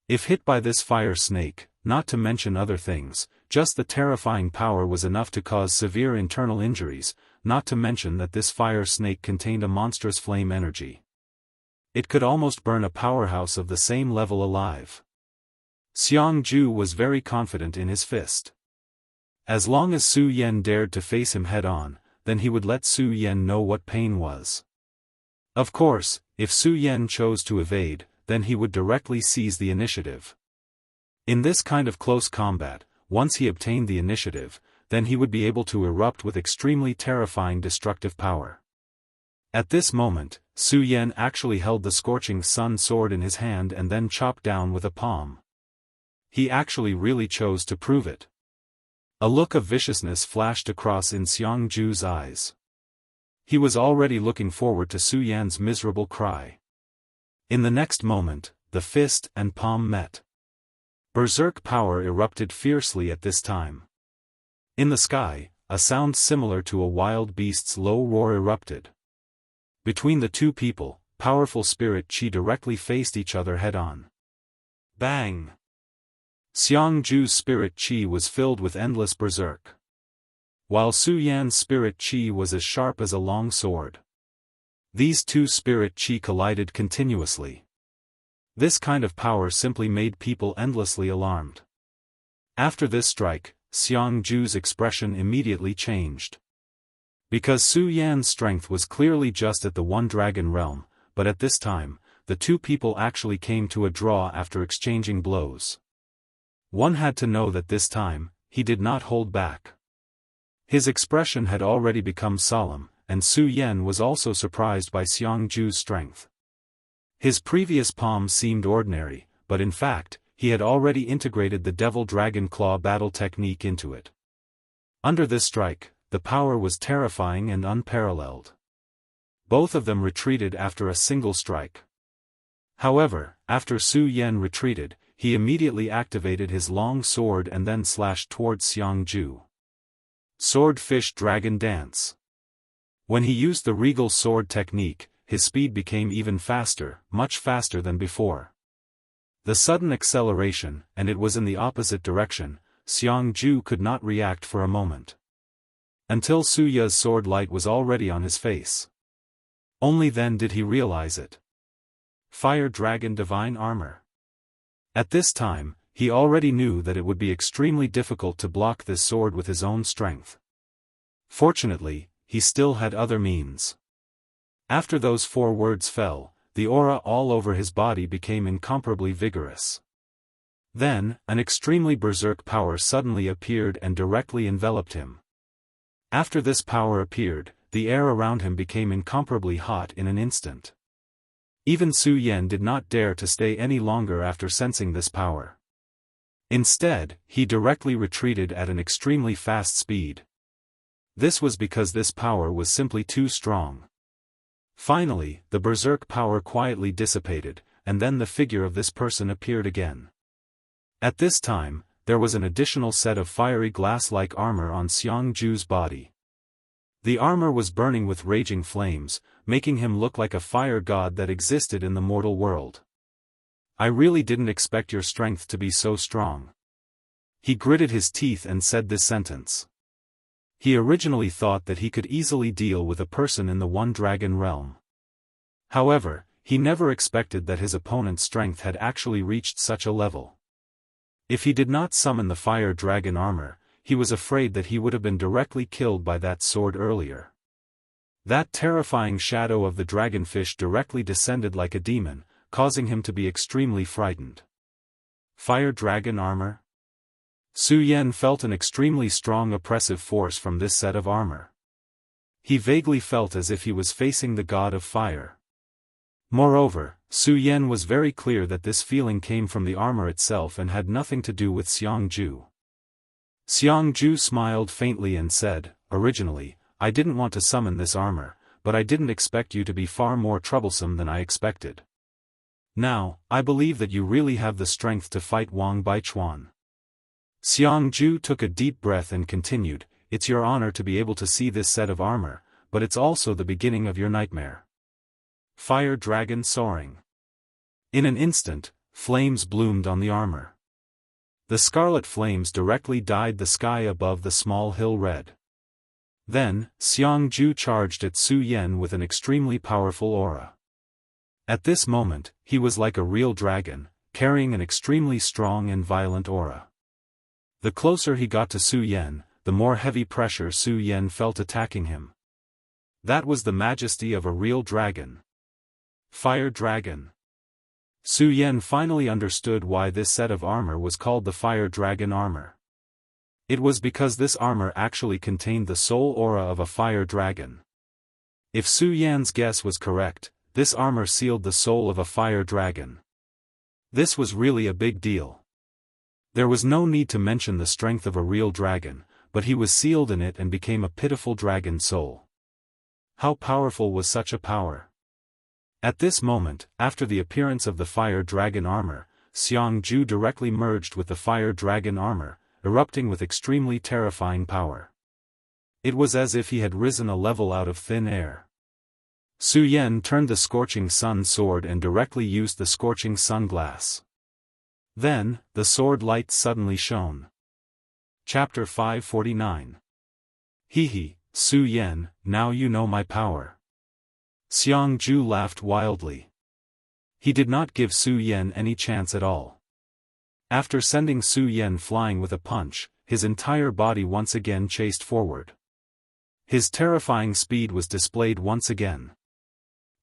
If hit by this fire snake, not to mention other things, just the terrifying power was enough to cause severe internal injuries, not to mention that this fire snake contained a monstrous flame energy. It could almost burn a powerhouse of the same level alive. Xiang Ju was very confident in his fist. As long as Su Yan dared to face him head-on, then he would let Su Yan know what pain was. Of course, if Su Yan chose to evade, then he would directly seize the initiative. In this kind of close combat, once he obtained the initiative, then he would be able to erupt with extremely terrifying destructive power. At this moment, Su Yan actually held the scorching sun sword in his hand and then chopped down with a palm. He actually really chose to prove it. A look of viciousness flashed across in Xiang Ju's eyes. He was already looking forward to Su Yan's miserable cry. In the next moment, the fist and palm met. Berserk power erupted fiercely at this time. In the sky, a sound similar to a wild beast's low roar erupted. Between the two people, powerful spirit chi directly faced each other head-on. Bang! Xiang Ju's spirit chi was filled with endless berserk, while Su Yan's spirit chi was as sharp as a long sword. These two spirit chi collided continuously. This kind of power simply made people endlessly alarmed. After this strike, Xiang Ju's expression immediately changed. Because Su Yan's strength was clearly just at the one dragon realm, but at this time, the two people actually came to a draw after exchanging blows. One had to know that this time, he did not hold back. His expression had already become solemn, and Su Yan was also surprised by Xiang Ju's strength. His previous palm seemed ordinary, but in fact, he had already integrated the Devil Dragon Claw battle technique into it. Under this strike, the power was terrifying and unparalleled. Both of them retreated after a single strike. However, after Su Yan retreated, he immediately activated his long sword and then slashed towards Xiang Ju. Swordfish Dragon Dance. When he used the regal sword technique, his speed became even faster, much faster than before. The sudden acceleration, and it was in the opposite direction, Xiang Ju could not react for a moment. Until Su Ya's sword light was already on his face. Only then did he realize it. Fire Dragon Divine Armor. At this time, he already knew that it would be extremely difficult to block this sword with his own strength. Fortunately, he still had other means. After those 4 words fell, the aura all over his body became incomparably vigorous. Then, an extremely berserk power suddenly appeared and directly enveloped him. After this power appeared, the air around him became incomparably hot in an instant. Even Su Yan did not dare to stay any longer after sensing this power. Instead, he directly retreated at an extremely fast speed. This was because this power was simply too strong. Finally, the berserk power quietly dissipated, and then the figure of this person appeared again. At this time, there was an additional set of fiery glass-like armor on Xiang Ju's body. The armor was burning with raging flames, making him look like a fire god that existed in the mortal world. I really didn't expect your strength to be so strong. He gritted his teeth and said this sentence. He originally thought that he could easily deal with a person in the One Dragon realm. However, he never expected that his opponent's strength had actually reached such a level. If he did not summon the fire dragon armor, he was afraid that he would have been directly killed by that sword earlier. That terrifying shadow of the dragonfish directly descended like a demon, causing him to be extremely frightened. Fire dragon armor? Su Yan felt an extremely strong oppressive force from this set of armor. He vaguely felt as if he was facing the god of fire. Moreover, Su Yan was very clear that this feeling came from the armor itself and had nothing to do with Xiangju. Xiangju smiled faintly and said, "Originally, I didn't want to summon this armor, but I didn't expect you to be far more troublesome than I expected. Now, I believe that you really have the strength to fight Wang Baichuan." Xiangju took a deep breath and continued, "It's your honor to be able to see this set of armor, but it's also the beginning of your nightmare." Fire dragon soaring. In an instant, flames bloomed on the armor. The scarlet flames directly dyed the sky above the small hill red. Then, Xiangju charged at Su Yan with an extremely powerful aura. At this moment, he was like a real dragon, carrying an extremely strong and violent aura. The closer he got to Su Yan, the more heavy pressure Su Yan felt attacking him. That was the majesty of a real dragon. Fire dragon. Su Yan finally understood why this set of armor was called the Fire Dragon armor. It was because this armor actually contained the soul aura of a fire dragon. If Su Yan's guess was correct, this armor sealed the soul of a fire dragon. This was really a big deal. There was no need to mention the strength of a real dragon, but he was sealed in it and became a pitiful dragon soul. How powerful was such a power? At this moment, after the appearance of the fire dragon armor, Xiangju directly merged with the fire dragon armor, erupting with extremely terrifying power. It was as if he had risen a level out of thin air. Su Yan turned the scorching sun sword and directly used the scorching sun glass. Then, the sword light suddenly shone. Chapter 549. Hehe, Su Yan, now you know my power. Xiangju laughed wildly. He did not give Su Yan any chance at all. After sending Su Yan flying with a punch, his entire body once again chased forward. His terrifying speed was displayed once again.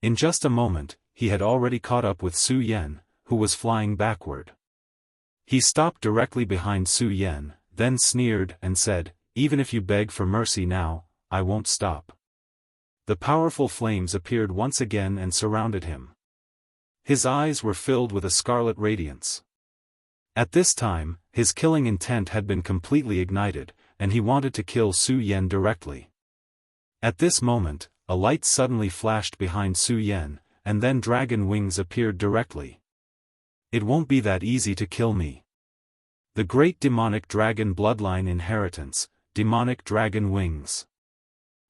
In just a moment, he had already caught up with Su Yan, who was flying backward. He stopped directly behind Su Yan, then sneered and said, "Even if you beg for mercy now, I won't stop." The powerful flames appeared once again and surrounded him. His eyes were filled with a scarlet radiance. At this time, his killing intent had been completely ignited, and he wanted to kill Su Yan directly. At this moment, a light suddenly flashed behind Su Yan, and then dragon wings appeared directly. "It won't be that easy to kill me." The great demonic dragon bloodline inheritance, demonic dragon wings.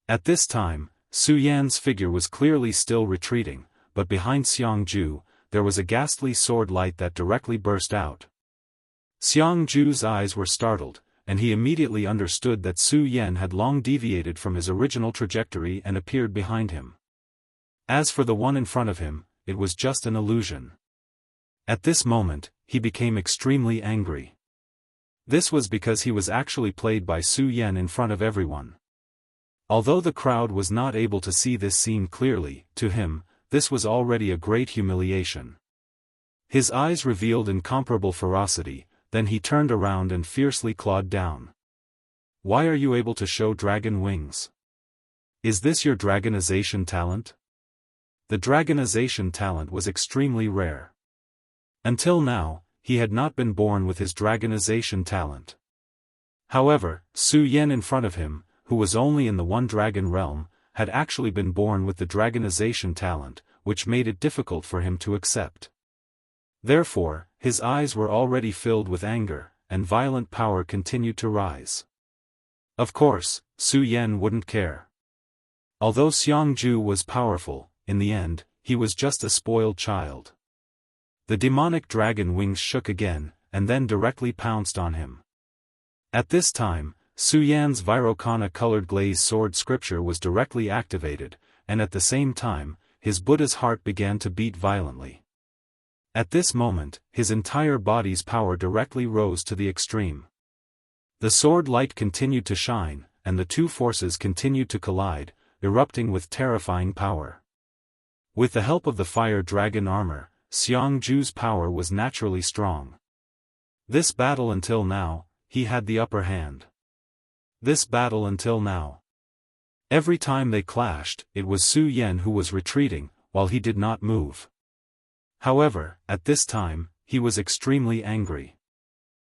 At this time, Su Yan's figure was clearly still retreating, but behind Xiangju, there was a ghastly sword light that directly burst out. Xiangju's eyes were startled, and he immediately understood that Su Yan had long deviated from his original trajectory and appeared behind him. As for the one in front of him, it was just an illusion. At this moment, he became extremely angry. This was because he was actually played by Su Yan in front of everyone. Although the crowd was not able to see this scene clearly, to him, this was already a great humiliation. His eyes revealed incomparable ferocity, then he turned around and fiercely clawed down. "Why are you able to show dragon wings? Is this your dragonization talent?" The dragonization talent was extremely rare. Until now, he had not been born with his dragonization talent. However, Su Yan in front of him, who was only in the One Dragon realm, had actually been born with the dragonization talent, which made it difficult for him to accept. Therefore, his eyes were already filled with anger, and violent power continued to rise. Of course, Su Yan wouldn't care. Although Xiangju was powerful, in the end, he was just a spoiled child. The demonic dragon wings shook again, and then directly pounced on him. At this time, Su Yan's Virokana-colored glaze sword scripture was directly activated, and at the same time, his Buddha's heart began to beat violently. At this moment, his entire body's power directly rose to the extreme. The sword light continued to shine, and the two forces continued to collide, erupting with terrifying power. With the help of the fire dragon armor, Xiangju's power was naturally strong. This battle until now, he had the upper hand. This battle until now. Every time they clashed, it was Su Yan who was retreating, while he did not move. However, at this time, he was extremely angry.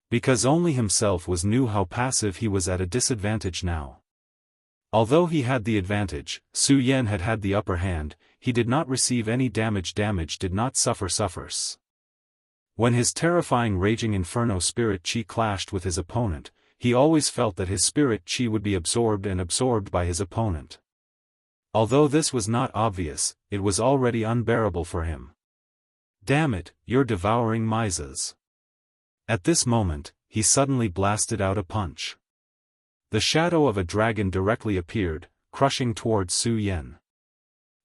Because only himself knew how passive he was at a disadvantage now. Although he had the advantage, Su Yan had the upper hand, he did not receive any damage did not suffers. When his terrifying raging inferno spirit chi clashed with his opponent, he always felt that his spirit chi would be absorbed by his opponent. Although this was not obvious, it was already unbearable for him. Damn it, you're devouring Mises. At this moment, he suddenly blasted out a punch. The shadow of a dragon directly appeared, crushing towards Su Yan.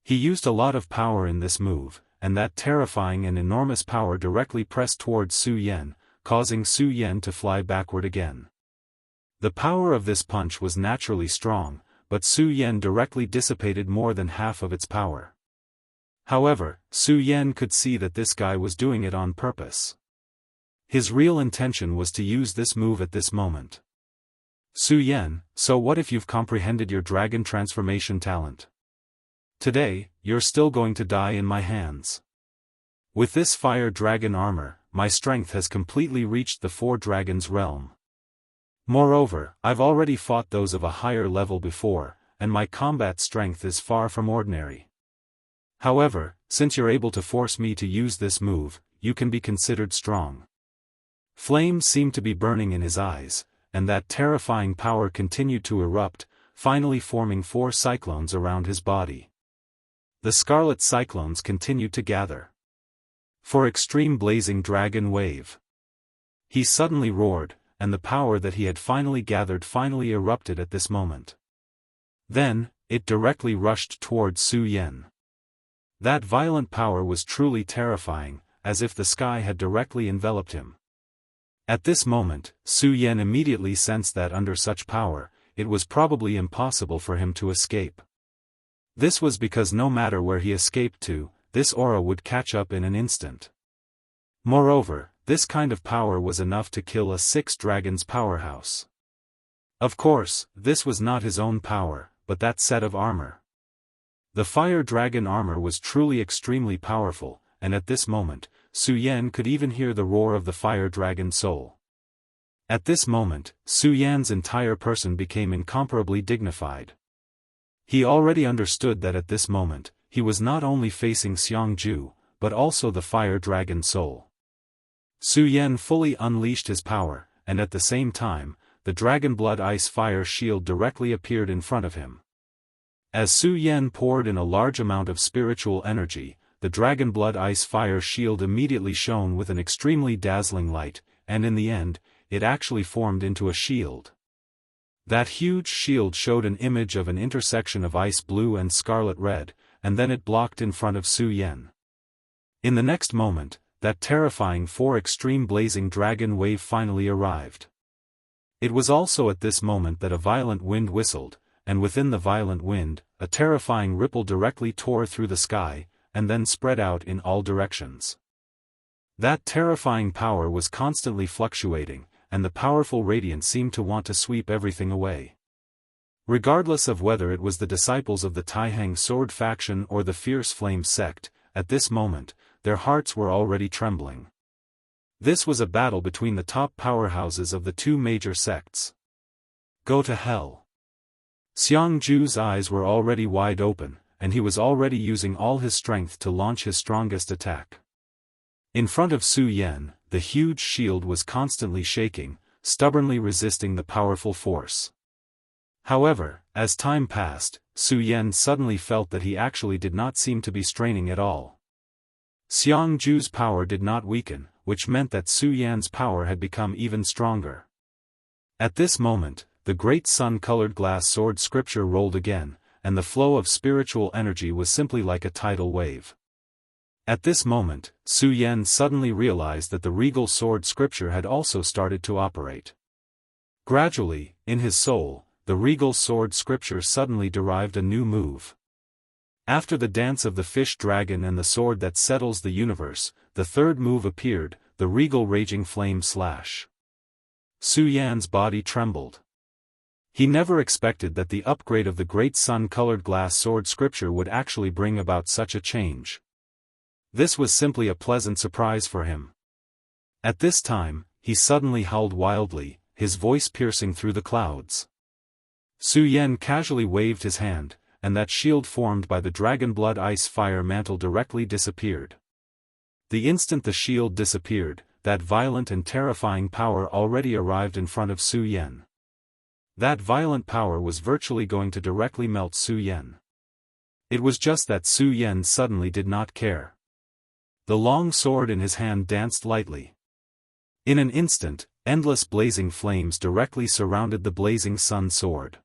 He used a lot of power in this move, and that terrifying and enormous power directly pressed towards Su Yan, causing Su Yan to fly backward again. The power of this punch was naturally strong, but Su Yan directly dissipated more than half of its power. However, Su Yan could see that this guy was doing it on purpose. His real intention was to use this move at this moment. Su Yan, so what if you've comprehended your dragon transformation talent? Today, you're still going to die in my hands. With this fire dragon armor, my strength has completely reached the four dragons realm. Moreover, I've already fought those of a higher level before, and my combat strength is far from ordinary. However, since you're able to force me to use this move, you can be considered strong. Flames seemed to be burning in his eyes, and that terrifying power continued to erupt, finally forming four cyclones around his body. The scarlet cyclones continued to gather. For extreme blazing dragon wave. He suddenly roared, and the power that he had finally gathered finally erupted at this moment. Then, it directly rushed towards Su Yan. That violent power was truly terrifying, as if the sky had directly enveloped him. At this moment, Su Yan immediately sensed that under such power, it was probably impossible for him to escape. This was because no matter where he escaped to, this aura would catch up in an instant. Moreover, this kind of power was enough to kill a six-dragons powerhouse. Of course, this was not his own power, but that set of armor. The fire dragon armor was truly extremely powerful, and at this moment, Su Yan could even hear the roar of the fire dragon soul. At this moment, Su Yan's entire person became incomparably dignified. He already understood that at this moment, he was not only facing Xiangju, but also the fire dragon soul. Su Yan fully unleashed his power, and at the same time, the dragon blood ice fire shield directly appeared in front of him. As Su Yan poured in a large amount of spiritual energy, the dragon blood ice fire shield immediately shone with an extremely dazzling light, and in the end, it actually formed into a shield. That huge shield showed an image of an intersection of ice blue and scarlet red, and then it blocked in front of Su Yan. In the next moment, that terrifying four extreme blazing dragon wave finally arrived. It was also at this moment that a violent wind whistled, and within the violent wind, a terrifying ripple directly tore through the sky, and then spread out in all directions. That terrifying power was constantly fluctuating, and the powerful radiance seemed to want to sweep everything away. Regardless of whether it was the disciples of the Taihang sword faction or the fierce flame sect, at this moment, their hearts were already trembling. This was a battle between the top powerhouses of the two major sects. Go to hell. Xiangju's eyes were already wide open, and he was already using all his strength to launch his strongest attack. In front of Su Yan, the huge shield was constantly shaking, stubbornly resisting the powerful force. However, as time passed, Su Yan suddenly felt that he actually did not seem to be straining at all. Xiangju's power did not weaken, which meant that Su Yan's power had become even stronger. At this moment, the great sun-colored glass sword scripture rolled again, and the flow of spiritual energy was simply like a tidal wave. At this moment, Su Yan suddenly realized that the regal sword scripture had also started to operate. Gradually, in his soul, the regal sword scripture suddenly derived a new move. After the dance of the fish dragon and the sword that settles the universe, the third move appeared, the regal raging flame slash. Su Yan's body trembled. He never expected that the upgrade of the great sun-colored glass sword scripture would actually bring about such a change. This was simply a pleasant surprise for him. At this time, he suddenly howled wildly, his voice piercing through the clouds. Su Yan casually waved his hand, and that shield formed by the dragon blood ice fire mantle directly disappeared. The instant the shield disappeared, that violent and terrifying power already arrived in front of Su Yan. That violent power was virtually going to directly melt Su Yan. It was just that Su Yan suddenly did not care. The long sword in his hand danced lightly. In an instant, endless blazing flames directly surrounded the blazing sun sword.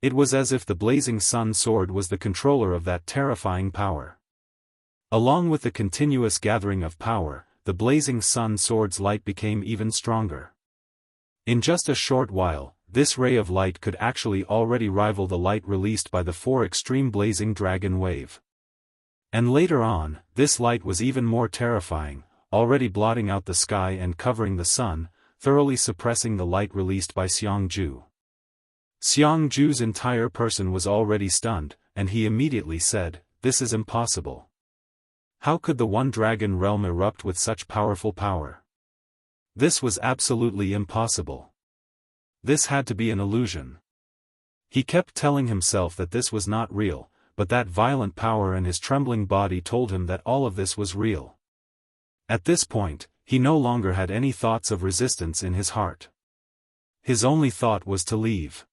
It was as if the blazing sun sword was the controller of that terrifying power. Along with the continuous gathering of power, the blazing sun sword's light became even stronger. In just a short while, this ray of light could actually already rival the light released by the 4 extreme blazing dragon wave. And later on, this light was even more terrifying, already blotting out the sky and covering the sun, thoroughly suppressing the light released by Xiangju. Xiangju's entire person was already stunned, and he immediately said, "This is impossible. How could the One Dragon Realm erupt with such powerful power? This was absolutely impossible. This had to be an illusion." He kept telling himself that this was not real, but that violent power in his trembling body told him that all of this was real. At this point, he no longer had any thoughts of resistance in his heart. His only thought was to leave.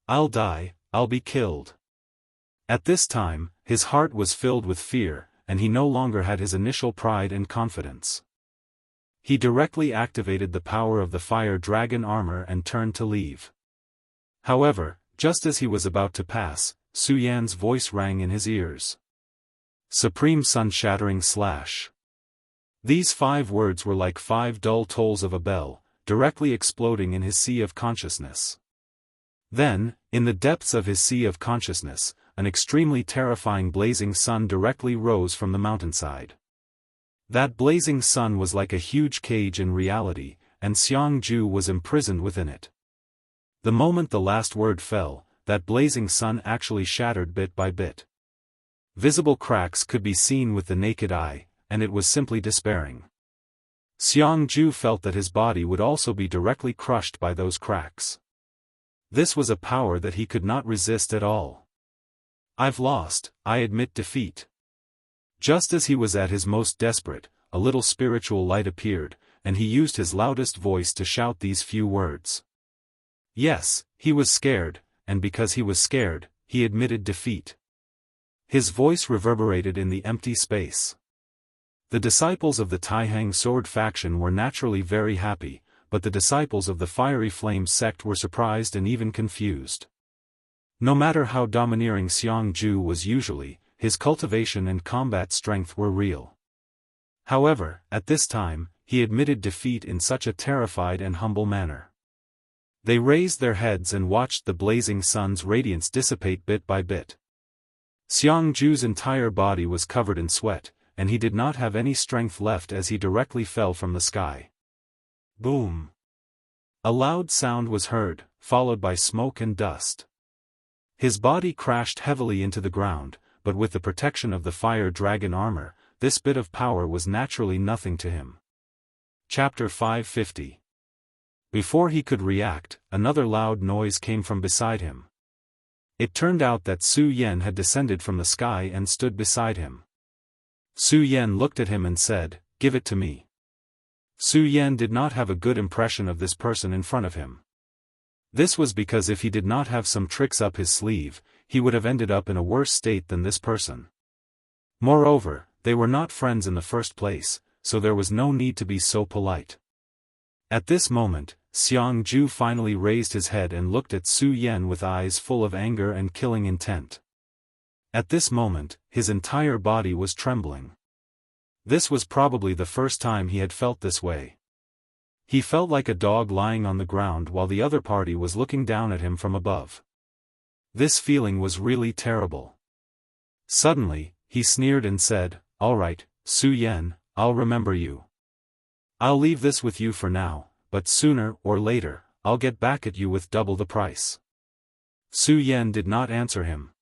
"I'll die, I'll be killed." At this time, his heart was filled with fear, and he no longer had his initial pride and confidence. He directly activated the power of the fire dragon armor and turned to leave. However, just as he was about to pass, Su Yan's voice rang in his ears. "Supreme sun-shattering slash." These 5 words were like 5 dull tolls of a bell, directly exploding in his sea of consciousness. Then, in the depths of his sea of consciousness, an extremely terrifying blazing sun directly rose from the mountainside. That blazing sun was like a huge cage in reality, and Xiangju was imprisoned within it. The moment the last word fell, that blazing sun actually shattered bit by bit. Visible cracks could be seen with the naked eye, and it was simply despairing. Xiangju felt that his body would also be directly crushed by those cracks. This was a power that he could not resist at all. "I've lost, I admit defeat." Just as he was at his most desperate, a little spiritual light appeared, and he used his loudest voice to shout these few words. Yes, he was scared, and because he was scared, he admitted defeat. His voice reverberated in the empty space. The disciples of the Taihang sword faction were naturally very happy, but the disciples of the Fiery Flame sect were surprised and even confused. No matter how domineering Xiangju was usually, his cultivation and combat strength were real. However, at this time, he admitted defeat in such a terrified and humble manner. They raised their heads and watched the blazing sun's radiance dissipate bit by bit. Xiangju's entire body was covered in sweat, and he did not have any strength left as he directly fell from the sky. Boom! A loud sound was heard, followed by smoke and dust. His body crashed heavily into the ground, but with the protection of the fire dragon armor, this bit of power was naturally nothing to him. Chapter 550. Before he could react, another loud noise came from beside him. It turned out that Su Yan had descended from the sky and stood beside him. Su Yan looked at him and said, "Give it to me." Su Yan did not have a good impression of this person in front of him. This was because if he did not have some tricks up his sleeve, he would have ended up in a worse state than this person. Moreover, they were not friends in the first place, so there was no need to be so polite. At this moment, Xiang Ju finally raised his head and looked at Su Yan with eyes full of anger and killing intent. At this moment, his entire body was trembling. This was probably the first time he had felt this way. He felt like a dog lying on the ground while the other party was looking down at him from above. This feeling was really terrible. Suddenly, he sneered and said, "All right, Su Yan, I'll remember you. I'll leave this with you for now, but sooner or later, I'll get back at you with double the price." Su Yan did not answer him.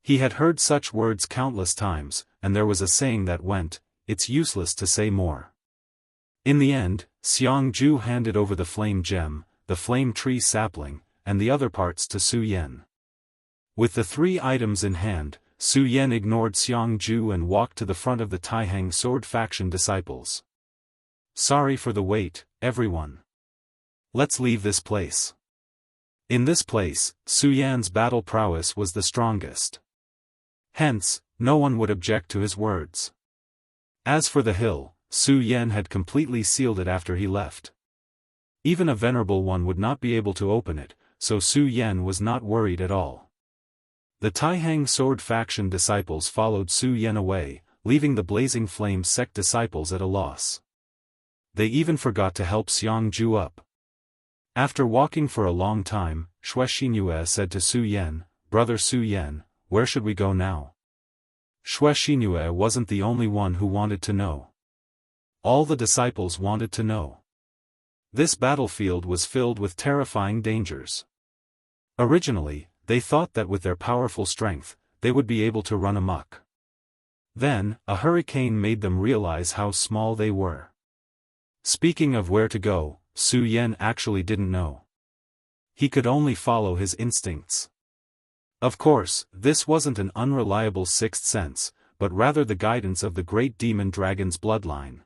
He had heard such words countless times, and there was a saying that went, "It's useless to say more." In the end, Xiang Ju handed over the flame gem, the flame tree sapling, and the other parts to Su Yan. With the 3 items in hand, Su Yan ignored Xiang Ju and walked to the front of the Taihang sword faction disciples. "Sorry for the wait, everyone. Let's leave this place." In this place, Su Yan's battle prowess was the strongest. Hence, no one would object to his words. As for the hill, Su Yan had completely sealed it after he left. Even a venerable one would not be able to open it, so Su Yan was not worried at all. The Taihang sword faction disciples followed Su Yan away, leaving the Blazing Flame sect disciples at a loss. They even forgot to help Xiang Ju up. After walking for a long time, Xuexinue said to Su Yan, "Brother Su Yan, where should we go now?" Xuexinue wasn't the only one who wanted to know. All the disciples wanted to know. This battlefield was filled with terrifying dangers. Originally, they thought that with their powerful strength, they would be able to run amok. Then, a hurricane made them realize how small they were. Speaking of where to go, Su Yan actually didn't know. He could only follow his instincts. Of course, this wasn't an unreliable sixth sense, but rather the guidance of the great demon dragon's bloodline.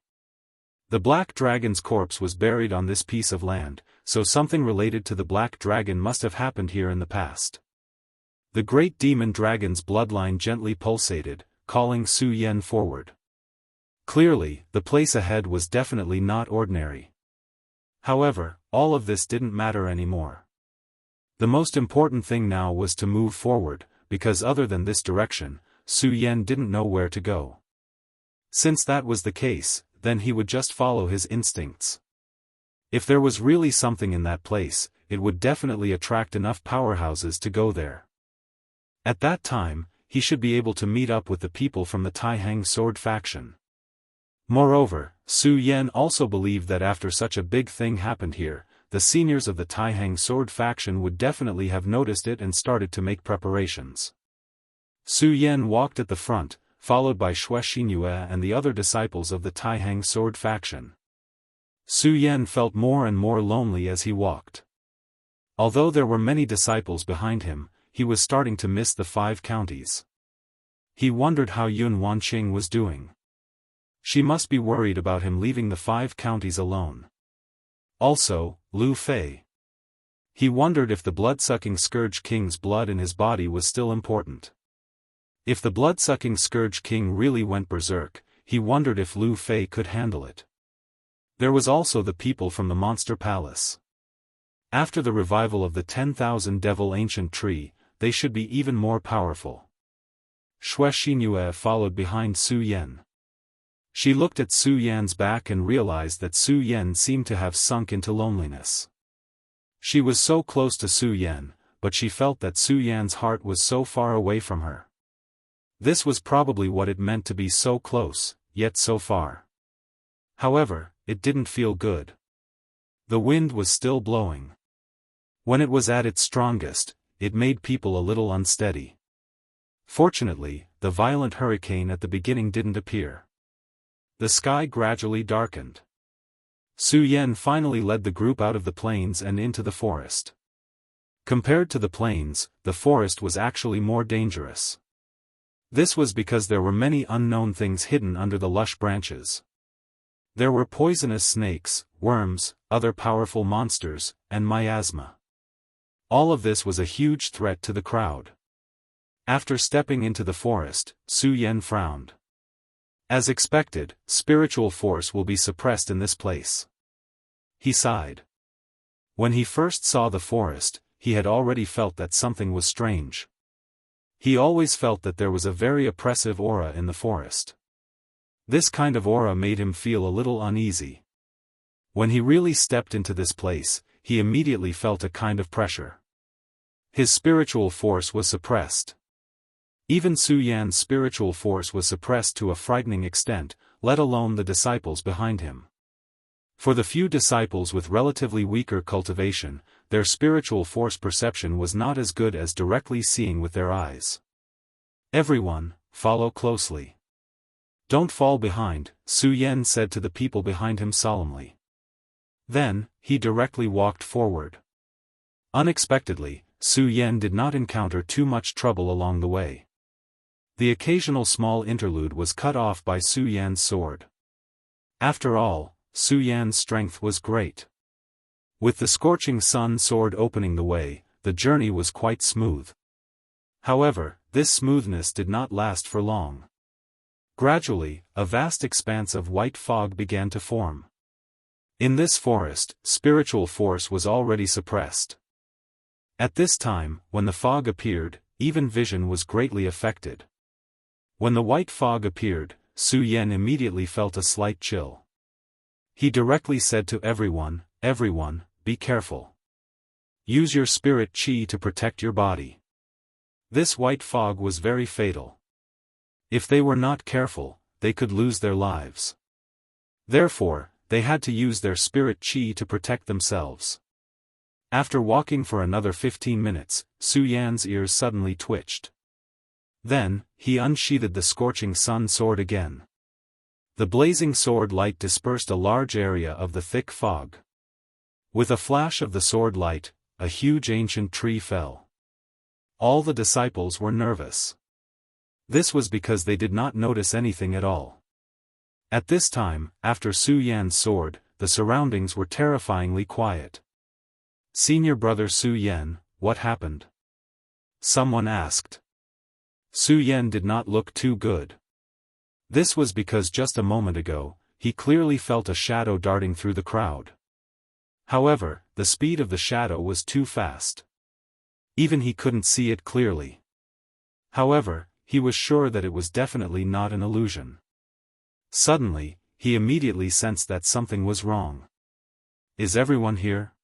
The black dragon's corpse was buried on this piece of land, so something related to the black dragon must have happened here in the past. The great demon dragon's bloodline gently pulsated, calling Su Yan forward. Clearly, the place ahead was definitely not ordinary. However, all of this didn't matter anymore. The most important thing now was to move forward, because other than this direction, Su Yan didn't know where to go. Since that was the case, then he would just follow his instincts. If there was really something in that place, it would definitely attract enough powerhouses to go there. At that time, he should be able to meet up with the people from the Taihang sword faction. Moreover, Su Yan also believed that after such a big thing happened here, the seniors of the Taihang sword faction would definitely have noticed it and started to make preparations. Su Yan walked at the front, followed by Xuexinue and the other disciples of the Taihang sword faction. Su Yan felt more and more lonely as he walked. Although there were many disciples behind him, he was starting to miss the 5 counties. He wondered how Yun Wanqing was doing. She must be worried about him leaving the 5 counties alone. Also, Lu Fei. He wondered if the blood-sucking Scourge King's blood in his body was still important. If the blood-sucking Scourge King really went berserk, he wondered if Lu Fei could handle it. There was also the people from the Monster Palace. After the revival of the 10,000 Devil Ancient Tree, they should be even more powerful. Xuexinue followed behind Su Yan. She looked at Su Yan's back and realized that Su Yan seemed to have sunk into loneliness. She was so close to Su Yan, but she felt that Su Yan's heart was so far away from her. This was probably what it meant to be so close, yet so far. However, it didn't feel good. The wind was still blowing. When it was at its strongest, it made people a little unsteady. Fortunately, the violent hurricane at the beginning didn't appear. The sky gradually darkened. Su Yan finally led the group out of the plains and into the forest. Compared to the plains, the forest was actually more dangerous. This was because there were many unknown things hidden under the lush branches. There were poisonous snakes, worms, other powerful monsters, and miasma. All of this was a huge threat to the crowd. After stepping into the forest, Su Yan frowned. As expected, spiritual force will be suppressed in this place. He sighed. When he first saw the forest, he had already felt that something was strange. He always felt that there was a very oppressive aura in the forest. This kind of aura made him feel a little uneasy. When he really stepped into this place, he immediately felt a kind of pressure. His spiritual force was suppressed. Even Su Yan's spiritual force was suppressed to a frightening extent, let alone the disciples behind him. For the few disciples with relatively weaker cultivation, their spiritual force perception was not as good as directly seeing with their eyes. Everyone, follow closely. Don't fall behind, Su Yan said to the people behind him solemnly. Then, he directly walked forward. Unexpectedly, Su Yan did not encounter too much trouble along the way. The occasional small interlude was cut off by Su Yan's sword. After all, Su Yan's strength was great. With the scorching sun sword opening the way, the journey was quite smooth. However, this smoothness did not last for long. Gradually, a vast expanse of white fog began to form. In this forest, spiritual force was already suppressed. At this time, when the fog appeared, even vision was greatly affected. When the white fog appeared, Su Yan immediately felt a slight chill. He directly said to everyone, "Everyone, be careful. Use your spirit chi to protect your body." This white fog was very fatal. If they were not careful, they could lose their lives. Therefore, they had to use their spirit chi to protect themselves. After walking for another 15 minutes, Su Yan's ears suddenly twitched. Then, he unsheathed the scorching sun sword again. The blazing sword light dispersed a large area of the thick fog. With a flash of the sword light, a huge ancient tree fell. All the disciples were nervous. This was because they did not notice anything at all. At this time, after Su Yan's sword, the surroundings were terrifyingly quiet. "Senior brother Su Yan, what happened?" someone asked. Su Yan did not look too good. This was because just a moment ago, he clearly felt a shadow darting through the crowd. However, the speed of the shadow was too fast. Even he couldn't see it clearly. However, he was sure that it was definitely not an illusion. Suddenly, he immediately sensed that something was wrong. "Is everyone here?"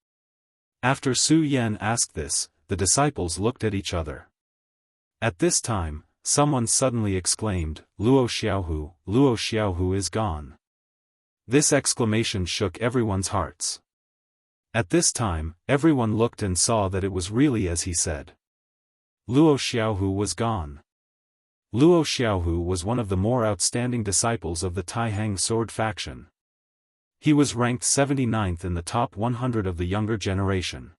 After Su Yan asked this, the disciples looked at each other. At this time, someone suddenly exclaimed, Luo Xiaohu is gone." This exclamation shook everyone's hearts. At this time, everyone looked and saw that it was really as he said. Luo Xiaohu was gone. Luo Xiaohu was one of the more outstanding disciples of the Taihang sword faction. He was ranked 79th in the top 100 of the younger generation.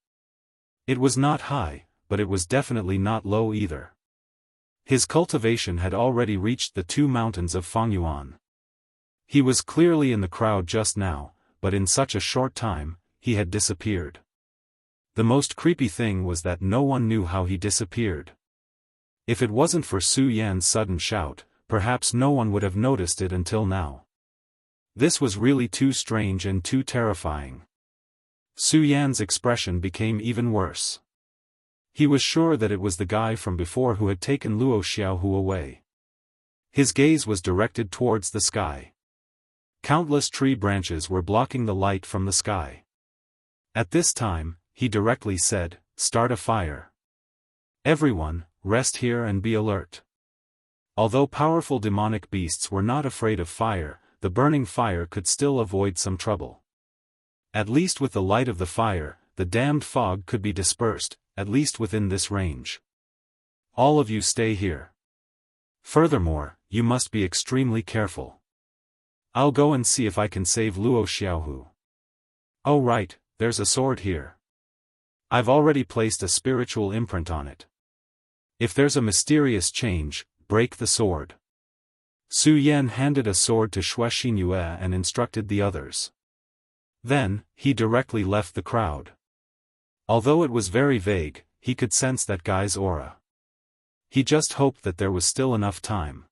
It was not high, but it was definitely not low either. His cultivation had already reached the 2 mountains of Fengyuan. He was clearly in the crowd just now, but in such a short time, he had disappeared. The most creepy thing was that no one knew how he disappeared. If it wasn't for Su Yan's sudden shout, perhaps no one would have noticed it until now. This was really too strange and too terrifying. Su Yan's expression became even worse. He was sure that it was the guy from before who had taken Luo Xiaohu away. His gaze was directed towards the sky. Countless tree branches were blocking the light from the sky. At this time, he directly said, "Start a fire. Everyone, rest here and be alert." Although powerful demonic beasts were not afraid of fire, the burning fire could still avoid some trouble. At least with the light of the fire, the damned fog could be dispersed, at least within this range. "All of you stay here. Furthermore, you must be extremely careful. I'll go and see if I can save Luo Xiaohu. Oh right, there's a sword here. I've already placed a spiritual imprint on it. If there's a mysterious change, break the sword." Su Yan handed a sword to Xue Xinyue and instructed the others. Then, he directly left the crowd. Although it was very vague, he could sense that guy's aura. He just hoped that there was still enough time.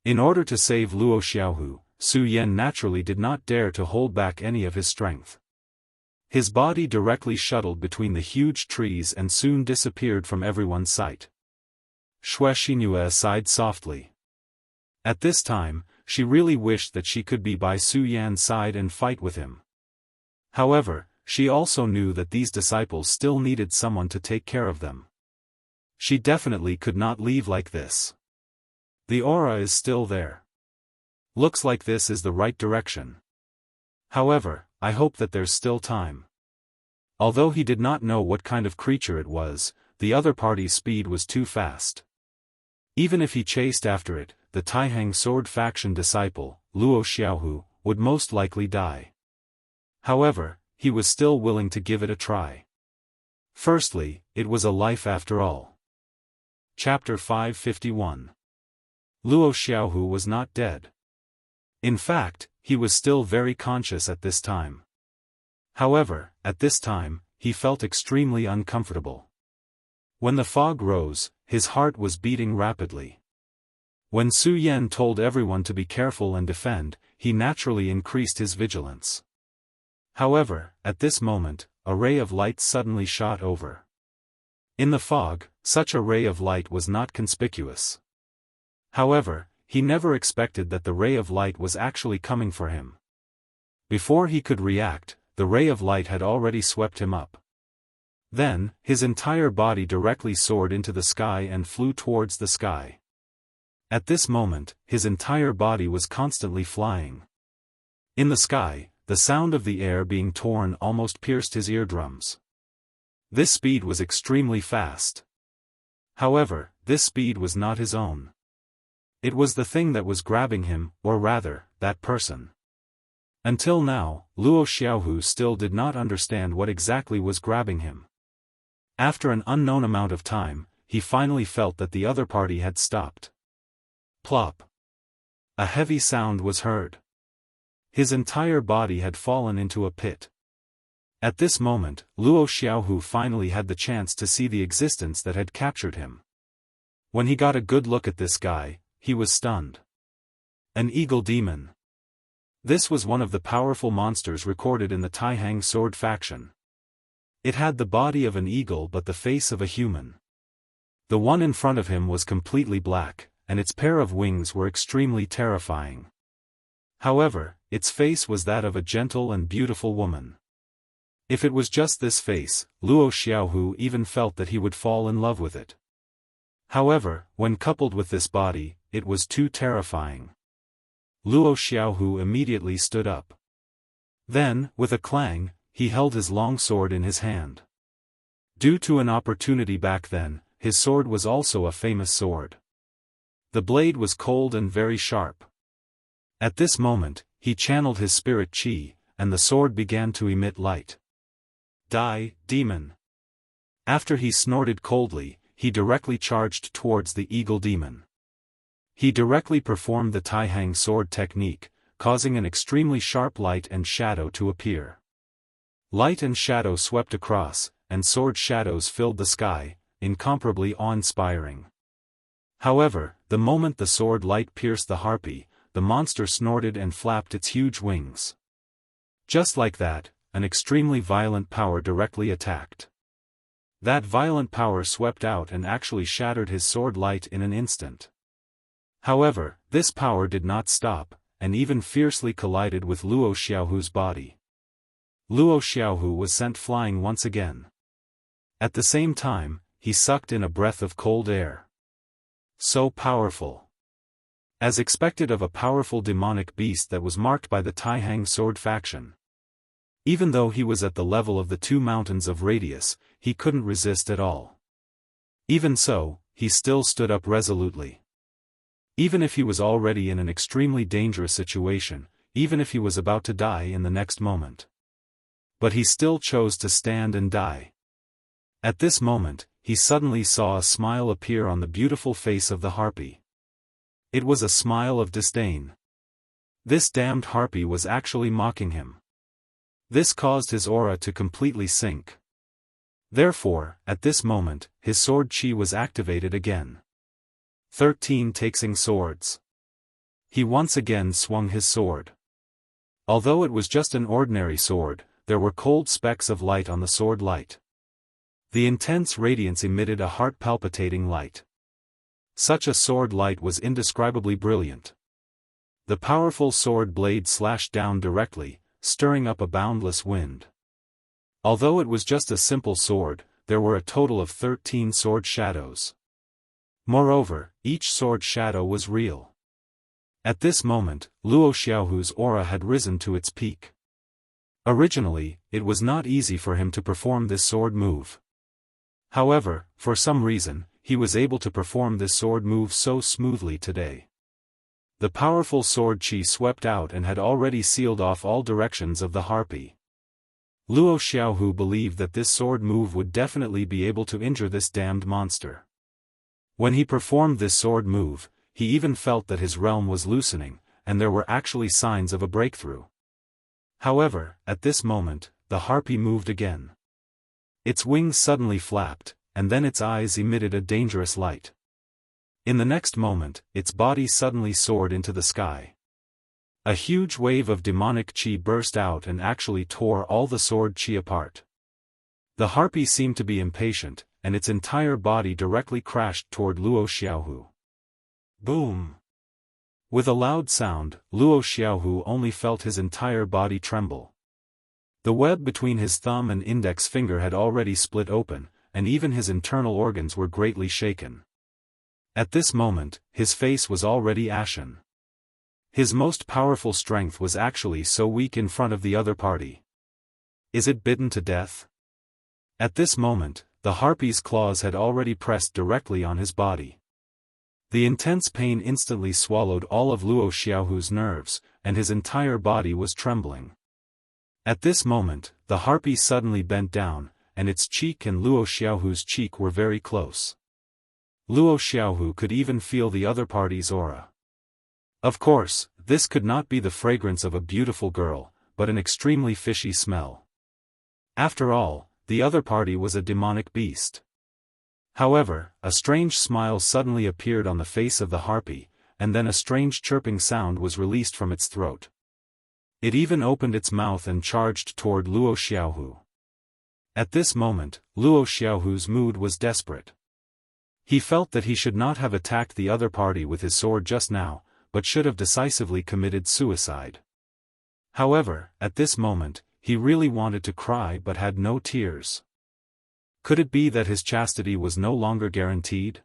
In order to save Luo Xiaohu, Su Yan naturally did not dare to hold back any of his strength. His body directly shuttled between the huge trees and soon disappeared from everyone's sight. Xue Xinhua sighed softly. At this time, she really wished that she could be by Su Yan's side and fight with him. However, she also knew that these disciples still needed someone to take care of them. She definitely could not leave like this. The aura is still there. Looks like this is the right direction. However, I hope that there's still time. Although he did not know what kind of creature it was, the other party's speed was too fast. Even if he chased after it, the Taihang sword faction disciple, Luo Xiaohu, would most likely die. However, he was still willing to give it a try. Firstly, it was a life after all. Chapter 551. Luo Xiaohu was not dead. In fact, he was still very conscious at this time. However, at this time, he felt extremely uncomfortable. When the fog rose, his heart was beating rapidly. When Su Yan told everyone to be careful and defend, he naturally increased his vigilance. However, at this moment, a ray of light suddenly shot over. In the fog, such a ray of light was not conspicuous. However, he never expected that the ray of light was actually coming for him. Before he could react, the ray of light had already swept him up. Then, his entire body directly soared into the sky and flew towards the sky. At this moment, his entire body was constantly flying. In the sky, the sound of the air being torn almost pierced his eardrums. This speed was extremely fast. However, this speed was not his own. It was the thing that was grabbing him, or rather, that person. Until now, Luo Xiaohu still did not understand what exactly was grabbing him. After an unknown amount of time, he finally felt that the other party had stopped. Plop. A heavy sound was heard. His entire body had fallen into a pit. At this moment, Luo Xiaohu finally had the chance to see the existence that had captured him. When he got a good look at this guy, he was stunned. An eagle demon. This was one of the powerful monsters recorded in the Taihang sword faction. It had the body of an eagle but the face of a human. The one in front of him was completely black, and its pair of wings were extremely terrifying. However, its face was that of a gentle and beautiful woman. If it was just this face, Luo Xiaohu even felt that he would fall in love with it. However, when coupled with this body, it was too terrifying. Luo Xiaohu immediately stood up. Then, with a clang, he held his long sword in his hand. Due to an opportunity back then, his sword was also a famous sword. The blade was cold and very sharp. At this moment, he channeled his spirit chi, and the sword began to emit light. Die, demon! After he snorted coldly, he directly charged towards the eagle demon. He directly performed the Taihang sword technique, causing an extremely sharp light and shadow to appear. Light and shadow swept across, and sword shadows filled the sky, incomparably awe-inspiring. However, the moment the sword light pierced the harpy, the monster snorted and flapped its huge wings. Just like that, an extremely violent power directly attacked. That violent power swept out and actually shattered his sword light in an instant. However, this power did not stop, and even fiercely collided with Luo Xiaohu's body. Luo Xiaohu was sent flying once again. At the same time, he sucked in a breath of cold air. So powerful. As expected of a powerful demonic beast that was marked by the Taihang sword faction. Even though he was at the level of the 2 mountains of radius, he couldn't resist at all. Even so, he still stood up resolutely. Even if he was already in an extremely dangerous situation, even if he was about to die in the next moment. But he still chose to stand and die. At this moment, he suddenly saw a smile appear on the beautiful face of the harpy. It was a smile of disdain. This damned harpy was actually mocking him. This caused his aura to completely sink. Therefore, at this moment, his sword chi was activated again. 13 Taking swords. He once again swung his sword. Although it was just an ordinary sword, there were cold specks of light on the sword light. The intense radiance emitted a heart-palpitating light. Such a sword light was indescribably brilliant. The powerful sword blade slashed down directly, stirring up a boundless wind. Although it was just a simple sword, there were a total of 13 sword shadows. Moreover, each sword shadow was real. At this moment, Luo Xiaohu's aura had risen to its peak. Originally, it was not easy for him to perform this sword move. However, for some reason, he was able to perform this sword move so smoothly today. The powerful sword qi swept out and had already sealed off all directions of the harpy. Luo Xiaohu believed that this sword move would definitely be able to injure this damned monster. When he performed this sword move, he even felt that his realm was loosening, and there were actually signs of a breakthrough. However, at this moment, the harpy moved again. Its wings suddenly flapped, and then its eyes emitted a dangerous light. In the next moment, its body suddenly soared into the sky. A huge wave of demonic qi burst out and actually tore all the sword qi apart. The harpy seemed to be impatient, and its entire body directly crashed toward Luo Xiaohu. Boom! With a loud sound, Luo Xiaohu only felt his entire body tremble. The web between his thumb and index finger had already split open, and even his internal organs were greatly shaken. At this moment, his face was already ashen. His most powerful strength was actually so weak in front of the other party. Is it bitten to death? At this moment, the harpy's claws had already pressed directly on his body. The intense pain instantly swallowed all of Luo Xiaohu's nerves, and his entire body was trembling. At this moment, the harpy suddenly bent down, and its cheek and Luo Xiaohu's cheek were very close. Luo Xiaohu could even feel the other party's aura. Of course, this could not be the fragrance of a beautiful girl, but an extremely fishy smell. After all, the other party was a demonic beast. However, a strange smile suddenly appeared on the face of the harpy, and then a strange chirping sound was released from its throat. It even opened its mouth and charged toward Luo Xiaohu. At this moment, Luo Xiaohu's mood was desperate. He felt that he should not have attacked the other party with his sword just now, but should have decisively committed suicide. However, at this moment, he really wanted to cry but had no tears. Could it be that his chastity was no longer guaranteed?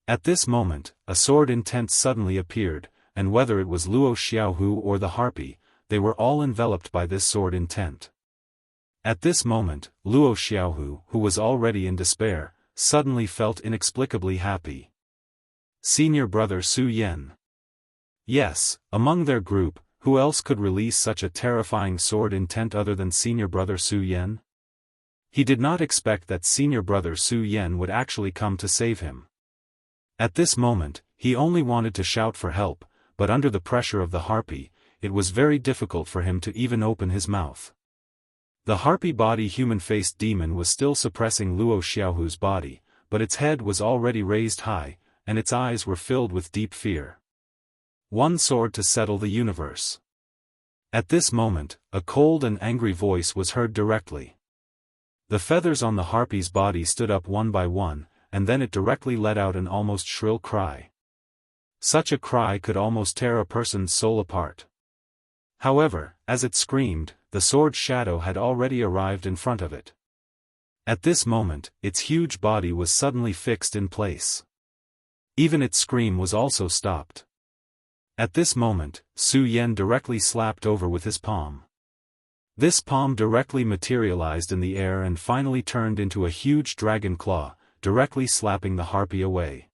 At this moment, a sword intent suddenly appeared, and whether it was Luo Xiaohu or the harpy, they were all enveloped by this sword intent. At this moment, Luo Xiaohu, who was already in despair, suddenly felt inexplicably happy. Senior brother Su Yan. Yes, among their group, who else could release such a terrifying sword intent other than senior brother Su Yan? He did not expect that senior brother Su Yan would actually come to save him. At this moment, he only wanted to shout for help, but under the pressure of the harpy, it was very difficult for him to even open his mouth. The harpy body human-faced demon was still suppressing Luo Xiaohu's body, but its head was already raised high, and its eyes were filled with deep fear. One sword to settle the universe. At this moment, a cold and angry voice was heard directly. The feathers on the harpy's body stood up one by one, and then it directly let out an almost shrill cry. Such a cry could almost tear a person's soul apart. However, as it screamed, the sword shadow had already arrived in front of it. At this moment, its huge body was suddenly fixed in place. Even its scream was also stopped. At this moment, Su Yan directly slapped over with his palm. This palm directly materialized in the air and finally turned into a huge dragon claw, directly slapping the harpy away.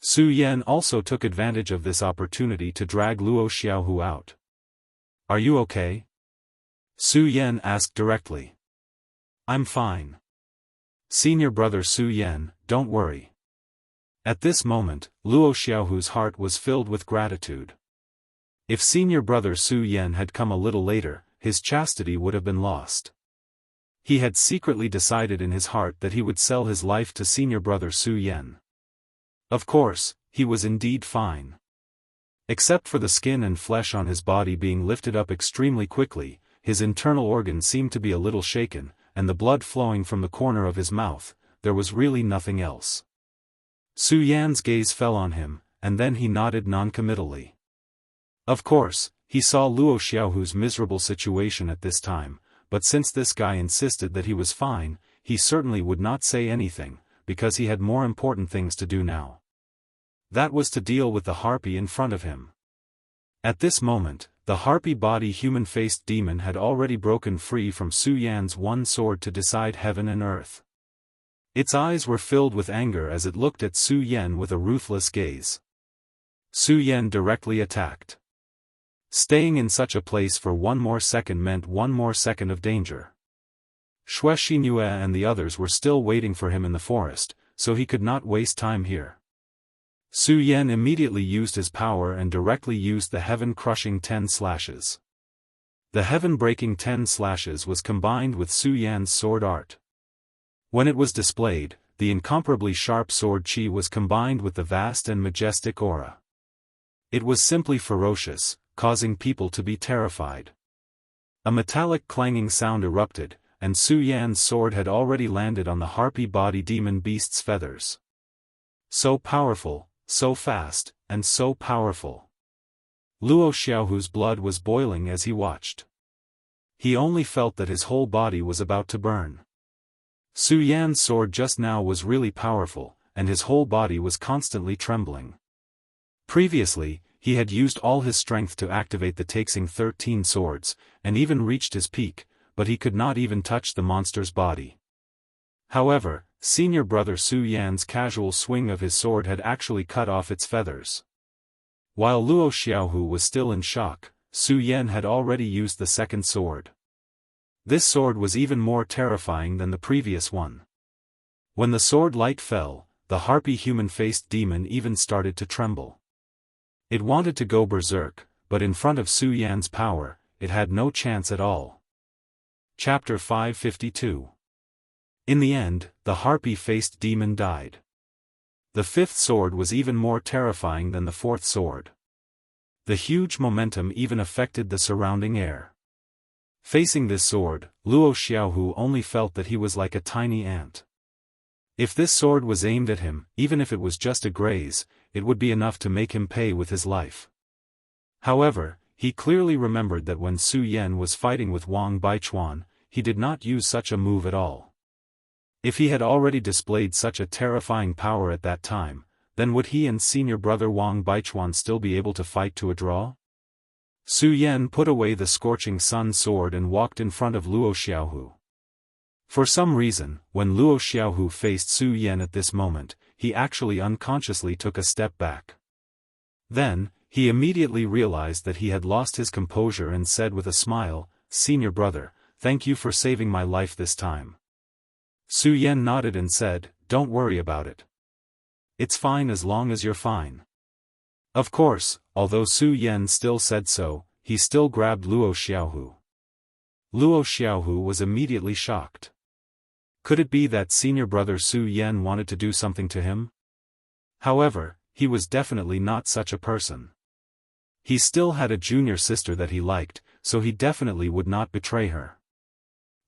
Su Yan also took advantage of this opportunity to drag Luo Xiaohu out. Are you okay? Su Yan asked directly. I'm fine. Senior brother Su Yan, don't worry. At this moment, Luo Xiaohu's heart was filled with gratitude. If senior brother Su Yan had come a little later, his chastity would have been lost. He had secretly decided in his heart that he would sell his life to senior brother Su Yan. Of course, he was indeed fine. Except for the skin and flesh on his body being lifted up extremely quickly, his internal organs seemed to be a little shaken, and the blood flowing from the corner of his mouth. There was really nothing else. Su Yan's gaze fell on him, and then he nodded noncommittally. Of course, he saw Luo Xiaohu's miserable situation at this time, but since this guy insisted that he was fine, he certainly would not say anything, because he had more important things to do now. That was to deal with the harpy in front of him. At this moment, the harpy-body human-faced demon had already broken free from Su Yan's one sword to decide heaven and earth. Its eyes were filled with anger as it looked at Su Yan with a ruthless gaze. Su Yan directly attacked. Staying in such a place for one more second meant one more second of danger. Xue Xinue and the others were still waiting for him in the forest, so he could not waste time here. Su Yan immediately used his power and directly used the heaven-crushing 10 slashes. The heaven-breaking 10 slashes was combined with Su Yan's sword art. When it was displayed, the incomparably sharp sword chi was combined with the vast and majestic aura. It was simply ferocious, causing people to be terrified. A metallic clanging sound erupted, and Su Yan's sword had already landed on the harpy body demon beast's feathers. So powerful, so fast, and so powerful. Luo Xiaohu's blood was boiling as he watched. He only felt that his whole body was about to burn. Su Yan's sword just now was really powerful, and his whole body was constantly trembling. Previously, he had used all his strength to activate the Taxing 13 swords, and even reached his peak, but he could not even touch the monster's body. However, senior brother Su Yan's casual swing of his sword had actually cut off its feathers. While Luo Xiaohu was still in shock, Su Yan had already used the second sword. This sword was even more terrifying than the previous one. When the sword light fell, the harpy human-faced demon even started to tremble. It wanted to go berserk, but in front of Su Yan's power, it had no chance at all. Chapter 552. In the end, the harpy-faced demon died. The fifth sword was even more terrifying than the fourth sword. The huge momentum even affected the surrounding air. Facing this sword, Luo Xiaohu only felt that he was like a tiny ant. If this sword was aimed at him, even if it was just a graze, it would be enough to make him pay with his life. However, he clearly remembered that when Su Yan was fighting with Wang Baichuan, he did not use such a move at all. If he had already displayed such a terrifying power at that time, then would he and senior brother Wang Baichuan still be able to fight to a draw? Su Yan put away the scorching sun sword and walked in front of Luo Xiaohu. For some reason, when Luo Xiaohu faced Su Yan at this moment, he actually unconsciously took a step back. Then, he immediately realized that he had lost his composure and said with a smile, "Senior brother, thank you for saving my life this time." Su Yan nodded and said, "Don't worry about it. It's fine as long as you're fine." Of course, although Su Yan still said so, he still grabbed Luo Xiaohu. Luo Xiaohu was immediately shocked. Could it be that senior brother Su Yan wanted to do something to him? However, he was definitely not such a person. He still had a junior sister that he liked, so he definitely would not betray her.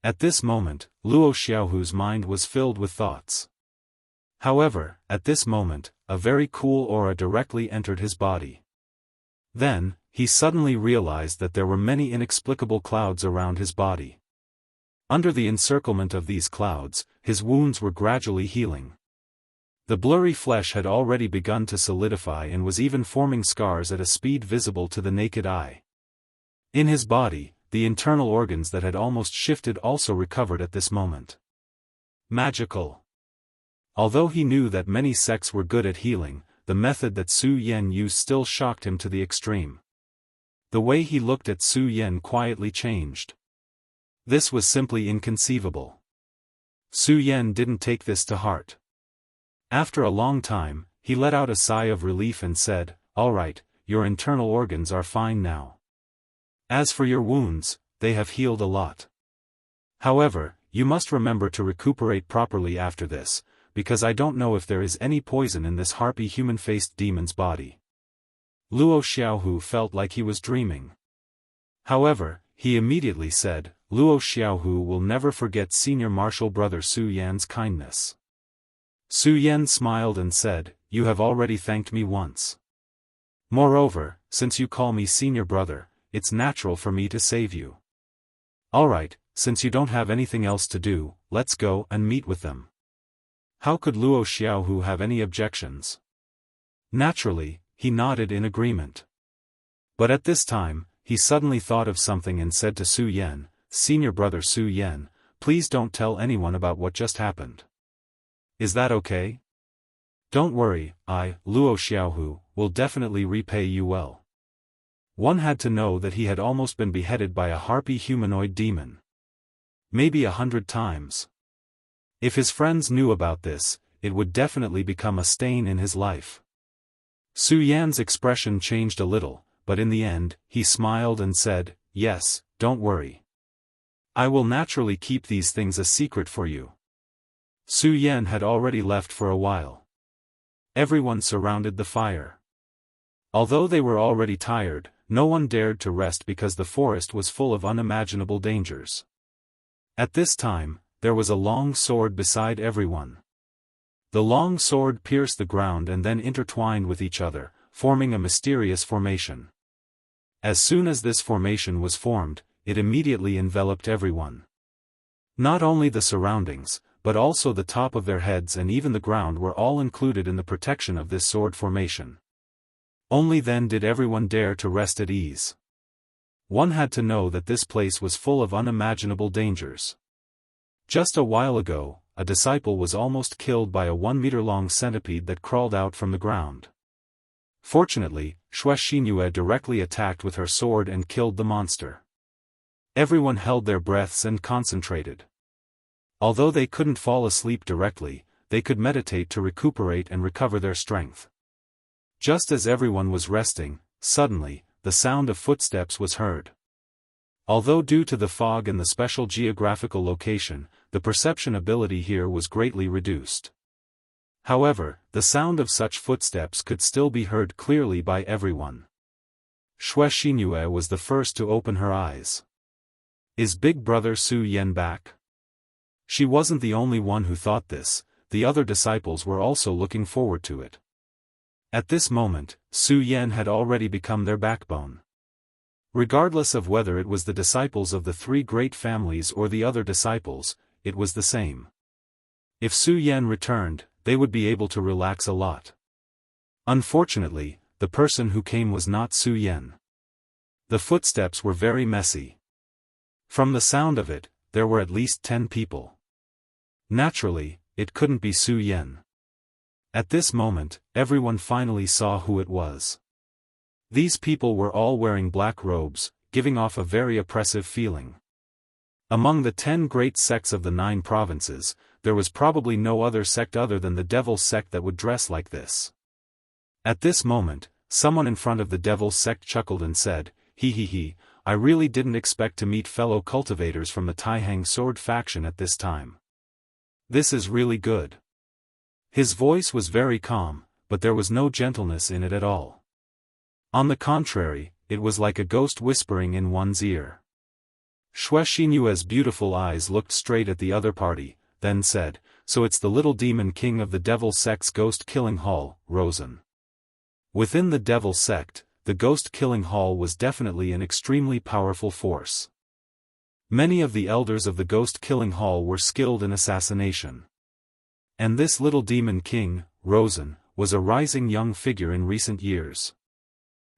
At this moment, Luo Xiaohu's mind was filled with thoughts. However, at this moment, a very cool aura directly entered his body. Then, he suddenly realized that there were many inexplicable clouds around his body. Under the encirclement of these clouds, his wounds were gradually healing. The blurry flesh had already begun to solidify and was even forming scars at a speed visible to the naked eye. In his body, the internal organs that had almost shifted also recovered at this moment. Magical. Although he knew that many sects were good at healing, the method that Su Yan used still shocked him to the extreme. The way he looked at Su Yan quietly changed. This was simply inconceivable. Su Yan didn't take this to heart. After a long time, he let out a sigh of relief and said, "All right, your internal organs are fine now. As for your wounds, they have healed a lot. However, you must remember to recuperate properly after this, because I don't know if there is any poison in this harpy human-faced demon's body." Luo Xiaohu felt like he was dreaming. However, he immediately said, Luo Xiaohu will never forget senior martial brother Su Yan's kindness. Su Yan smiled and said, you have already thanked me once. Moreover, since you call me senior brother, it's natural for me to save you. Alright, since you don't have anything else to do, let's go and meet with them. How could Luo Xiaohu have any objections? Naturally, he nodded in agreement. But at this time, he suddenly thought of something and said to Su Yan, Senior brother Su Yan, please don't tell anyone about what just happened. Is that okay? Don't worry, Luo Xiaohu, will definitely repay you well. One had to know that he had almost been beheaded by a harpy humanoid demon. Maybe 100 times. If his friends knew about this, it would definitely become a stain in his life. Su Yan's expression changed a little, but in the end, he smiled and said, yes, don't worry. I will naturally keep these things a secret for you. Su Yan had already left for a while. Everyone surrounded the fire. Although they were already tired, no one dared to rest because the forest was full of unimaginable dangers. At this time, there was a long sword beside everyone. The long sword pierced the ground and then intertwined with each other, forming a mysterious formation. As soon as this formation was formed, it immediately enveloped everyone. Not only the surroundings, but also the top of their heads and even the ground were all included in the protection of this sword formation. Only then did everyone dare to rest at ease. One had to know that this place was full of unimaginable dangers. Just a while ago, a disciple was almost killed by a 1-meter-long centipede that crawled out from the ground. Fortunately, Xue Xinyue directly attacked with her sword and killed the monster. Everyone held their breaths and concentrated. Although they couldn't fall asleep directly, they could meditate to recuperate and recover their strength. Just as everyone was resting, suddenly, the sound of footsteps was heard. Although due to the fog and the special geographical location, the perception ability here was greatly reduced. However, the sound of such footsteps could still be heard clearly by everyone. Xue Xinyue was the first to open her eyes. Is big brother Su Yan back? She wasn't the only one who thought this, the other disciples were also looking forward to it. At this moment, Su Yan had already become their backbone. Regardless of whether it was the disciples of the 3 great families or the other disciples, it was the same. If Su Yan returned, they would be able to relax a lot. Unfortunately, the person who came was not Su Yan. The footsteps were very messy. From the sound of it, there were at least 10 people. Naturally, it couldn't be Su Yan. At this moment, everyone finally saw who it was. These people were all wearing black robes, giving off a very oppressive feeling. Among the 10 great sects of the 9 provinces, there was probably no other sect other than the Devil sect that would dress like this. At this moment, someone in front of the Devil sect chuckled and said, he, I really didn't expect to meet fellow cultivators from the Taihang sword faction at this time. This is really good. His voice was very calm, but there was no gentleness in it at all. On the contrary, it was like a ghost whispering in one's ear. Xue Xinyue's beautiful eyes looked straight at the other party, then said, so it's the little demon king of the Devil sect's ghost-killing hall, Rosen. Within the Devil sect, the ghost-killing hall was definitely an extremely powerful force. Many of the elders of the ghost-killing hall were skilled in assassination. And this little demon king, Rosen, was a rising young figure in recent years.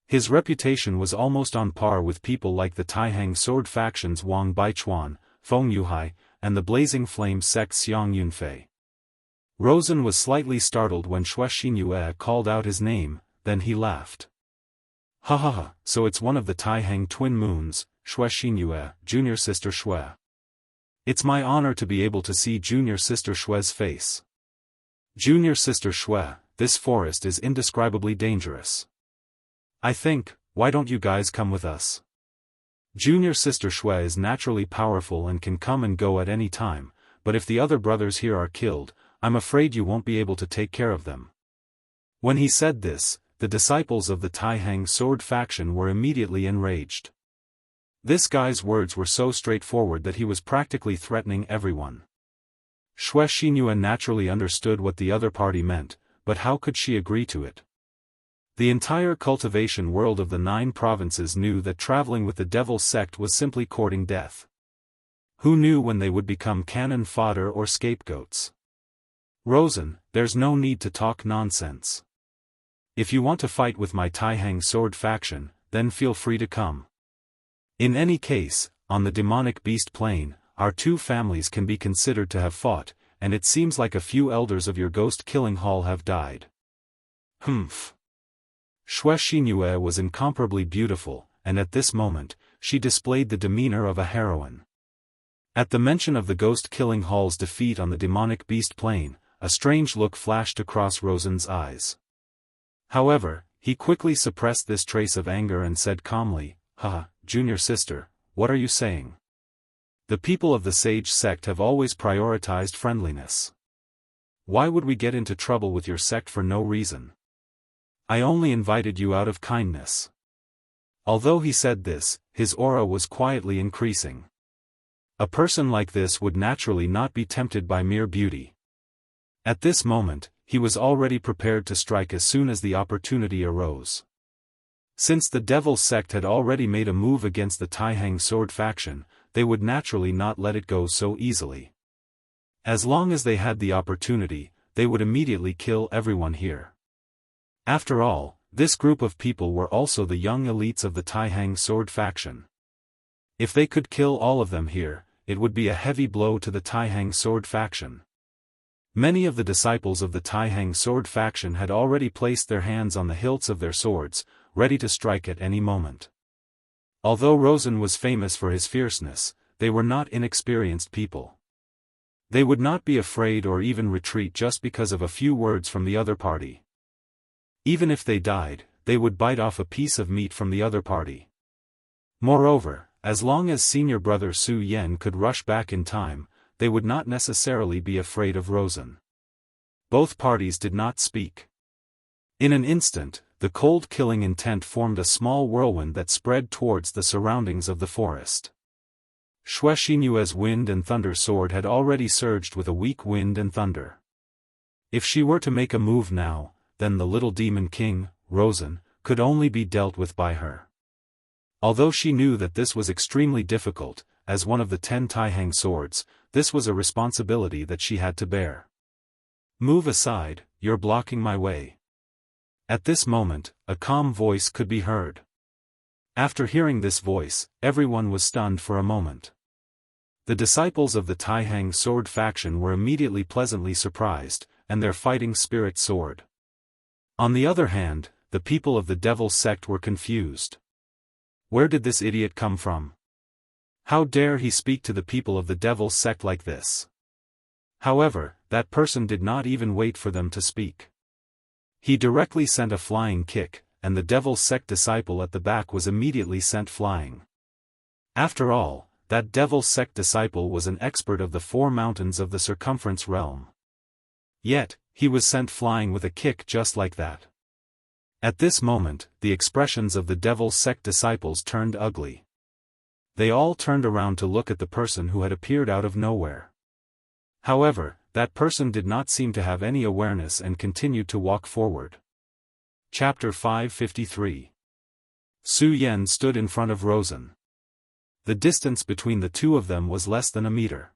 His reputation was almost on par with people like the Taihang sword factions Wang Baichuan, Feng Yuhai, and the Blazing Flame sect Xiang Yunfei. Rosen was slightly startled when Xue Xinyue called out his name, then he laughed. Ha, so it's one of the Taihang twin moons, Xue Xinyue, junior sister Xue. It's my honor to be able to see junior sister Xue's face. Junior sister Xue, this forest is indescribably dangerous. I think, why don't you guys come with us? Junior sister Xue is naturally powerful and can come and go at any time, but if the other brothers here are killed, I'm afraid you won't be able to take care of them. When he said this, the disciples of the Taihang sword faction were immediately enraged. This guy's words were so straightforward that he was practically threatening everyone. Xiaofan naturally understood what the other party meant, but how could she agree to it? The entire cultivation world of the 9 provinces knew that traveling with the Devil's sect was simply courting death. Who knew when they would become cannon fodder or scapegoats? Rosen, there's no need to talk nonsense. If you want to fight with my Taihang sword faction, then feel free to come. In any case, on the demonic beast plane, our 2 families can be considered to have fought, and it seems like a few elders of your ghost-killing hall have died. Humph. Xiaofan was incomparably beautiful, and at this moment, she displayed the demeanor of a heroine. At the mention of the ghost-killing hall's defeat on the demonic beast plane, a strange look flashed across Rosen's eyes. However, he quickly suppressed this trace of anger and said calmly, "Haha, junior sister, what are you saying? The people of the Sage sect have always prioritized friendliness. Why would we get into trouble with your sect for no reason? I only invited you out of kindness." Although he said this, his aura was quietly increasing. A person like this would naturally not be tempted by mere beauty. At this moment, he was already prepared to strike as soon as the opportunity arose. Since the Devil's sect had already made a move against the Taihang sword faction, they would naturally not let it go so easily. As long as they had the opportunity, they would immediately kill everyone here. After all, this group of people were also the young elites of the Taihang sword faction. If they could kill all of them here, it would be a heavy blow to the Taihang sword faction. Many of the disciples of the Taihang sword faction had already placed their hands on the hilts of their swords, ready to strike at any moment. Although Rosen was famous for his fierceness, they were not inexperienced people. They would not be afraid or even retreat just because of a few words from the other party. Even if they died, they would bite off a piece of meat from the other party. Moreover, as long as senior brother Su Yan could rush back in time, they would not necessarily be afraid of Rosen. Both parties did not speak. In an instant, the cold killing intent formed a small whirlwind that spread towards the surroundings of the forest. Xiaofan wind and thunder sword had already surged with a weak wind and thunder. If she were to make a move now, then the little demon king, Rosen, could only be dealt with by her. Although she knew that this was extremely difficult, as one of the 10 Taihang swords, this was a responsibility that she had to bear. "Move aside, you're blocking my way." At this moment, a calm voice could be heard. After hearing this voice, everyone was stunned for a moment. The disciples of the Taihang sword faction were immediately pleasantly surprised, and their fighting spirit soared. On the other hand, the people of the Devil's sect were confused. Where did this idiot come from? How dare he speak to the people of the Devil's sect like this? However, that person did not even wait for them to speak. He directly sent a flying kick, and the Devil's sect disciple at the back was immediately sent flying. After all, that Devil's sect disciple was an expert of the 4 mountains of the circumference realm. Yet, he was sent flying with a kick just like that. At this moment, the expressions of the Devil's sect disciples turned ugly. They all turned around to look at the person who had appeared out of nowhere. However, that person did not seem to have any awareness and continued to walk forward. Chapter 553. Su Yan stood in front of Rosen. The distance between the two of them was less than a meter.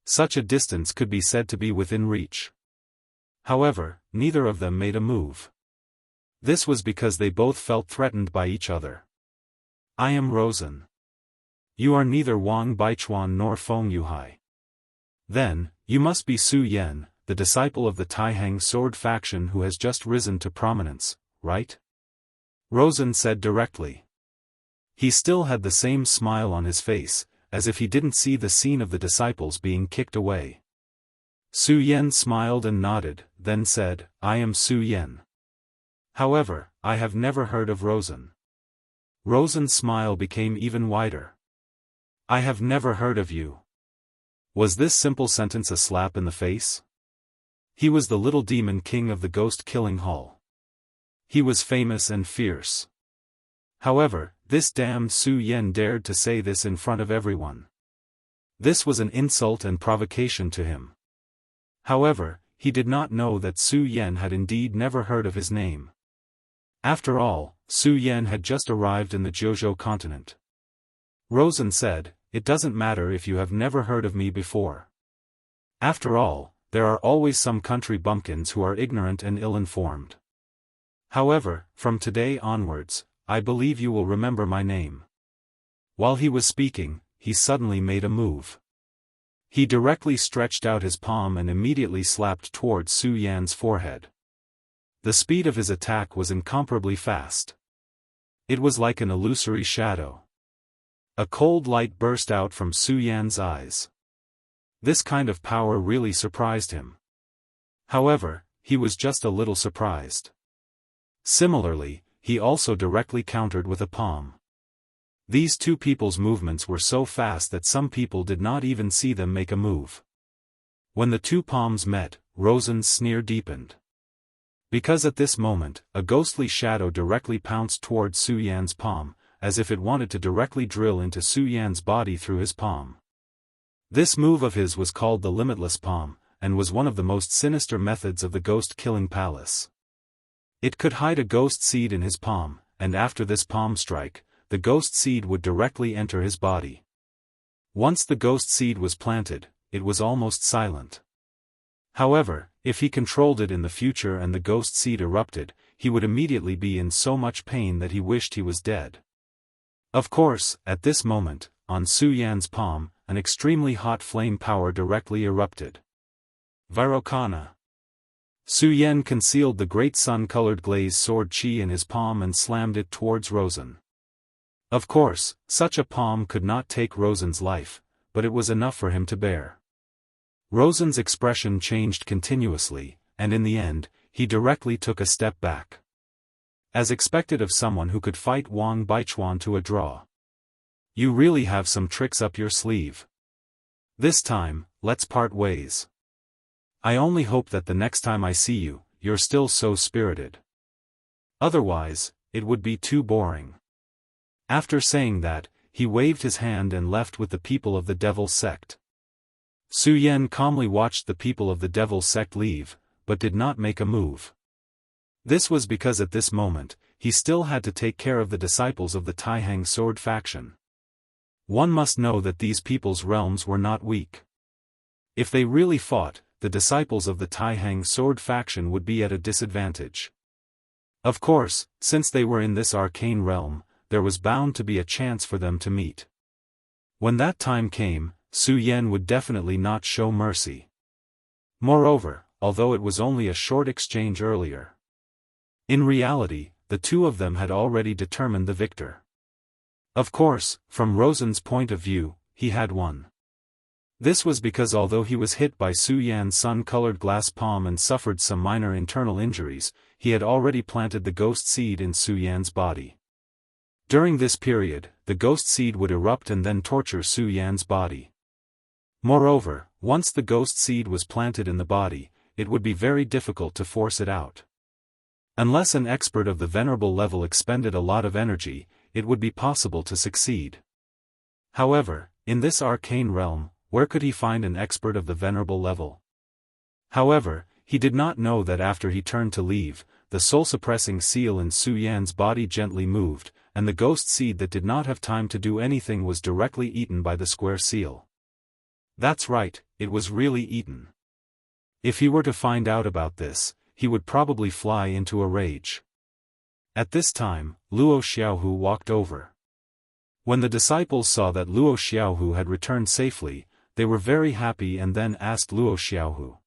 Such a distance could be said to be within reach. However, neither of them made a move. This was because they both felt threatened by each other. "I am Rosen. You are neither Wang Baichuan nor Feng Yuhai. Then, you must be Su Yan, the disciple of the Taihang sword faction who has just risen to prominence, right?" Rosen said directly. He still had the same smile on his face, as if he didn't see the scene of the disciples being kicked away. Su Yan smiled and nodded, then said, "I am Su Yan. However, I have never heard of Rosen." Rosen's smile became even wider. "I have never heard of you." Was this simple sentence a slap in the face? He was the little demon king of the ghost-killing hall. He was famous and fierce. However, This damned Su Yan dared to say this in front of everyone. This was an insult and provocation to him. However, he did not know that Su Yan had indeed never heard of his name. After all, Su Yan had just arrived in the Jiuzhou continent. Rosen said, "It doesn't matter if you have never heard of me before. After all, there are always some country bumpkins who are ignorant and ill-informed. However, from today onwards, I believe you will remember my name." While he was speaking, he suddenly made a move. He directly stretched out his palm and immediately slapped towards Su Yan's forehead. The speed of his attack was incomparably fast. It was like an illusory shadow. A cold light burst out from Su Yan's eyes. This kind of power really surprised him. However, he was just a little surprised. Similarly, he also directly countered with a palm. These two people's movements were so fast that some people did not even see them make a move. When the two palms met, Rosen's sneer deepened. Because at this moment, a ghostly shadow directly pounced towards Su Yan's palm, as if it wanted to directly drill into Su Yan's body through his palm. This move of his was called the Limitless Palm, and was one of the most sinister methods of the ghost-killing palace. It could hide a ghost seed in his palm, and after this palm strike, the ghost seed would directly enter his body. Once the ghost seed was planted, it was almost silent. However, if he controlled it in the future and the ghost seed erupted, he would immediately be in so much pain that he wished he was dead. Of course, at this moment, on Su Yan's palm, an extremely hot flame power directly erupted. Vairocana. Su Yan concealed the great sun-colored glazed sword qi in his palm and slammed it towards Rosen. Of course, such a palm could not take Rosen's life, but it was enough for him to bear. Rosen's expression changed continuously, and in the end, he directly took a step back. As expected of someone who could fight Wang Baichuan to a draw. "You really have some tricks up your sleeve. This time, let's part ways. I only hope that the next time I see you, you're still so spirited. Otherwise, it would be too boring." After saying that, he waved his hand and left with the people of the Devil's Sect. Su Yan calmly watched the people of the Devil's Sect leave, but did not make a move. This was because at this moment, he still had to take care of the disciples of the Taihang sword faction. One must know that these people's realms were not weak. If they really fought, the disciples of the Taihang sword faction would be at a disadvantage. Of course, since they were in this arcane realm, there was bound to be a chance for them to meet. When that time came, Su Yan would definitely not show mercy. Moreover, although it was only a short exchange earlier, in reality, the two of them had already determined the victor. Of course, from Rosen's point of view, he had won. This was because although he was hit by Su Yan's sun-colored glass palm and suffered some minor internal injuries, he had already planted the ghost seed in Su Yan's body. During this period, the ghost seed would erupt and then torture Su Yan's body. Moreover, once the ghost seed was planted in the body, it would be very difficult to force it out. Unless an expert of the venerable level expended a lot of energy, it would be possible to succeed. However, in this arcane realm, where could he find an expert of the venerable level? However, he did not know that after he turned to leave, the soul-suppressing seal in Su Yan's body gently moved, and the ghost seed that did not have time to do anything was directly eaten by the square seal. That's right, it was really eaten. If he were to find out about this, he would probably fly into a rage. At this time, Luo Xiaohu walked over. When the disciples saw that Luo Xiaohu had returned safely, they were very happy and then asked Luo Xiaohu.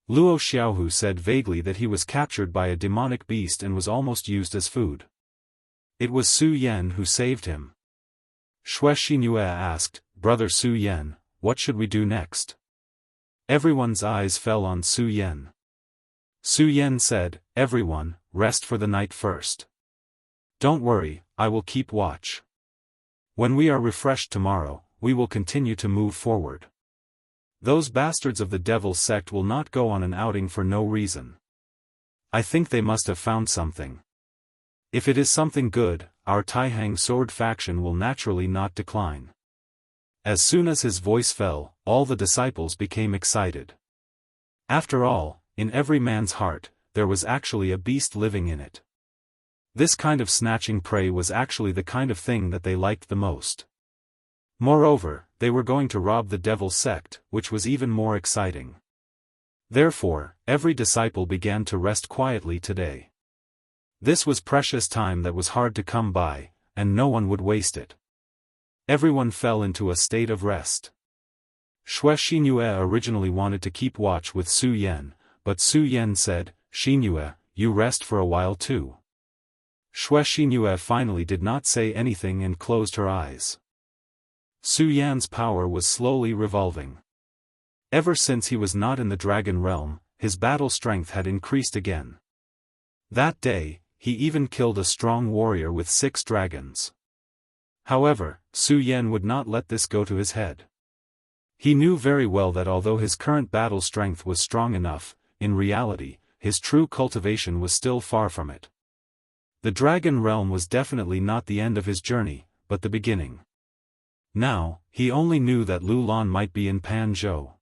Luo Xiaohu said vaguely that he was captured by a demonic beast and was almost used as food. It was Su Yan who saved him. Xue Xinhue asked, "Brother Su Yan, what should we do next?" Everyone's eyes fell on Su Yan. Su Yan said, "Everyone, rest for the night first. Don't worry, I will keep watch. When we are refreshed tomorrow, we will continue to move forward. Those bastards of the Devil's Sect will not go on an outing for no reason. I think they must have found something. If it is something good, our Taihang sword faction will naturally not decline. As soon as his voice fell, all the disciples became excited. After all, in every man's heart, there was actually a beast living in it. This kind of snatching prey was actually the kind of thing that they liked the most. Moreover, they were going to rob the devil sect, which was even more exciting. Therefore, every disciple began to rest quietly today. This was precious time that was hard to come by, and no one would waste it. Everyone fell into a state of rest. Xue Xingyue originally wanted to keep watch with Su Yan, but Su Yan said, "Xingyue, you rest for a while too." Xue Xingyue finally did not say anything and closed her eyes. Su Yan's power was slowly revolving. Ever since he was not in the dragon realm, his battle strength had increased again. That day, he even killed a strong warrior with 6 dragons. However, Su Yan would not let this go to his head. He knew very well that although his current battle strength was strong enough, in reality, his true cultivation was still far from it. The dragon realm was definitely not the end of his journey, but the beginning. Now, he only knew that Lu Lan might be in Panzhou.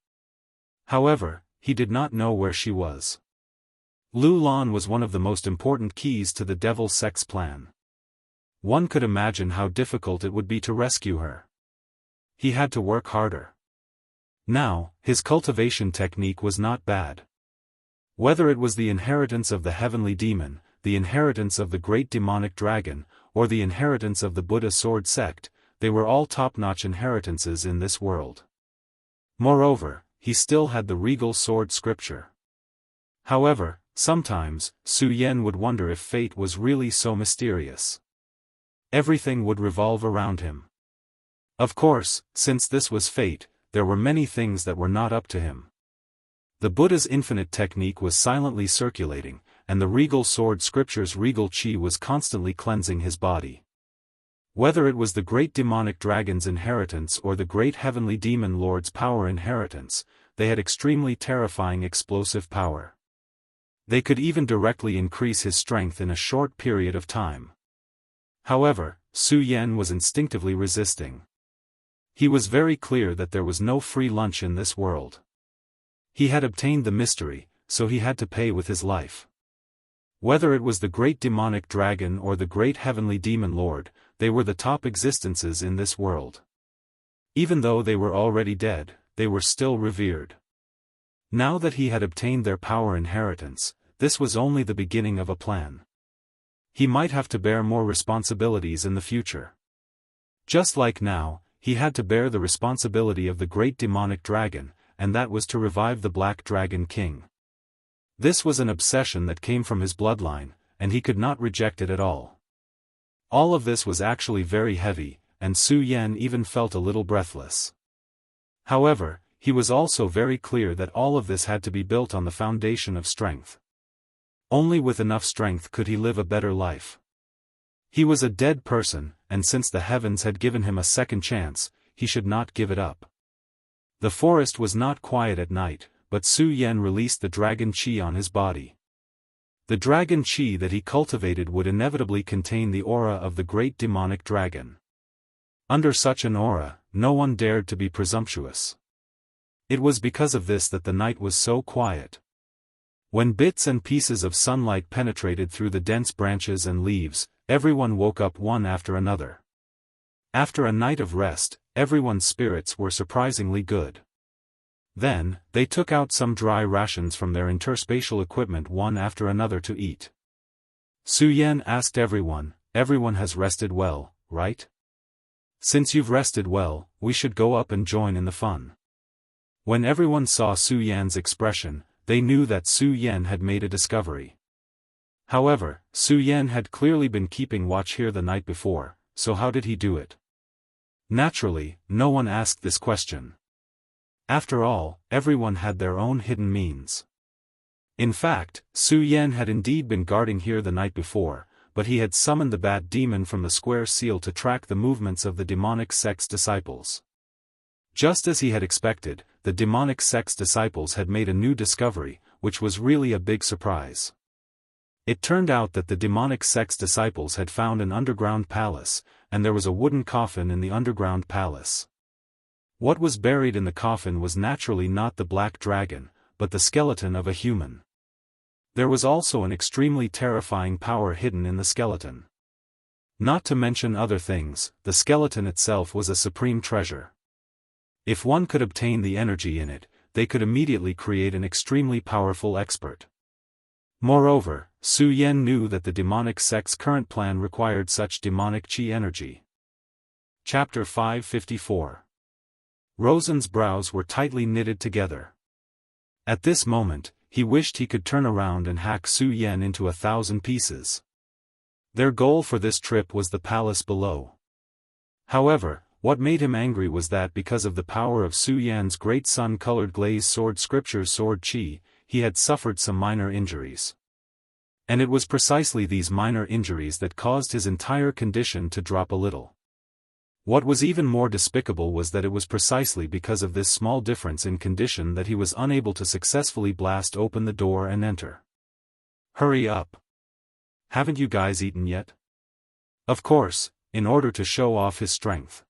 However, he did not know where she was. Lu Lan was one of the most important keys to the Devil Sect's plan. One could imagine how difficult it would be to rescue her. He had to work harder. Now, his cultivation technique was not bad. Whether it was the inheritance of the heavenly demon, the inheritance of the great demonic dragon, or the inheritance of the Buddha sword sect, they were all top-notch inheritances in this world. Moreover, he still had the regal sword scripture. However, sometimes, Su Yan would wonder if fate was really so mysterious. Everything would revolve around him. Of course, since this was fate, there were many things that were not up to him. The Buddha's infinite technique was silently circulating, and the regal sword scripture's regal chi was constantly cleansing his body. Whether it was the great demonic dragon's inheritance or the great heavenly demon lord's power inheritance, they had extremely terrifying explosive power. They could even directly increase his strength in a short period of time. However, Su Yan was instinctively resisting. He was very clear that there was no free lunch in this world. He had obtained the mystery, so he had to pay with his life. Whether it was the great demonic dragon or the great heavenly demon lord, they were the top existences in this world. Even though they were already dead, they were still revered. Now that he had obtained their power inheritance, this was only the beginning of a plan. He might have to bear more responsibilities in the future. Just like now, he had to bear the responsibility of the great demonic dragon, and that was to revive the Black Dragon King. This was an obsession that came from his bloodline, and he could not reject it at all. All of this was actually very heavy, and Su Yan even felt a little breathless. However, he was also very clear that all of this had to be built on the foundation of strength. Only with enough strength could he live a better life. He was a dead person, and since the heavens had given him a second chance, he should not give it up. The forest was not quiet at night, but Su Yan released the dragon chi on his body. The dragon chi that he cultivated would inevitably contain the aura of the great demonic dragon. Under such an aura, no one dared to be presumptuous. It was because of this that the night was so quiet. When bits and pieces of sunlight penetrated through the dense branches and leaves, everyone woke up one after another. After a night of rest, everyone's spirits were surprisingly good. Then, they took out some dry rations from their interspatial equipment one after another to eat. Su Yan asked everyone has rested well, right? Since you've rested well, we should go up and join in the fun. When everyone saw Su Yan's expression, they knew that Su Yan had made a discovery. However, Su Yan had clearly been keeping watch here the night before, so how did he do it? Naturally, no one asked this question. After all, everyone had their own hidden means. In fact, Su Yan had indeed been guarding here the night before, but he had summoned the bat demon from the square seal to track the movements of the demonic sect's disciples. Just as he had expected, the demonic sect's disciples had made a new discovery, which was really a big surprise. It turned out that the demonic sect's disciples had found an underground palace, and there was a wooden coffin in the underground palace. What was buried in the coffin was naturally not the black dragon, but the skeleton of a human. There was also an extremely terrifying power hidden in the skeleton. Not to mention other things, the skeleton itself was a supreme treasure. If one could obtain the energy in it, they could immediately create an extremely powerful expert. Moreover, Su Yan knew that the demonic sect's current plan required such demonic chi energy. Chapter 554. Rosen's brows were tightly knitted together. At this moment, he wished he could turn around and hack Su Yan into 1,000 pieces. Their goal for this trip was the palace below. However, what made him angry was that because of the power of Su Yan's great sun-colored glazed sword scripture sword chi, he had suffered some minor injuries. And it was precisely these minor injuries that caused his entire condition to drop a little. What was even more despicable was that it was precisely because of this small difference in condition that he was unable to successfully blast open the door and enter. Hurry up! Haven't you guys eaten yet? Of course, in order to show off his strength.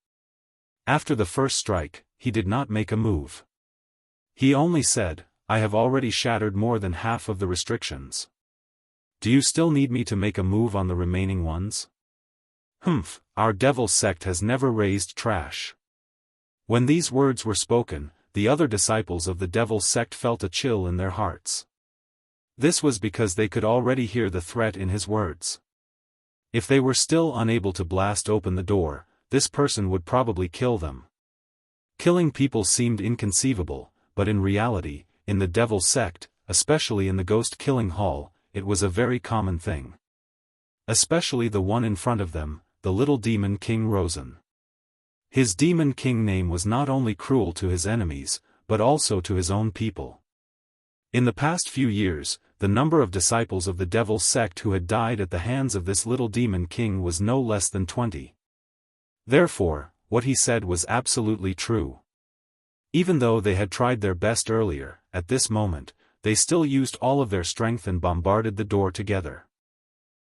After the first strike, he did not make a move. He only said, "I have already shattered more than half of the restrictions. Do you still need me to make a move on the remaining ones?" "Humph, our devil sect has never raised trash." When these words were spoken, the other disciples of the devil sect felt a chill in their hearts. This was because they could already hear the threat in his words. If they were still unable to blast open the door, this person would probably kill them. Killing people seemed inconceivable, but in reality, in the devil sect, especially in the ghost killing hall, it was a very common thing. Especially the one in front of them, the little demon king Rosen. His demon king name was not only cruel to his enemies, but also to his own people. In the past few years, the number of disciples of the devil sect who had died at the hands of this little demon king was no less than 20. Therefore, what he said was absolutely true. Even though they had tried their best earlier, at this moment, they still used all of their strength and bombarded the door together.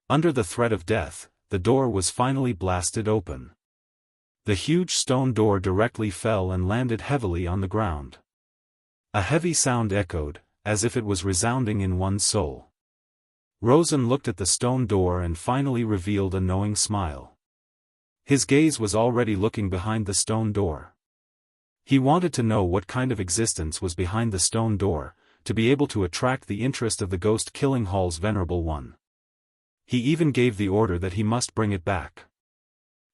Under the threat of death, the door was finally blasted open. The huge stone door directly fell and landed heavily on the ground. A heavy sound echoed, as if it was resounding in one's soul. Rosen looked at the stone door and finally revealed a knowing smile. His gaze was already looking behind the stone door. He wanted to know what kind of existence was behind the stone door, to be able to attract the interest of the ghost killing hall's venerable one. He even gave the order that he must bring it back.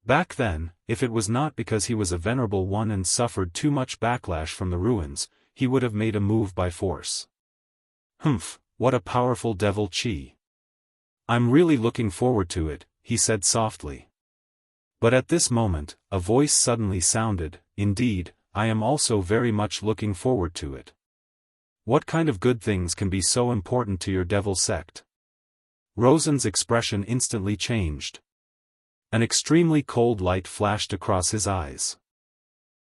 Back then, if it was not because he was a venerable one and suffered too much backlash from the ruins, he would have made a move by force. "Humph, what a powerful devil chi. I'm really looking forward to it," he said softly. But at this moment, a voice suddenly sounded, "Indeed, I am also very much looking forward to it. What kind of good things can be so important to your devil sect?" Rosen's expression instantly changed. An extremely cold light flashed across his eyes.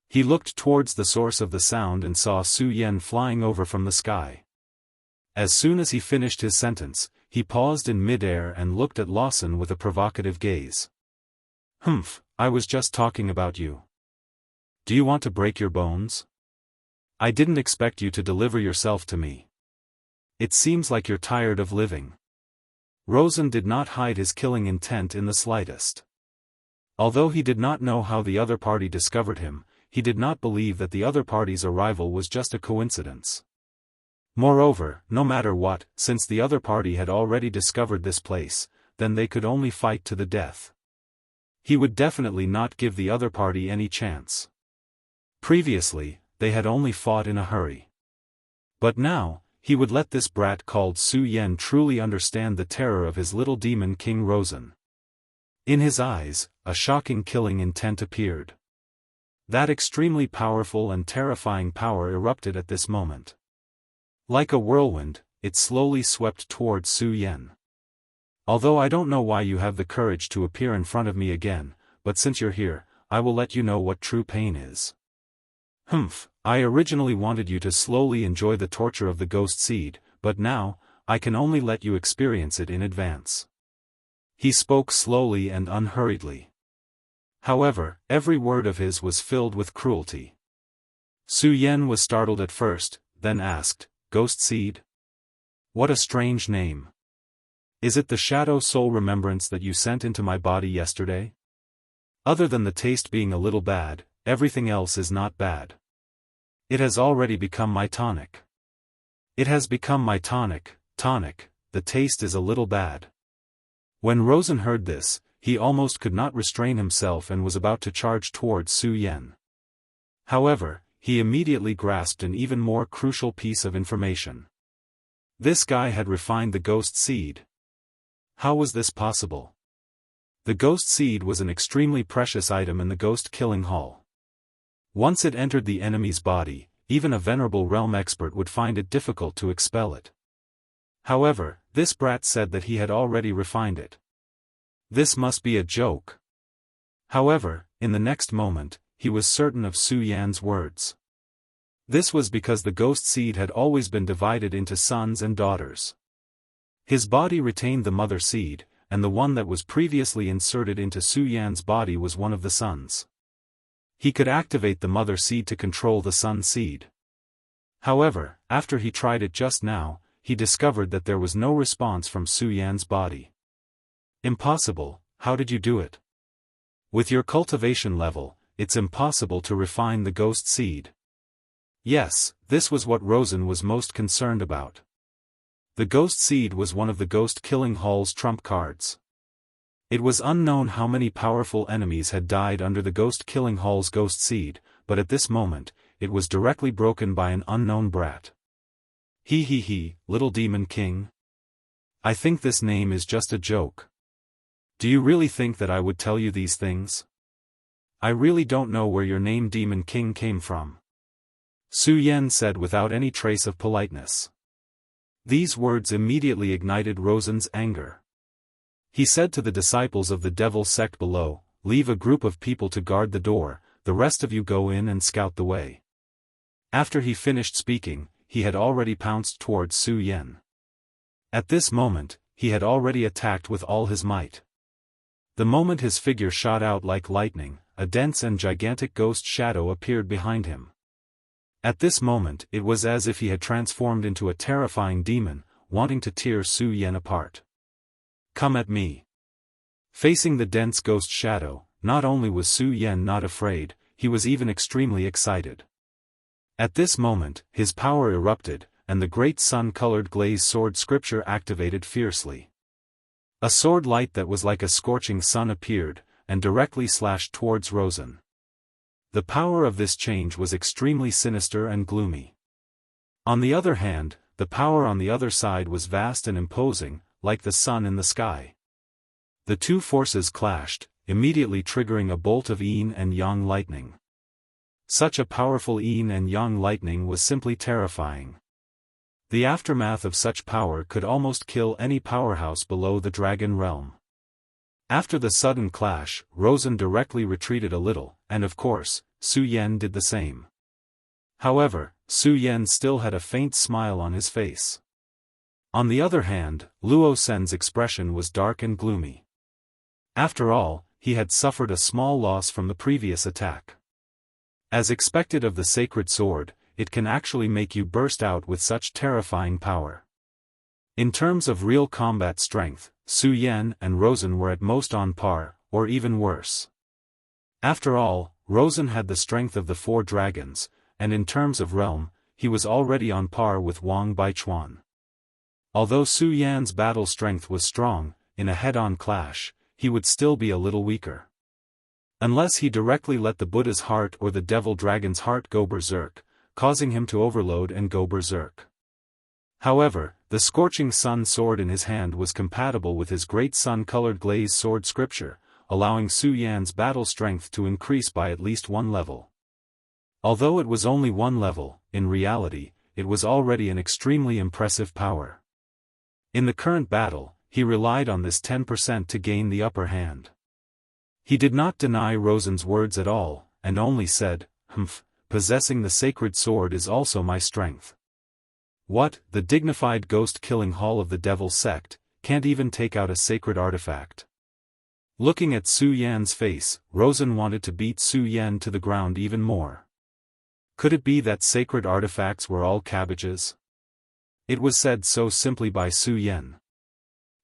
He looked towards the source of the sound and saw Su Yan flying over from the sky. As soon as he finished his sentence, he paused in mid-air and looked at Lawson with a provocative gaze. "Humph, I was just talking about you. Do you want to break your bones? I didn't expect you to deliver yourself to me. It seems like you're tired of living." Rosen did not hide his killing intent in the slightest. Although he did not know how the other party discovered him, he did not believe that the other party's arrival was just a coincidence. Moreover, no matter what, since the other party had already discovered this place, then they could only fight to the death. He would definitely not give the other party any chance. Previously, they had only fought in a hurry. But now, he would let this brat called Su Yan truly understand the terror of his little demon king Rosen. In his eyes, a shocking killing intent appeared. That extremely powerful and terrifying power erupted at this moment. Like a whirlwind, it slowly swept towards Su Yan. "Although I don't know why you have the courage to appear in front of me again, but since you're here, I will let you know what true pain is. Humph, I originally wanted you to slowly enjoy the torture of the ghost seed, but now, I can only let you experience it in advance. He spoke slowly and unhurriedly. However, every word of his was filled with cruelty. Su Yan was startled at first, then asked, Ghost Seed? What a strange name. Is it the shadow soul remembrance that you sent into my body yesterday? Other than the taste being a little bad, everything else is not bad. It has already become my tonic. It has become my tonic, the taste is a little bad. When Rosen heard this, he almost could not restrain himself and was about to charge towards Su Yan. However, he immediately grasped an even more crucial piece of information. This guy had refined the ghost seed. How was this possible? The ghost seed was an extremely precious item in the ghost killing hall. Once it entered the enemy's body, even a venerable realm expert would find it difficult to expel it. However, this brat said that he had already refined it. This must be a joke. However, in the next moment, he was certain of Su Yan's words. This was because the ghost seed had always been divided into sons and daughters. His body retained the mother seed, and the one that was previously inserted into Su Yan's body was one of the sons. He could activate the mother seed to control the son seed. However, after he tried it just now, he discovered that there was no response from Su Yan's body. Impossible, how did you do it? With your cultivation level, it's impossible to refine the ghost seed. Yes, this was what Rosen was most concerned about. The ghost seed was one of the ghost killing hall's trump cards. It was unknown how many powerful enemies had died under the ghost killing hall's ghost seed, but at this moment, it was directly broken by an unknown brat. He, little demon king. I think this name is just a joke. Do you really think that I would tell you these things? I really don't know where your name Demon King came from. Su Yan said without any trace of politeness. These words immediately ignited Rosen's anger. He said to the disciples of the devil sect below, leave a group of people to guard the door, the rest of you go in and scout the way. After he finished speaking, he had already pounced towards Su Yan. At this moment, he had already attacked with all his might. The moment his figure shot out like lightning, a dense and gigantic ghost shadow appeared behind him. At this moment it was as if he had transformed into a terrifying demon, wanting to tear Su Yan apart. Come at me. Facing the dense ghost shadow, not only was Su Yan not afraid, he was even extremely excited. At this moment, his power erupted, and the great sun-colored glazed sword scripture activated fiercely. A sword light that was like a scorching sun appeared, and directly slashed towards Rosen. The power of this change was extremely sinister and gloomy. On the other hand, the power on the other side was vast and imposing, like the sun in the sky. The two forces clashed, immediately triggering a bolt of yin and yang lightning. Such a powerful yin and yang lightning was simply terrifying. The aftermath of such power could almost kill any powerhouse below the dragon realm. After the sudden clash, Rosen directly retreated a little, and of course, Su Yan did the same. However, Su Yan still had a faint smile on his face. On the other hand, Luo Sen's expression was dark and gloomy. After all, he had suffered a small loss from the previous attack. As expected of the sacred sword, it can actually make you burst out with such terrifying power. In terms of real combat strength, Su Yan and Rosen were at most on par, or even worse. After all, Rosen had the strength of the 4 dragons, and in terms of realm, he was already on par with Wang Baichuan. Although Su Yan's battle strength was strong, in a head-on clash, he would still be a little weaker. Unless he directly let the Buddha's heart or the devil dragon's heart go berserk, causing him to overload and go berserk. However, the scorching sun sword in his hand was compatible with his great sun-colored glazed sword scripture, allowing Su Yan's battle strength to increase by at least 1 level. Although it was only 1 level, in reality, it was already an extremely impressive power. In the current battle, he relied on this 10% to gain the upper hand. He did not deny Rosen's words at all, and only said, possessing the sacred sword is also my strength. What, the dignified ghost-killing hall of the devil sect, can't even take out a sacred artifact? Looking at Su Yan's face, Rosen wanted to beat Su Yan to the ground even more. Could it be that sacred artifacts were all cabbages? It was said so simply by Su Yan.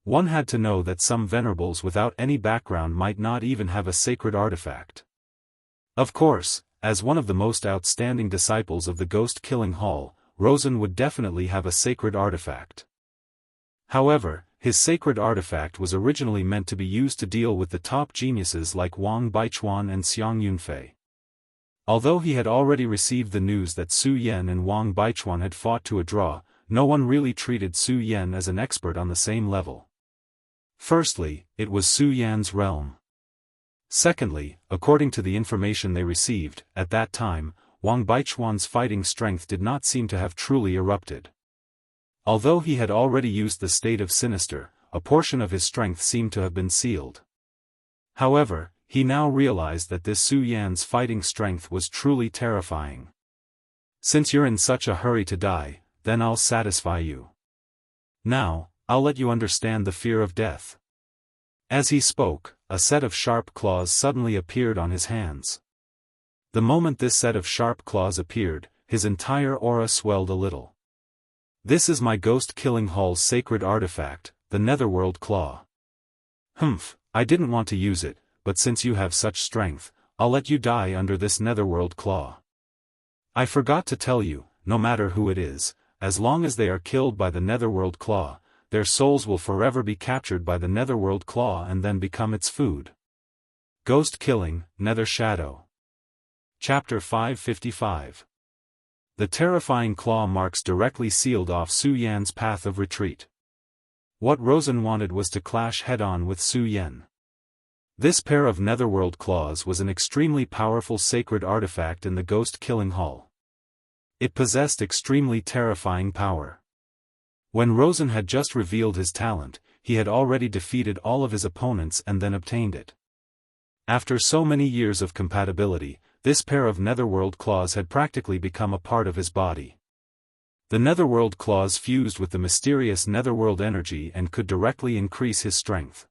One had to know that some venerables without any background might not even have a sacred artifact. Of course, as one of the most outstanding disciples of the ghost-killing hall, Rosen would definitely have a sacred artifact. However, his sacred artifact was originally meant to be used to deal with the top geniuses like Wang Baichuan and Xiang Yunfei. Although he had already received the news that Su Yan and Wang Baichuan had fought to a draw, no one really treated Su Yan as an expert on the same level. Firstly, it was Su Yan's realm. Secondly, according to the information they received, at that time, Wang Baichuan's fighting strength did not seem to have truly erupted. Although he had already used the state of sinister, a portion of his strength seemed to have been sealed. However, he now realized that this Su Yan's fighting strength was truly terrifying. Since you're in such a hurry to die, then I'll satisfy you. Now, I'll let you understand the fear of death. As he spoke, a set of sharp claws suddenly appeared on his hands. The moment this set of sharp claws appeared, his entire aura swelled a little. This is my ghost-killing hall's sacred artifact, the Netherworld Claw. Humph, I didn't want to use it, but since you have such strength, I'll let you die under this Netherworld Claw. I forgot to tell you, no matter who it is, as long as they are killed by the Netherworld Claw, their souls will forever be captured by the Netherworld Claw and then become its food. Ghost Killing, Nether Shadow. Chapter 555. The terrifying claw marks directly sealed off Su Yan's path of retreat. What Rosen wanted was to clash head-on with Su Yan. This pair of Netherworld claws was an extremely powerful sacred artifact in the ghost-killing hall. It possessed extremely terrifying power. When Rosen had just revealed his talent, he had already defeated all of his opponents and then obtained it. After so many years of compatibility, this pair of Netherworld claws had practically become a part of his body. The Netherworld claws fused with the mysterious Netherworld energy and could directly increase his strength.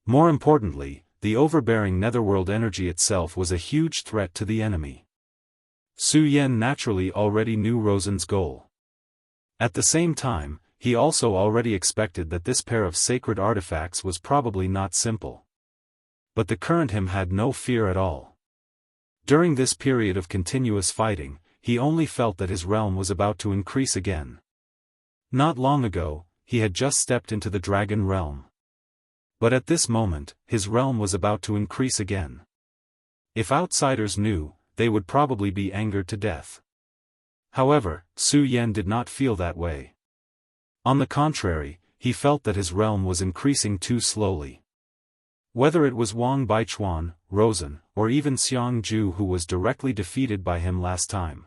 More importantly, the overbearing Netherworld energy itself was a huge threat to the enemy. Su Yan naturally already knew Rosen's goal. At the same time, he also already expected that this pair of sacred artifacts was probably not simple. But the current him had no fear at all. During this period of continuous fighting, he only felt that his realm was about to increase again. Not long ago, he had just stepped into the dragon realm. But at this moment, his realm was about to increase again. If outsiders knew, they would probably be angered to death. However, Su Yan did not feel that way. On the contrary, he felt that his realm was increasing too slowly. Whether it was Wang Baichuan, Rosen, or even Xiang Ju who was directly defeated by him last time.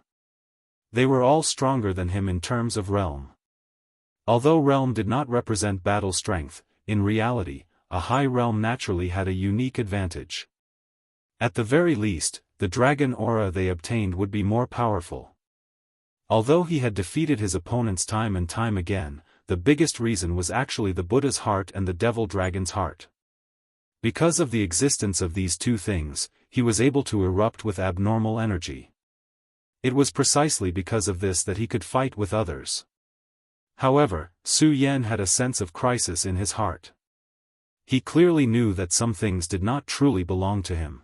They were all stronger than him in terms of realm. Although realm did not represent battle strength, in reality, a high realm naturally had a unique advantage. At the very least, the dragon aura they obtained would be more powerful. Although he had defeated his opponents time and time again, the biggest reason was actually the Buddha's heart and the devil dragon's heart. Because of the existence of these two things, he was able to erupt with abnormal energy. It was precisely because of this that he could fight with others. However, Su Yan had a sense of crisis in his heart. He clearly knew that some things did not truly belong to him.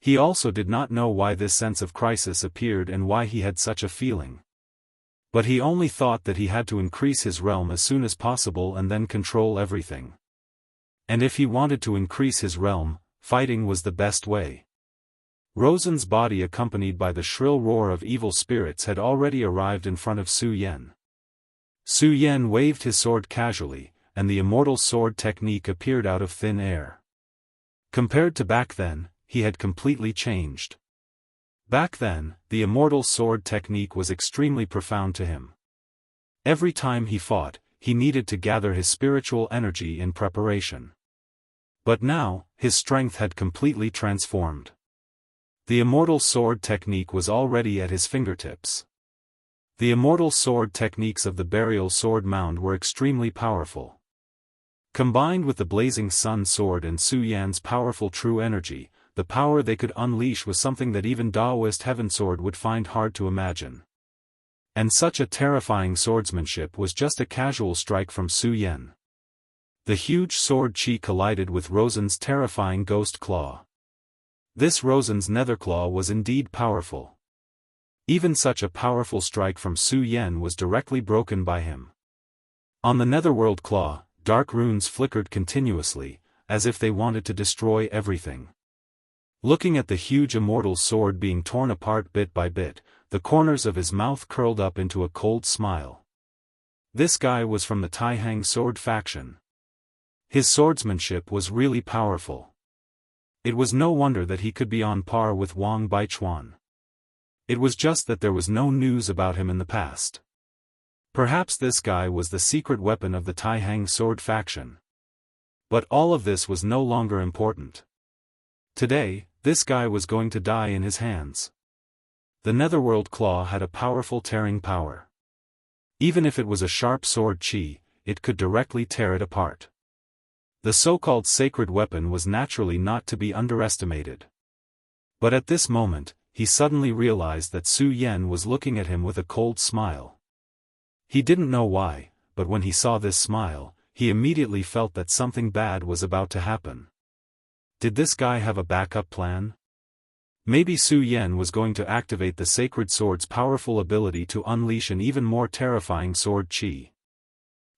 He also did not know why this sense of crisis appeared and why he had such a feeling. But he only thought that he had to increase his realm as soon as possible and then control everything. And if he wanted to increase his realm, fighting was the best way. Rosen's body accompanied by the shrill roar of evil spirits had already arrived in front of Su Yan. Su Yan waved his sword casually, and the immortal sword technique appeared out of thin air. Compared to back then, he had completely changed. Back then, the immortal sword technique was extremely profound to him. Every time he fought, he needed to gather his spiritual energy in preparation. But now, his strength had completely transformed. The immortal sword technique was already at his fingertips. The immortal sword techniques of the burial sword mound were extremely powerful. Combined with the blazing sun sword and Su Yan's powerful true energy, the power they could unleash was something that even Daoist Heavensword would find hard to imagine. And such a terrifying swordsmanship was just a casual strike from Su Yan. The huge sword chi collided with Rosen's terrifying ghost claw. This Rosen's netherclaw was indeed powerful. Even such a powerful strike from Su Yan was directly broken by him. On the netherworld claw, dark runes flickered continuously, as if they wanted to destroy everything. Looking at the huge immortal sword being torn apart bit by bit, the corners of his mouth curled up into a cold smile. This guy was from the Taihang sword faction. His swordsmanship was really powerful. It was no wonder that he could be on par with Wang Baichuan. It was just that there was no news about him in the past. Perhaps this guy was the secret weapon of the Taihang sword faction. But all of this was no longer important. Today, this guy was going to die in his hands. The netherworld claw had a powerful tearing power. Even if it was a sharp sword chi, it could directly tear it apart. The so-called sacred weapon was naturally not to be underestimated. But at this moment, he suddenly realized that Su Yan was looking at him with a cold smile. He didn't know why, but when he saw this smile, he immediately felt that something bad was about to happen. Did this guy have a backup plan? Maybe Su Yan was going to activate the sacred sword's powerful ability to unleash an even more terrifying sword chi.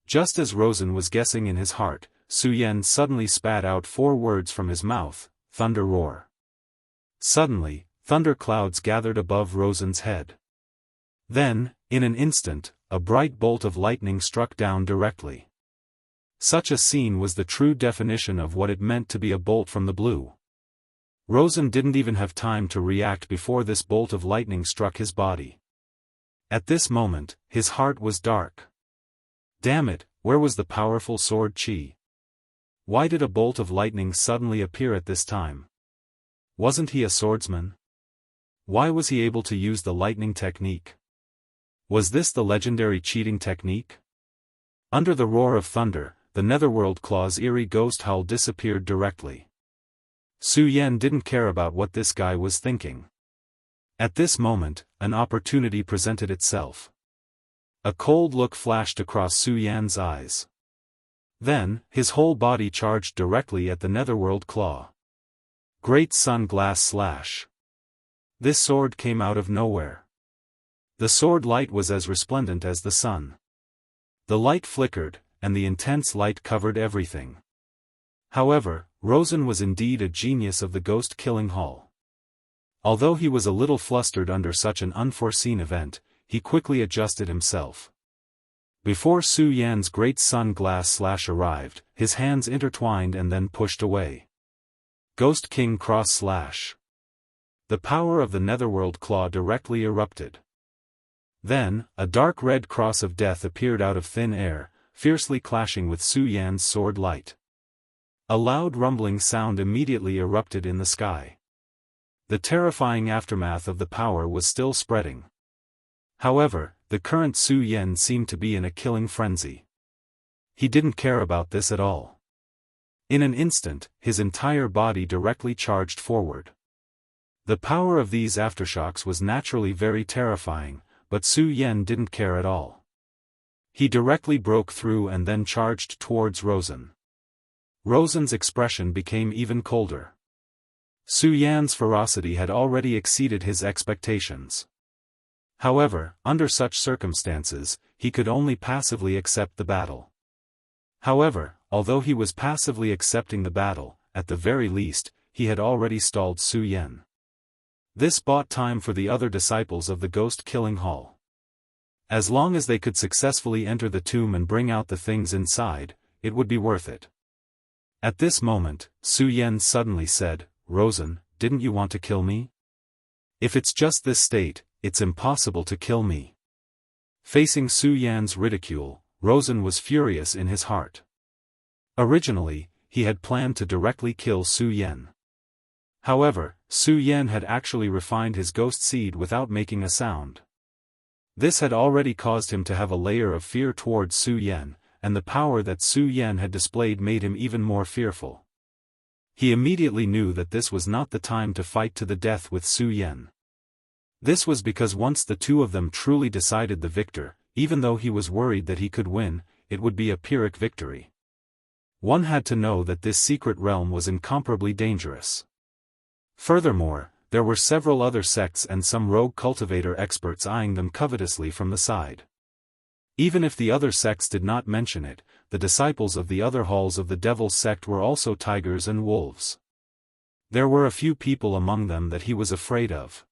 Just as Rosen was guessing in his heart, Su Yan suddenly spat out 4 words from his mouth: thunder roar. Suddenly, thunder clouds gathered above Rosen's head. Then, in an instant, a bright bolt of lightning struck down directly. Such a scene was the true definition of what it meant to be a bolt from the blue. Rosen didn't even have time to react before this bolt of lightning struck his body. At this moment, his heart was dark. Damn it, where was the powerful sword chi? Why did a bolt of lightning suddenly appear at this time? Wasn't he a swordsman? Why was he able to use the lightning technique? Was this the legendary cheating technique? Under the roar of thunder, the netherworld claw's eerie ghost howl disappeared directly. Su Yan didn't care about what this guy was thinking. At this moment, an opportunity presented itself. A cold look flashed across Su Yan's eyes. Then, his whole body charged directly at the netherworld claw. Great sun glass slash. This sword came out of nowhere. The sword light was as resplendent as the sun. The light flickered, and the intense light covered everything. However, Rosen was indeed a genius of the ghost-killing hall. Although he was a little flustered under such an unforeseen event, he quickly adjusted himself. Before Su Yan's great sun glass slash arrived, his hands intertwined and then pushed away. Ghost King cross slash. The power of the netherworld claw directly erupted. Then, a dark red cross of death appeared out of thin air, fiercely clashing with Su Yan's sword light. A loud rumbling sound immediately erupted in the sky. The terrifying aftermath of the power was still spreading. However, the current Su Yan seemed to be in a killing frenzy. He didn't care about this at all. In an instant, his entire body directly charged forward. The power of these aftershocks was naturally very terrifying, but Su Yan didn't care at all. He directly broke through and then charged towards Rosen. Rosen's expression became even colder. Su Yan's ferocity had already exceeded his expectations. However, under such circumstances, he could only passively accept the battle. However, although he was passively accepting the battle, at the very least, he had already stalled Su Yan. This bought time for the other disciples of the ghost-killing hall. As long as they could successfully enter the tomb and bring out the things inside, it would be worth it. At this moment, Su Yan suddenly said, "Rosen, didn't you want to kill me? If it's just this state, it's impossible to kill me." Facing Su Yan's ridicule, Rosen was furious in his heart. Originally, he had planned to directly kill Su Yan. However, Su Yan had actually refined his ghost seed without making a sound. This had already caused him to have a layer of fear towards Su Yan, and the power that Su Yan had displayed made him even more fearful. He immediately knew that this was not the time to fight to the death with Su Yan. This was because once the two of them truly decided the victor, even though he was worried that he could win, it would be a Pyrrhic victory. One had to know that this secret realm was incomparably dangerous. Furthermore, there were several other sects and some rogue cultivator experts eyeing them covetously from the side. Even if the other sects did not mention it, the disciples of the other halls of the Devil's sect were also tigers and wolves. There were a few people among them that he was afraid of.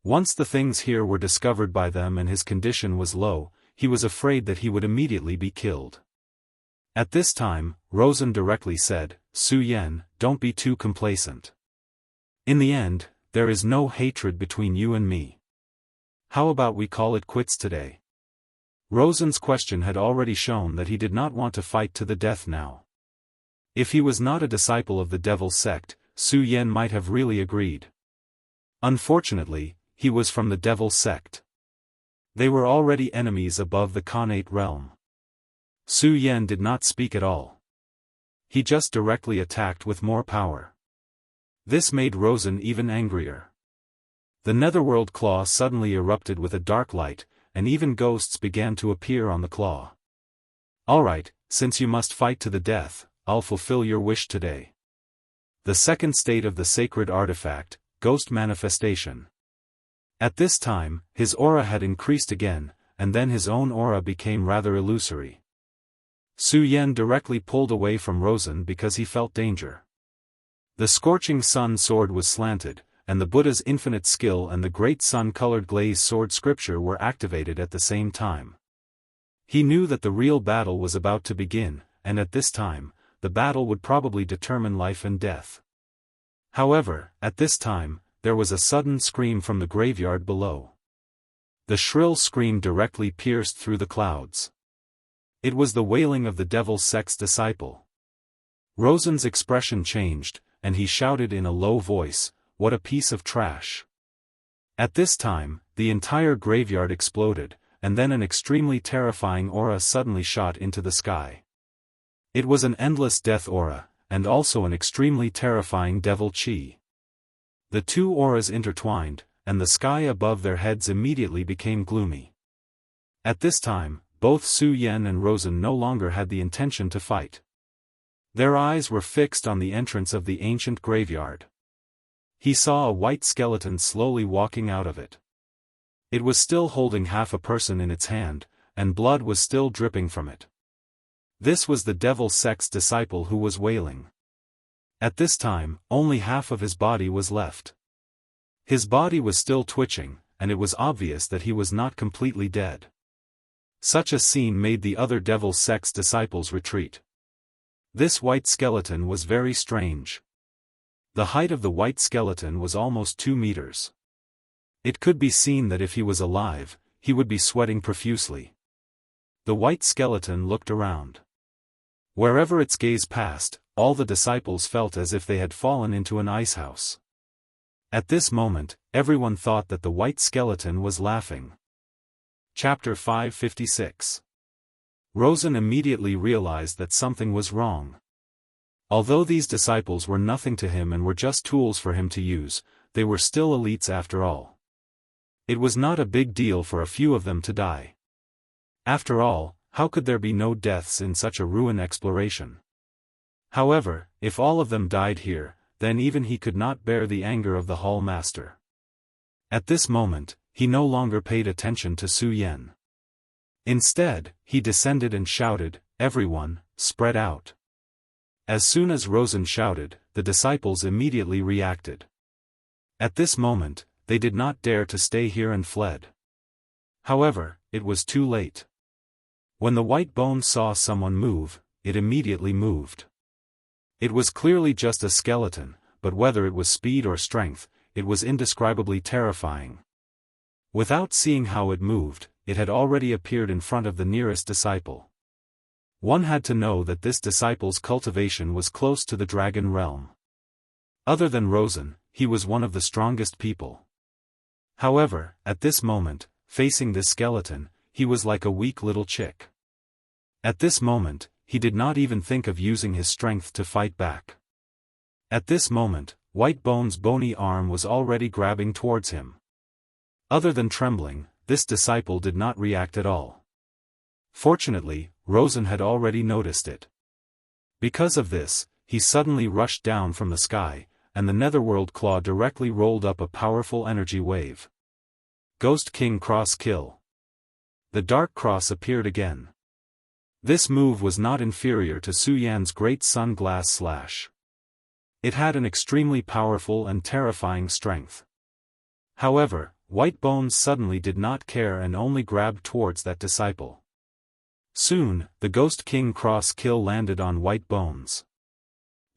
Once the things here were discovered by them and his condition was low, he was afraid that he would immediately be killed. At this time, Rosen directly said, "Su Yan, don't be too complacent. In the end, there is no hatred between you and me. How about we call it quits today?" Rosen's question had already shown that he did not want to fight to the death now. If he was not a disciple of the Devil's sect, Su Yan might have really agreed. Unfortunately, he was from the Devil's sect. They were already enemies above the Khanate realm. Su Yan did not speak at all. He just directly attacked with more power. This made Rosen even angrier. The netherworld claw suddenly erupted with a dark light, and even ghosts began to appear on the claw. "Alright, since you must fight to the death, I'll fulfill your wish today." The second state of the sacred artifact, ghost manifestation. At this time, his aura had increased again, and then his own aura became rather illusory. Su Yan directly pulled away from Rosen because he felt danger. The scorching sun sword was slanted, and the Buddha's infinite skill and the great sun-colored glaze sword scripture were activated at the same time. He knew that the real battle was about to begin, and at this time, the battle would probably determine life and death. However, at this time, there was a sudden scream from the graveyard below. The shrill scream directly pierced through the clouds. It was the wailing of the Devil's sect's disciple. Rosen's expression changed, and he shouted in a low voice, "What a piece of trash!" At this time, the entire graveyard exploded, and then an extremely terrifying aura suddenly shot into the sky. It was an endless death aura, and also an extremely terrifying devil chi. The two auras intertwined, and the sky above their heads immediately became gloomy. At this time, both Su Yan and Rosen no longer had the intention to fight. Their eyes were fixed on the entrance of the ancient graveyard. He saw a white skeleton slowly walking out of it. It was still holding half a person in its hand, and blood was still dripping from it. This was the Devil's sect's disciple who was wailing. At this time, only half of his body was left. His body was still twitching, and it was obvious that he was not completely dead. Such a scene made the other Devil's sect's disciples retreat. This white skeleton was very strange. The height of the white skeleton was almost 2 meters. It could be seen that if he was alive, he would be sweating profusely. The white skeleton looked around. Wherever its gaze passed, all the disciples felt as if they had fallen into an icehouse. At this moment, everyone thought that the white skeleton was laughing. Chapter 556. Rosen immediately realized that something was wrong. Although these disciples were nothing to him and were just tools for him to use, they were still elites after all. It was not a big deal for a few of them to die. After all, how could there be no deaths in such a ruin exploration? However, if all of them died here, then even he could not bear the anger of the Hall Master. At this moment, he no longer paid attention to Su Yan. Instead, he descended and shouted, "Everyone, spread out." As soon as Rosen shouted, the disciples immediately reacted. At this moment, they did not dare to stay here and fled. However, it was too late. When the white bone saw someone move, it immediately moved. It was clearly just a skeleton, but whether it was speed or strength, it was indescribably terrifying. Without seeing how it moved, it had already appeared in front of the nearest disciple. One had to know that this disciple's cultivation was close to the dragon realm. Other than Rosen, he was one of the strongest people. However, at this moment, facing this skeleton, he was like a weak little chick. At this moment, he did not even think of using his strength to fight back. At this moment, White Bones' bony arm was already grabbing towards him. Other than trembling, this disciple did not react at all. Fortunately, Rosen had already noticed it. Because of this, he suddenly rushed down from the sky, and the Netherworld Claw directly rolled up a powerful energy wave. Ghost King Cross Kill. The Dark Cross appeared again. This move was not inferior to Su Yan's Great Sun Glass Slash. It had an extremely powerful and terrifying strength. However, White Bones suddenly did not care and only grabbed towards that disciple. Soon, the Ghost King Cross Kill landed on White Bones.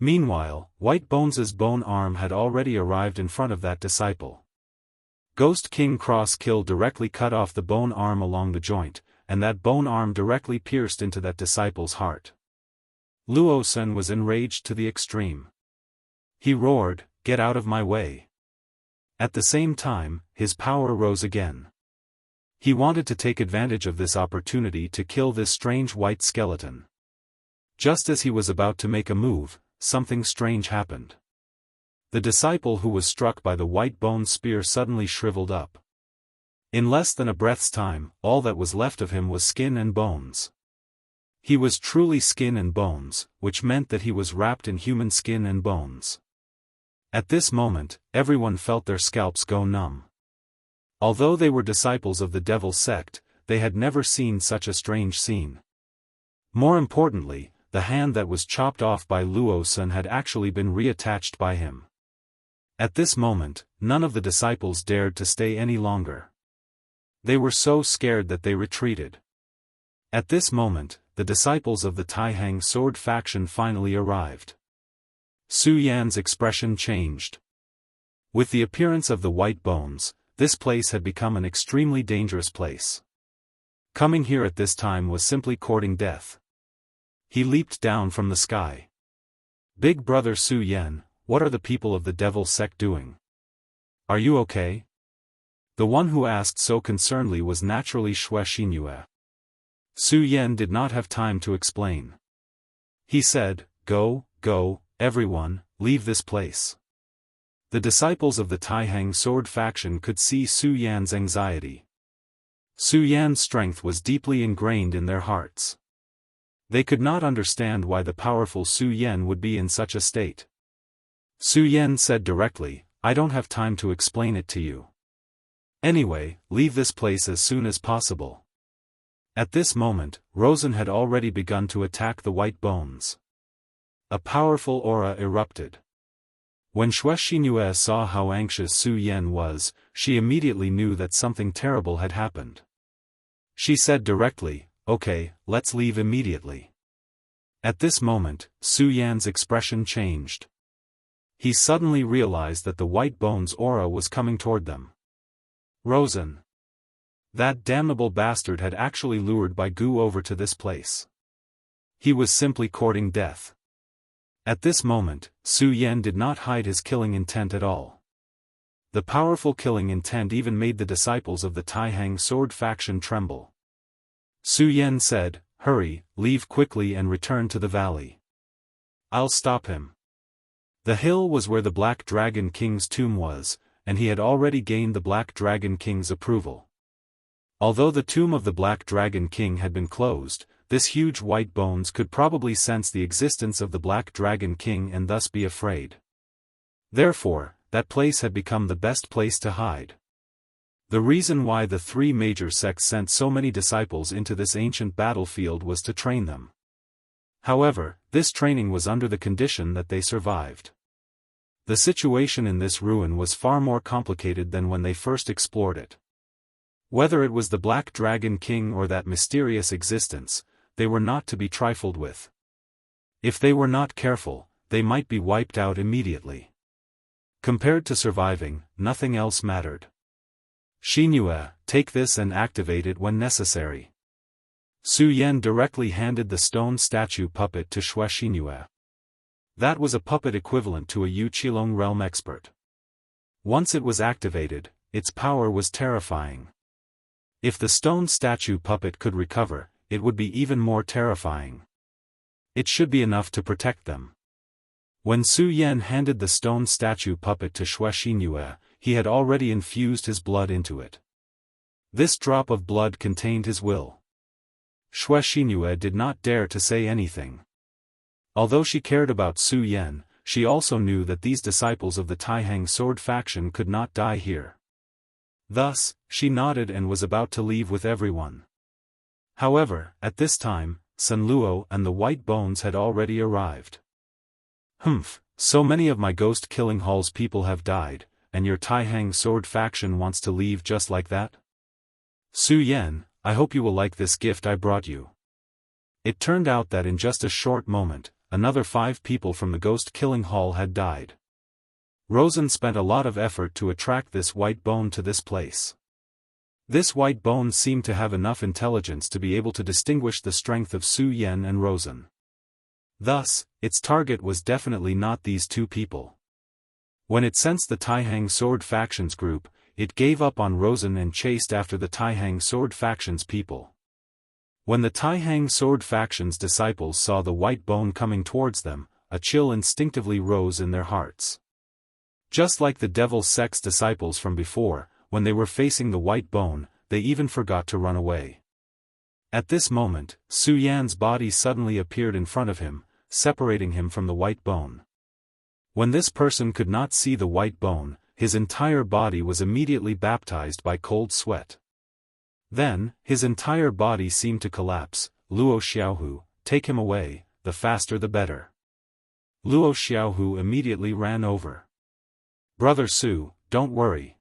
Meanwhile, White Bones's bone arm had already arrived in front of that disciple. Ghost King Cross Kill directly cut off the bone arm along the joint, and that bone arm directly pierced into that disciple's heart. Luo Sun was enraged to the extreme. He roared, "Get out of my way!" At the same time, his power rose again. He wanted to take advantage of this opportunity to kill this strange white skeleton. Just as he was about to make a move, something strange happened. The disciple who was struck by the White Bone spear suddenly shriveled up. In less than a breath's time, all that was left of him was skin and bones. He was truly skin and bones, which meant that he was wrapped in human skin and bones. At this moment, everyone felt their scalps go numb. Although they were disciples of the Devil Sect, they had never seen such a strange scene. More importantly, the hand that was chopped off by Luo Sun had actually been reattached by him. At this moment, none of the disciples dared to stay any longer. They were so scared that they retreated. At this moment, the disciples of the Taihang Sword faction finally arrived. Su Yan's expression changed. With the appearance of the White Bones, this place had become an extremely dangerous place. Coming here at this time was simply courting death. He leaped down from the sky. "Big brother Su Yan, what are the people of the Devil Sect doing? Are you okay?" The one who asked so concernedly was naturally Xinhue. Su Yan did not have time to explain. He said, Go, everyone, leave this place." The disciples of the Taihang Sword faction could see Su Yan's anxiety. Su Yan's strength was deeply ingrained in their hearts. They could not understand why the powerful Su Yan would be in such a state. Su Yan said directly, "I don't have time to explain it to you. Anyway, leave this place as soon as possible." At this moment, Rosen had already begun to attack the White Bones. A powerful aura erupted. When Xinhue saw how anxious Su Yan was, she immediately knew that something terrible had happened. She said directly, "Okay, let's leave immediately." At this moment, Su Yan's expression changed. He suddenly realized that the White Bones' aura was coming toward them. Rosen. That damnable bastard had actually lured Bai Gu over to this place. He was simply courting death. At this moment, Su Yan did not hide his killing intent at all. The powerful killing intent even made the disciples of the Taihang Sword faction tremble. Su Yan said, "Hurry, leave quickly and return to the valley. I'll stop him." The hill was where the Black Dragon King's tomb was, and he had already gained the Black Dragon King's approval. Although the tomb of the Black Dragon King had been closed, this huge White Bones could probably sense the existence of the Black Dragon King and thus be afraid. Therefore, that place had become the best place to hide. The reason why the three major sects sent so many disciples into this ancient battlefield was to train them. However, this training was under the condition that they survived. The situation in this ruin was far more complicated than when they first explored it. Whether it was the Black Dragon King or that mysterious existence, they were not to be trifled with. If they were not careful, they might be wiped out immediately. Compared to surviving, nothing else mattered. Xinhue, take this and activate it when necessary. Su Yan directly handed the stone statue puppet to Xinhue. That was a puppet equivalent to a Yu Qilong realm expert. Once it was activated, its power was terrifying. If the stone statue puppet could recover, it would be even more terrifying. It should be enough to protect them. When Su Yan handed the stone statue puppet to Xiaofan, he had already infused his blood into it. This drop of blood contained his will. Xiaofan did not dare to say anything. Although she cared about Su Yan, she also knew that these disciples of the Taihang sword faction could not die here. Thus, she nodded and was about to leave with everyone. However, at this time, Sun Luo and the White Bones had already arrived. Humph, so many of my ghost killing hall's people have died, and your Taihang sword faction wants to leave just like that? Su Yan, I hope you will like this gift I brought you. It turned out that in just a short moment, another 5 people from the ghost killing hall had died. Rosen spent a lot of effort to attract this white bone to this place. This white bone seemed to have enough intelligence to be able to distinguish the strength of Su Yan and Rosen. Thus, its target was definitely not these 2 people. When it sensed the Taihang sword factions group, it gave up on Rosen and chased after the Taihang sword factions people. When the Taihang sword factions disciples saw the white bone coming towards them, a chill instinctively rose in their hearts. Just like the Devil Sect's disciples from before, when they were facing the white bone, they even forgot to run away. At this moment, Su Yan's body suddenly appeared in front of him, separating him from the white bone. When this person could not see the white bone, his entire body was immediately baptized by cold sweat. Then, his entire body seemed to collapse. Luo Xiaohu, take him away, the faster the better. Luo Xiaohu immediately ran over. Brother Su, don't worry.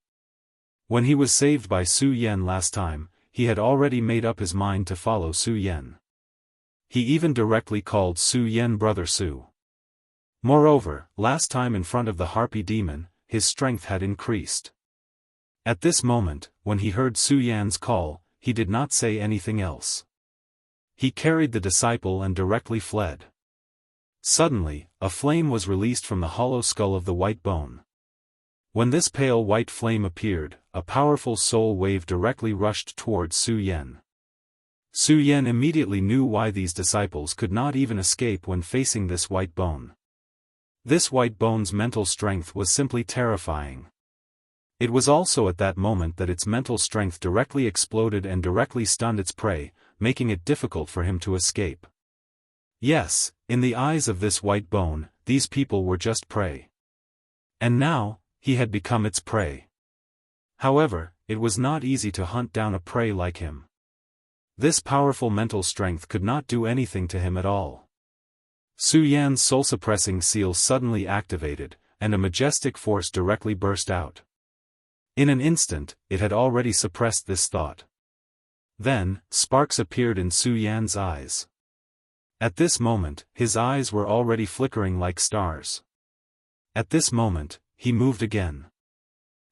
When he was saved by Su Yan last time, he had already made up his mind to follow Su Yan. He even directly called Su Yan Brother Su. Moreover, last time in front of the Harpy demon, his strength had increased. At this moment, when he heard Su Yan's call, he did not say anything else. He carried the disciple and directly fled. Suddenly, a flame was released from the hollow skull of the white bone. When this pale white flame appeared, a powerful soul wave directly rushed towards Su Yan. Su Yan immediately knew why these disciples could not even escape when facing this white bone. This white bone's mental strength was simply terrifying. It was also at that moment that its mental strength directly exploded and directly stunned its prey, making it difficult for him to escape. Yes, in the eyes of this white bone, these people were just prey. And now, he had become its prey. However, it was not easy to hunt down a prey like him. This powerful mental strength could not do anything to him at all. Su Yan's soul-suppressing seal suddenly activated, and a majestic force directly burst out. In an instant, it had already suppressed this thought. Then, sparks appeared in Su Yan's eyes. At this moment, his eyes were already flickering like stars. At this moment, he moved again.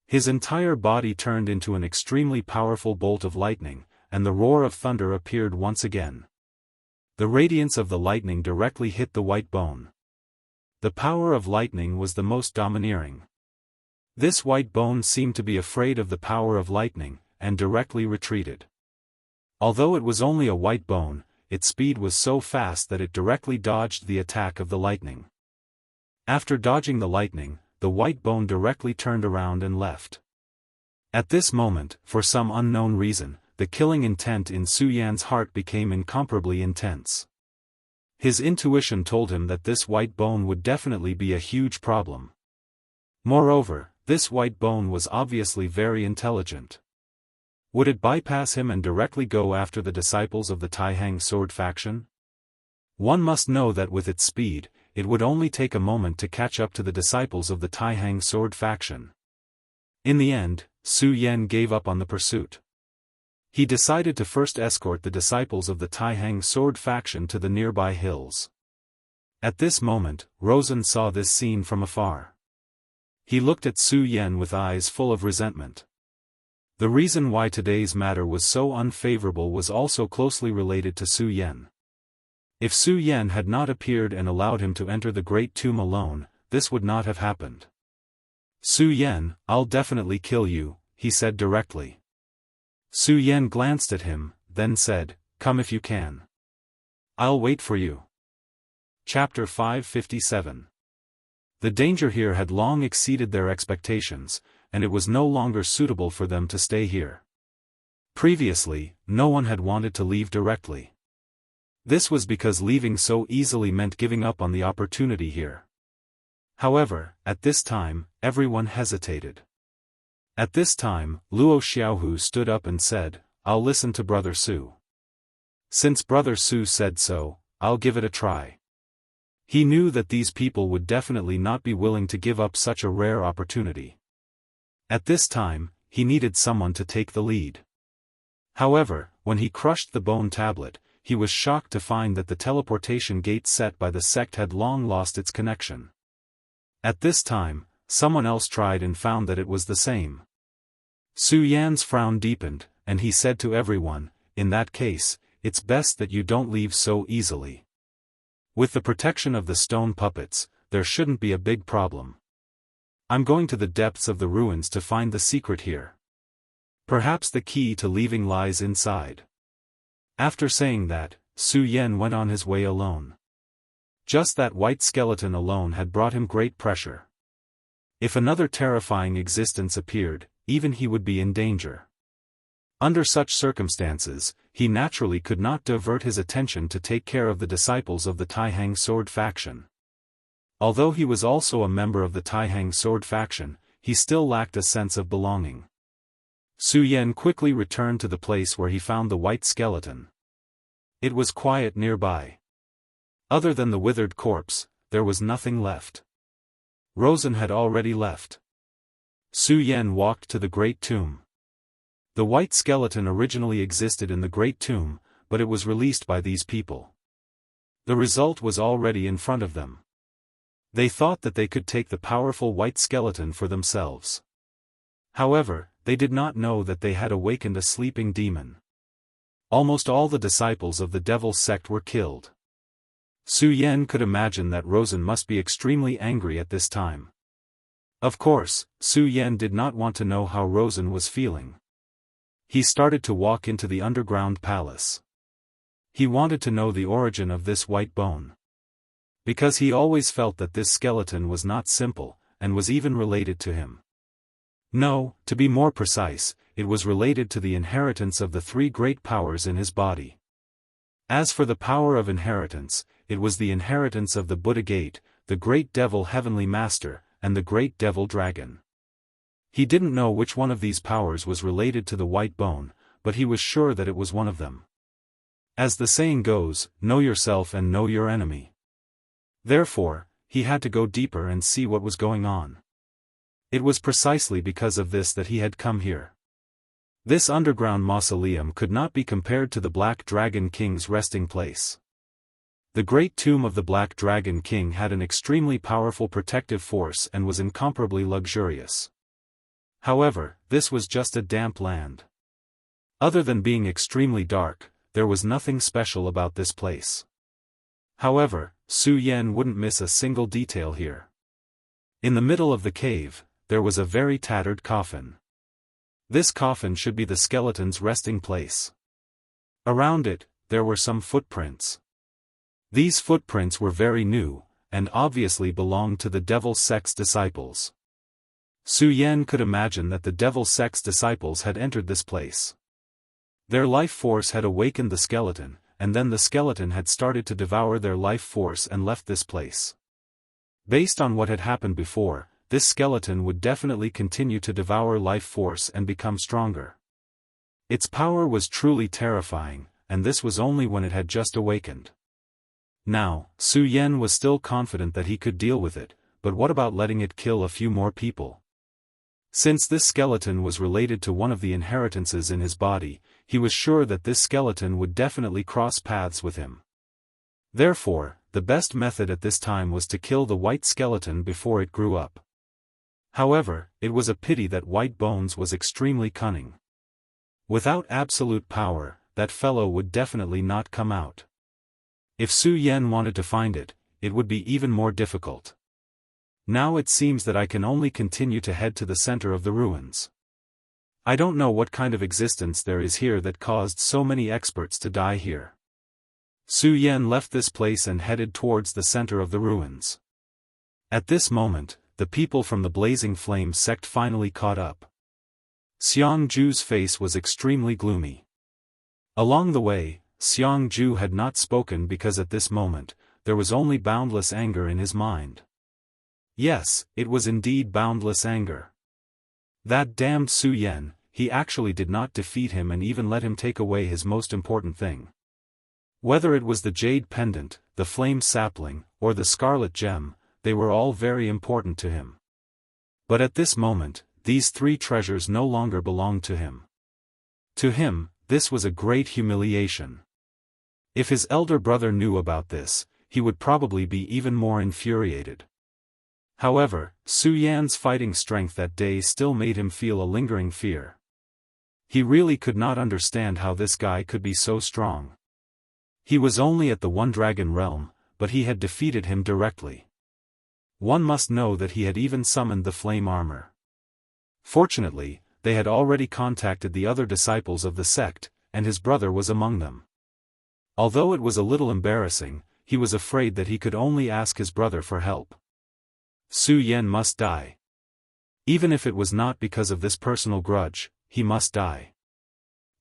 His entire body turned into an extremely powerful bolt of lightning, and the roar of thunder appeared once again. The radiance of the lightning directly hit the white bone. The power of lightning was the most domineering. This white bone seemed to be afraid of the power of lightning, and directly retreated. Although it was only a white bone, its speed was so fast that it directly dodged the attack of the lightning. After dodging the lightning, the white bone directly turned around and left. At this moment, for some unknown reason, the killing intent in Su Yan's heart became incomparably intense. His intuition told him that this white bone would definitely be a huge problem. Moreover, this white bone was obviously very intelligent. Would it bypass him and directly go after the disciples of the Taihang sword faction? One must know that with its speed, it would only take a moment to catch up to the disciples of the Taihang sword faction. In the end, Su Yan gave up on the pursuit. He decided to first escort the disciples of the Taihang sword faction to the nearby hills. At this moment, Rosen saw this scene from afar. He looked at Su Yan with eyes full of resentment. The reason why today's matter was so unfavorable was also closely related to Su Yan. If Su Yan had not appeared and allowed him to enter the Great Tomb alone, this would not have happened. Su Yan, I'll definitely kill you, he said directly. Su Yan glanced at him, then said, "Come if you can. I'll wait for you." Chapter 557. The danger here had long exceeded their expectations, and it was no longer suitable for them to stay here. Previously, no one had wanted to leave directly. This was because leaving so easily meant giving up on the opportunity here. However, at this time, everyone hesitated. At this time, Luo Xiaohu stood up and said, "I'll listen to Brother Su. Since Brother Su said so, I'll give it a try." He knew that these people would definitely not be willing to give up such a rare opportunity. At this time, he needed someone to take the lead. However, when he crushed the bone tablet, he was shocked to find that the teleportation gate set by the sect had long lost its connection. At this time, someone else tried and found that it was the same. Su Yan's frown deepened, and he said to everyone, "In that case, it's best that you don't leave so easily. With the protection of the stone puppets, there shouldn't be a big problem. I'm going to the depths of the ruins to find the secret here. Perhaps the key to leaving lies inside." After saying that, Su Yan went on his way alone. Just that white skeleton alone had brought him great pressure. If another terrifying existence appeared, even he would be in danger. Under such circumstances, he naturally could not divert his attention to take care of the disciples of the Taihang sword faction. Although he was also a member of the Taihang sword faction, he still lacked a sense of belonging. Su Yan quickly returned to the place where he found the white skeleton. It was quiet nearby. Other than the withered corpse, there was nothing left. Rosen had already left. Su Yan walked to the great tomb. The white skeleton originally existed in the great tomb, but it was released by these people. The result was already in front of them. They thought that they could take the powerful white skeleton for themselves. However, they did not know that they had awakened a sleeping demon. Almost all the disciples of the devil sect were killed. Su Yan could imagine that Rosen must be extremely angry at this time. Of course, Su Yan did not want to know how Rosen was feeling. He started to walk into the underground palace. He wanted to know the origin of this white bone. Because he always felt that this skeleton was not simple, and was even related to him. No, to be more precise, it was related to the inheritance of the three great powers in his body. As for the power of inheritance, it was the inheritance of the Buddha Gate, the great devil heavenly master, and the great devil dragon. He didn't know which one of these powers was related to the white bone, but he was sure that it was one of them. As the saying goes, know yourself and know your enemy. Therefore, he had to go deeper and see what was going on. It was precisely because of this that he had come here. This underground mausoleum could not be compared to the Black Dragon King's resting place. The great tomb of the Black Dragon King had an extremely powerful protective force and was incomparably luxurious. However, this was just a damp land. Other than being extremely dark, there was nothing special about this place. However, Su Yan wouldn't miss a single detail here. In the middle of the cave, there was a very tattered coffin. This coffin should be the skeleton's resting place. Around it, there were some footprints. These footprints were very new, and obviously belonged to the devil sect's disciples. Su Yan could imagine that the devil sect's disciples had entered this place. Their life force had awakened the skeleton, and then the skeleton had started to devour their life force and left this place. Based on what had happened before, this skeleton would definitely continue to devour life force and become stronger. Its power was truly terrifying, and this was only when it had just awakened. Now, Su Yan was still confident that he could deal with it, but what about letting it kill a few more people? Since this skeleton was related to one of the inheritances in his body, he was sure that this skeleton would definitely cross paths with him. Therefore, the best method at this time was to kill the white skeleton before it grew up. However, it was a pity that White Bones was extremely cunning. Without absolute power, that fellow would definitely not come out. If Su Yan wanted to find it, it would be even more difficult. Now it seems that I can only continue to head to the center of the ruins. I don't know what kind of existence there is here that caused so many experts to die here. Su Yan left this place and headed towards the center of the ruins. At this moment, the people from the Blazing Flame sect finally caught up. Xiang Ju's face was extremely gloomy. Along the way, Xiang Ju had not spoken because at this moment, there was only boundless anger in his mind. Yes, it was indeed boundless anger. That damned Su Yan, he actually did not defeat him and even let him take away his most important thing. Whether it was the jade pendant, the flame sapling, or the scarlet gem, they were all very important to him. But at this moment, these three treasures no longer belonged to him. To him, this was a great humiliation. If his elder brother knew about this, he would probably be even more infuriated. However, Su Yan's fighting strength that day still made him feel a lingering fear. He really could not understand how this guy could be so strong. He was only at the One Dragon realm, but he had defeated him directly. One must know that he had even summoned the flame armor. Fortunately, they had already contacted the other disciples of the sect, and his brother was among them. Although it was a little embarrassing, he was afraid that he could only ask his brother for help. Su Yan must die. Even if it was not because of this personal grudge, he must die.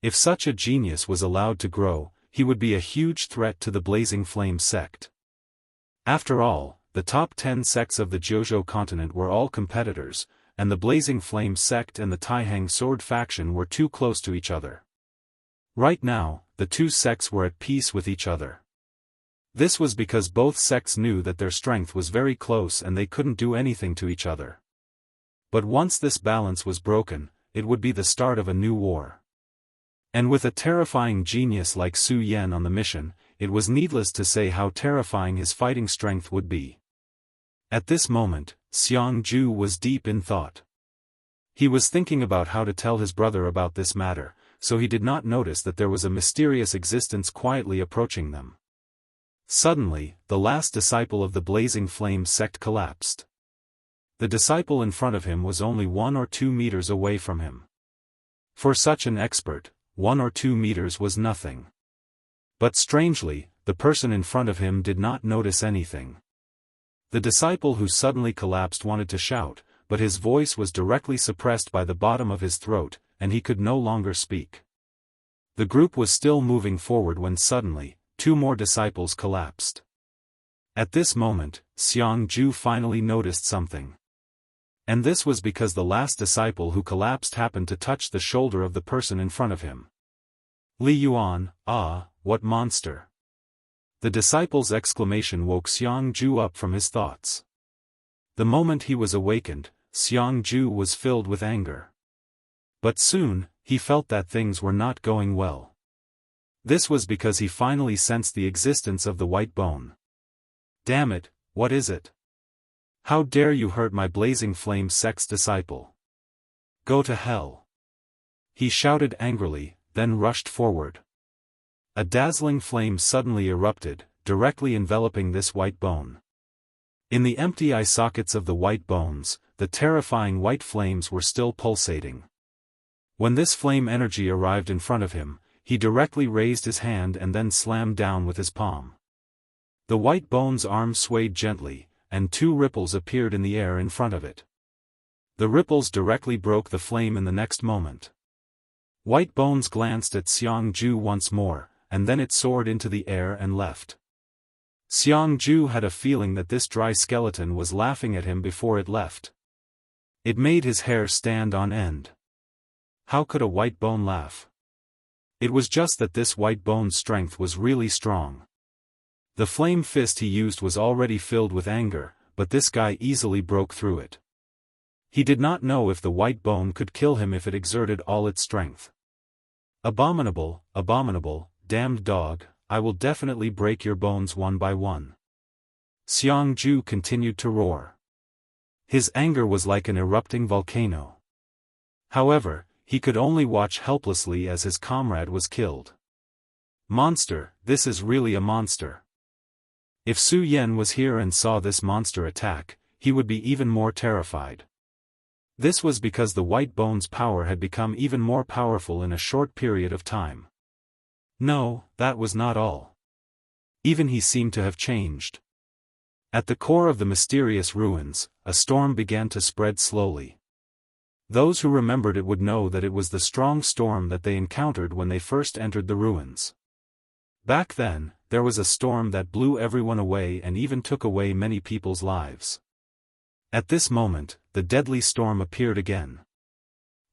If such a genius was allowed to grow, he would be a huge threat to the Blazing Flame sect. After all, the top 10 sects of the Jiuzhou continent were all competitors, and the Blazing Flame sect and the Taihang sword faction were too close to each other. Right now, the two sects were at peace with each other. This was because both sects knew that their strength was very close and they couldn't do anything to each other. But once this balance was broken, it would be the start of a new war. And with a terrifying genius like Su Yan on the mission, it was needless to say how terrifying his fighting strength would be. At this moment, Xiang Ju was deep in thought. He was thinking about how to tell his brother about this matter, so he did not notice that there was a mysterious existence quietly approaching them. Suddenly, the last disciple of the Blazing Flame sect collapsed. The disciple in front of him was only 1 or 2 meters away from him. For such an expert, 1 or 2 meters was nothing. But strangely, the person in front of him did not notice anything. The disciple who suddenly collapsed wanted to shout, but his voice was directly suppressed by the bottom of his throat, and he could no longer speak. The group was still moving forward when suddenly, 2 more disciples collapsed. At this moment, Xiang Ju finally noticed something. And this was because the last disciple who collapsed happened to touch the shoulder of the person in front of him. Li Yuan, ah, what monster! The disciple's exclamation woke Xiang Ju up from his thoughts. The moment he was awakened, Xiang Ju was filled with anger. But soon, he felt that things were not going well. This was because he finally sensed the existence of the white bone. Damn it, what is it? How dare you hurt my Blazing Flame sect's disciple? Go to hell! He shouted angrily, then rushed forward. A dazzling flame suddenly erupted, directly enveloping this white bone. In the empty eye sockets of the white bones, the terrifying white flames were still pulsating. When this flame energy arrived in front of him, he directly raised his hand and then slammed down with his palm. The white bone's arm swayed gently, and 2 ripples appeared in the air in front of it. The ripples directly broke the flame in the next moment. White bones glanced at Xiang Ju once more, and then it soared into the air and left. Xiang Ju had a feeling that this dry skeleton was laughing at him before it left. It made his hair stand on end. How could a white bone laugh? It was just that this white bone's strength was really strong. The flame fist he used was already filled with anger, but this guy easily broke through it. He did not know if the white bone could kill him if it exerted all its strength. Abominable, abominable, damned dog, I will definitely break your bones one by one. Xiang Ju continued to roar. His anger was like an erupting volcano. However, he could only watch helplessly as his comrade was killed. Monster, this is really a monster. If Su Yan was here and saw this monster attack, he would be even more terrified. This was because the white bone's power had become even more powerful in a short period of time. No, that was not all. Even he seemed to have changed. At the core of the mysterious ruins, a storm began to spread slowly. Those who remembered it would know that it was the strong storm that they encountered when they first entered the ruins. Back then, there was a storm that blew everyone away and even took away many people's lives. At this moment, the deadly storm appeared again.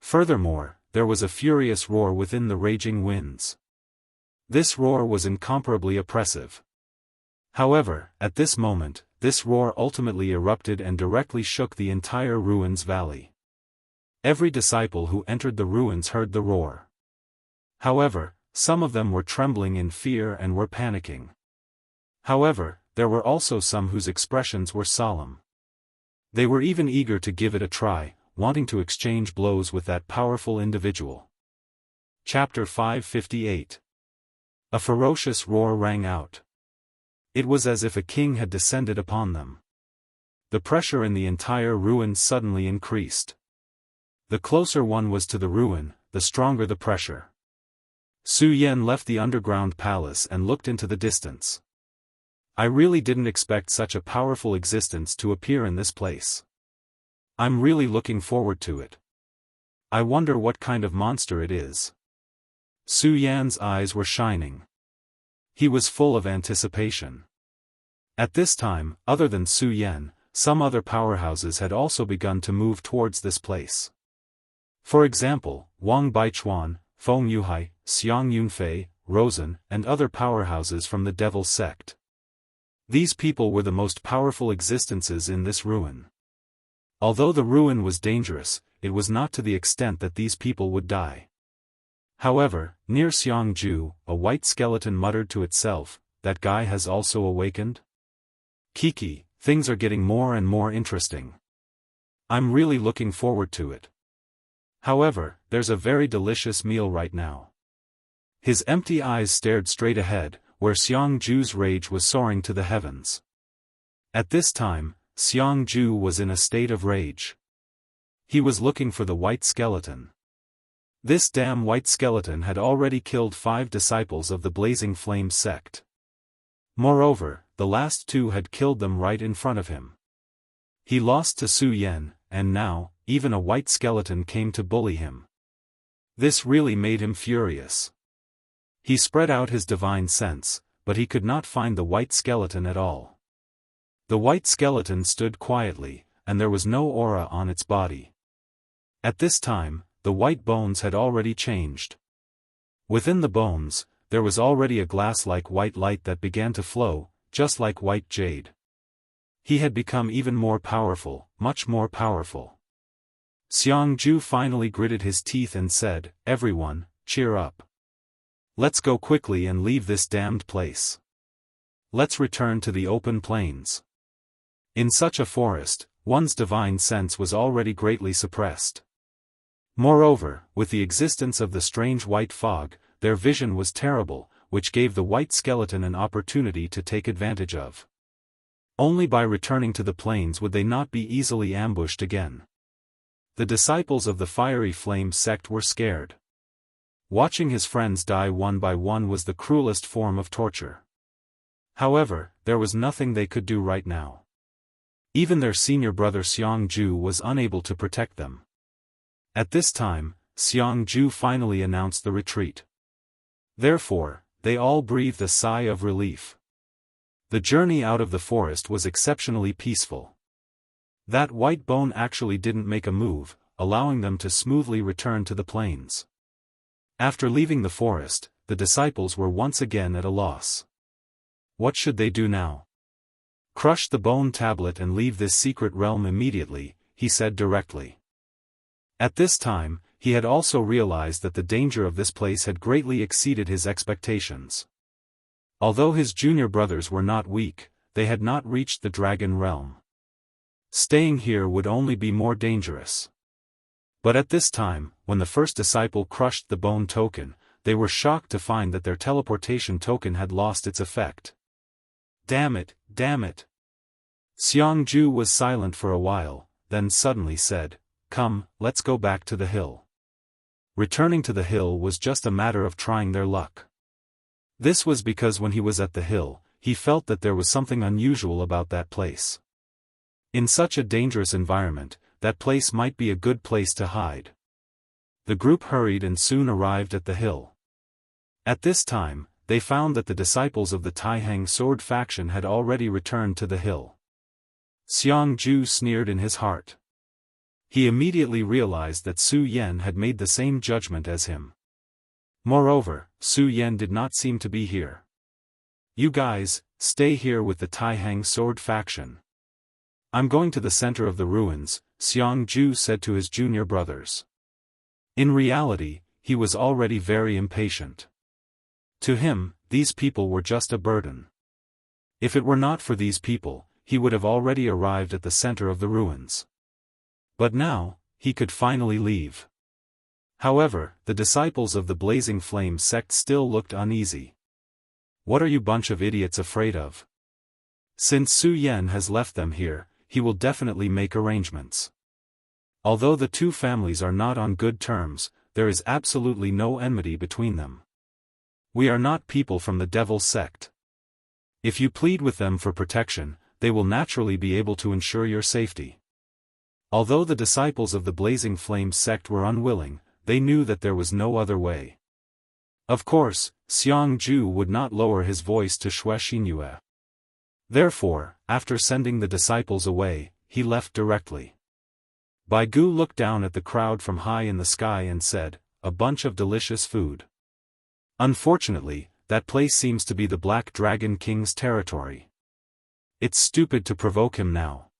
Furthermore, there was a furious roar within the raging winds. This roar was incomparably oppressive. However, at this moment, this roar ultimately erupted and directly shook the entire ruins valley. Every disciple who entered the ruins heard the roar. However, some of them were trembling in fear and were panicking. However, there were also some whose expressions were solemn. They were even eager to give it a try, wanting to exchange blows with that powerful individual. Chapter 558. A ferocious roar rang out. It was as if a king had descended upon them. The pressure in the entire ruin suddenly increased. The closer one was to the ruin, the stronger the pressure. Su Yan left the underground palace and looked into the distance. I really didn't expect such a powerful existence to appear in this place. I'm really looking forward to it. I wonder what kind of monster it is. Su Yan's eyes were shining. He was full of anticipation. At this time, other than Su Yan, some other powerhouses had also begun to move towards this place. For example, Wang Baichuan, Feng Yuhai, Xiang Yunfei, Rosen, and other powerhouses from the Devil sect. These people were the most powerful existences in this ruin. Although the ruin was dangerous, it was not to the extent that these people would die. However, near Xiangju, a white skeleton muttered to itself, "That guy has also awakened? Kiki, things are getting more and more interesting. I'm really looking forward to it. However, there's a very delicious meal right now." His empty eyes stared straight ahead, where Xiangju's rage was soaring to the heavens. At this time, Xiangju was in a state of rage. He was looking for the white skeleton. This damn white skeleton had already killed 5 disciples of the Blazing Flame sect. Moreover, the last 2 had killed them right in front of him. He lost to Su Yan, and now, even a white skeleton came to bully him. This really made him furious. He spread out his divine sense, but he could not find the white skeleton at all. The white skeleton stood quietly, and there was no aura on its body. At this time, the white bones had already changed. Within the bones, there was already a glass-like white light that began to flow, just like white jade. He had become even more powerful, much more powerful. Xiangju finally gritted his teeth and said, "Everyone, cheer up. Let's go quickly and leave this damned place. Let's return to the open plains." In such a forest, one's divine sense was already greatly suppressed. Moreover, with the existence of the strange white fog, their vision was terrible, which gave the white skeleton an opportunity to take advantage of. Only by returning to the plains would they not be easily ambushed again. The disciples of the Fiery Flame sect were scared. Watching his friends die one by one was the cruelest form of torture. However, there was nothing they could do right now. Even their senior brother Xiangju was unable to protect them. At this time, Xiangju finally announced the retreat. Therefore, they all breathed a sigh of relief. The journey out of the forest was exceptionally peaceful. That white bone actually didn't make a move, allowing them to smoothly return to the plains. After leaving the forest, the disciples were once again at a loss. What should they do now? "Crush the bone tablet and leave this secret realm immediately," he said directly. At this time, he had also realized that the danger of this place had greatly exceeded his expectations. Although his junior brothers were not weak, they had not reached the dragon realm. Staying here would only be more dangerous. But at this time, when the first disciple crushed the bone token, they were shocked to find that their teleportation token had lost its effect. "Damn it, damn it." Xiangju was silent for a while, then suddenly said, "Come, let's go back to the hill." Returning to the hill was just a matter of trying their luck. This was because when he was at the hill, he felt that there was something unusual about that place. In such a dangerous environment, that place might be a good place to hide. The group hurried and soon arrived at the hill. At this time, they found that the disciples of the Taihang sword faction had already returned to the hill. Xiang Ju sneered in his heart. He immediately realized that Su Yan had made the same judgment as him. Moreover, Su Yan did not seem to be here. "You guys, stay here with the Taihang sword faction. I'm going to the center of the ruins," Xiang Ju said to his junior brothers. In reality, he was already very impatient. To him, these people were just a burden. If it were not for these people, he would have already arrived at the center of the ruins. But now, he could finally leave. However, the disciples of the Blazing Flame sect still looked uneasy. "What are you bunch of idiots afraid of? Since Su Yan has left them here, he will definitely make arrangements. Although the two families are not on good terms, there is absolutely no enmity between them. We are not people from the Devil sect. If you plead with them for protection, they will naturally be able to ensure your safety." Although the disciples of the Blazing Flame sect were unwilling, they knew that there was no other way. Of course, Xiang Ju would not lower his voice to Xue Xinyue. Therefore, after sending the disciples away, he left directly. Bai Gu looked down at the crowd from high in the sky and said, "A bunch of delicious food. Unfortunately, that place seems to be the Black Dragon King's territory. It's stupid to provoke him now.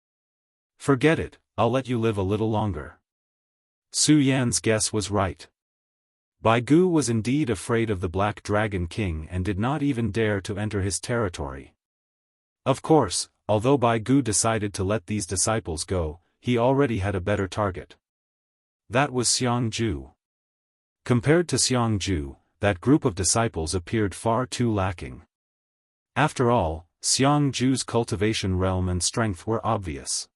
Forget it, I'll let you live a little longer." Su Yan's guess was right. Bai Gu was indeed afraid of the Black Dragon King and did not even dare to enter his territory. Of course, although Bai Gu decided to let these disciples go, he already had a better target. That was Xiang Ju. Compared to Xiang Ju, that group of disciples appeared far too lacking. After all, Xiang Ju's cultivation realm and strength were obvious.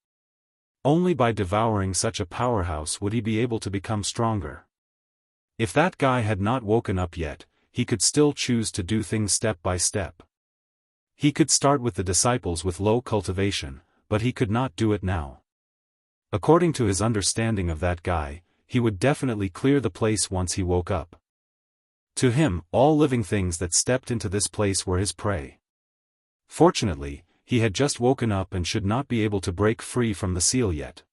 Only by devouring such a powerhouse would he be able to become stronger. If that guy had not woken up yet, he could still choose to do things step by step. He could start with the disciples with low cultivation, but he could not do it now. According to his understanding of that guy, he would definitely clear the place once he woke up. To him, all living things that stepped into this place were his prey. Fortunately, he had just woken up and should not be able to break free from the seal yet.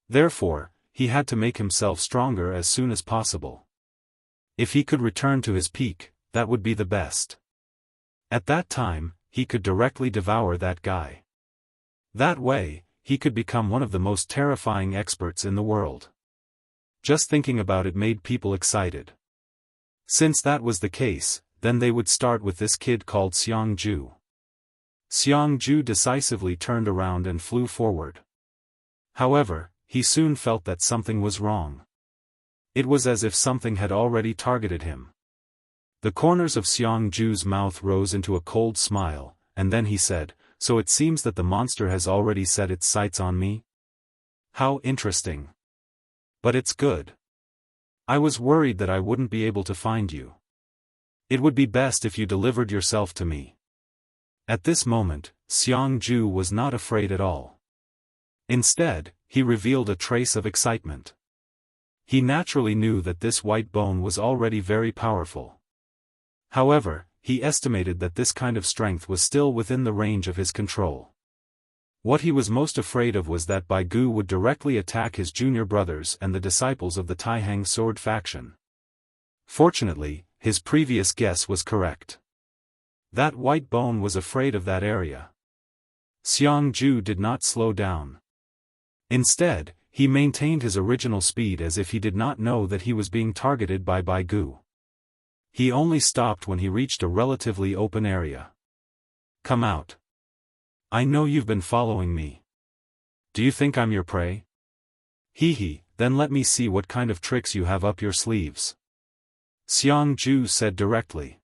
Therefore, he had to make himself stronger as soon as possible. If he could return to his peak, that would be the best. At that time, he could directly devour that guy. That way, he could become one of the most terrifying experts in the world. Just thinking about it made people excited. Since that was the case, then they would start with this kid called Xiang Ju. Xiang Ju decisively turned around and flew forward. However, he soon felt that something was wrong. It was as if something had already targeted him. The corners of Xiang Ju's mouth rose into a cold smile, and then he said, "So it seems that the monster has already set its sights on me? How interesting. But it's good. I was worried that I wouldn't be able to find you. It would be best if you delivered yourself to me." At this moment, Xiang Ju was not afraid at all. Instead, he revealed a trace of excitement. He naturally knew that this white bone was already very powerful. However, he estimated that this kind of strength was still within the range of his control. What he was most afraid of was that Bai Gu would directly attack his junior brothers and the disciples of the Taihang sword faction. Fortunately, his previous guess was correct. That white bone was afraid of that area. Xiang Ju did not slow down. Instead, he maintained his original speed as if he did not know that he was being targeted by Bai Gu. He only stopped when he reached a relatively open area. "Come out. I know you've been following me. Do you think I'm your prey? Hee, then let me see what kind of tricks you have up your sleeves." Xiang Ju said directly.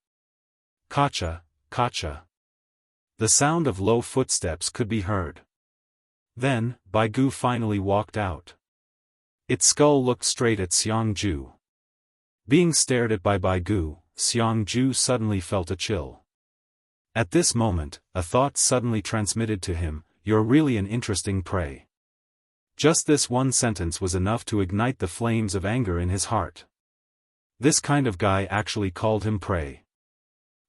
"Kacha, kacha." The sound of low footsteps could be heard. Then, Bai Gu finally walked out. Its skull looked straight at Xiangju. Being stared at by Baigu, Xiangju suddenly felt a chill. At this moment, a thought suddenly transmitted to him, "You're really an interesting prey." Just this one sentence was enough to ignite the flames of anger in his heart. This kind of guy actually called him prey.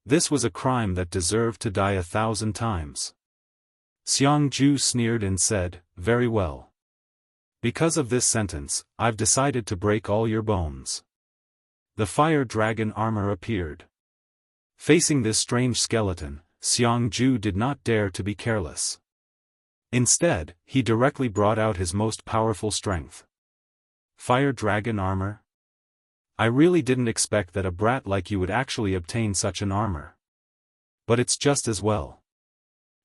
This was a crime that deserved to die 1,000 times. Xiangju sneered and said, "Very well. Because of this sentence, I've decided to break all your bones." The fire dragon armor appeared. Facing this strange skeleton, Xiangju did not dare to be careless. Instead, he directly brought out his most powerful strength. Fire dragon armor? I really didn't expect that a brat like you would actually obtain such an armor. But it's just as well.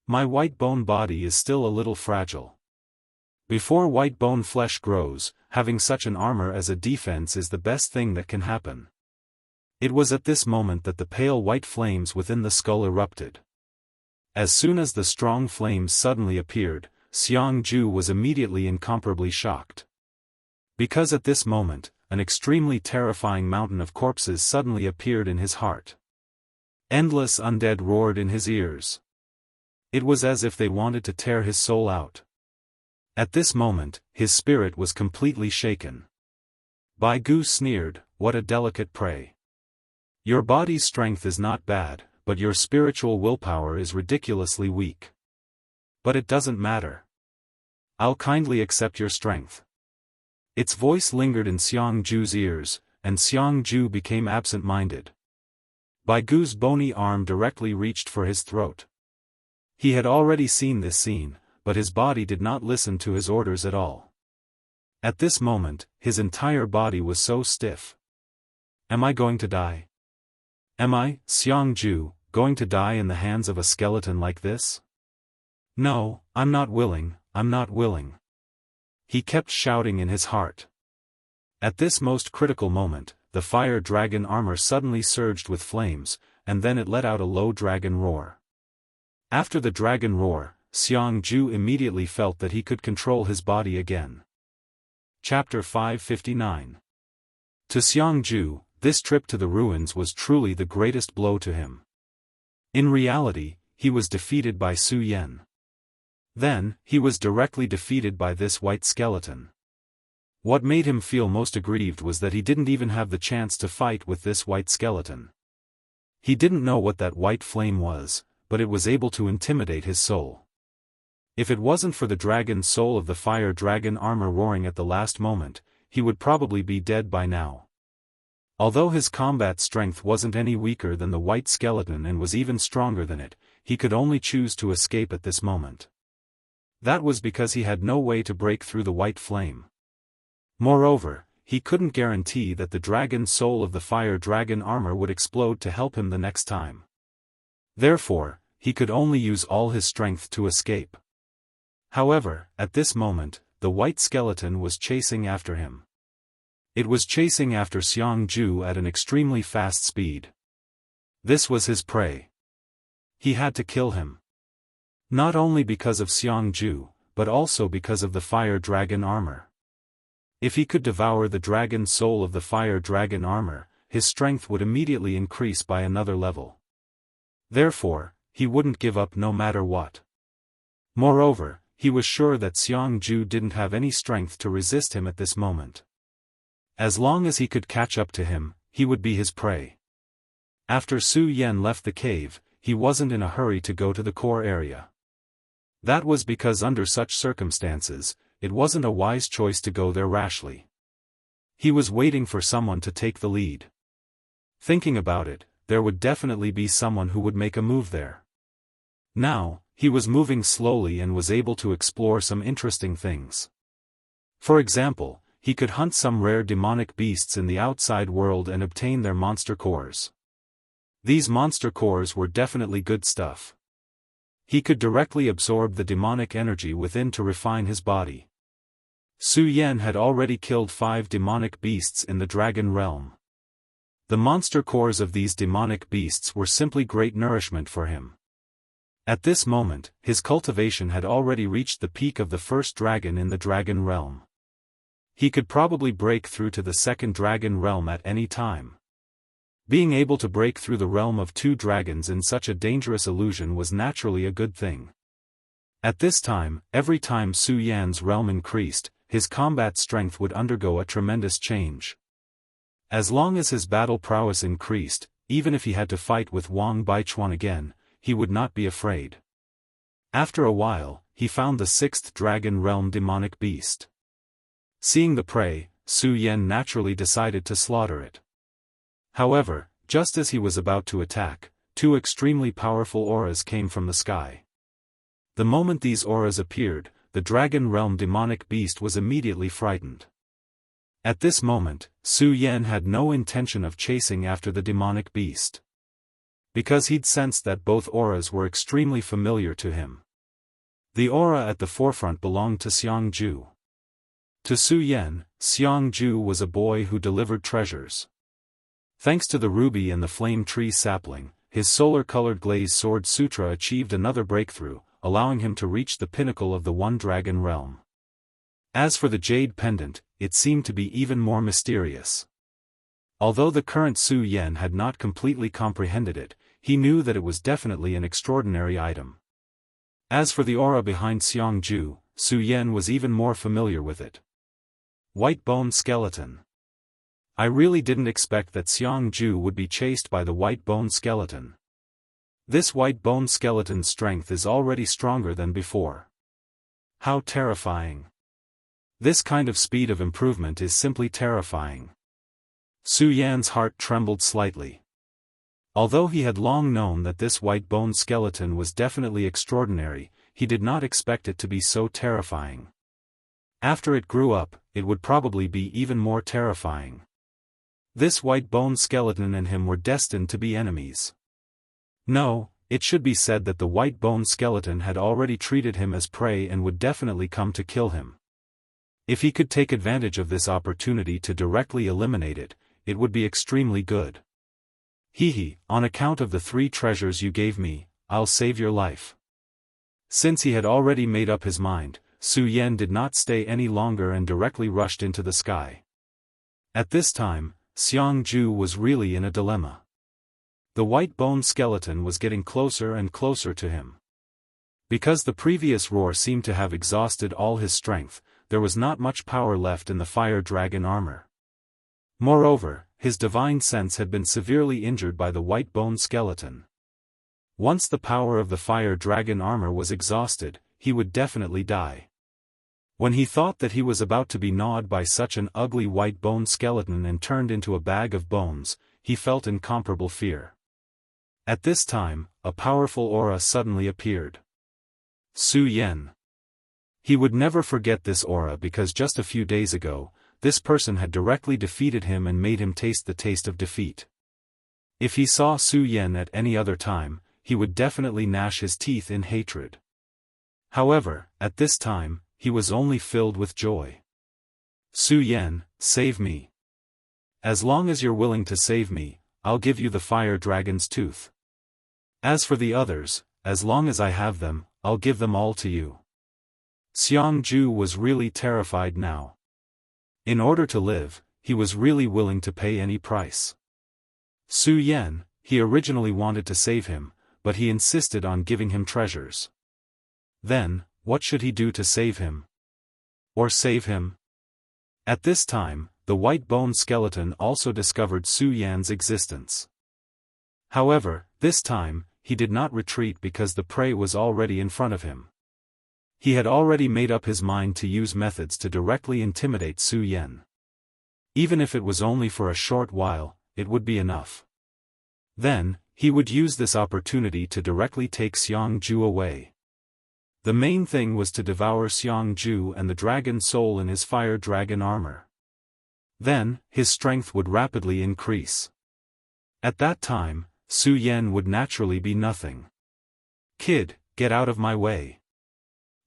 My white bone body is still a little fragile. Before white bone flesh grows, having such an armor as a defense is the best thing that can happen. It was at this moment that the pale white flames within the skull erupted. As soon as the strong flames suddenly appeared, Xiangju was immediately incomparably shocked. Because at this moment, an extremely terrifying mountain of corpses suddenly appeared in his heart. Endless undead roared in his ears. It was as if they wanted to tear his soul out. At this moment, his spirit was completely shaken. Baigu sneered, "What a delicate prey. Your body's strength is not bad, but your spiritual willpower is ridiculously weak. But it doesn't matter. I'll kindly accept your strength." Its voice lingered in Xiangju's ears, and Xiangju became absent-minded. Baigu's bony arm directly reached for his throat. He had already seen this scene, but his body did not listen to his orders at all. At this moment, his entire body was so stiff. Am I going to die? Am I, Xiangju, going to die in the hands of a skeleton like this? No, I'm not willing, I'm not willing. He kept shouting in his heart. At this most critical moment, the fire dragon armor suddenly surged with flames, and then it let out a low dragon roar. After the dragon roar, Xiangju immediately felt that he could control his body again. Chapter 559. To Xiangju, this trip to the ruins was truly the greatest blow to him. In reality, he was defeated by Su Yan. Then, he was directly defeated by this white skeleton. What made him feel most aggrieved was that he didn't even have the chance to fight with this white skeleton. He didn't know what that white flame was, but it was able to intimidate his soul. If it wasn't for the dragon soul of the fire dragon armor roaring at the last moment, he would probably be dead by now. Although his combat strength wasn't any weaker than the white skeleton and was even stronger than it, he could only choose to escape at this moment. That was because he had no way to break through the white flame. Moreover, he couldn't guarantee that the dragon soul of the fire dragon armor would explode to help him the next time. Therefore, he could only use all his strength to escape. However, at this moment, the white skeleton was chasing after him. It was chasing after Xiangju at an extremely fast speed. This was his prey. He had to kill him. Not only because of Xiangju, but also because of the fire dragon armor. If he could devour the dragon soul of the fire dragon armor, his strength would immediately increase by another level. Therefore, he wouldn't give up no matter what. Moreover, he was sure that Xiangju didn't have any strength to resist him at this moment. As long as he could catch up to him, he would be his prey. After Su Yan left the cave, he wasn't in a hurry to go to the core area. That was because under such circumstances, it wasn't a wise choice to go there rashly. He was waiting for someone to take the lead. Thinking about it, there would definitely be someone who would make a move there. Now, he was moving slowly and was able to explore some interesting things. For example, he could hunt some rare demonic beasts in the outside world and obtain their monster cores. These monster cores were definitely good stuff. He could directly absorb the demonic energy within to refine his body. Su Yan had already killed 5 demonic beasts in the dragon realm. The monster cores of these demonic beasts were simply great nourishment for him. At this moment, his cultivation had already reached the peak of the first dragon in the dragon realm. He could probably break through to the second dragon realm at any time. Being able to break through the realm of two dragons in such a dangerous illusion was naturally a good thing. At this time, every time Su Yan's realm increased, his combat strength would undergo a tremendous change. As long as his battle prowess increased, even if he had to fight with Wang Baichuan again, he would not be afraid. After a while, he found the sixth dragon realm demonic beast. Seeing the prey, Su Yan naturally decided to slaughter it. However, just as he was about to attack, two extremely powerful auras came from the sky. The moment these auras appeared, the dragon realm demonic beast was immediately frightened. At this moment, Su Yan had no intention of chasing after the demonic beast. Because he'd sensed that both auras were extremely familiar to him. The aura at the forefront belonged to Xiangju. To Su Yan, Xiangju was a boy who delivered treasures. Thanks to the ruby and the flame tree sapling, his solar-colored glazed sword sutra achieved another breakthrough, allowing him to reach the pinnacle of the one dragon realm. As for the jade pendant, it seemed to be even more mysterious. Although the current Su Yan had not completely comprehended it, he knew that it was definitely an extraordinary item. As for the aura behind Xiangju, Su Yan was even more familiar with it. White bone skeleton. I really didn't expect that Xiangju would be chased by the white bone skeleton. This white bone skeleton's strength is already stronger than before. How terrifying. This kind of speed of improvement is simply terrifying. Su Yan's heart trembled slightly. Although he had long known that this white bone skeleton was definitely extraordinary, he did not expect it to be so terrifying. After it grew up, it would probably be even more terrifying. This white bone skeleton and him were destined to be enemies. No, it should be said that the white bone skeleton had already treated him as prey and would definitely come to kill him. If he could take advantage of this opportunity to directly eliminate it, it would be extremely good. Hehe, on account of the 3 treasures you gave me, I'll save your life. Since he had already made up his mind, Su Yan did not stay any longer and directly rushed into the sky. At this time, Xiangju was really in a dilemma. The white bone skeleton was getting closer and closer to him. Because the previous roar seemed to have exhausted all his strength, there was not much power left in the fire dragon armor. Moreover, his divine sense had been severely injured by the white bone skeleton. Once the power of the fire dragon armor was exhausted, he would definitely die. When he thought that he was about to be gnawed by such an ugly white bone skeleton and turned into a bag of bones, he felt incomparable fear. At this time, a powerful aura suddenly appeared. Su Yan. He would never forget this aura because just a few days ago, this person had directly defeated him and made him taste the taste of defeat. If he saw Su Yan at any other time, he would definitely gnash his teeth in hatred. However, at this time, he was only filled with joy. Su Yan, save me. As long as you're willing to save me, I'll give you the fire dragon's tooth. As for the others, as long as I have them, I'll give them all to you. Xiangju was really terrified now. In order to live, he was really willing to pay any price. Su Yan, he originally wanted to save him, but he insisted on giving him treasures. Then, what should he do to save him? Or save him? At this time, the white bone skeleton also discovered Su Yan's existence. However, this time, he did not retreat because the prey was already in front of him. He had already made up his mind to use methods to directly intimidate Su Yan. Even if it was only for a short while, it would be enough. Then, he would use this opportunity to directly take Xiangju away. The main thing was to devour Xiangju and the dragon soul in his fire dragon armor. Then, his strength would rapidly increase. At that time, Su Yan would naturally be nothing. Kid, get out of my way.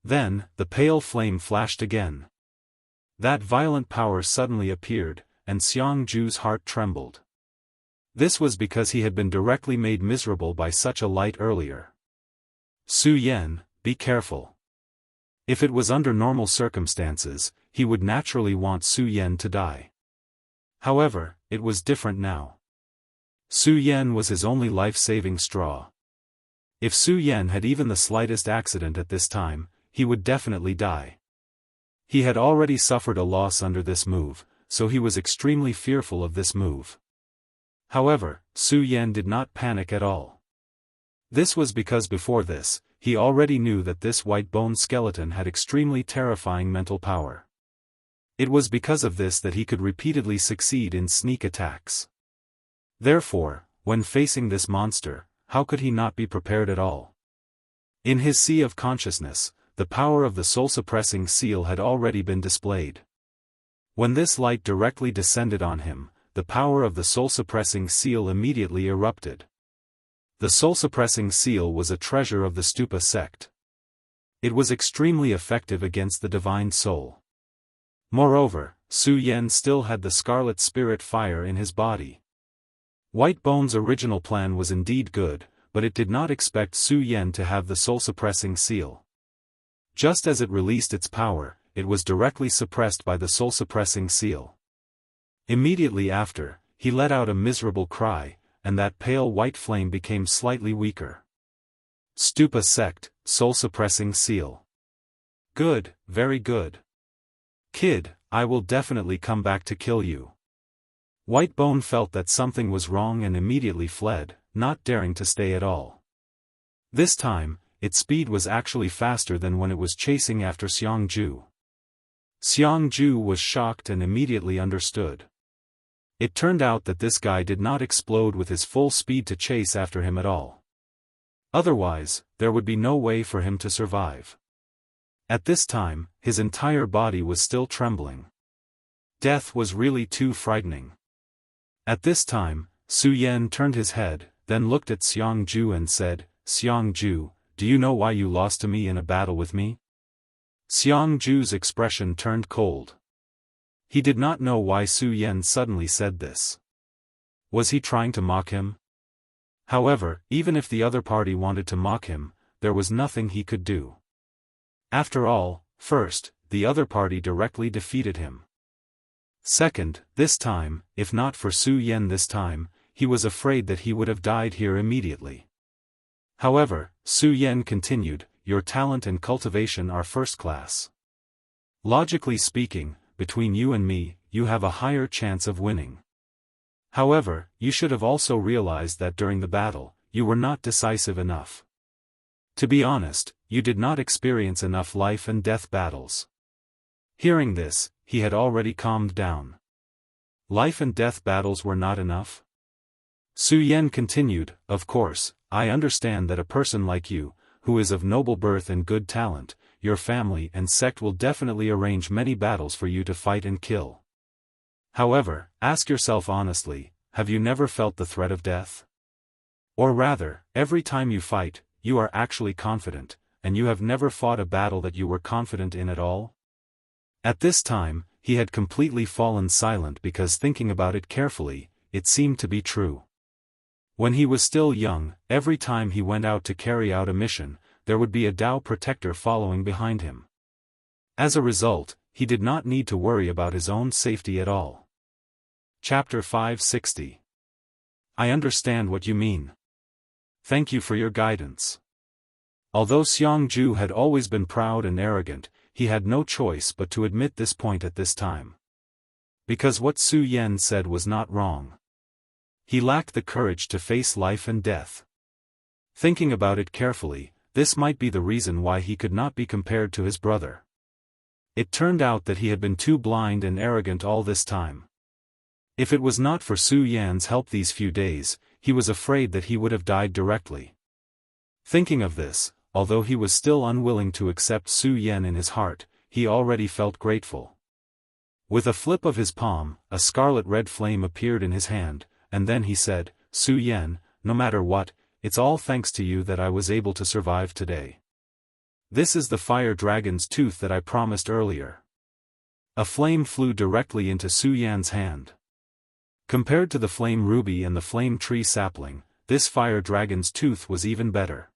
Then, the pale flame flashed again. That violent power suddenly appeared, and Xiangju's heart trembled. This was because he had been directly made miserable by such a light earlier. Su Yan, be careful. If it was under normal circumstances, he would naturally want Su Yan to die. However, it was different now. Su Yan was his only life-saving straw. If Su Yan had even the slightest accident at this time, he would definitely die. He had already suffered a loss under this move, so he was extremely fearful of this move. However, Su Yan did not panic at all. This was because before this, he already knew that this white bone skeleton had extremely terrifying mental power. It was because of this that he could repeatedly succeed in sneak attacks. Therefore, when facing this monster, how could he not be prepared at all? In his sea of consciousness, the power of the soul-suppressing seal had already been displayed. When this light directly descended on him, the power of the soul-suppressing seal immediately erupted. The soul-suppressing seal was a treasure of the Stupa sect. It was extremely effective against the divine soul. Moreover, Su Yan still had the scarlet spirit fire in his body. White Bone's original plan was indeed good, but it did not expect Su Yan to have the soul-suppressing seal. Just as it released its power, it was directly suppressed by the soul-suppressing seal. Immediately after, he let out a miserable cry, and that pale white flame became slightly weaker. Stupa sect, soul-suppressing seal. Good, very good. Kid, I will definitely come back to kill you. White Bone felt that something was wrong and immediately fled, not daring to stay at all. This time, its speed was actually faster than when it was chasing after Xiangju. Xiangju was shocked and immediately understood. It turned out that this guy did not explode with his full speed to chase after him at all. Otherwise, there would be no way for him to survive. At this time, his entire body was still trembling. Death was really too frightening. At this time, Su Yan turned his head, then looked at Xiangju and said, "Xiangju, do you know why you lost to me in a battle with me?" Xiangju's expression turned cold. He did not know why Su Yan suddenly said this. Was he trying to mock him? However, even if the other party wanted to mock him, there was nothing he could do. After all, first, the other party directly defeated him. Second, this time, if not for Su Yan this time, he was afraid that he would have died here immediately. However, Su Yan continued, "Your talent and cultivation are first class. Logically speaking, between you and me, you have a higher chance of winning. However, you should have also realized that during the battle, you were not decisive enough. To be honest, you did not experience enough life and death battles." Hearing this, he had already calmed down. Life and death battles were not enough? Su Yan continued, "Of course, I understand that a person like you, who is of noble birth and good talent, your family and sect will definitely arrange many battles for you to fight and kill. However, ask yourself honestly, have you never felt the threat of death? Or rather, every time you fight, you are actually confident, and you have never fought a battle that you were confident in at all?" At this time, he had completely fallen silent because thinking about it carefully, it seemed to be true. When he was still young, every time he went out to carry out a mission, there would be a Tao protector following behind him. As a result, he did not need to worry about his own safety at all. Chapter 560. I understand what you mean. Thank you for your guidance. Although Xiangju had always been proud and arrogant, he had no choice but to admit this point at this time. Because what Su Yan said was not wrong. He lacked the courage to face life and death. Thinking about it carefully, this might be the reason why he could not be compared to his brother. It turned out that he had been too blind and arrogant all this time. If it was not for Su Yan's help these few days, he was afraid that he would have died directly. Thinking of this, although he was still unwilling to accept Su Yan in his heart, he already felt grateful. With a flip of his palm, a scarlet-red flame appeared in his hand, and then he said, "Su Yan, no matter what, it's all thanks to you that I was able to survive today. This is the fire dragon's tooth that I promised earlier." A flame flew directly into Su Yan's hand. Compared to the flame ruby and the flame tree sapling, this fire dragon's tooth was even better.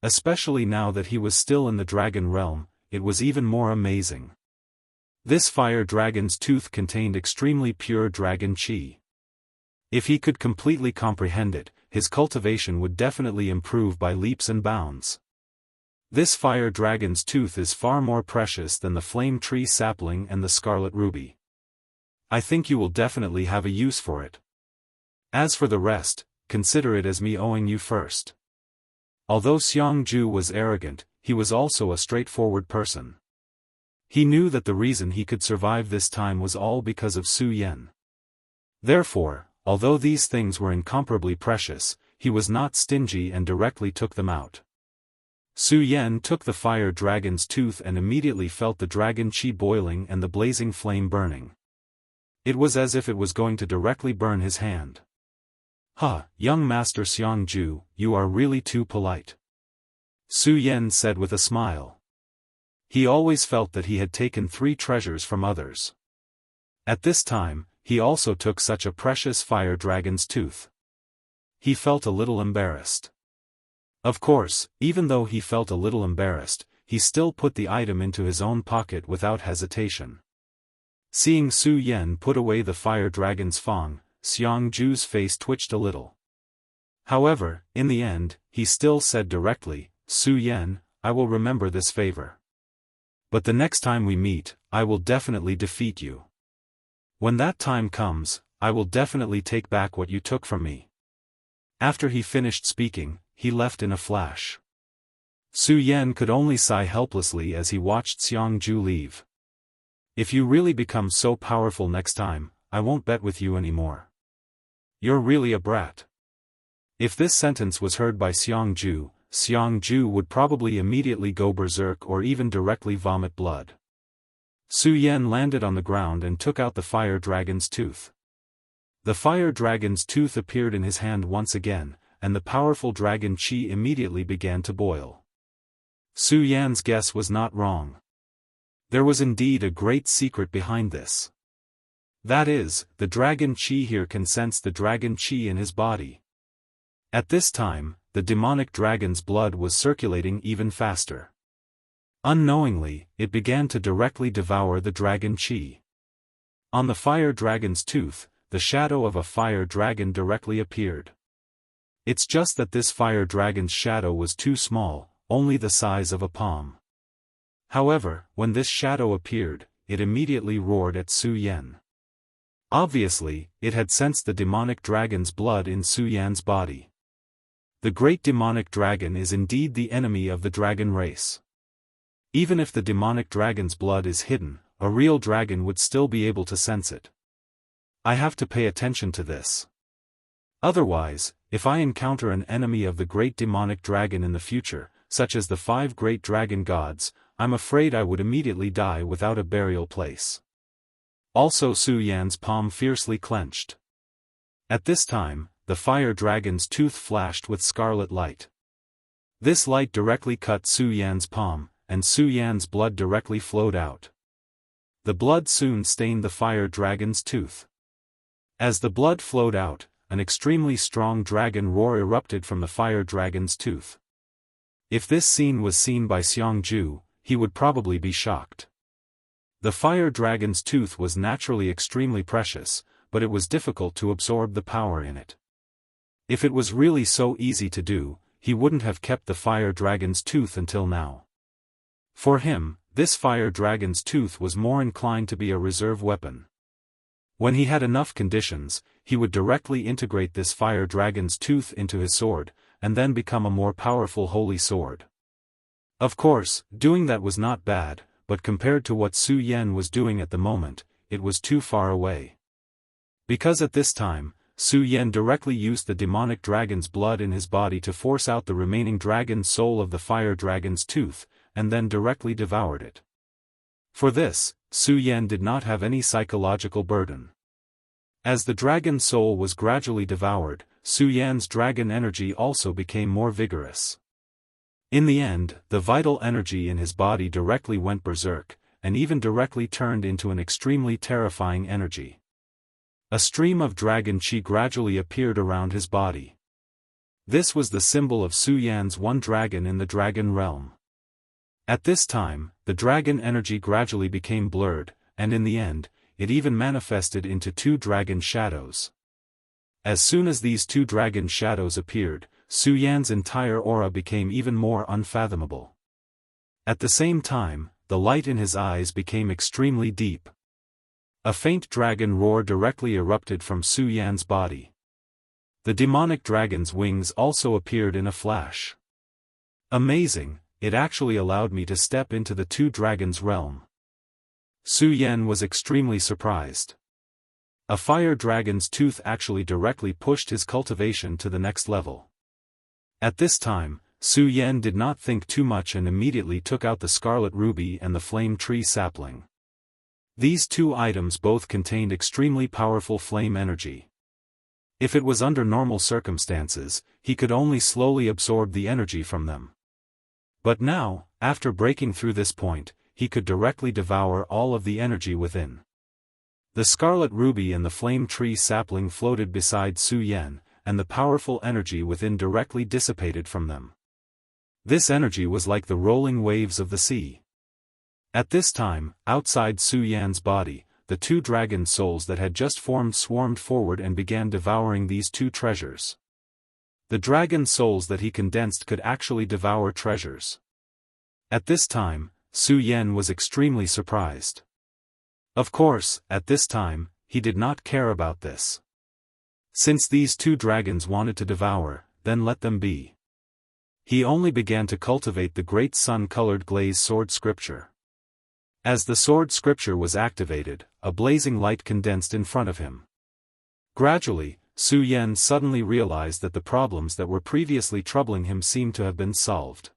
Especially now that he was still in the dragon realm, it was even more amazing. This fire dragon's tooth contained extremely pure dragon qi. If he could completely comprehend it, his cultivation would definitely improve by leaps and bounds. This fire dragon's tooth is far more precious than the flame tree sapling and the scarlet ruby. I think you will definitely have a use for it. As for the rest, consider it as me owing you first. Although Xiangju was arrogant, he was also a straightforward person. He knew that the reason he could survive this time was all because of Su Yan. Therefore, although these things were incomparably precious, he was not stingy and directly took them out. Su Yan took the fire dragon's tooth and immediately felt the dragon qi boiling and the blazing flame burning. It was as if it was going to directly burn his hand. Young Master Xiangju, you are really too polite. Su Yan said with a smile. He always felt that he had taken 3 treasures from others. At this time, he also took such a precious fire dragon's tooth. He felt a little embarrassed. Of course, even though he felt a little embarrassed, he still put the item into his own pocket without hesitation. Seeing Su Yan put away the fire dragon's fang, Xiangju's face twitched a little. However, in the end, he still said directly, Su Yan, I will remember this favor. But the next time we meet, I will definitely defeat you. When that time comes, I will definitely take back what you took from me. After he finished speaking, he left in a flash. Su Yan could only sigh helplessly as he watched Xiangju leave. If you really become so powerful next time, I won't bet with you anymore. You're really a brat. If this sentence was heard by Xiangju, Xiangju would probably immediately go berserk or even directly vomit blood. Su Yan landed on the ground and took out the fire dragon's tooth. The fire dragon's tooth appeared in his hand once again, and the powerful dragon qi immediately began to boil. Su Yan's guess was not wrong. There was indeed a great secret behind this. That is, the dragon qi here can sense the dragon qi in his body. At this time, the demonic dragon's blood was circulating even faster. Unknowingly, it began to directly devour the dragon qi. On the fire dragon's tooth, the shadow of a fire dragon directly appeared. It's just that this fire dragon's shadow was too small, only the size of a palm. However, when this shadow appeared, it immediately roared at Su Yan. Obviously, it had sensed the demonic dragon's blood in Su Yan's body. The great demonic dragon is indeed the enemy of the dragon race. Even if the demonic dragon's blood is hidden, a real dragon would still be able to sense it. I have to pay attention to this. Otherwise, if I encounter an enemy of the great demonic dragon in the future, such as the 5 great dragon gods, I'm afraid I would immediately die without a burial place. Also Su Yan's palm fiercely clenched. At this time, the fire dragon's tooth flashed with scarlet light. This light directly cut Su Yan's palm, and Su Yan's blood directly flowed out. The blood soon stained the fire dragon's tooth. As the blood flowed out, an extremely strong dragon roar erupted from the fire dragon's tooth. If this scene was seen by Xiangju, he would probably be shocked. The fire dragon's tooth was naturally extremely precious, but it was difficult to absorb the power in it. If it was really so easy to do, he wouldn't have kept the fire dragon's tooth until now. For him, this fire dragon's tooth was more inclined to be a reserve weapon. When he had enough conditions, he would directly integrate this fire dragon's tooth into his sword, and then become a more powerful holy sword. Of course, doing that was not bad, but compared to what Su Yan was doing at the moment, it was too far away. Because at this time, Su Yan directly used the demonic dragon's blood in his body to force out the remaining dragon soul of the fire dragon's tooth, and then directly devoured it. For this, Su Yan did not have any psychological burden. As the dragon soul was gradually devoured, Su Yan's dragon energy also became more vigorous. In the end, the vital energy in his body directly went berserk, and even directly turned into an extremely terrifying energy. A stream of dragon qi gradually appeared around his body. This was the symbol of Su Yan's one dragon in the dragon realm. At this time, the dragon energy gradually became blurred, and in the end, it even manifested into two dragon shadows. As soon as these two dragon shadows appeared, Su Yan's entire aura became even more unfathomable. At the same time, the light in his eyes became extremely deep. A faint dragon roar directly erupted from Su Yan's body. The demonic dragon's wings also appeared in a flash. Amazing, it actually allowed me to step into the two dragons' realm. Su Yan was extremely surprised. A fire dragon's tooth actually directly pushed his cultivation to the next level. At this time, Su Yan did not think too much and immediately took out the scarlet ruby and the flame tree sapling. These two items both contained extremely powerful flame energy. If it was under normal circumstances, he could only slowly absorb the energy from them. But now, after breaking through this point, he could directly devour all of the energy within. The scarlet ruby and the flame tree sapling floated beside Su Yan, and the powerful energy within directly dissipated from them. This energy was like the rolling waves of the sea. At this time, outside Su Yan's body, the two dragon souls that had just formed swarmed forward and began devouring these two treasures. The dragon souls that he condensed could actually devour treasures. At this time, Su Yan was extremely surprised. Of course, at this time, he did not care about this. Since these two dragons wanted to devour, then let them be. He only began to cultivate the great sun-colored glaze sword scripture. As the sword scripture was activated, a blazing light condensed in front of him. Gradually, Su Yan suddenly realized that the problems that were previously troubling him seemed to have been solved.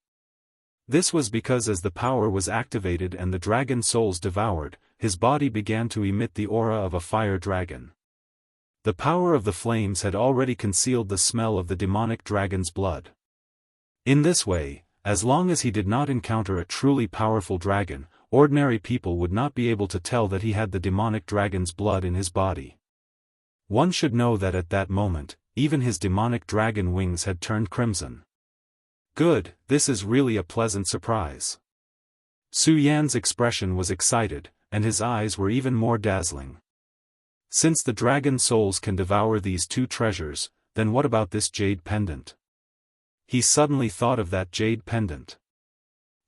This was because as the power was activated and the dragon souls devoured, his body began to emit the aura of a fire dragon. The power of the flames had already concealed the smell of the demonic dragon's blood. In this way, as long as he did not encounter a truly powerful dragon, ordinary people would not be able to tell that he had the demonic dragon's blood in his body. One should know that at that moment, even his demonic dragon wings had turned crimson. Good, this is really a pleasant surprise. Su Yan's expression was excited, and his eyes were even more dazzling. Since the dragon souls can devour these two treasures, then what about this jade pendant? He suddenly thought of that jade pendant.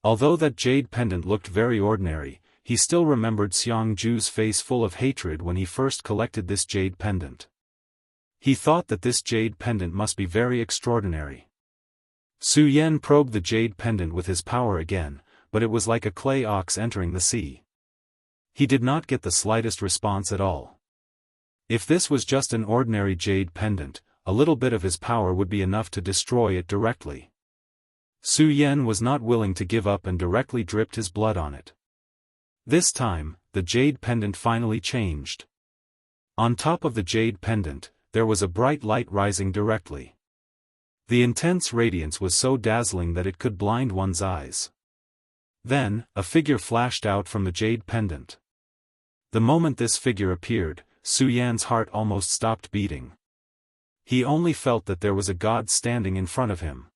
Although that jade pendant looked very ordinary, he still remembered Xiangju's face full of hatred when he first collected this jade pendant. He thought that this jade pendant must be very extraordinary. Su Yan probed the jade pendant with his power again, but it was like a clay ox entering the sea. He did not get the slightest response at all. If this was just an ordinary jade pendant, a little bit of his power would be enough to destroy it directly. Su Yan was not willing to give up and directly dripped his blood on it. This time, the jade pendant finally changed. On top of the jade pendant, there was a bright light rising directly. The intense radiance was so dazzling that it could blind one's eyes. Then, a figure flashed out from the jade pendant. The moment this figure appeared, Su Yan's heart almost stopped beating. He only felt that there was a god standing in front of him.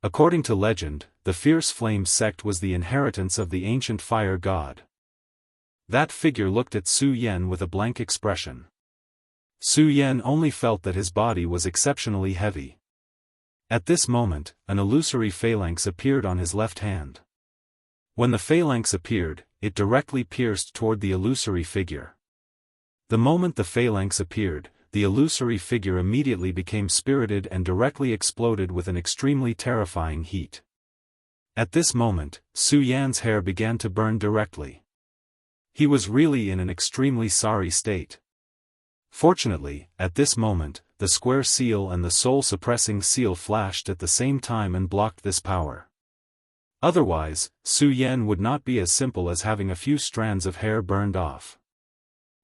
According to legend, the Fierce Flame sect was the inheritance of the ancient fire god. That figure looked at Su Yan with a blank expression. Su Yan only felt that his body was exceptionally heavy. At this moment, an illusory phalanx appeared on his left hand. When the phalanx appeared, it directly pierced toward the illusory figure. The moment the phalanx appeared, the illusory figure immediately became spirited and directly exploded with an extremely terrifying heat. At this moment, Su Yan's hair began to burn directly. He was really in an extremely sorry state. Fortunately, at this moment, the square seal and the soul-suppressing seal flashed at the same time and blocked this power. Otherwise, Su Yan would not be as simple as having a few strands of hair burned off.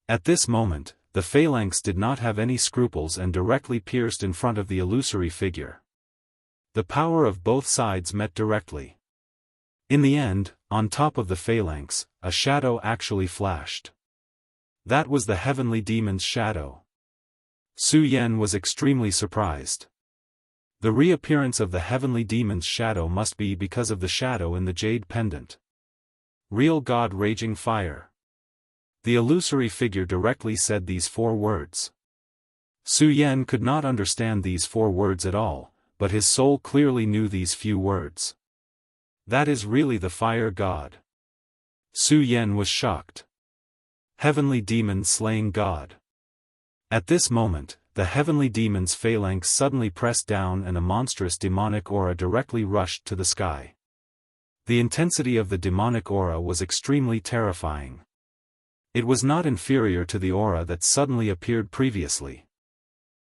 At this moment, the phalanx did not have any scruples and directly pierced in front of the illusory figure. The power of both sides met directly. In the end, on top of the phalanx, a shadow actually flashed. That was the heavenly demon's shadow. Su Yan was extremely surprised. The reappearance of the heavenly demon's shadow must be because of the shadow in the jade pendant. Real God raging fire. The illusory figure directly said these 4 words. Su Yan could not understand these 4 words at all, but his soul clearly knew these few words. That is really the fire god. Su Yan was shocked. Heavenly demon slaying God. At this moment, the heavenly demon's phalanx suddenly pressed down and a monstrous demonic aura directly rushed to the sky. The intensity of the demonic aura was extremely terrifying. It was not inferior to the aura that suddenly appeared previously.